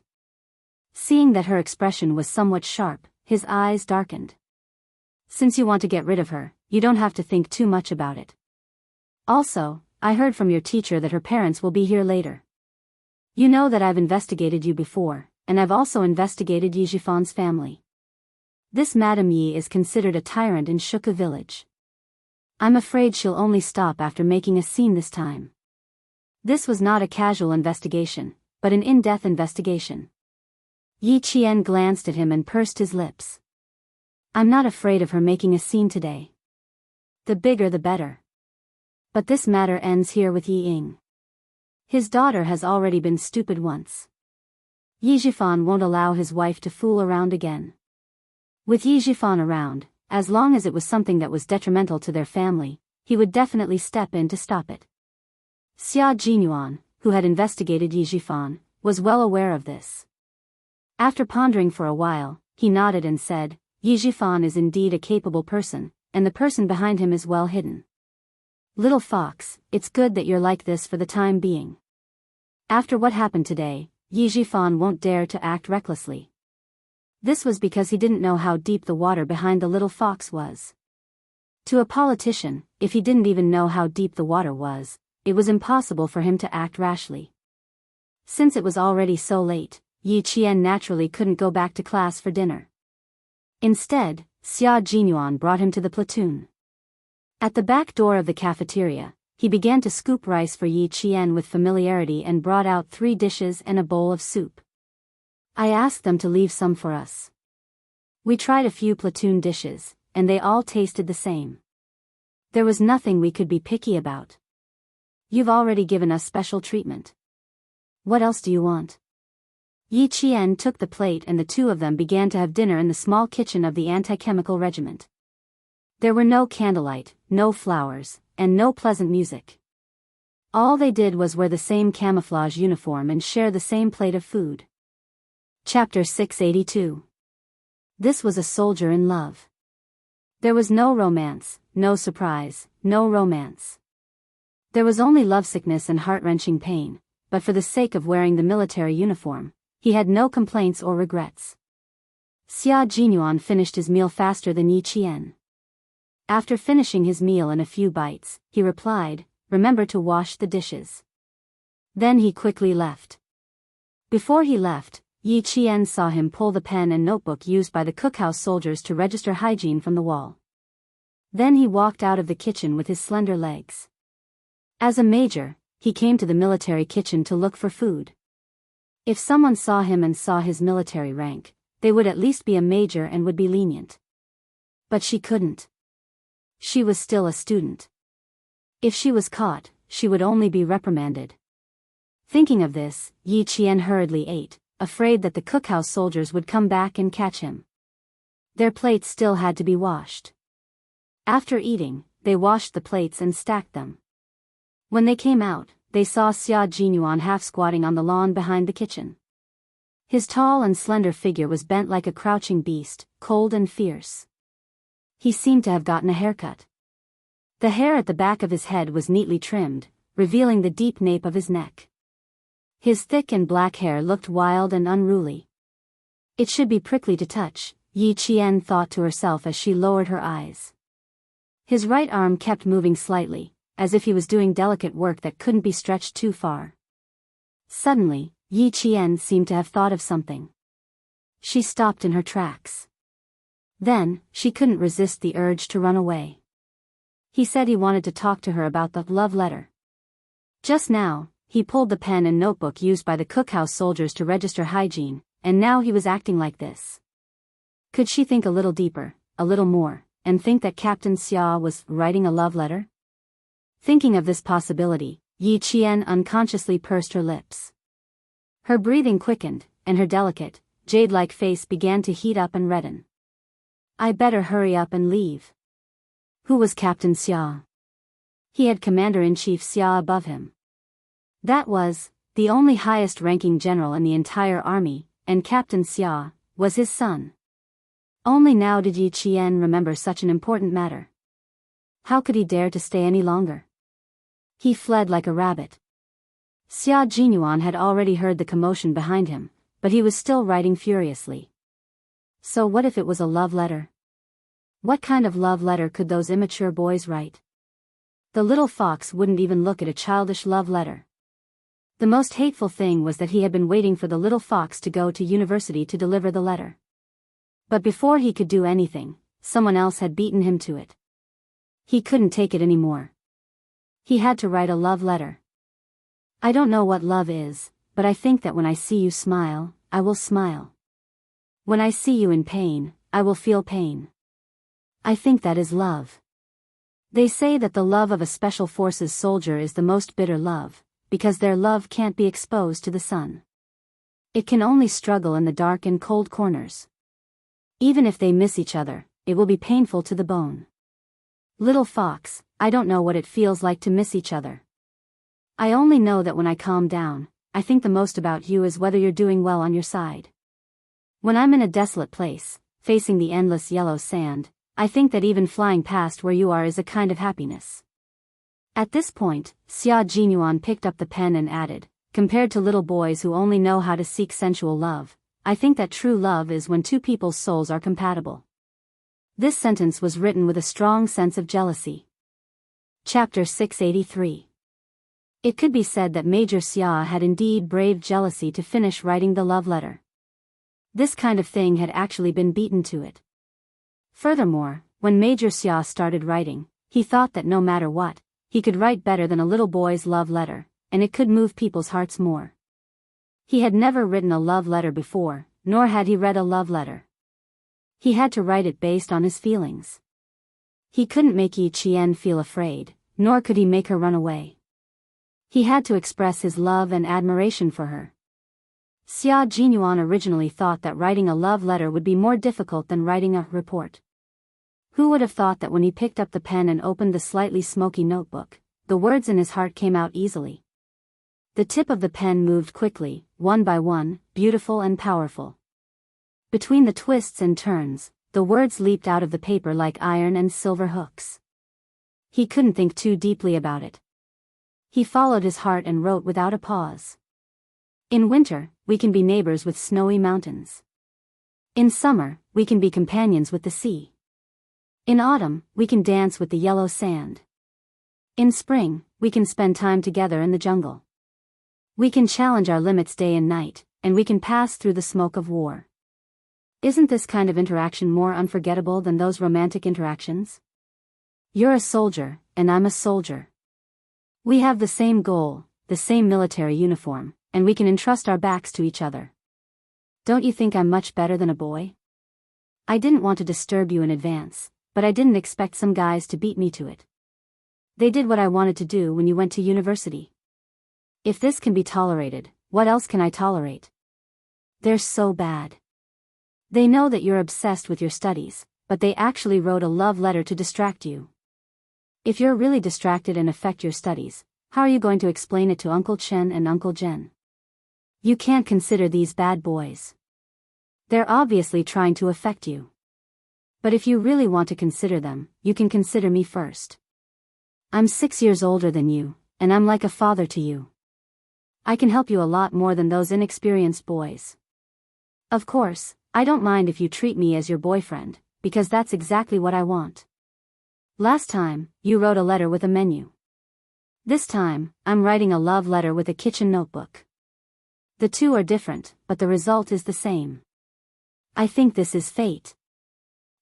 Seeing that her expression was somewhat sharp, his eyes darkened. "Since you want to get rid of her, you don't have to think too much about it. Also, I heard from your teacher that her parents will be here later. You know that I've investigated you before, and I've also investigated Yi Jifan's family. This Madame Yi is considered a tyrant in Shuka village. I'm afraid she'll only stop after making a scene this time." This was not a casual investigation, but an in-depth investigation. Yi Qian glanced at him and pursed his lips. "I'm not afraid of her making a scene today. The bigger the better. But this matter ends here with Yi Ying. His daughter has already been stupid once. Yi Jifan won't allow his wife to fool around again. With Yi Jifan around, as long as it was something that was detrimental to their family, he would definitely step in to stop it." Xia Jinyuan, who had investigated Yi Jifan, was well aware of this. After pondering for a while, he nodded and said, "Yi Jifan is indeed a capable person, and the person behind him is well hidden. Little fox, it's good that you're like this for the time being. After what happened today, Yi Jifan won't dare to act recklessly." This was because he didn't know how deep the water behind the little fox was. To a politician, if he didn't even know how deep the water was, it was impossible for him to act rashly. Since it was already so late, Yi Qian naturally couldn't go back to class for dinner. Instead, Xia Jinyuan brought him to the platoon. At the back door of the cafeteria, he began to scoop rice for Yi Qian with familiarity and brought out 3 dishes and a bowl of soup. "I asked them to leave some for us. We tried a few platoon dishes, and they all tasted the same. There was nothing we could be picky about. You've already given us special treatment. What else do you want?" Yi Qian took the plate and the two of them began to have dinner in the small kitchen of the anti-chemical regiment. There were no candlelight, no flowers, and no pleasant music. All they did was wear the same camouflage uniform and share the same plate of food. Chapter 682. This was a soldier in love. There was no romance, no surprise, no romance. There was only lovesickness and heart-wrenching pain, but for the sake of wearing the military uniform, he had no complaints or regrets. Xia Jinyuan finished his meal faster than Yi Qian. After finishing his meal in a few bites, he replied, "Remember to wash the dishes." Then he quickly left. Before he left, Yi Qian saw him pull the pen and notebook used by the cookhouse soldiers to register hygiene from the wall. Then he walked out of the kitchen with his slender legs. As a major, he came to the military kitchen to look for food. If someone saw him and saw his military rank, they would at least be a major and would be lenient. But she couldn't. She was still a student. If she was caught, she would only be reprimanded. Thinking of this, Yi Qian hurriedly ate, afraid that the cookhouse soldiers would come back and catch him. Their plates still had to be washed. After eating, they washed the plates and stacked them. When they came out, they saw Xia Jinyuan half squatting on the lawn behind the kitchen. His tall and slender figure was bent like a crouching beast, cold and fierce. He seemed to have gotten a haircut. The hair at the back of his head was neatly trimmed, revealing the deep nape of his neck. His thick and black hair looked wild and unruly. It should be prickly to touch, Yi Qian thought to herself as she lowered her eyes. His right arm kept moving slightly, as if he was doing delicate work that couldn't be stretched too far. Suddenly, Yi Qian seemed to have thought of something. She stopped in her tracks. Then, she couldn't resist the urge to run away. He said he wanted to talk to her about the love letter. Just now, he pulled the pen and notebook used by the cookhouse soldiers to register hygiene, and now he was acting like this. Could she think a little deeper, a little more, and think that Captain Xia was writing a love letter? Thinking of this possibility, Yi Qian unconsciously pursed her lips. Her breathing quickened, and her delicate, jade-like face began to heat up and redden. I better hurry up and leave. Who was Captain Xia? He had Commander-in-Chief Xia above him. That was, the only highest-ranking general in the entire army, and Captain Xia was his son. Only now did Yi Qian remember such an important matter. How could he dare to stay any longer? He fled like a rabbit. Xia Jinyuan had already heard the commotion behind him, but he was still writing furiously. So what if it was a love letter? What kind of love letter could those immature boys write? The little fox wouldn't even look at a childish love letter. The most hateful thing was that he had been waiting for the little fox to go to university to deliver the letter. But before he could do anything, someone else had beaten him to it. He couldn't take it anymore. He had to write a love letter. I don't know what love is, but I think that when I see you smile, I will smile. When I see you in pain, I will feel pain. I think that is love. They say that the love of a special forces soldier is the most bitter love, because their love can't be exposed to the sun. It can only struggle in the dark and cold corners. Even if they miss each other, it will be painful to the bone. Little fox, I don't know what it feels like to miss each other. I only know that when I calm down, I think the most about you is whether you're doing well on your side. When I'm in a desolate place, facing the endless yellow sand, I think that even flying past where you are is a kind of happiness. At this point, Xia Jinyuan picked up the pen and added, compared to little boys who only know how to seek sensual love, I think that true love is when two people's souls are compatible. This sentence was written with a strong sense of jealousy. Chapter 683. It could be said that Major Xia had indeed braved jealousy to finish writing the love letter. This kind of thing had actually been beaten to it. Furthermore, when Major Xia started writing, he thought that no matter what, he could write better than a little boy's love letter, and it could move people's hearts more. He had never written a love letter before, nor had he read a love letter. He had to write it based on his feelings. He couldn't make Yi Qian feel afraid, nor could he make her run away. He had to express his love and admiration for her. Xia Jinyuan originally thought that writing a love letter would be more difficult than writing a report. Who would have thought that when he picked up the pen and opened the slightly smoky notebook, the words in his heart came out easily. The tip of the pen moved quickly, one by one, beautiful and powerful. Between the twists and turns, the words leaped out of the paper like iron and silver hooks. He couldn't think too deeply about it. He followed his heart and wrote without a pause. In winter, we can be neighbors with snowy mountains. In summer, we can be companions with the sea. In autumn, we can dance with the yellow sand. In spring, we can spend time together in the jungle. We can challenge our limits day and night, and we can pass through the smoke of war. Isn't this kind of interaction more unforgettable than those romantic interactions? You're a soldier, and I'm a soldier. We have the same goal, the same military uniform, and we can entrust our backs to each other. Don't you think I'm much better than a boy? I didn't want to disturb you in advance, but I didn't expect some guys to beat me to it. They did what I wanted to do when you went to university. If this can be tolerated, what else can I tolerate? They're so bad. They know that you're obsessed with your studies, but they actually wrote a love letter to distract you. If you're really distracted and affect your studies, how are you going to explain it to Uncle Chen and Uncle Jen? You can't consider these bad boys. They're obviously trying to affect you. But if you really want to consider them, you can consider me first. I'm 6 years older than you, and I'm like a father to you. I can help you a lot more than those inexperienced boys. Of course, I don't mind if you treat me as your boyfriend, because that's exactly what I want. Last time, you wrote a letter with a menu. This time, I'm writing a love letter with a kitchen notebook. The two are different, but the result is the same. I think this is fate.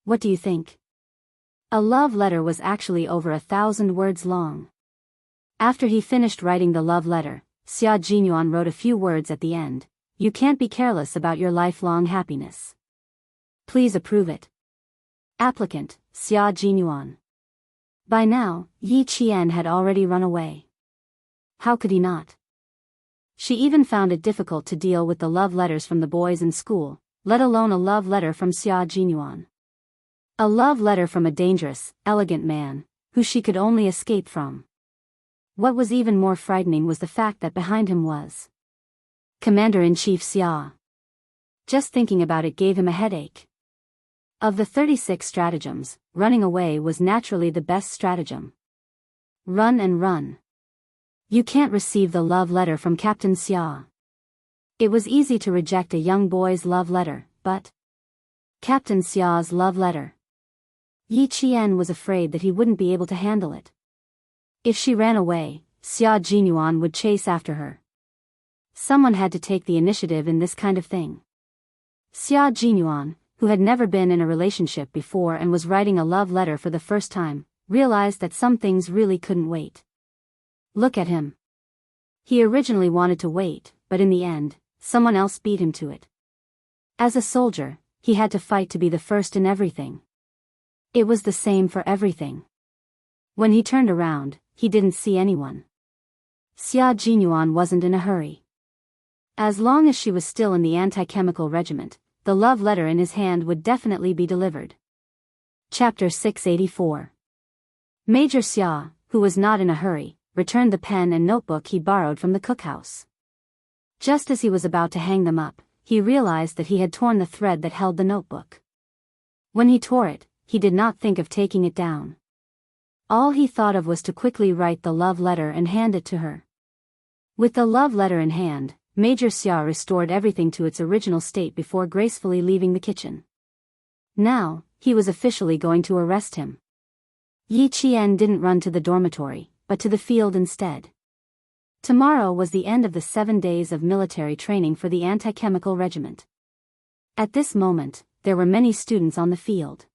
What do you think? A love letter was actually over 1,000 words long. After he finished writing the love letter, Xia Jinyuan wrote a few words at the end. You can't be careless about your lifelong happiness. Please approve it. Applicant, Xia Jinyuan. By now, Yi Qian had already run away. How could he not? She even found it difficult to deal with the love letters from the boys in school, let alone a love letter from Xia Jinyuan. A love letter from a dangerous, elegant man, who she could only escape from. What was even more frightening was the fact that behind him was Commander-in-Chief Xia. Just thinking about it gave him a headache. Of the 36 stratagems, running away was naturally the best stratagem. Run and run. You can't receive the love letter from Captain Xia. It was easy to reject a young boy's love letter, but Captain Xia's love letter. Yi Qian was afraid that he wouldn't be able to handle it. If she ran away, Xia Jinyuan would chase after her. Someone had to take the initiative in this kind of thing. Xia Jinyuan, who had never been in a relationship before and was writing a love letter for the first time, realized that some things really couldn't wait. Look at him. He originally wanted to wait, but in the end, someone else beat him to it. As a soldier, he had to fight to be the first in everything. It was the same for everything. When he turned around, he didn't see anyone. Xia Jinyuan wasn't in a hurry. As long as she was still in the anti-chemical regiment, the love letter in his hand would definitely be delivered. Chapter 684. Major Xia, who was not in a hurry, returned the pen and notebook he borrowed from the cookhouse. Just as he was about to hang them up, he realized that he had torn the thread that held the notebook. When he tore it, he did not think of taking it down. All he thought of was to quickly write the love letter and hand it to her. With the love letter in hand, Major Xia restored everything to its original state before gracefully leaving the kitchen. Now, he was officially going to arrest him. Yi Qian didn't run to the dormitory, but to the field instead. Tomorrow was the end of the 7 days of military training for the anti-chemical regiment. At this moment, there were many students on the field.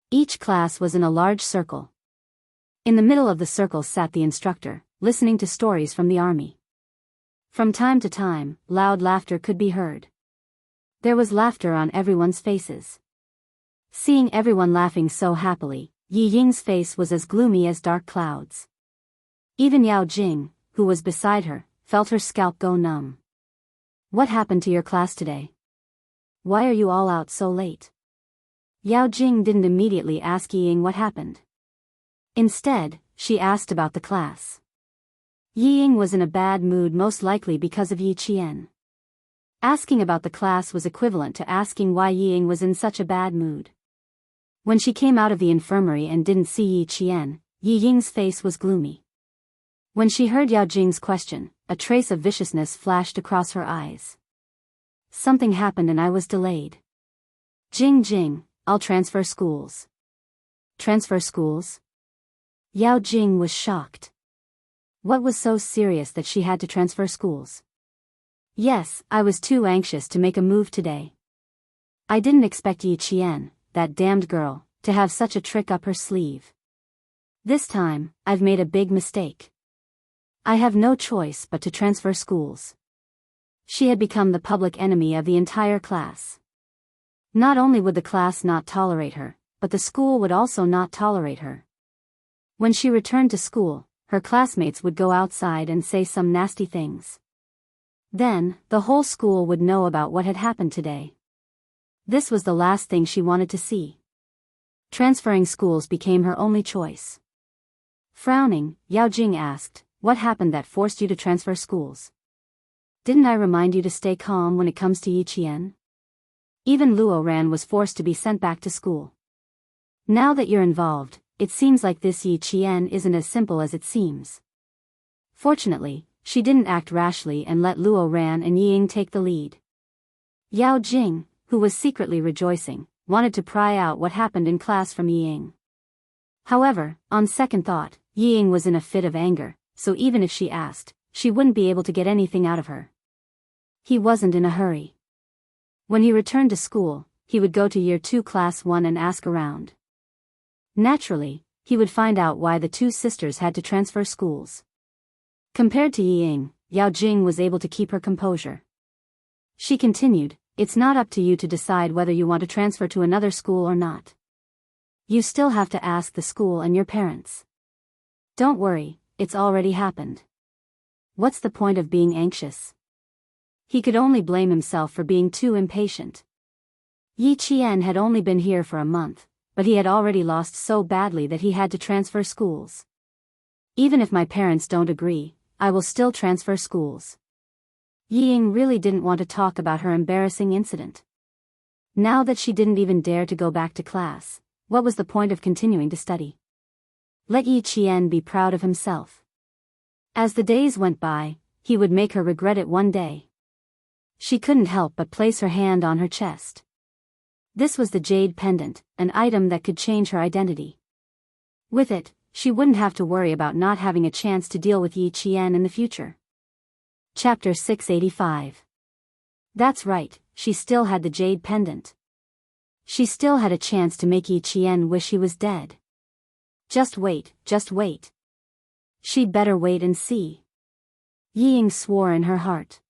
Each class was in a large circle. In the middle of the circle sat the instructor, listening to stories from the army. From time to time, loud laughter could be heard. There was laughter on everyone's faces. Seeing everyone laughing so happily, Yi Ying's face was as gloomy as dark clouds. Even Yao Jing, who was beside her, felt her scalp go numb. What happened to your class today? Why are you all out so late? Yao Jing didn't immediately ask Yi Ying what happened. Instead, she asked about the class. Yi Ying was in a bad mood, most likely because of Yi Qian. Asking about the class was equivalent to asking why Yi Ying was in such a bad mood. When she came out of the infirmary and didn't see Yi Qian, Yi Ying's face was gloomy. When she heard Yao Jing's question, a trace of viciousness flashed across her eyes. Something happened and I was delayed. Jing, I'll transfer schools. Transfer schools? Yao Jing was shocked. What was so serious that she had to transfer schools? Yes, I was too anxious to make a move today. I didn't expect Yi Qian, that damned girl, to have such a trick up her sleeve. This time, I've made a big mistake. I have no choice but to transfer schools. She had become the public enemy of the entire class. Not only would the class not tolerate her, but the school would also not tolerate her. When she returned to school, her classmates would go outside and say some nasty things. Then, the whole school would know about what had happened today. This was the last thing she wanted to see. Transferring schools became her only choice. Frowning, Yao Jing asked, "What happened that forced you to transfer schools? Didn't I remind you to stay calm when it comes to Yi Qian?" Even Luo Ran was forced to be sent back to school. Now that you're involved, it seems like this Yi Qian isn't as simple as it seems. Fortunately, she didn't act rashly and let Luo Ran and Yi Ying take the lead. Yao Jing, who was secretly rejoicing, wanted to pry out what happened in class from Yi Ying. However, on second thought, Yi Ying was in a fit of anger, so even if she asked, she wouldn't be able to get anything out of her. He wasn't in a hurry. When he returned to school, he would go to Year 2 Class 1 and ask around. Naturally, he would find out why the two sisters had to transfer schools. Compared to Yi Ying, Yao Jing was able to keep her composure. She continued, "It's not up to you to decide whether you want to transfer to another school or not. You still have to ask the school and your parents. Don't worry, it's already happened. What's the point of being anxious?" He could only blame himself for being too impatient. Yi Qian had only been here for a month, but he had already lost so badly that he had to transfer schools. "Even if my parents don't agree, I will still transfer schools." Yi Ying really didn't want to talk about her embarrassing incident. Now that she didn't even dare to go back to class, what was the point of continuing to study? Let Yi Qian be proud of himself. As the days went by, he would make her regret it one day. She couldn't help but place her hand on her chest. This was the jade pendant, an item that could change her identity. With it, she wouldn't have to worry about not having a chance to deal with Yi Qian in the future. Chapter 685. That's right, she still had the jade pendant. She still had a chance to make Yi Qian wish he was dead. Just wait. She'd better wait and see. Yi Ying swore in her heart.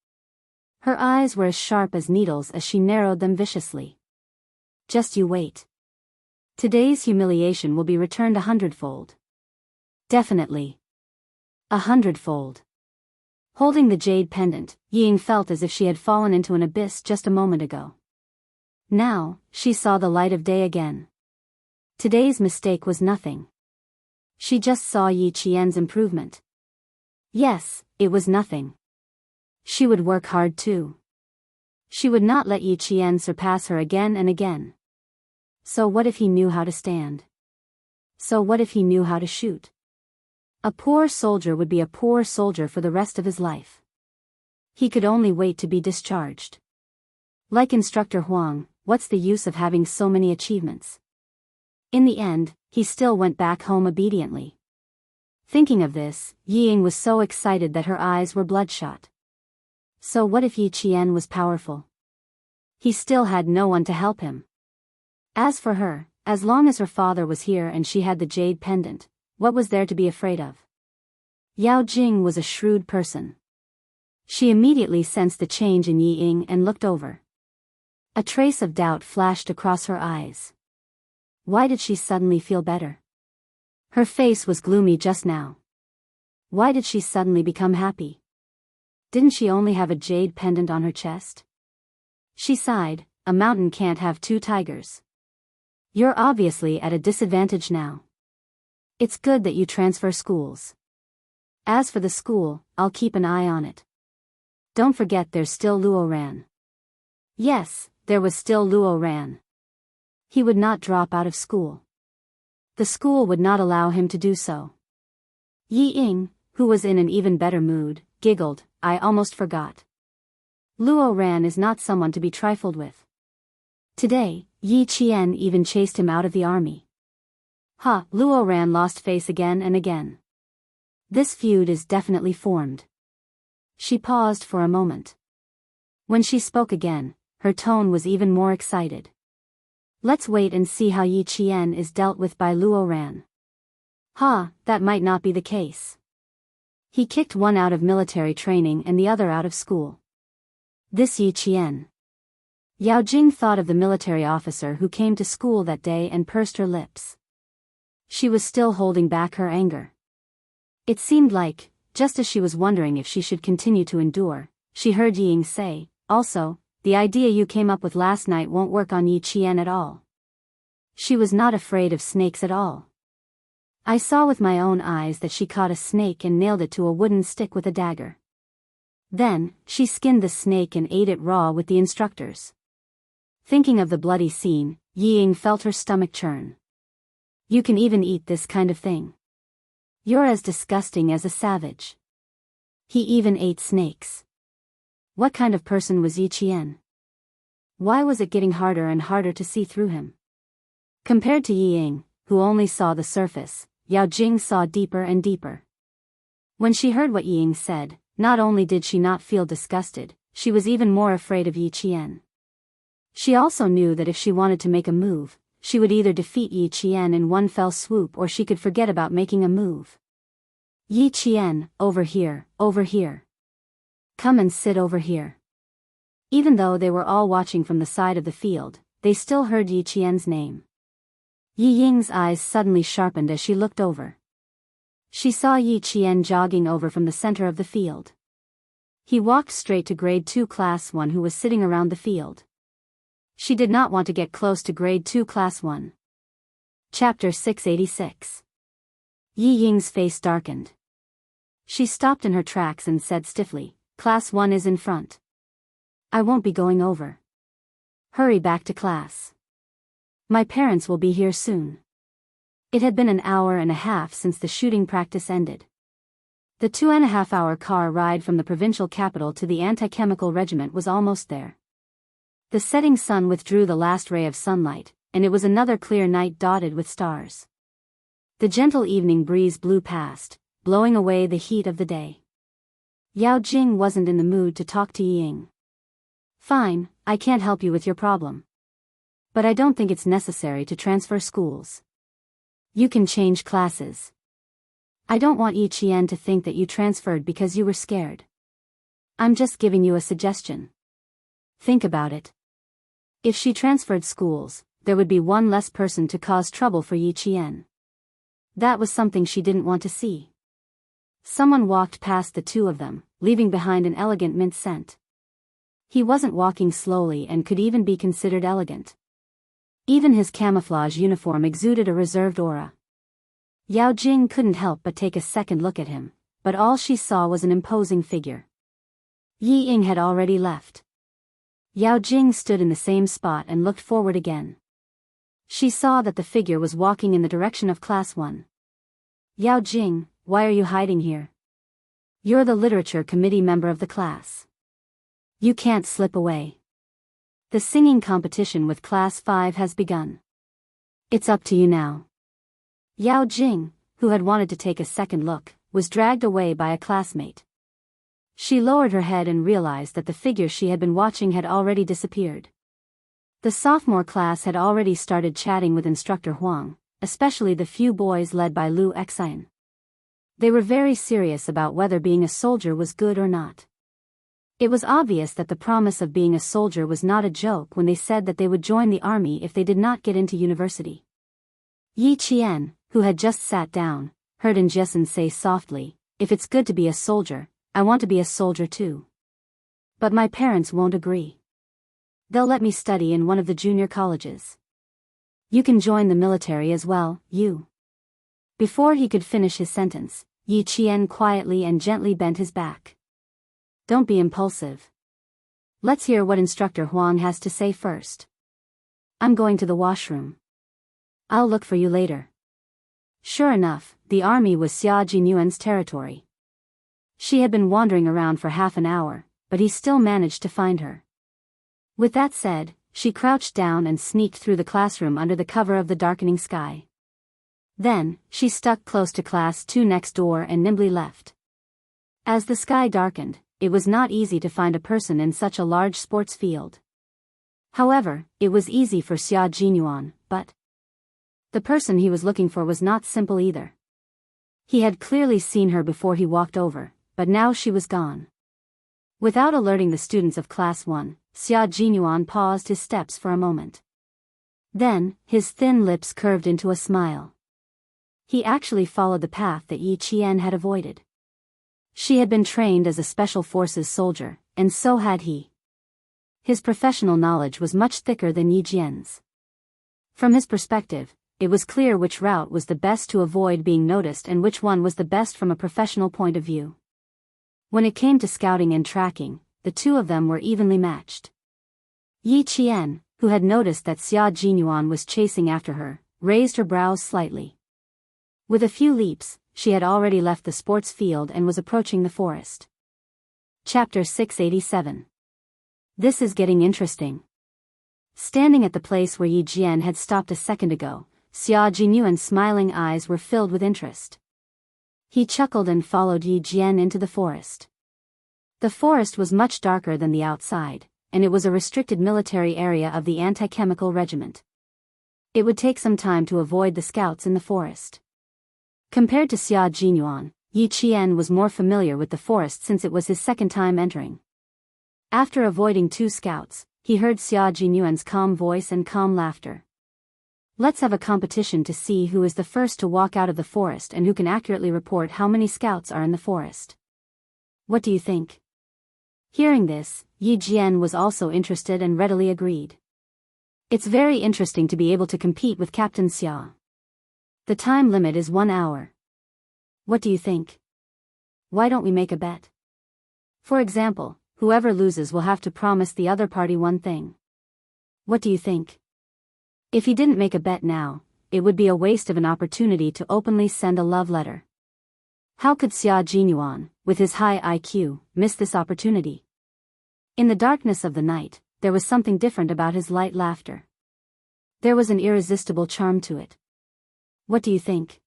Her eyes were as sharp as needles as she narrowed them viciously. Just you wait. Today's humiliation will be returned 100-fold. Definitely. 100-fold. Holding the jade pendant, Yi Ying felt as if she had fallen into an abyss just a moment ago. Now, she saw the light of day again. Today's mistake was nothing. She just saw Yi Qian's improvement. Yes, it was nothing. She would work hard too. She would not let Yi Qian surpass her again and again. So what if he knew how to stand? So what if he knew how to shoot? A poor soldier would be a poor soldier for the rest of his life. He could only wait to be discharged. Like Instructor Huang, what's the use of having so many achievements? In the end, he still went back home obediently. Thinking of this, Yi Ying was so excited that her eyes were bloodshot. So what if Yi Qian was powerful? He still had no one to help him. As for her, as long as her father was here and she had the jade pendant, what was there to be afraid of? Yao Jing was a shrewd person. She immediately sensed the change in Yi Ying and looked over. A trace of doubt flashed across her eyes. Why did she suddenly feel better? Her face was gloomy just now. Why did she suddenly become happy? Didn't she only have a jade pendant on her chest? She sighed, a mountain can't have two tigers. You're obviously at a disadvantage now. It's good that you transfer schools. As for the school, I'll keep an eye on it. Don't forget there's still Luo Ran. Yes, there was still Luo Ran. He would not drop out of school. The school would not allow him to do so. Yi Ying, who was in an even better mood, giggled, "I almost forgot. Luo Ran is not someone to be trifled with. Today, Yi Qian even chased him out of the army." Ha! Luo Ran lost face again and again. This feud is definitely formed. She paused for a moment. When she spoke again, her tone was even more excited. "Let's wait and see how Yi Qian is dealt with by Luo Ran." Ha! That might not be the case. He kicked one out of military training and the other out of school. This Yi Qian. Yao Jing thought of the military officer who came to school that day and pursed her lips. She was still holding back her anger. It seemed like, just as she was wondering if she should continue to endure, she heard Ying say, "Also, the idea you came up with last night won't work on Yi Qian at all." She was not afraid of snakes at all. "I saw with my own eyes that she caught a snake and nailed it to a wooden stick with a dagger. Then, she skinned the snake and ate it raw with the instructors." Thinking of the bloody scene, Ying felt her stomach churn. "You can even eat this kind of thing? You're as disgusting as a savage." He even ate snakes. What kind of person was Yi Qian? Why was it getting harder and harder to see through him? Compared to Ying, who only saw the surface, Yao Jing saw deeper and deeper. When she heard what Ying said, not only did she not feel disgusted, she was even more afraid of Yi Qian. She also knew that if she wanted to make a move, she would either defeat Yi Qian in one fell swoop or she could forget about making a move. "Yi Qian, over here, over here. Come and sit over here." Even though they were all watching from the side of the field, they still heard Yi Qian's name. Yi Ying's eyes suddenly sharpened as she looked over. She saw Yi Qian jogging over from the center of the field. He walked straight to grade 2 class 1 who was sitting around the field. She did not want to get close to grade 2 class 1. Chapter 686. Yi Ying's face darkened. She stopped in her tracks and said stiffly, "Class 1 is in front. I won't be going over. Hurry back to class. My parents will be here soon." It had been an hour and a half since the shooting practice ended. The 2.5-hour car ride from the provincial capital to the anti-chemical regiment was almost there. The setting sun withdrew the last ray of sunlight, and it was another clear night dotted with stars. The gentle evening breeze blew past, blowing away the heat of the day. Yao Jing wasn't in the mood to talk to Ying. "Fine, I can't help you with your problem. But I don't think it's necessary to transfer schools. You can change classes. I don't want Yi Qian to think that you transferred because you were scared. I'm just giving you a suggestion. Think about it. If she transferred schools, there would be one less person to cause trouble for Yi Qian." That was something she didn't want to see. Someone walked past the two of them, leaving behind an elegant mint scent. He wasn't walking slowly and could even be considered elegant. Even his camouflage uniform exuded a reserved aura. Yao Jing couldn't help but take a second look at him, but all she saw was an imposing figure. Yi Ying had already left. Yao Jing stood in the same spot and looked forward again. She saw that the figure was walking in the direction of class 1. "Yao Jing, why are you hiding here? You're the literature committee member of the class. You can't slip away. The singing competition with class 5 has begun. It's up to you now." Yao Jing, who had wanted to take a second look, was dragged away by a classmate. She lowered her head and realized that the figure she had been watching had already disappeared. The sophomore class had already started chatting with Instructor Huang, especially the few boys led by Lu Xian. They were very serious about whether being a soldier was good or not. It was obvious that the promise of being a soldier was not a joke when they said that they would join the army if they did not get into university. Yi Qian, who had just sat down, heard Injesan say softly, "If it's good to be a soldier, I want to be a soldier too. But my parents won't agree. They'll let me study in one of the junior colleges. You can join the military as well, you." Before he could finish his sentence, Yi Qian quietly and gently bent his back. "Don't be impulsive. Let's hear what Instructor Huang has to say first. I'm going to the washroom. I'll look for you later." Sure enough, the army was Xia Jinyuan's territory. She had been wandering around for half an hour, but he still managed to find her. With that said, she crouched down and sneaked through the classroom under the cover of the darkening sky. Then, she stuck close to class 2 next door and nimbly left. As the sky darkened, it was not easy to find a person in such a large sports field. However, it was easy for Xia Jinyuan, but the person he was looking for was not simple either. He had clearly seen her before he walked over, but now she was gone. Without alerting the students of Class 1, Xia Jinyuan paused his steps for a moment. Then, his thin lips curved into a smile. He actually followed the path that Yi Qian had avoided. She had been trained as a Special Forces soldier, and so had he. His professional knowledge was much thicker than Yi Jian's. From his perspective, it was clear which route was the best to avoid being noticed and which one was the best from a professional point of view. When it came to scouting and tracking, the two of them were evenly matched. Yi Qian, who had noticed that Xia Jinyuan was chasing after her, raised her brows slightly. With a few leaps, she had already left the sports field and was approaching the forest. Chapter 687. This is getting interesting. Standing at the place where Yi Jian had stopped a second ago, Xia Jinyuan's smiling eyes were filled with interest. He chuckled and followed Yi Jian into the forest. The forest was much darker than the outside, and it was a restricted military area of the anti-chemical regiment. It would take some time to avoid the scouts in the forest. Compared to Xia Jinyuan, Yi Qian was more familiar with the forest since it was his second time entering. After avoiding 2 scouts, he heard Xia Jinyuan's calm voice and calm laughter. Let's have a competition to see who is the first to walk out of the forest and who can accurately report how many scouts are in the forest. What do you think? Hearing this, Yi Jian was also interested and readily agreed. It's very interesting to be able to compete with Captain Xia. The time limit is 1 hour. What do you think? Why don't we make a bet? For example, whoever loses will have to promise the other party one thing. What do you think? If he didn't make a bet now, it would be a waste of an opportunity to openly send a love letter. How could Xia Jinyuan, with his high IQ, miss this opportunity? In the darkness of the night, there was something different about his light laughter. There was an irresistible charm to it. What do you think?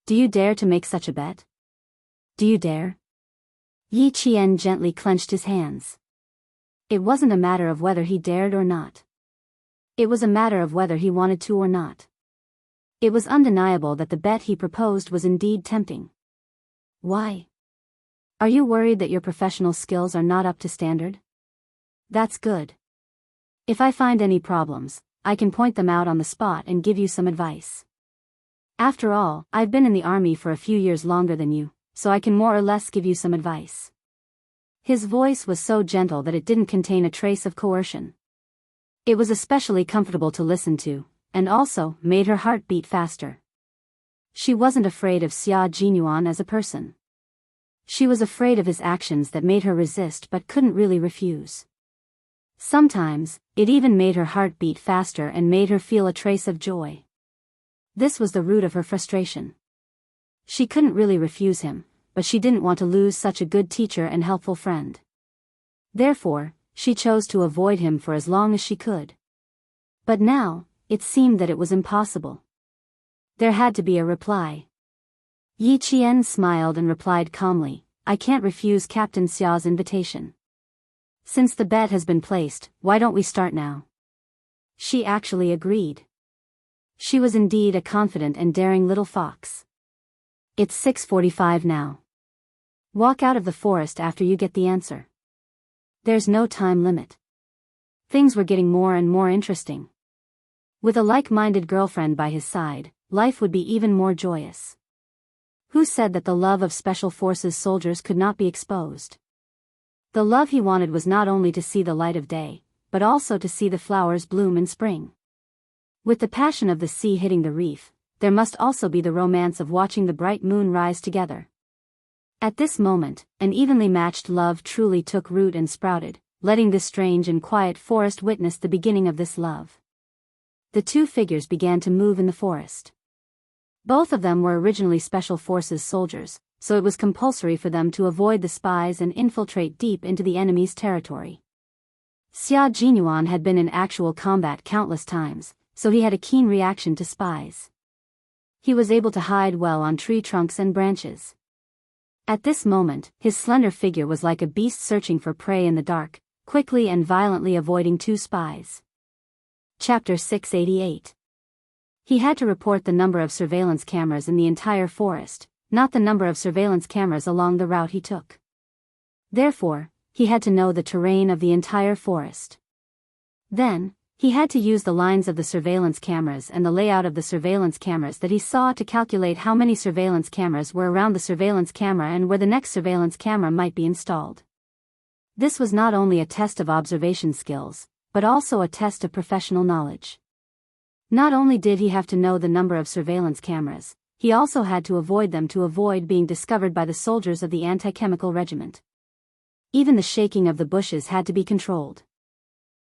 Do you dare to make such a bet? Do you dare? Yi Qian gently clenched his hands. It wasn't a matter of whether he dared or not. It was a matter of whether he wanted to or not. It was undeniable that the bet he proposed was indeed tempting. Why? Are you worried that your professional skills are not up to standard? That's good. If I find any problems, I can point them out on the spot and give you some advice. After all, I've been in the army for a few years longer than you, so I can more or less give you some advice. His voice was so gentle that it didn't contain a trace of coercion. It was especially comfortable to listen to, and also made her heart beat faster. She wasn't afraid of Xia Jinyuan as a person. She was afraid of his actions that made her resist but couldn't really refuse. Sometimes, it even made her heart beat faster and made her feel a trace of joy. This was the root of her frustration. She couldn't really refuse him, but she didn't want to lose such a good teacher and helpful friend. Therefore, she chose to avoid him for as long as she could. But now, it seemed that it was impossible. There had to be a reply. Yi Qian smiled and replied calmly, I can't refuse Captain Xia's invitation. Since the bet has been placed, why don't we start now? She actually agreed. She was indeed a confident and daring little fox. It's 6:45 now. Walk out of the forest after you get the answer. There's no time limit. Things were getting more and more interesting. With a like-minded girlfriend by his side, life would be even more joyous. Who said that the love of Special Forces soldiers could not be exposed? The love he wanted was not only to see the light of day, but also to see the flowers bloom in spring. With the passion of the sea hitting the reef, there must also be the romance of watching the bright moon rise together. At this moment, an evenly matched love truly took root and sprouted, letting this strange and quiet forest witness the beginning of this love. The 2 figures began to move in the forest. Both of them were originally Special Forces soldiers, so it was compulsory for them to avoid the spies and infiltrate deep into the enemy's territory. Xia Jinyuan had been in actual combat countless times, so he had a keen reaction to spies. He was able to hide well on tree trunks and branches. At this moment, his slender figure was like a beast searching for prey in the dark, quickly and violently avoiding two spies. Chapter 688. He had to report the number of surveillance cameras in the entire forest, not the number of surveillance cameras along the route he took. Therefore, he had to know the terrain of the entire forest. Then, he had to use the lines of the surveillance cameras and the layout of the surveillance cameras that he saw to calculate how many surveillance cameras were around the surveillance camera and where the next surveillance camera might be installed. This was not only a test of observation skills, but also a test of professional knowledge. Not only did he have to know the number of surveillance cameras, he also had to avoid them to avoid being discovered by the soldiers of the anti-chemical regiment. Even the shaking of the bushes had to be controlled.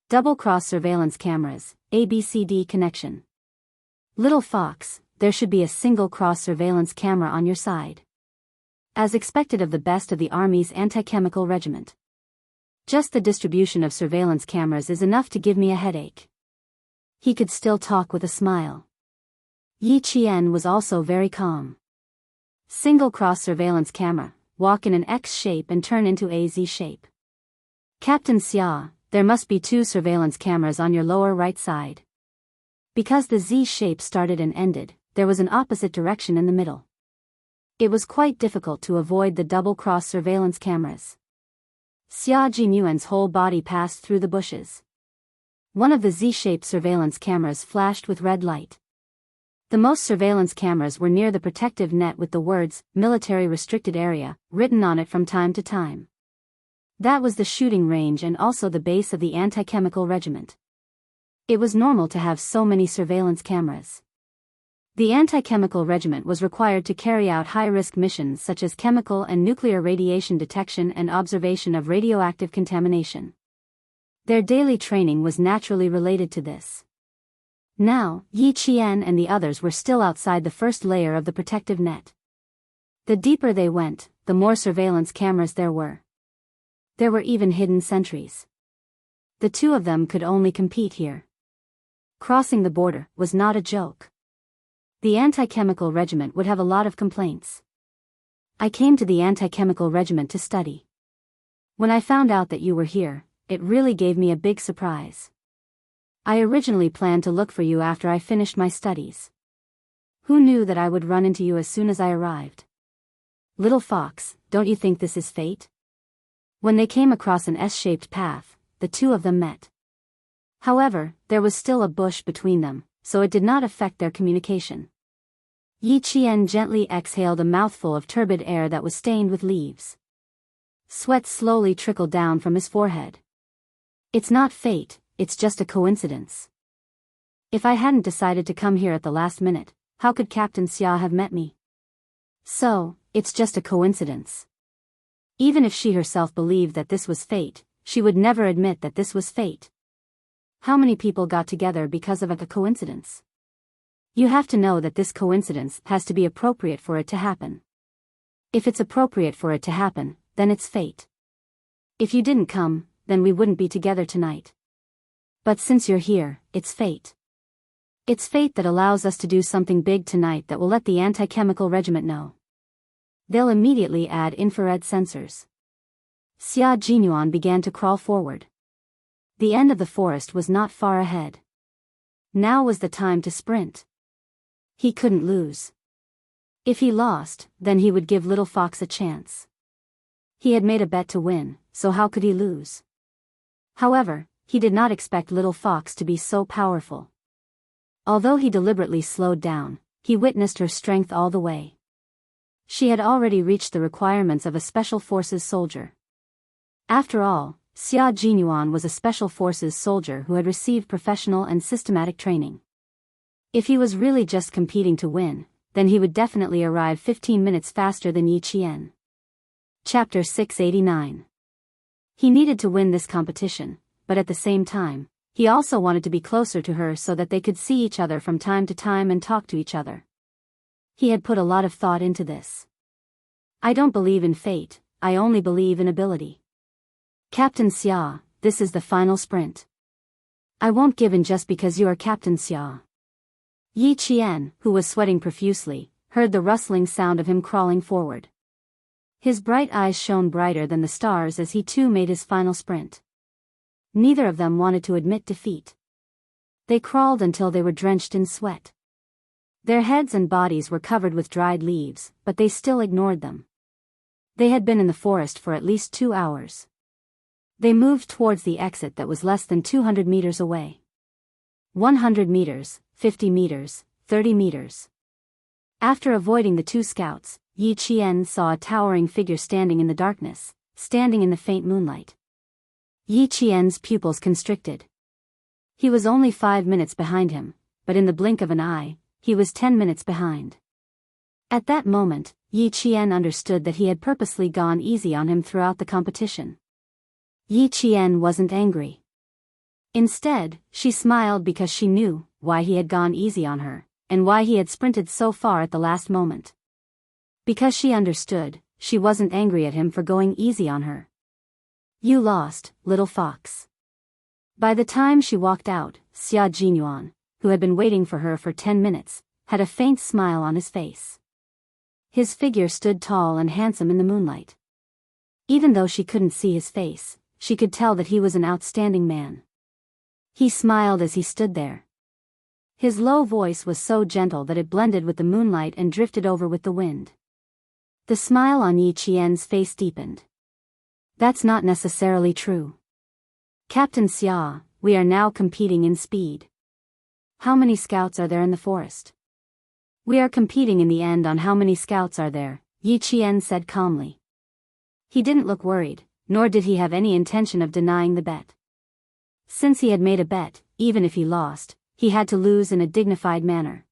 Double-cross surveillance cameras, ABCD connection. Little Fox, there should be a single cross surveillance camera on your side. As expected of the best of the Army's anti-chemical regiment. Just the distribution of surveillance cameras is enough to give me a headache. He could still talk with a smile. Yi Qian was also very calm. Single cross surveillance camera, walk in an X shape and turn into a Z shape. Captain Xia, there must be two surveillance cameras on your lower right side. Because the Z shape started and ended, there was an opposite direction in the middle. It was quite difficult to avoid the double-cross surveillance cameras. Xia Jinyuan's whole body passed through the bushes. One of the Z-shaped surveillance cameras flashed with red light. The most surveillance cameras were near the protective net with the words, "Military Restricted Area," written on it from time to time. That was the shooting range and also the base of the anti-chemical regiment. It was normal to have so many surveillance cameras. The anti-chemical regiment was required to carry out high-risk missions such as chemical and nuclear radiation detection and observation of radioactive contamination. Their daily training was naturally related to this. Now, Yi Qian and the others were still outside the first layer of the protective net. The deeper they went, the more surveillance cameras there were. There were even hidden sentries. The two of them could only compete here. Crossing the border was not a joke. The anti-chemical regiment would have a lot of complaints. I came to the anti-chemical regiment to study. When I found out that you were here, it really gave me a big surprise. I originally planned to look for you after I finished my studies. Who knew that I would run into you as soon as I arrived? Little Fox, don't you think this is fate? When they came across an S-shaped path, the two of them met. However, there was still a bush between them, so it did not affect their communication. Yi Qian gently exhaled a mouthful of turbid air that was stained with leaves. Sweat slowly trickled down from his forehead. It's not fate, it's just a coincidence. If I hadn't decided to come here at the last minute, how could Captain Xia have met me? So, it's just a coincidence. Even if she herself believed that this was fate, she would never admit that this was fate. How many people got together because of a coincidence? You have to know that this coincidence has to be appropriate for it to happen. If it's appropriate for it to happen, then it's fate. If you didn't come, then we wouldn't be together tonight. But since you're here, it's fate. It's fate that allows us to do something big tonight that will let the anti-chemical regiment know. They'll immediately add infrared sensors. Xia Jinyuan began to crawl forward. The end of the forest was not far ahead. Now was the time to sprint. He couldn't lose. If he lost, then he would give Little Fox a chance. He had made a bet to win, so how could he lose? However, he did not expect Little Fox to be so powerful. Although he deliberately slowed down, he witnessed her strength all the way. She had already reached the requirements of a Special Forces soldier. After all, Xia Jinyuan was a Special Forces soldier who had received professional and systematic training. If he was really just competing to win, then he would definitely arrive 15 minutes faster than Yi Qian. Chapter 689. He needed to win this competition, but at the same time, he also wanted to be closer to her so that they could see each other from time to time and talk to each other. He had put a lot of thought into this. I don't believe in fate, I only believe in ability. Captain Xia, this is the final sprint. I won't give in just because you are Captain Xia. Yi Qian, who was sweating profusely, heard the rustling sound of him crawling forward. His bright eyes shone brighter than the stars as he too made his final sprint. Neither of them wanted to admit defeat. They crawled until they were drenched in sweat. Their heads and bodies were covered with dried leaves, but they still ignored them. They had been in the forest for at least 2 hours. They moved towards the exit that was less than 200 meters away. 100 meters, 50 meters, 30 meters. After avoiding the 2 scouts, Yi Qian saw a towering figure standing in the darkness, standing in the faint moonlight. Yi Qian's pupils constricted. He was only 5 minutes behind him, but in the blink of an eye, he was 10 minutes behind. At that moment, Yi Qian understood that he had purposely gone easy on him throughout the competition. Yi Qian wasn't angry. Instead, she smiled because she knew why he had gone easy on her, and why he had sprinted so far at the last moment. Because she understood, she wasn't angry at him for going easy on her. You lost, little fox. By the time she walked out, Xia Jinyuan, who had been waiting for her for 10 minutes, had a faint smile on his face. His figure stood tall and handsome in the moonlight. Even though she couldn't see his face, she could tell that he was an outstanding man. He smiled as he stood there. His low voice was so gentle that it blended with the moonlight and drifted over with the wind. The smile on Yi Qian's face deepened. That's not necessarily true. Captain Xia, we are now competing in speed. How many scouts are there in the forest? We are competing in the end on how many scouts are there, Yi Qian said calmly. He didn't look worried, nor did he have any intention of denying the bet. Since he had made a bet, even if he lost, he had to lose in a dignified manner.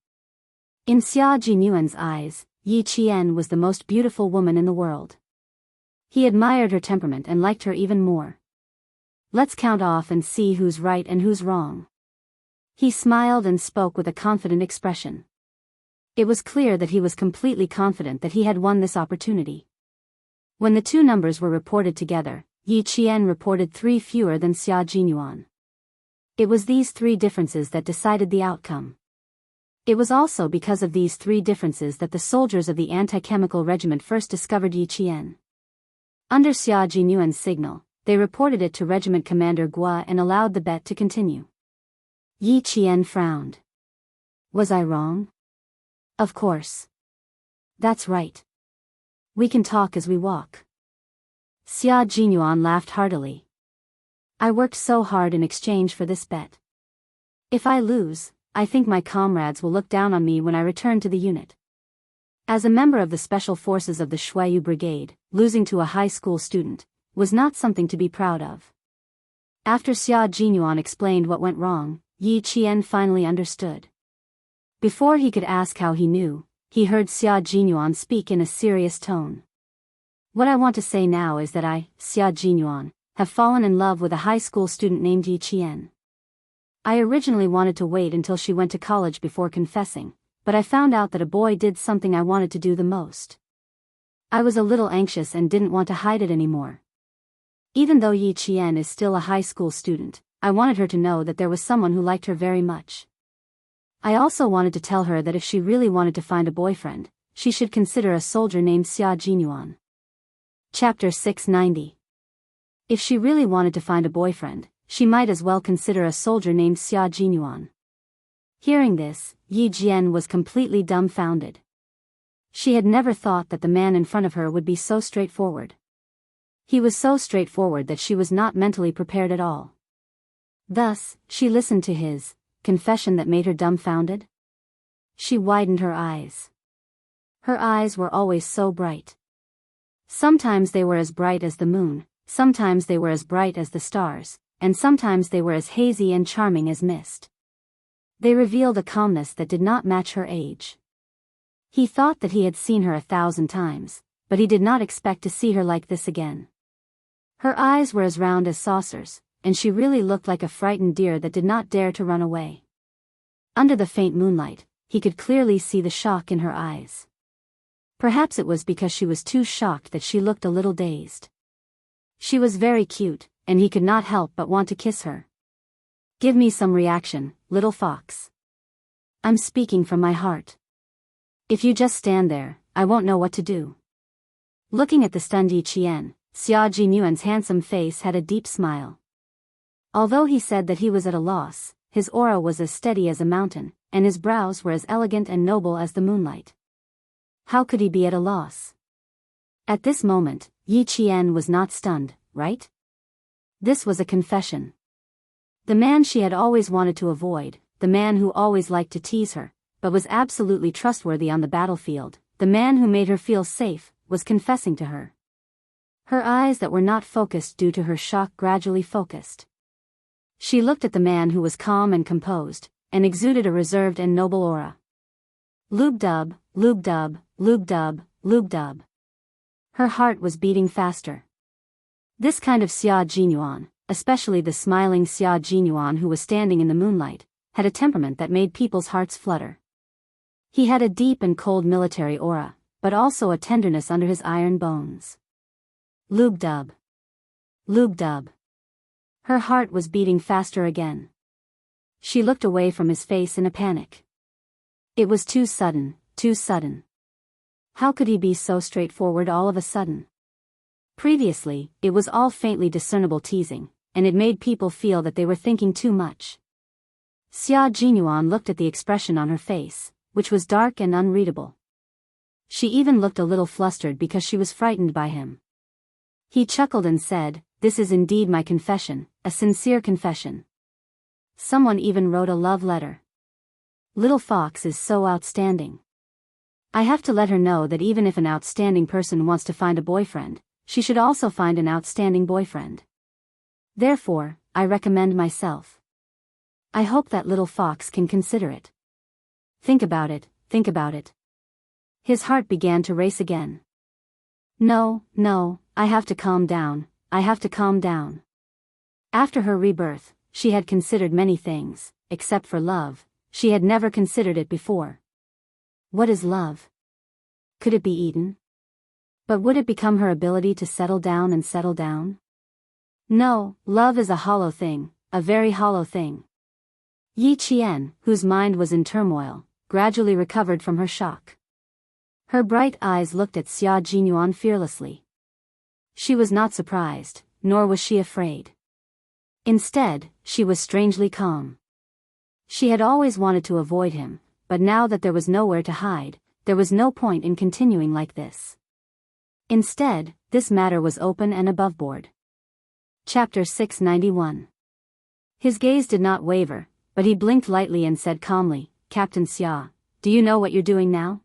In Xia Jinyuan's eyes, Yi Qian was the most beautiful woman in the world. He admired her temperament and liked her even more. Let's count off and see who's right and who's wrong. He smiled and spoke with a confident expression. It was clear that he was completely confident that he had won this opportunity. When the 2 numbers were reported together, Yi Qian reported 3 fewer than Xia Jinyuan. It was these 3 differences that decided the outcome. It was also because of these 3 differences that the soldiers of the anti-chemical regiment first discovered Yi Qian. Under Xia Jinyuan's signal, they reported it to Regiment Commander Gua and allowed the bet to continue. Yi Qian frowned. Was I wrong? Of course. That's right. We can talk as we walk. Xia Jinyuan laughed heartily. I worked so hard in exchange for this bet. If I lose, I think my comrades will look down on me when I return to the unit. As a member of the Special Forces of the Shuayu Brigade, losing to a high school student was not something to be proud of. After Xia Jinyuan explained what went wrong, Yi Qian finally understood. Before he could ask how he knew, he heard Xia Jinyuan speak in a serious tone. What I want to say now is that I, Xia Jinyuan, have fallen in love with a high school student named Yi Qian. I originally wanted to wait until she went to college before confessing, but I found out that a boy did something I wanted to do the most. I was a little anxious and didn't want to hide it anymore. Even though Yi Qian is still a high school student, I wanted her to know that there was someone who liked her very much. I also wanted to tell her that if she really wanted to find a boyfriend, she should consider a soldier named Xia Jinyuan. Chapter 690. If she really wanted to find a boyfriend, she might as well consider a soldier named Xia Jinyuan. Hearing this, Yi Jian was completely dumbfounded. She had never thought that the man in front of her would be so straightforward. He was so straightforward that she was not mentally prepared at all. Thus, she listened to his confession that made her dumbfounded. She widened her eyes. Her eyes were always so bright. Sometimes they were as bright as the moon, sometimes they were as bright as the stars, and sometimes they were as hazy and charming as mist. They revealed a calmness that did not match her age. He thought that he had seen her 1,000 times, but he did not expect to see her like this again. Her eyes were as round as saucers, and she really looked like a frightened deer that did not dare to run away. Under the faint moonlight, he could clearly see the shock in her eyes. Perhaps it was because she was too shocked that she looked a little dazed. She was very cute, and he could not help but want to kiss her. Give me some reaction, little fox. I'm speaking from my heart. If you just stand there, I won't know what to do. Looking at the stunned Yi Qian, Xia Jinyuan's handsome face had a deep smile. Although he said that he was at a loss, his aura was as steady as a mountain, and his brows were as elegant and noble as the moonlight. How could he be at a loss? At this moment, Yi Qian was not stunned, right? This was a confession. The man she had always wanted to avoid, the man who always liked to tease her, but was absolutely trustworthy on the battlefield, the man who made her feel safe, was confessing to her. Her eyes that were not focused due to her shock gradually focused. She looked at the man who was calm and composed, and exuded a reserved and noble aura. Lube-dub, lube-dub, lube-dub, lube-dub. Her heart was beating faster. This kind of Xia Jinyuan, especially the smiling Xia Jinyuan who was standing in the moonlight, had a temperament that made people's hearts flutter. He had a deep and cold military aura, but also a tenderness under his iron bones. Lube-dub. Lube-dub. Her heart was beating faster again. She looked away from his face in a panic. It was too sudden, too sudden. How could he be so straightforward all of a sudden? Previously, it was all faintly discernible teasing, and it made people feel that they were thinking too much. Xia Jinyuan looked at the expression on her face, which was dark and unreadable. She even looked a little flustered because she was frightened by him. He chuckled and said, "This is indeed my confession, a sincere confession. Someone even wrote a love letter. Little Fox is so outstanding. I have to let her know that even if an outstanding person wants to find a boyfriend, she should also find an outstanding boyfriend. Therefore, I recommend myself. I hope that little Fox can consider it. Think about it, think about it." His heart began to race again. No, I have to calm down, I have to calm down. After her rebirth, she had considered many things, except for love, she had never considered it before. What is love? Could it be eaten? But would it become her ability to settle down and settle down? No, love is a hollow thing, a very hollow thing. Yi Qian, whose mind was in turmoil, gradually recovered from her shock. Her bright eyes looked at Xia Jinyuan fearlessly. She was not surprised, nor was she afraid. Instead, she was strangely calm. She had always wanted to avoid him, but now that there was nowhere to hide, there was no point in continuing like this. Instead, this matter was open and aboveboard. Chapter 691. His gaze did not waver, but he blinked lightly and said calmly, "Captain Xia, do you know what you're doing now?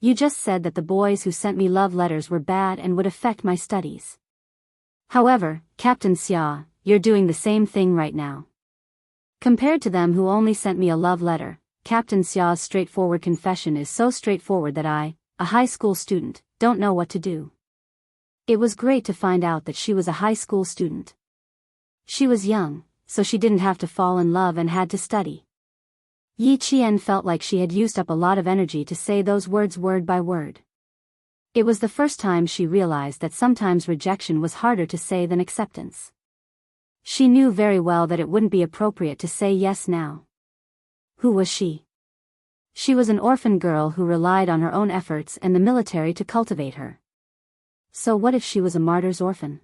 You just said that the boys who sent me love letters were bad and would affect my studies. However, Captain Xia, you're doing the same thing right now. Compared to them who only sent me a love letter, Captain Xia's straightforward confession is so straightforward that I, a high school student, don't know what to do." It was great to find out that she was a high school student. She was young, so she didn't have to fall in love and had to study. Yi Qian felt like she had used up a lot of energy to say those words word by word. It was the first time she realized that sometimes rejection was harder to say than acceptance. She knew very well that it wouldn't be appropriate to say yes now. Who was she? She was an orphan girl who relied on her own efforts and the military to cultivate her. So what if she was a martyr's orphan?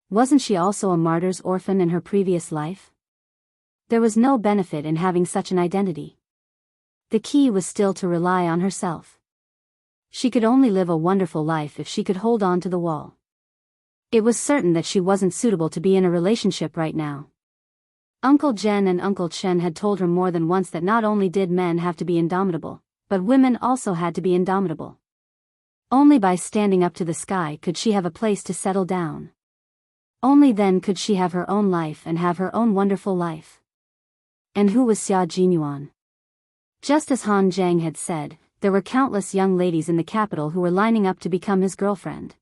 Wasn't she also a martyr's orphan in her previous life? There was no benefit in having such an identity. The key was still to rely on herself. She could only live a wonderful life if she could hold on to the wall. It was certain that she wasn't suitable to be in a relationship right now. Uncle Jen and Uncle Chen had told her more than once that not only did men have to be indomitable, but women also had to be indomitable. Only by standing up to the sky could she have a place to settle down. Only then could she have her own life and have her own wonderful life. And who was Xia Jinyuan? Just as Han Zhang had said, there were countless young ladies in the capital who were lining up to become his girlfriend.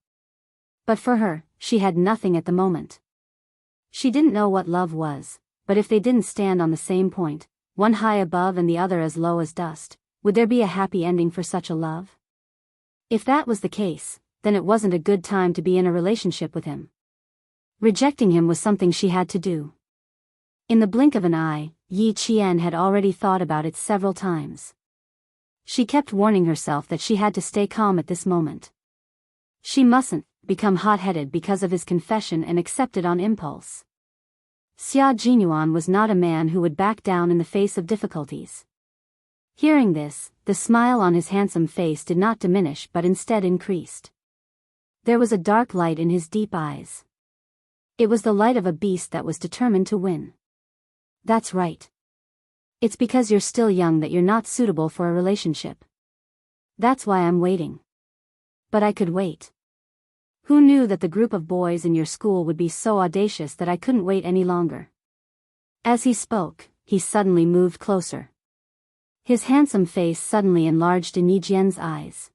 But for her, she had nothing at the moment. She didn't know what love was, but if they didn't stand on the same point, one high above and the other as low as dust, would there be a happy ending for such a love? If that was the case, then it wasn't a good time to be in a relationship with him. Rejecting him was something she had to do. In the blink of an eye, Yi Qian had already thought about it several times. She kept warning herself that she had to stay calm at this moment. She mustn't become hot-headed because of his confession and accept it on impulse. Xia Jinyuan was not a man who would back down in the face of difficulties. Hearing this, the smile on his handsome face did not diminish but instead increased. There was a dark light in his deep eyes. It was the light of a beast that was determined to win. That's right. It's because you're still young that you're not suitable for a relationship. That's why I'm waiting. But I could wait. Who knew that the group of boys in your school would be so audacious that I couldn't wait any longer? As he spoke, he suddenly moved closer. His handsome face suddenly enlarged in Yi Jian's eyes.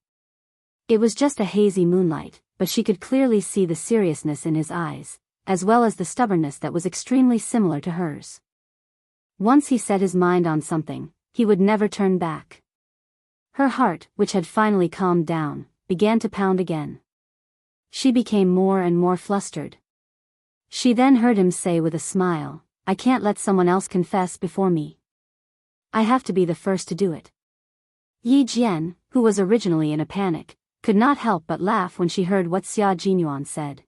It was just a hazy moonlight, but she could clearly see the seriousness in his eyes, as well as the stubbornness that was extremely similar to hers. Once he set his mind on something, he would never turn back. Her heart, which had finally calmed down, began to pound again. She became more and more flustered. She then heard him say with a smile, "I can't let someone else confess before me. I have to be the first to do it." Yi Jian, who was originally in a panic, could not help but laugh when she heard what Xia Jinyuan said.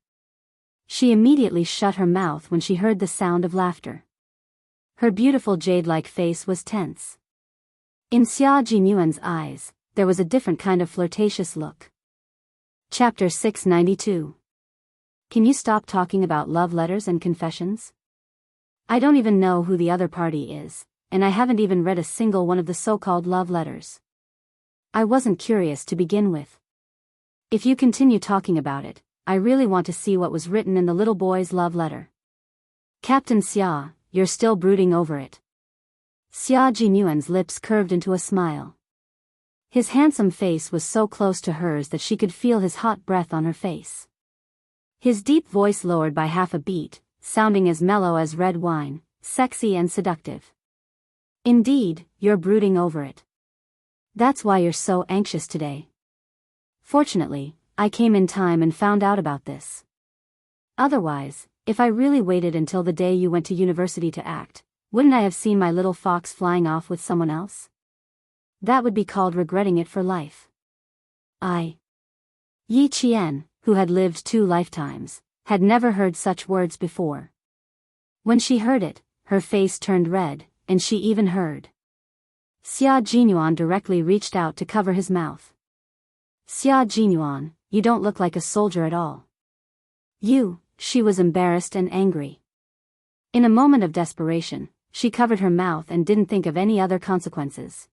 She immediately shut her mouth when she heard the sound of laughter. Her beautiful jade-like face was tense. In Xia Jinyuan's eyes, there was a different kind of flirtatious look. Chapter 692. Can you stop talking about love letters and confessions? I don't even know who the other party is, and I haven't even read a single one of the so-called love letters. I wasn't curious to begin with. If you continue talking about it, I really want to see what was written in the little boy's love letter. Captain Xia, you're still brooding over it. Xia Jinyuan's lips curved into a smile. His handsome face was so close to hers that she could feel his hot breath on her face. His deep voice lowered by half a beat, sounding as mellow as red wine, sexy and seductive. Indeed, you're brooding over it. That's why you're so anxious today. Fortunately, I came in time and found out about this. Otherwise, if I really waited until the day you went to university to act, wouldn't I have seen my little fox flying off with someone else? That would be called regretting it for life. Yi Qian, who had lived 2 lifetimes, had never heard such words before. When she heard it, her face turned red, and she even heard. Xia Jinyuan directly reached out to cover his mouth. Xia Jinyuan, you don't look like a soldier at all. She was embarrassed and angry. In a moment of desperation, she covered her mouth and didn't think of any other consequences.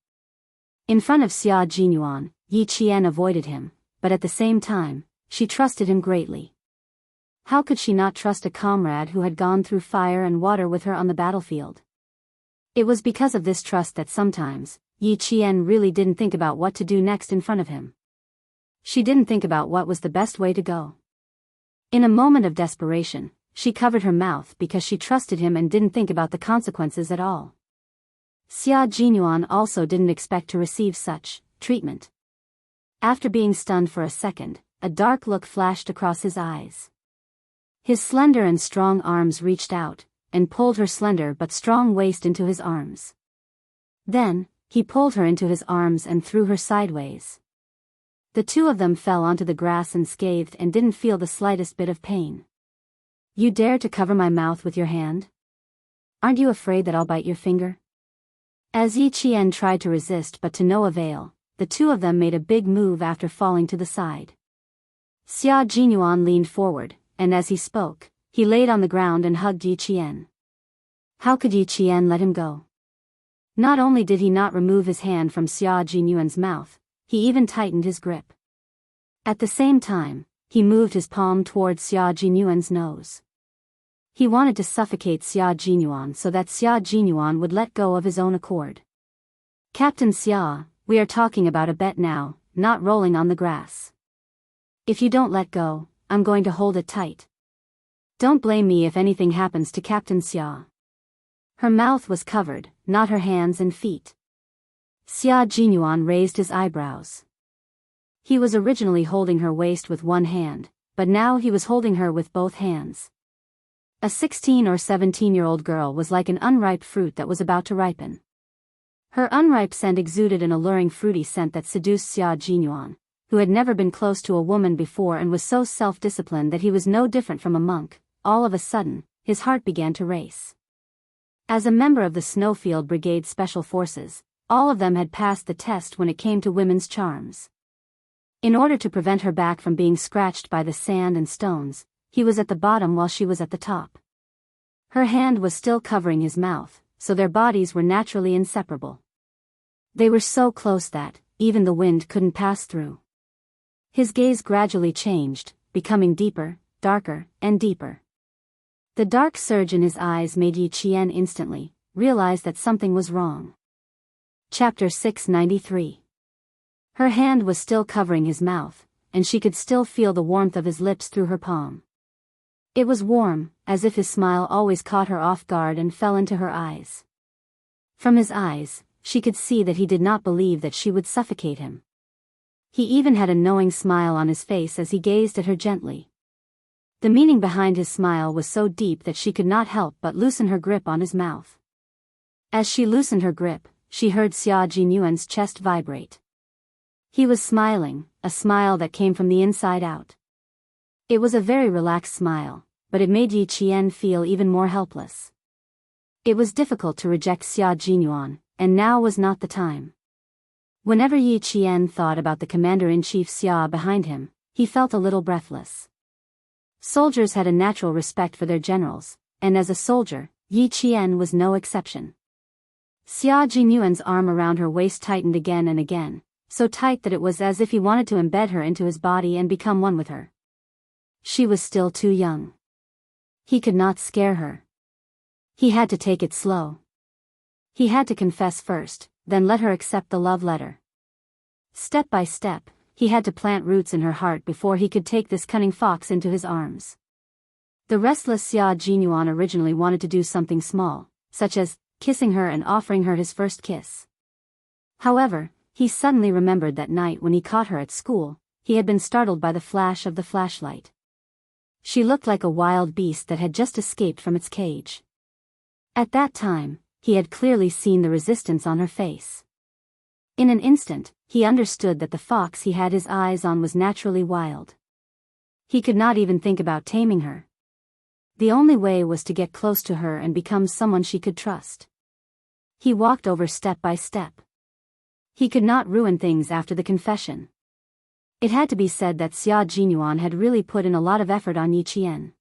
In front of Xia Jinyuan, Yi Qian avoided him, but at the same time, she trusted him greatly. How could she not trust a comrade who had gone through fire and water with her on the battlefield? It was because of this trust that sometimes, Yi Qian really didn't think about what to do next in front of him. She didn't think about what was the best way to go. In a moment of desperation, she covered her mouth because she trusted him and didn't think about the consequences at all. Xia Jinyuan also didn't expect to receive such treatment. After being stunned for a second, a dark look flashed across his eyes. His slender and strong arms reached out, and pulled her slender but strong waist into his arms. Then, he pulled her into his arms and threw her sideways. The two of them fell onto the grass unscathed and didn't feel the slightest bit of pain. You dare to cover my mouth with your hand? Aren't you afraid that I'll bite your finger? As Yi Qian tried to resist but to no avail, the two of them made a big move after falling to the side. Xia Jinyuan leaned forward, and as he spoke, he laid on the ground and hugged Yi Qian. How could Yi Qian let him go? Not only did he not remove his hand from Xia Jinyuan's mouth, he even tightened his grip. At the same time, he moved his palm towards Xia Jinyuan's nose. He wanted to suffocate Xia Jinyuan so that Xia Jinyuan would let go of his own accord. Captain Xia, we are talking about a bet now, not rolling on the grass. If you don't let go, I'm going to hold it tight. Don't blame me if anything happens to Captain Xia. Her mouth was covered, not her hands and feet. Xia Jinyuan raised his eyebrows. He was originally holding her waist with one hand, but now he was holding her with both hands. A 16 or 17-year-old girl was like an unripe fruit that was about to ripen. Her unripe scent exuded an alluring fruity scent that seduced Xia Jinyuan, who had never been close to a woman before and was so self-disciplined that he was no different from a monk. All of a sudden, his heart began to race. As a member of the Snowfield Brigade Special Forces, all of them had passed the test when it came to women's charms. In order to prevent her back from being scratched by the sand and stones, he was at the bottom while she was at the top. Her hand was still covering his mouth, so their bodies were naturally inseparable. They were so close that, even the wind couldn't pass through. His gaze gradually changed, becoming deeper, darker, and deeper. The dark surge in his eyes made Yi Qian instantly realize that something was wrong. Chapter 693. Her hand was still covering his mouth, and she could still feel the warmth of his lips through her palm. It was warm, as if his smile always caught her off guard and fell into her eyes. From his eyes, she could see that he did not believe that she would suffocate him. He even had a knowing smile on his face as he gazed at her gently. The meaning behind his smile was so deep that she could not help but loosen her grip on his mouth. As she loosened her grip, she heard Xia Jinyuan's chest vibrate. He was smiling, a smile that came from the inside out. It was a very relaxed smile, but it made Yi Qian feel even more helpless. It was difficult to reject Xia Jinyuan, and now was not the time. Whenever Yi Qian thought about the commander-in-chief Xia behind him, he felt a little breathless. Soldiers had a natural respect for their generals, and as a soldier, Yi Qian was no exception. Xia Jinyuan's arm around her waist tightened again and again, so tight that it was as if he wanted to embed her into his body and become one with her. She was still too young. He could not scare her. He had to take it slow. He had to confess first, then let her accept the love letter. Step by step, he had to plant roots in her heart before he could take this cunning fox into his arms. The restless Xia Jinyuan originally wanted to do something small, such as kissing her and offering her his first kiss. However, he suddenly remembered that night when he caught her at school, he had been startled by the flash of the flashlight. She looked like a wild beast that had just escaped from its cage. At that time, he had clearly seen the resistance on her face. In an instant, he understood that the fox he had his eyes on was naturally wild. He could not even think about taming her. The only way was to get close to her and become someone she could trust. He walked over step by step. He could not ruin things after the confession. It had to be said that Xia Jinyuan had really put in a lot of effort on Yi Qian.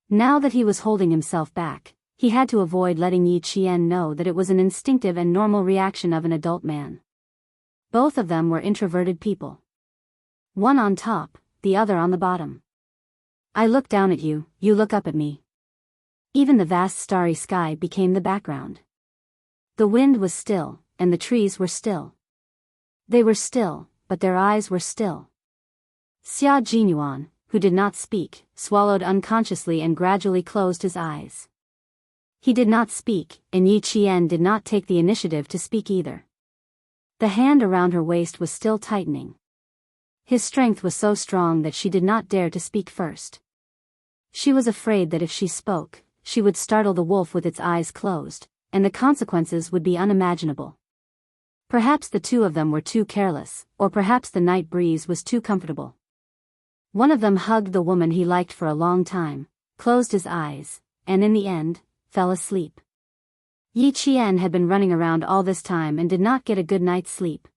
Now that he was holding himself back, he had to avoid letting Yi Qian know that it was an instinctive and normal reaction of an adult man. Both of them were introverted people. One on top, the other on the bottom. I look down at you, you look up at me. Even the vast starry sky became the background. The wind was still, and the trees were still. They were still, but their eyes were still. Xia Jinyuan, who did not speak, swallowed unconsciously and gradually closed his eyes. He did not speak, and Yi Qian did not take the initiative to speak either. The hand around her waist was still tightening. His strength was so strong that she did not dare to speak first. She was afraid that if she spoke, she would startle the wolf with its eyes closed, and the consequences would be unimaginable. Perhaps the two of them were too careless, or perhaps the night breeze was too comfortable. One of them hugged the woman he liked for a long time, closed his eyes, and in the end, fell asleep. Yi Qian had been running around all this time and did not get a good night's sleep.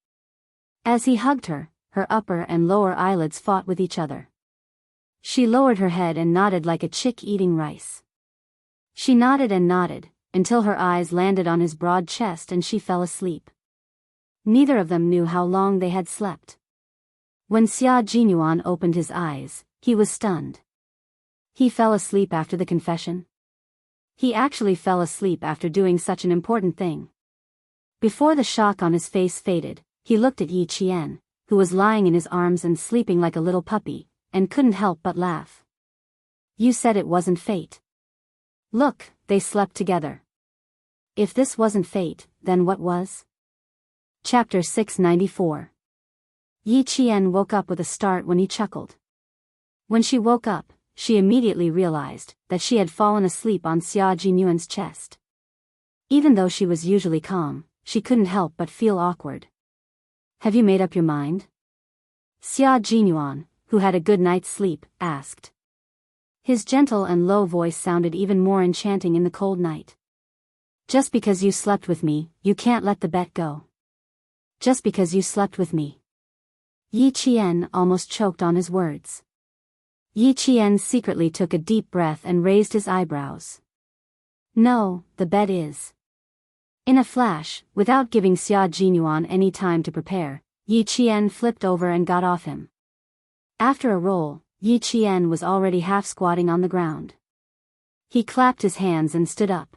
As he hugged her, her upper and lower eyelids fought with each other. She lowered her head and nodded like a chick eating rice. She nodded and nodded, until her eyes landed on his broad chest and she fell asleep. Neither of them knew how long they had slept. When Xia Jinyuan opened his eyes, he was stunned. He fell asleep after the confession? He actually fell asleep after doing such an important thing. Before the shock on his face faded, he looked at Yi Qian, who was lying in his arms and sleeping like a little puppy, and couldn't help but laugh. You said it wasn't fate. Look, they slept together. If this wasn't fate, then what was? Chapter 694. Yi Qian woke up with a start when he chuckled. When she woke up, she immediately realized that she had fallen asleep on Xia Jinyuan's chest. Even though she was usually calm, she couldn't help but feel awkward. Have you made up your mind? Xia Jinyuan, who had a good night's sleep, asked. His gentle and low voice sounded even more enchanting in the cold night. Just because you slept with me, you can't let the bet go. Just because you slept with me. Yi Qian almost choked on his words. Yi Qian secretly took a deep breath and raised his eyebrows. No, the bet is. In a flash, without giving Xia Jinyuan any time to prepare, Yi Qian flipped over and got off him. After a roll, Yi Qian was already half squatting on the ground. He clapped his hands and stood up.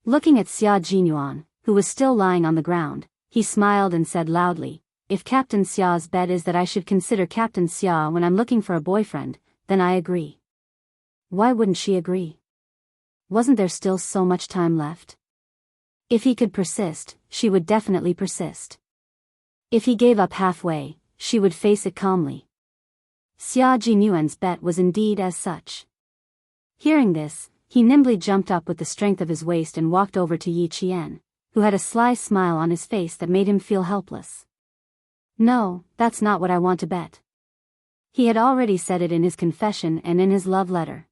Looking at Xia Jinyuan, who was still lying on the ground, he smiled and said loudly, "If Captain Xia's bet is that I should consider Captain Xia when I'm looking for a boyfriend, then I agree." Why wouldn't she agree? Wasn't there still so much time left? If he could persist, she would definitely persist. If he gave up halfway, she would face it calmly. Xia Jinyuan's bet was indeed as such. Hearing this, he nimbly jumped up with the strength of his waist and walked over to Yi Qian, who had a sly smile on his face that made him feel helpless. No, that's not what I want to bet. He had already said it in his confession and in his love letter.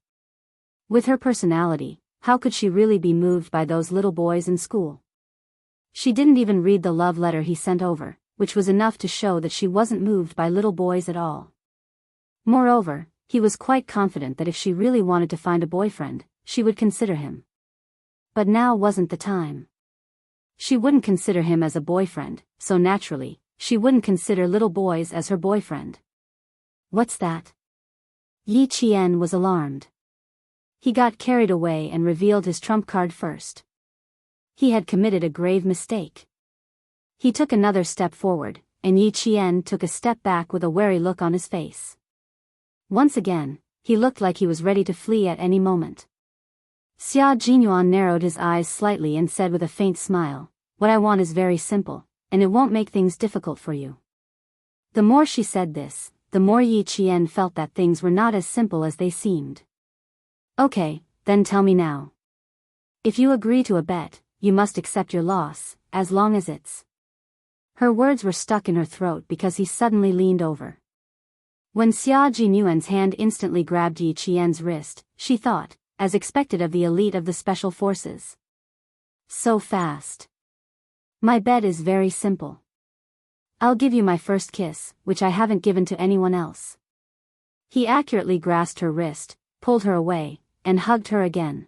With her personality, how could she really be moved by those little boys in school? She didn't even read the love letter he sent over, which was enough to show that she wasn't moved by little boys at all. Moreover, he was quite confident that if she really wanted to find a boyfriend, she would consider him. But now wasn't the time. She wouldn't consider him as a boyfriend, so naturally, she wouldn't consider little boys as her boyfriend. What's that? Yi Qian was alarmed. He got carried away and revealed his trump card first. He had committed a grave mistake. He took another step forward, and Yi Qian took a step back with a wary look on his face. Once again, he looked like he was ready to flee at any moment. Xia Jinyuan narrowed his eyes slightly and said with a faint smile, "What I want is very simple, and it won't make things difficult for you." The more she said this, the more Yi Qian felt that things were not as simple as they seemed. "Okay, then tell me now. If you agree to a bet, you must accept your loss, as long as it's..." Her words were stuck in her throat because he suddenly leaned over. When Xia Jinyuan's hand instantly grabbed Yi Qian's wrist, she thought, as expected of the elite of the special forces. So fast. My bet is very simple. I'll give you my first kiss, which I haven't given to anyone else. He accurately grasped her wrist, pulled her away, and hugged her again.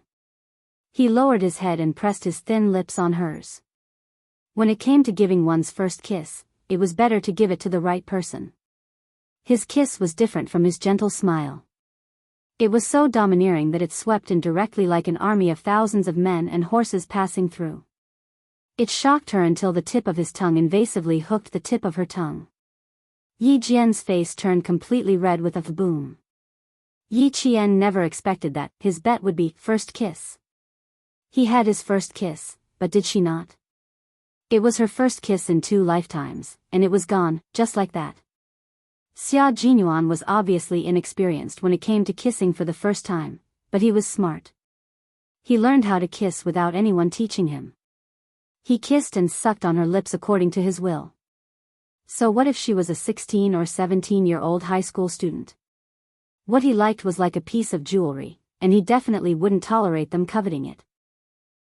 He lowered his head and pressed his thin lips on hers. When it came to giving one's first kiss, it was better to give it to the right person. His kiss was different from his gentle smile. It was so domineering that it swept in directly like an army of thousands of men and horses passing through. It shocked her until the tip of his tongue invasively hooked the tip of her tongue. Yi Jian's face turned completely red with a boom. Yi Qian never expected that his bet would be first kiss. He had his first kiss, but did she not? It was her first kiss in 2 lifetimes, and it was gone, just like that. Xia Jinyuan was obviously inexperienced when it came to kissing for the first time, but he was smart. He learned how to kiss without anyone teaching him. He kissed and sucked on her lips according to his will. So what if she was a 16 or 17-year-old high school student? What he liked was like a piece of jewelry, and he definitely wouldn't tolerate them coveting it.